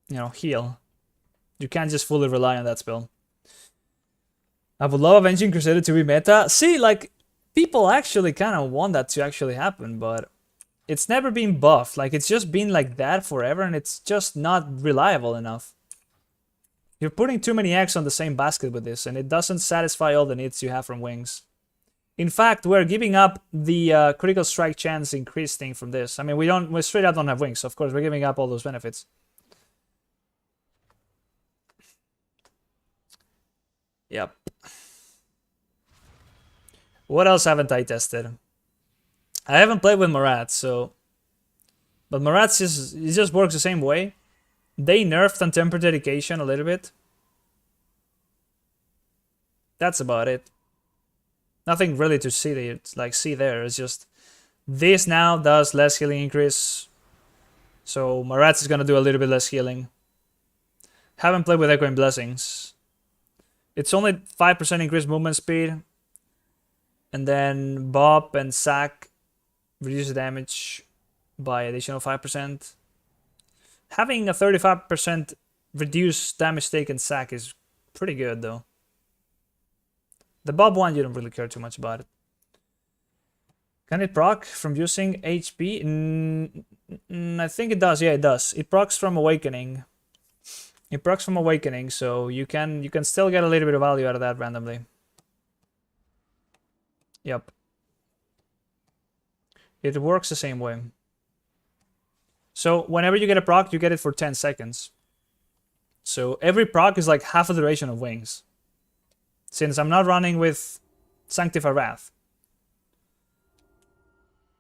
you know, heal. You can't just fully rely on that spell. I would love Avenging Crusader to be meta. See, like, people actually kind of want that to actually happen, but it's never been buffed. Like, it's just been like that forever, and it's just not reliable enough. You're putting too many eggs on the same basket with this, and it doesn't satisfy all the needs you have from wings. In fact, we're giving up the critical strike chance increase thing from this. I mean, we straight up don't have wings, so of course we're giving up all those benefits. Yep. What else haven't I tested? I haven't played with Marats, so... But Marats it just works the same way. They nerfed on Temper Dedication a little bit. That's about it. Nothing really to see there, it's just... This now does less healing increase. So my rats is gonna do a little bit less healing. Haven't played with Echoing Blessings. It's only 5% increased movement speed. And then Bop and Sack reduce the damage by additional 5%. Having a 35% reduced damage taken Sack is pretty good though. The Bob one, you don't really care too much about it. Can it proc from using HP? I think it does. Yeah, it does. It procs from Awakening. It procs from Awakening, so you can still get a little bit of value out of that randomly. Yep. It works the same way. So whenever you get a proc, you get it for 10 seconds. So every proc is like half the duration of Wings. Since I'm not running with Sanctify Wrath.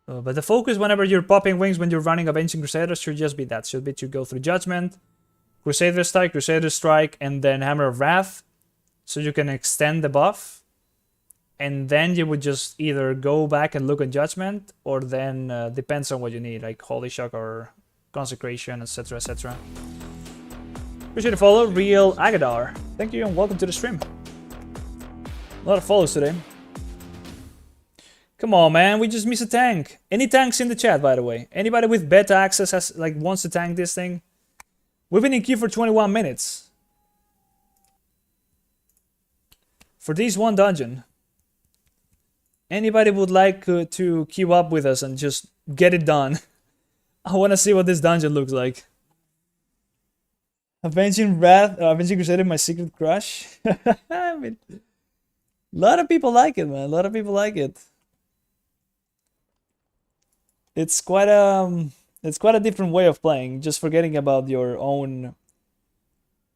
But the focus whenever you're popping Wings when you're running Avenging Crusader should just be that. Should be to go through Judgment, Crusader Strike, and then Hammer of Wrath. So you can extend the buff. And then you would just either go back and look at Judgment, or then depends on what you need, like Holy Shock or Consecration, etc, etc. Appreciate the follow, Real Agadar. Thank you and welcome to the stream. A lot of follows today. Come on, man, we just missed a tank. Any tanks in the chat, by the way? Anybody with beta access has wants to tank this thing? We've been in queue for 21 minutes. For this one dungeon. Anybody would like to queue up with us and just get it done? I want to see what this dungeon looks like. Avenging Crusader, my secret crush. I mean, a lot of people like it, man. A lot of people like it. It's quite a different way of playing. Just forgetting about your own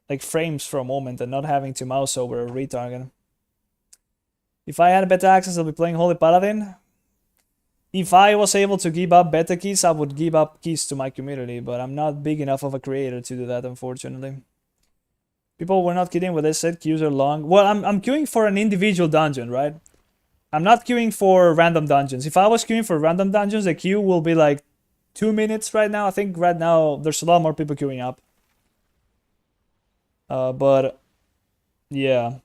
like frames for a moment and not having to mouse over a retarget. If I had beta access, I'll be playing Holy Paladin. If I was able to give up beta keys, I would give up keys to my community, but I'm not big enough of a creator to do that, unfortunately. People were not kidding when they said queues are long. Well, I'm queuing for an individual dungeon, right? I'm not queuing for random dungeons. If I was queuing for random dungeons, the queue will be like 2 minutes right now. I think right now there's a lot more people queuing up. But yeah.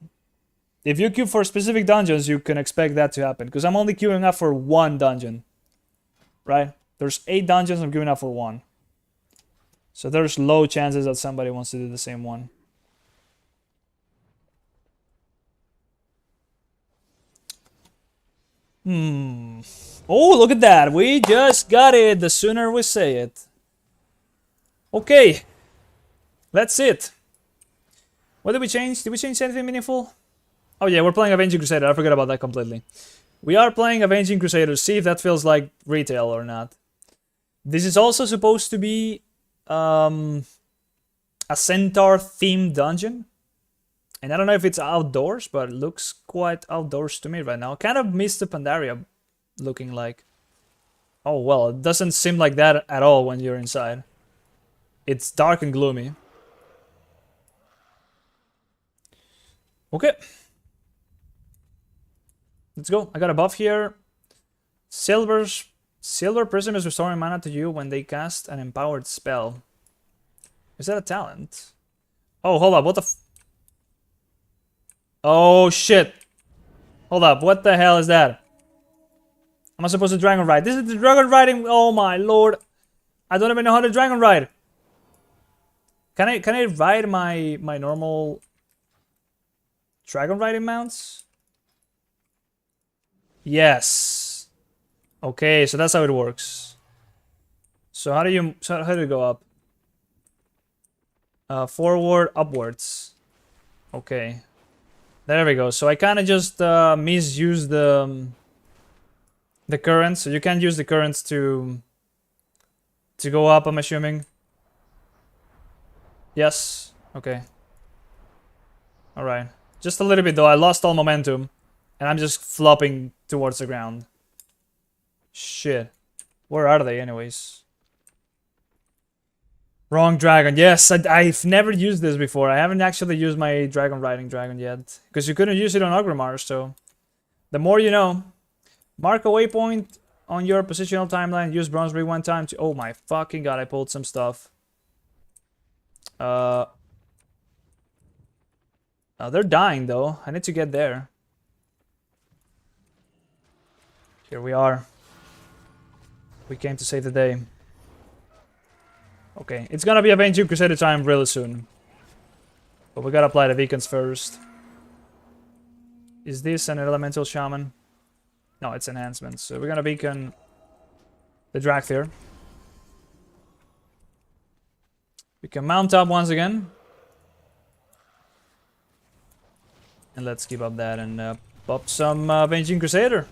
If you queue for specific dungeons, you can expect that to happen. Because I'm only queuing up for one dungeon. Right? There's 8 dungeons, I'm queuing up for 1. So there's low chances that somebody wants to do the same one. Oh, look at that. We just got it. The sooner we say it. Okay. That's it. What did we change? Did we change anything meaningful? Oh yeah, we're playing Avenging Crusader. I forgot about that completely. We are playing Avenging Crusader. See if that feels like retail or not. This is also supposed to be a centaur-themed dungeon. And I don't know if it's outdoors, but it looks quite outdoors to me right now. Kind of missed the Pandaria looking like. Oh well, it doesn't seem like that at all when you're inside. It's dark and gloomy. Okay. Let's go. I got a buff here. Silver Prism is restoring mana to you when they cast an empowered spell. Is that a talent? Oh, hold up. What the f... Oh, shit. Hold up. What the hell is that? Am I supposed to Dragon Ride? This is the Dragon Riding... Oh, my lord. I don't even know how to Dragon Ride. Can I ride my normal... Dragon Riding mounts? Yes. Okay, so that's how it works. So how do you go up? Forward, upwards. Okay. There we go. So I kind of just misused the currents. So you can't use the currents to go up, I'm assuming. Yes. Okay. All right. Just a little bit though. I lost all momentum. And I'm just flopping towards the ground. Shit. Where are they anyways? Wrong dragon. Yes, I've never used this before. I haven't actually used my dragon riding dragon yet. Because you couldn't use it on Ogrimmar, so... The more you know. Mark a waypoint on your positional timeline. Use bronze ring one time to... Oh my fucking god, I pulled some stuff. They're dying though. I need to get there. Here we are. We came to save the day. Okay, it's gonna be Avenging Crusader time really soon. But we gotta apply the beacons first. Is this an elemental shaman? No, it's enhancements. So we're gonna beacon the Dracthyr. We can mount up once again. And let's keep up that and pop some Avenging Crusader.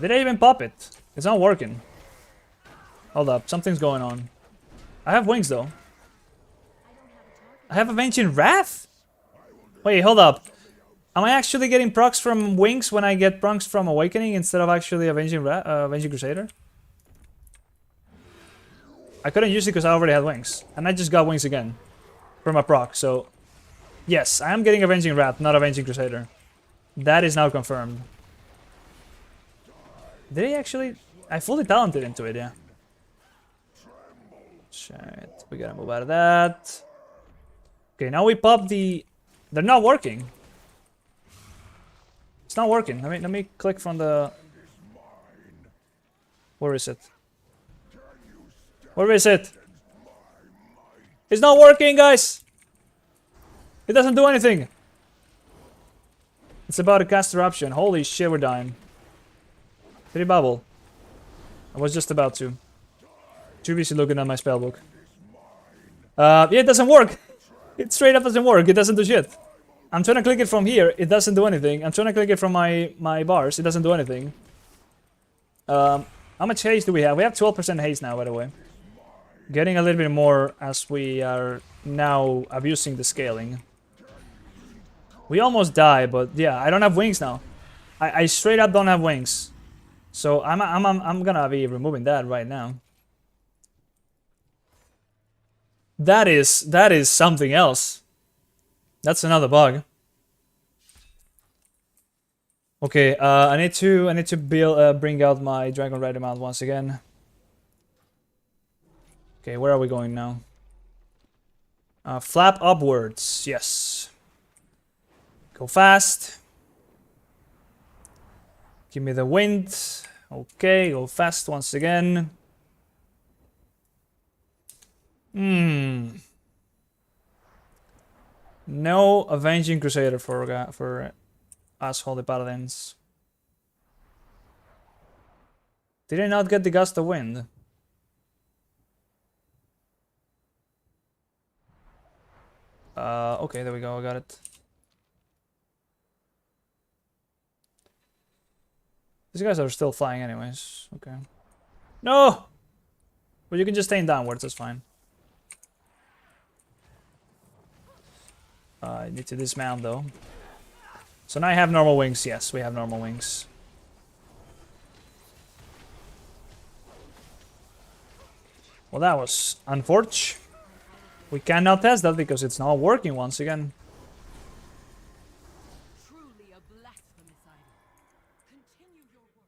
Did I even pop it? It's not working. Hold up, something's going on. I have wings though. I have Avenging Wrath? Wait, hold up. Am I actually getting procs from wings when I get procs from Awakening instead of actually Avenging Crusader? I couldn't use it because I already had wings. And I just got wings again. From a proc, so... Yes, I am getting Avenging Wrath, not Avenging Crusader. That is now confirmed. Did he actually... I fully talented into it, yeah. Shit, we gotta move out of that. Okay, now we pop the... They're not working. It's not working. Let me click from the... Where is it? Where is it? It's not working, guys! It doesn't do anything. It's about to cast Eruption. Holy shit, we're dying. Did he bubble? I was just about to. Too busy looking at my spellbook. Yeah, it doesn't work. It straight up doesn't work. It doesn't do shit. I'm trying to click it from here. It doesn't do anything. I'm trying to click it from my bars. It doesn't do anything. How much haste do we have? We have 12% haste now, by the way. Getting a little bit more as we are now abusing the scaling. We almost die, but yeah, I don't have wings now. I straight up don't have wings. So I'm gonna be removing that right now. That is something else. That's another bug. Okay, I need to bring out my Dragon Rider mount once again. Okay, where are we going now? Flap upwards, yes. Go fast. Give me the wind. Okay, go fast once again. No Avenging Crusader for us Holy Paladins. Did I not get the Gust of Wind? Okay, there we go, I got it. These guys are still flying anyways, okay. No! Well, you can just aim downwards, that's fine. I need to dismount though. So now I have normal wings, yes, we have normal wings. Well, that was unfortunate. We cannot test that because it's not working once again. Truly a blasphemous idol. Continue your work.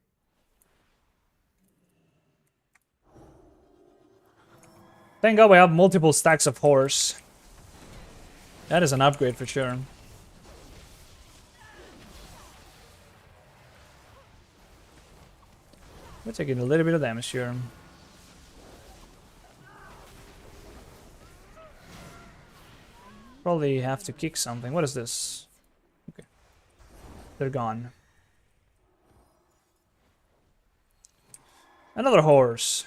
Thank God we have multiple stacks of horse. That is an upgrade for sure. We're taking a little bit of damage here. Probably have to kick something. What is this? Okay. They're gone. Another horse.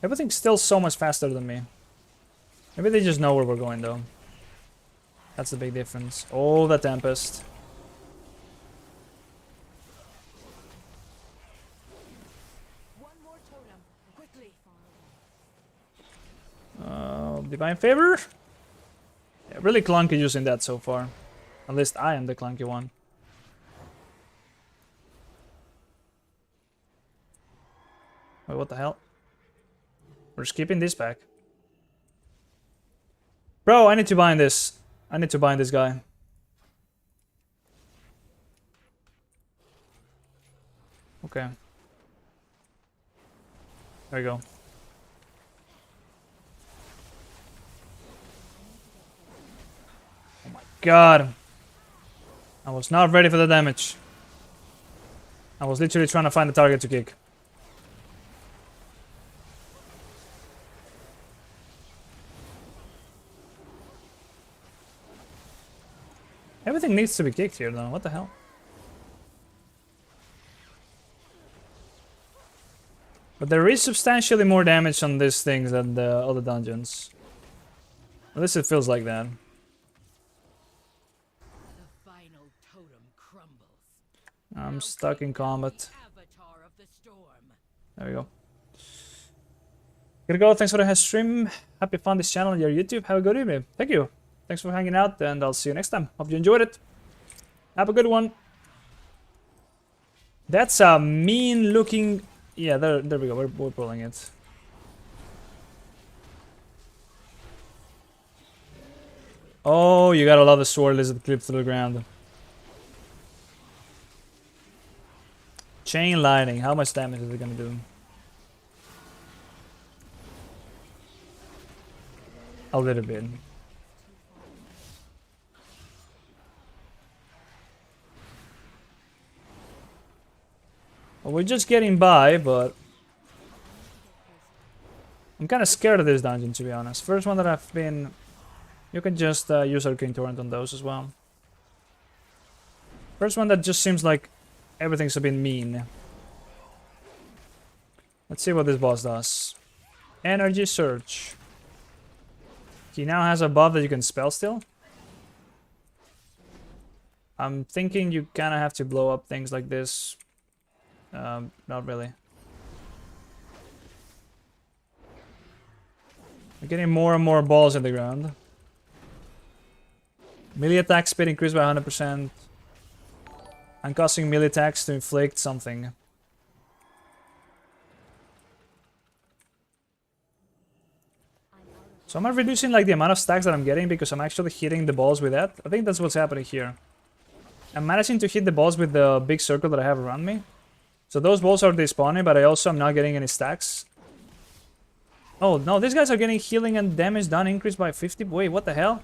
Everything's still so much faster than me. Maybe they just know where we're going though. That's the big difference. Oh, the Tempest. One more totem, quickly. Divine Favor? Yeah, really clunky using that so far. At least I am the clunky one. Wait, what the hell? We're skipping this back. Bro, I need to bind this. I need to bind this guy. Okay. There we go. Oh my god. I was not ready for the damage. I was literally trying to find the target to kick. Everything needs to be kicked here though, what the hell? But there is substantially more damage on these things than the other dungeons. At least it feels like that. The final totem crumbles. I'm stuck in combat. Avatar of the storm. There we go. Gonna go, thanks for the stream. Happy fun this channel on your YouTube. Have a good evening. Thank you. Thanks for hanging out, and I'll see you next time. Hope you enjoyed it. Have a good one. That's a mean looking... Yeah, there we go. We're pulling it. Oh, you gotta love the sword lizard clip through the ground. Chain lightning. How much damage is it gonna do? A little bit. Well, we're just getting by, but I'm kind of scared of this dungeon, to be honest. First one that I've been... You can just use Arcane Torrent on those as well. First one that just seems like everything's a bit mean. Let's see what this boss does. Energy Surge. He now has a buff that you can spell still. I'm thinking you kind of have to blow up things like this. Not really. We're getting more and more balls in the ground. Melee attack speed increased by 100%. I'm causing melee attacks to inflict something. So am I reducing like the amount of stacks that I'm getting because I'm actually hitting the balls with that? I think that's what's happening here. I'm managing to hit the balls with the big circle that I have around me. So those balls are despawning, but I also am not getting any stacks. Oh no, these guys are getting healing and damage done increased by 50. Wait, what the hell?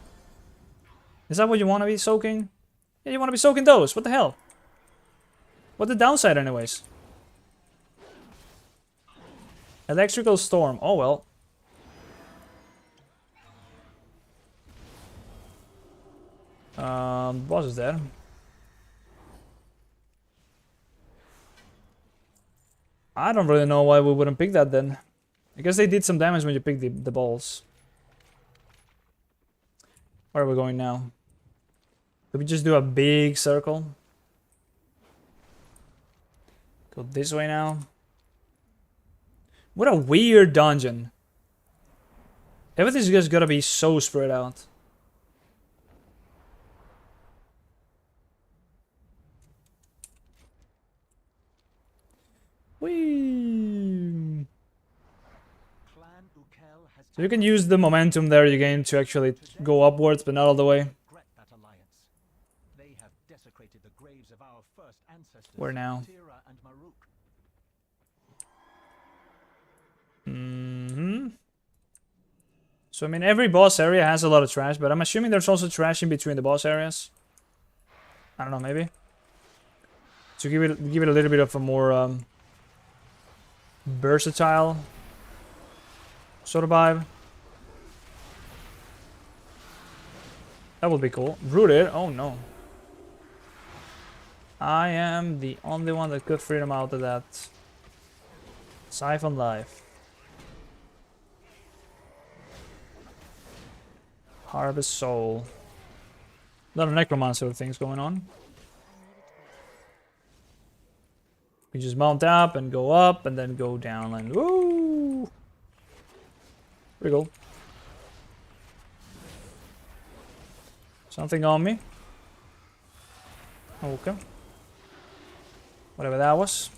Is that what you want to be soaking? Yeah, you want to be soaking those. What the hell? What's the downside anyways? Electrical storm. Oh well. Boss is dead. I don't really know why we wouldn't pick that then. I guess they did some damage when you pick the balls. Where are we going now? Could we just do a big circle? Go this way now. What a weird dungeon. Everything's just gotta be so spread out. Whee! So you can use the momentum there you gain to actually go upwards, but not all the way. Where now? So I mean, every boss area has a lot of trash, but I'm assuming there's also trash in between the boss areas. I don't know, maybe to give it a little bit of a more versatile sort of vibe. That would be cool. Rooted? Oh no. I am the only one that could freedom out of that. Siphon life. Harvest soul. A lot of necromancer things going on. We just mount up and go up and then go down and woo! There we go. Something on me. Okay. Whatever that was.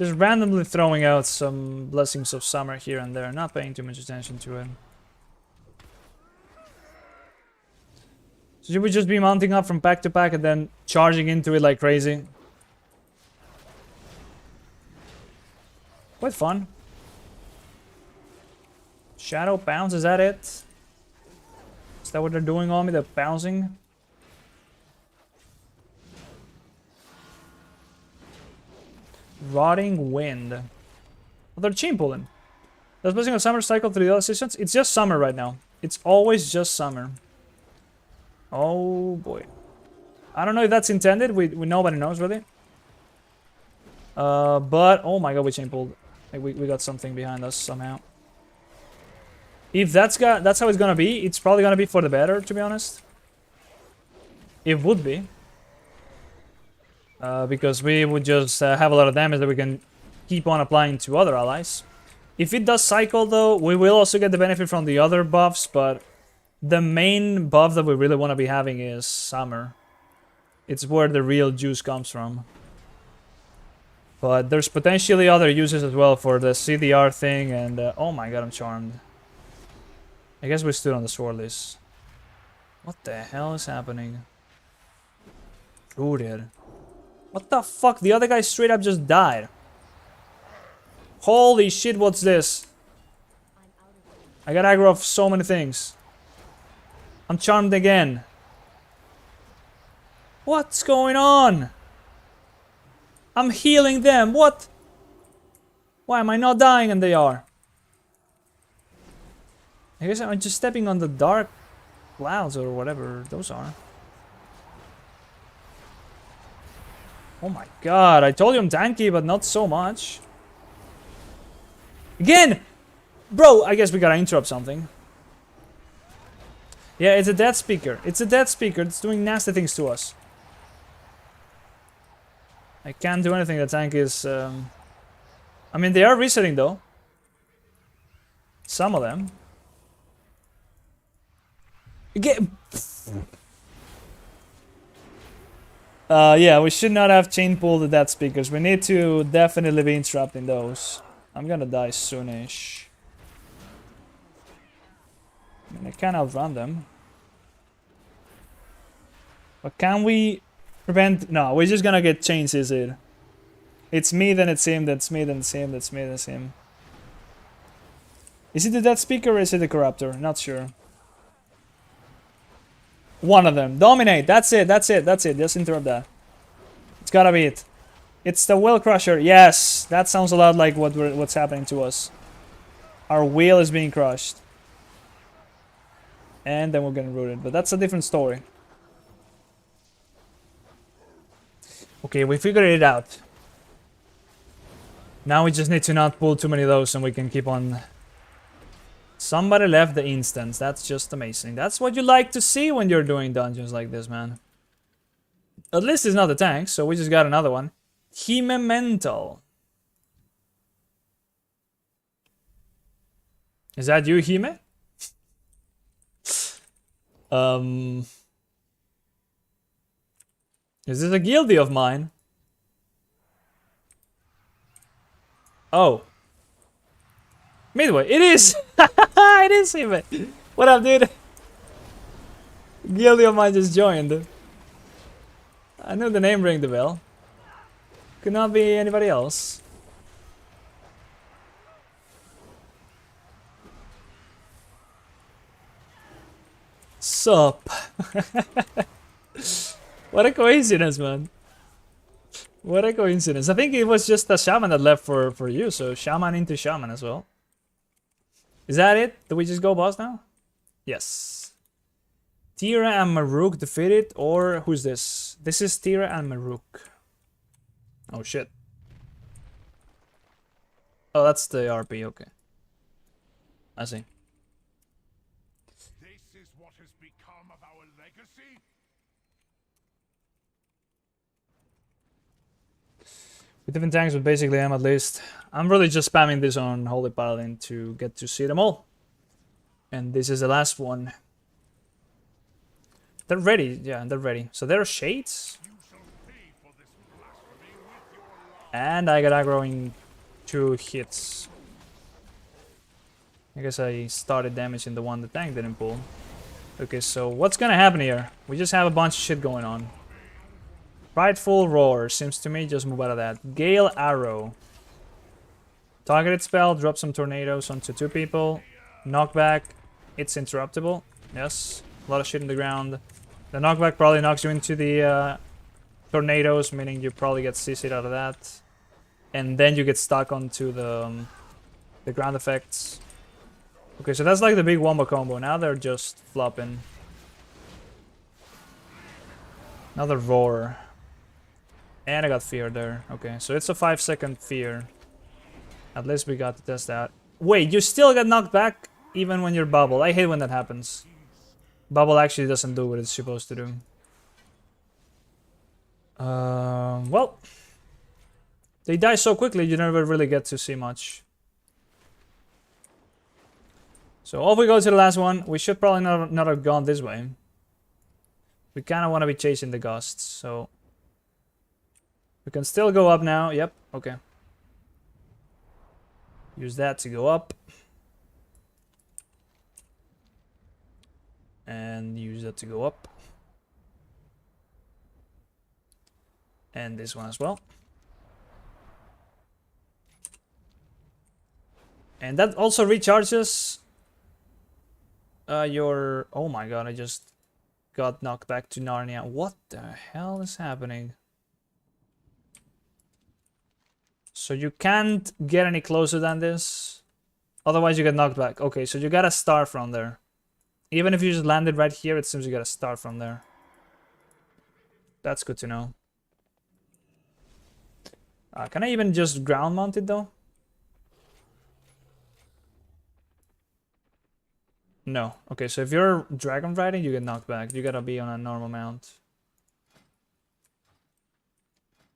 Just randomly throwing out some blessings of summer here and there, not paying too much attention to it. So should we just be mounting up from pack to pack and then charging into it like crazy? Quite fun. Shadow bounce, is that it? Is that what they're doing on me, the bouncing? Rotting wind. Oh, they're chain pulling. Does blessing of summer cycle through the other seasons? It's just summer right now. It's always just summer. Oh boy. I don't know if that's intended. We nobody knows really. But oh my god, we chain pulled. Like we got something behind us somehow. If that's how it's gonna be, it's probably gonna be for the better, to be honest. It would be. Because we would just have a lot of damage that we can keep on applying to other allies. If it does cycle though, we will also get the benefit from the other buffs, but the main buff that we really want to be having is summer. It's where the real juice comes from. But there's potentially other uses as well for the CDR thing, and oh my god, I'm charmed. I guess we stood on the sword list. What the hell is happening? Rooted. What the fuck? The other guy straight up just died. Holy shit, what's this? I got aggro of so many things. I'm charmed again. What's going on? I'm healing them. What? Why am I not dying and they are? I guess I'm just stepping on the dark clouds or whatever those are. Oh my god, I told you I'm tanky, but not so much. Again! Bro, I guess we gotta interrupt something. Yeah, it's a dead speaker. It's a dead speaker. It's doing nasty things to us. I can't do anything. The tank is... I mean, they are resetting, though. Some of them. Again... yeah, we should not have chain pulled the dead speakers. We need to definitely be interrupting those. I'm gonna die soonish. I mean, I can outrun them. But can we prevent... No, we're just gonna get chains, is it? It's me, then it's him, that's me, then it's him, that's me, that's him. Is it the dead speaker or is it the corruptor? Not sure. One of them. Dominate, that's it, that's it, that's it. Just interrupt that. It's gotta be it. It's the Will Crusher. Yes! That sounds a lot like what's happening to us. Our wheel is being crushed. And then we're getting rooted. But that's a different story. Okay, we figured it out. Now we just need to not pull too many of those and we can keep on... Somebody left the instance. That's just amazing. That's what you like to see when you're doing dungeons like this, man. At least it's not the tank, so we just got another one. Hime Mental. Is that you, Hime? Is this a guildie of mine? Oh. Midway. It is! It is Hime! What up, dude? Guildie of mine just joined. I knew the name rang the bell. Could not be anybody else. Sup? What a coincidence, man. What a coincidence. I think it was just a shaman that left for you, so shaman into shaman as well. Is that it? Do we just go boss now? Yes. Tira and Maruk defeated, or who's this? This is Tira and Maruk. Oh shit. Oh, that's the RP, okay. I see. This is what has become of our legacy? With different tanks, but basically I'm at least. I'm really just spamming this on Holy Paladin to get to see them all. And this is the last one. They're ready, yeah, they're ready. So there are shades? You shall pay for this blasphemy with your life. And I got aggro in 2 hits. I guess I started damaging the one the tank didn't pull. Okay, so what's gonna happen here? We just have a bunch of shit going on. Prideful Roar seems to me, just move out of that. Gale Arrow. Targeted spell, drop some tornadoes onto 2 people. Knockback, it's interruptible. Yes, a lot of shit in the ground. The knockback probably knocks you into the tornadoes, meaning you probably get CC'd out of that. And then you get stuck onto the ground effects. Okay, so that's like the big wombo combo. Now they're just flopping. Another roar. And I got fear there. Okay, so it's a 5-second fear. At least we got to test that. Wait, you still get knocked back even when you're bubble. I hate when that happens. Bubble actually doesn't do what it's supposed to do. Well. They die so quickly you never really get to see much. So off we go to the last one. We should probably not have gone this way. We kind of want to be chasing the gusts, so... We can still go up now. Yep, okay. Use that to go up. And use that to go up. And this one as well. And that also recharges your... Oh my god, I just got knocked back to Narnia. What the hell is happening? So you can't get any closer than this. Otherwise you get knocked back. Okay, so you gotta start from there. Even if you just landed right here, it seems you gotta start from there. That's good to know. Can I even just ground mount it though? No. Okay, so if you're dragon riding, you get knocked back. You gotta be on a normal mount.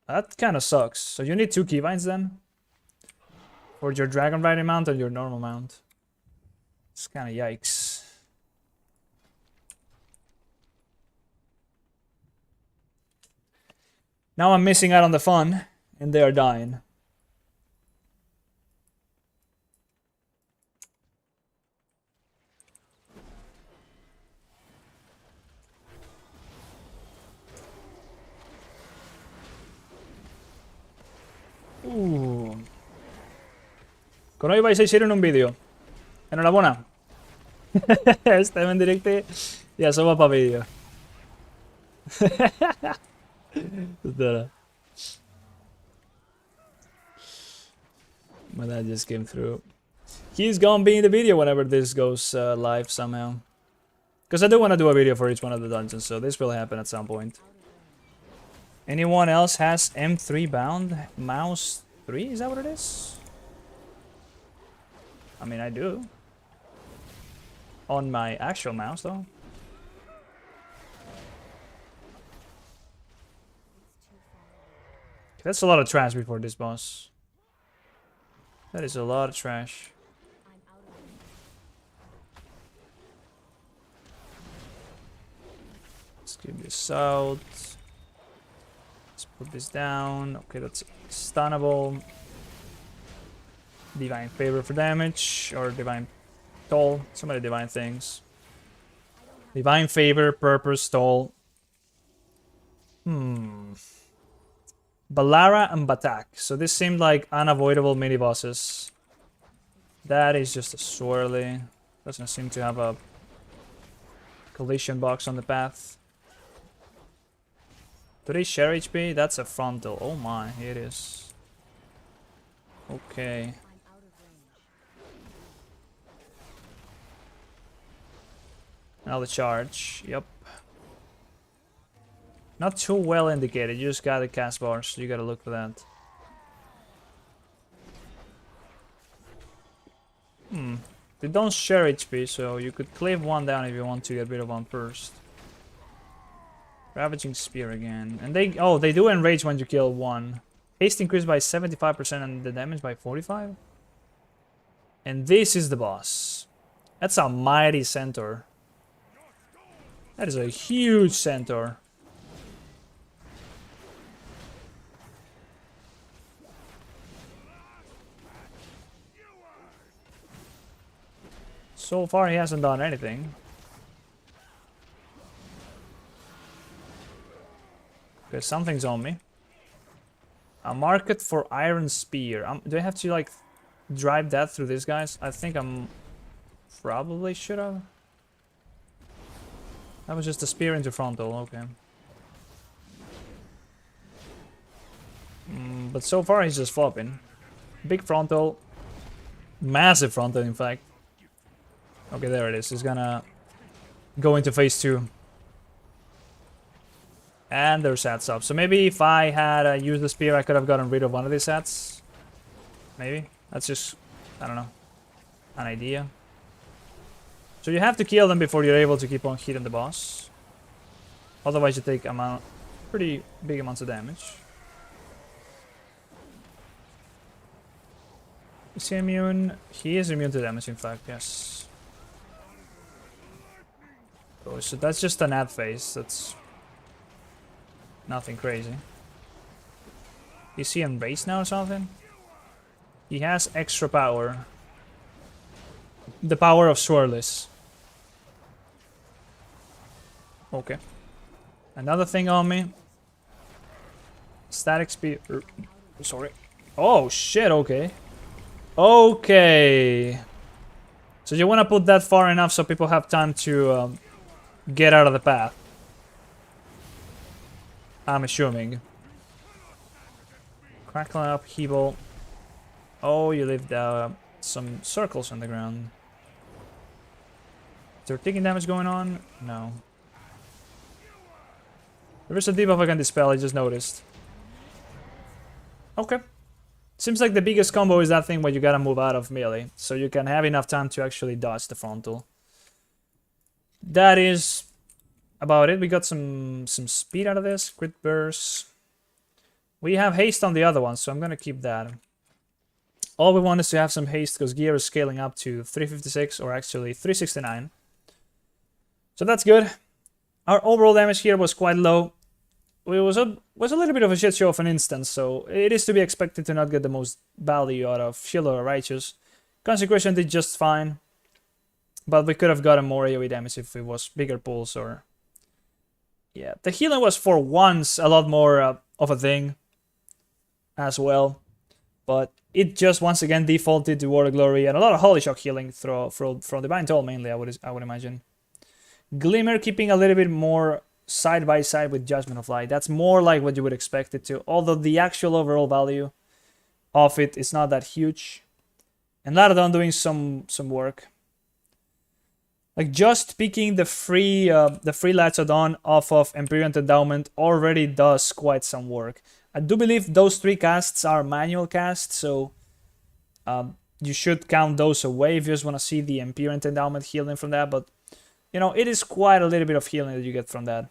That kind of sucks. So you need 2 keybinds then? For your dragon riding mount and your normal mount. It's kind of yikes. Now I'm missing out on the fun, and they are dying. Con hoy vais a ir en un vídeo. Enhorabuena. Estem en directe i això va pa vídeo. But that just came through. He's gonna be in the video whenever this goes live somehow. Because I do want to do a video for each one of the dungeons, so this will happen at some point. Anyone else has M3 bound? Mouse 3? Is that what it is? I mean, I do. On my actual mouse, though. That's a lot of trash before this boss. That is a lot of trash. Let's give this out. Let's put this down. Okay, that's stunnable. Divine Favor for damage, or Divine Toll. So many divine things. Divine Favor, Purpose, Toll. Balara and Batak. So this seemed like unavoidable mini bosses. That is just a swirly. Doesn't seem to have a collision box on the path. 3 share HP, that's a frontal. Oh my, here it is. Okay. Now the charge, yep. Not too well indicated, you just gotta cast bars, so you gotta look for that. They don't share HP, so you could cleave one down if you want to get rid of one first. Ravaging Spear again. And they do enrage when you kill one. Haste increased by 75% and the damage by 45%. And this is the boss. That's a mighty centaur. That is a huge centaur. So far, he hasn't done anything. Okay, something's on me. A market for iron spear. Do I have to, like, drive that through these guys? I think I'm... Probably should have. That was just a spear into frontal, okay. But so far he's just flopping. Big frontal. Massive frontal, in fact. Okay, there it is. He's gonna go into phase 2. And there's sats up. So maybe if I had used the spear, I could have gotten rid of one of these sats. Maybe. That's just, I don't know, an idea. So you have to kill them before you're able to keep on hitting the boss. Otherwise you take pretty big amounts of damage. Is he immune? He is immune to damage, in fact, yes. Oh, so that's just an ad phase. That's nothing crazy. Is he on base now or something? He has extra power. The power of Swirless. Okay. Another thing on me. Static speed. Sorry. Oh shit, okay. Okay. So you want to put that far enough so people have time to get out of the path. I'm assuming. Crackling up, Hpala. Oh, you leave some circles on the ground. Is there taking damage going on? No. There is a debuff I can dispel, I just noticed. Okay. Seems like the biggest combo is that thing where you gotta move out of melee, so you can have enough time to actually dodge the frontal. That is about it. We got some speed out of this. Crit burst. We have haste on the other one, so I'm gonna keep that. All we want is to have some haste because gear is scaling up to 356 or actually 369. So that's good. Our overall damage here was quite low. It was a little bit of a shit show of an instance, so it is to be expected to not get the most value out of Shield or Righteous. Consecration did just fine, but we could have gotten more AoE damage if it was bigger pulls or... Yeah, the healing was for once a lot more of a thing as well, but it just once again defaulted to Word of Glory and a lot of Holy Shock healing from Divine Toll mainly, I would imagine. Glimmer keeping a little bit more side by side with Judgment of Light. That's more like what you would expect it to, although the actual overall value of it is not that huge. And Paladin doing some work. Like just picking the free Lights of Dawn off of Empyrean Endowment already does quite some work. I do believe those 3 casts are manual casts, so you should count those away if you just want to see the Empyrean Endowment healing from that, but you know, it is quite a little bit of healing that you get from that.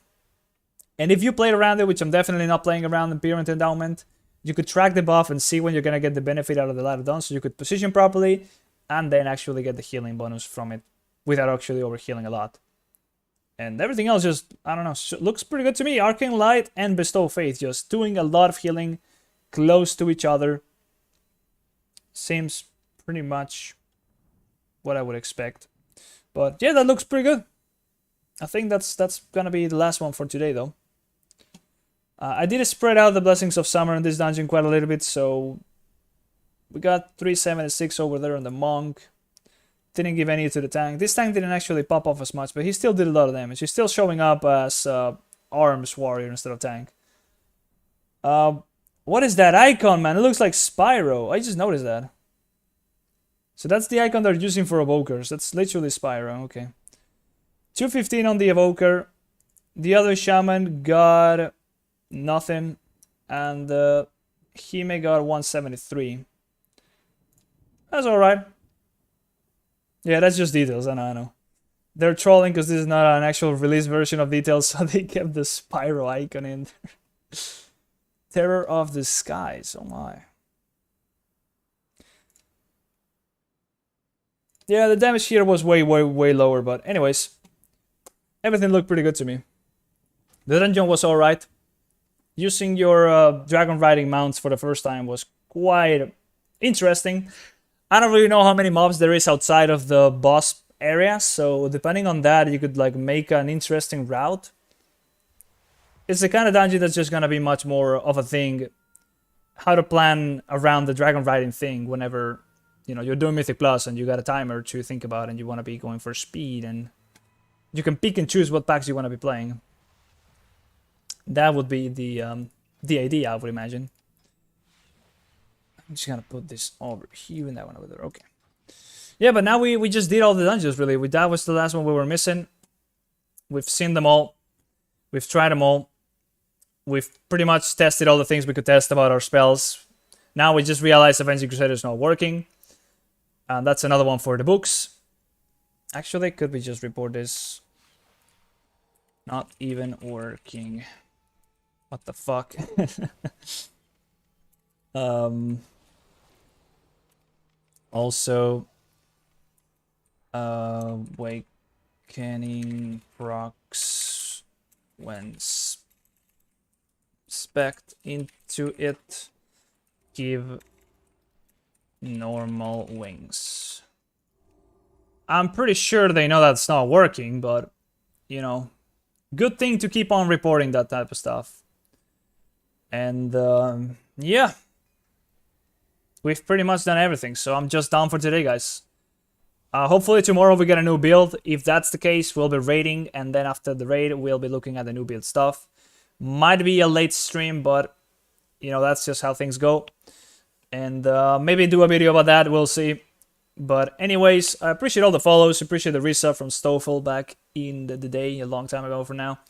And if you played around it, which I'm definitely not playing around Empyrean Endowment, you could track the buff and see when you're going to get the benefit out of the Light of Dawn, so you could position properly and then actually get the healing bonus from it without actually overhealing a lot. And everything else just, I don't know, looks pretty good to me. Arcane Light and Bestow Faith just doing a lot of healing close to each other. Seems pretty much what I would expect. But yeah, that looks pretty good. I think that's gonna be the last one for today, though. I did spread out the Blessings of Summer in this dungeon quite a little bit, so we got 376 over there on the Monk. Didn't give any to the tank. This tank didn't actually pop off as much, but he still did a lot of damage. He's still showing up as Arms Warrior instead of tank. What is that icon, man? It looks like Spyro. I just noticed that. So that's the icon they're using for Evokers. That's literally Spyro, okay. 215 on the Evoker. The other Shaman got nothing. And Hime got 173. That's alright. Yeah, that's just details, I know. They're trolling because this is not an actual release version of details, so they kept the Spyro icon in there. Terror of the Skies, oh my. Yeah, the damage here was way lower, but anyways. Everything looked pretty good to me. The dungeon was alright. Using your dragon riding mounts for the first time was quite interesting. I don't really know how many mobs there is outside of the boss area, so depending on that, you could like make an interesting route. It's the kind of dungeon that's just gonna be much more of a thing, how to plan around the dragon riding thing whenever, you know, you're doing Mythic Plus and you got a timer to think about and you want to be going for speed, and you can pick and choose what packs you want to be playing. That would be the idea, I would imagine. I'm just gonna put this over here and that one over there. Okay. Yeah, but now we just did all the dungeons, really. That was the last one we were missing. We've seen them all. We've tried them all. We've pretty much tested all the things we could test about our spells. Now we just realized Avenging Crusader is not working. And that's another one for the books. Actually, could we just report this? Not even working. What the fuck? Also, Awakening procs when spect into it, give normal wings. I'm pretty sure they know that's not working, but, you know, good thing to keep on reporting that type of stuff. And, yeah. We've pretty much done everything, so I'm just done for today, guys. Hopefully tomorrow we get a new build. If that's the case, we'll be raiding, and then after the raid, we'll be looking at the new build stuff. Might be a late stream, but, you know, that's just how things go. And maybe do a video about that, we'll see. But anyways, I appreciate all the follows, appreciate the resub from Stoffel back in the day, a long time ago for now.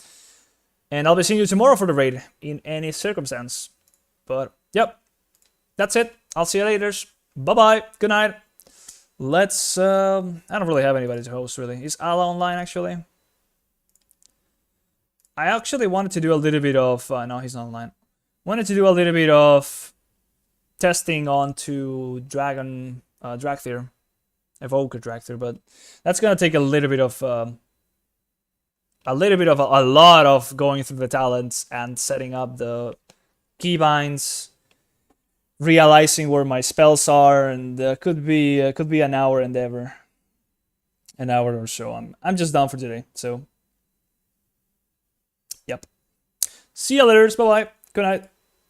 And I'll be seeing you tomorrow for the raid, in any circumstance. But, yep, that's it. I'll see you later. Bye-bye. Good night. Let's, I don't really have anybody to host, really. Is Ala online, actually? I actually wanted to do a little bit of, no, he's not online. Wanted to do a little bit of testing onto Dragon, Dragthyr. Evoker Dragthyr, but that's gonna take a lot of going through the talents and setting up the keybinds, realizing where my spells are, and could be an hour endeavor, an hour or so. I'm just done for today. So, yep. See you later. Bye bye. Good night.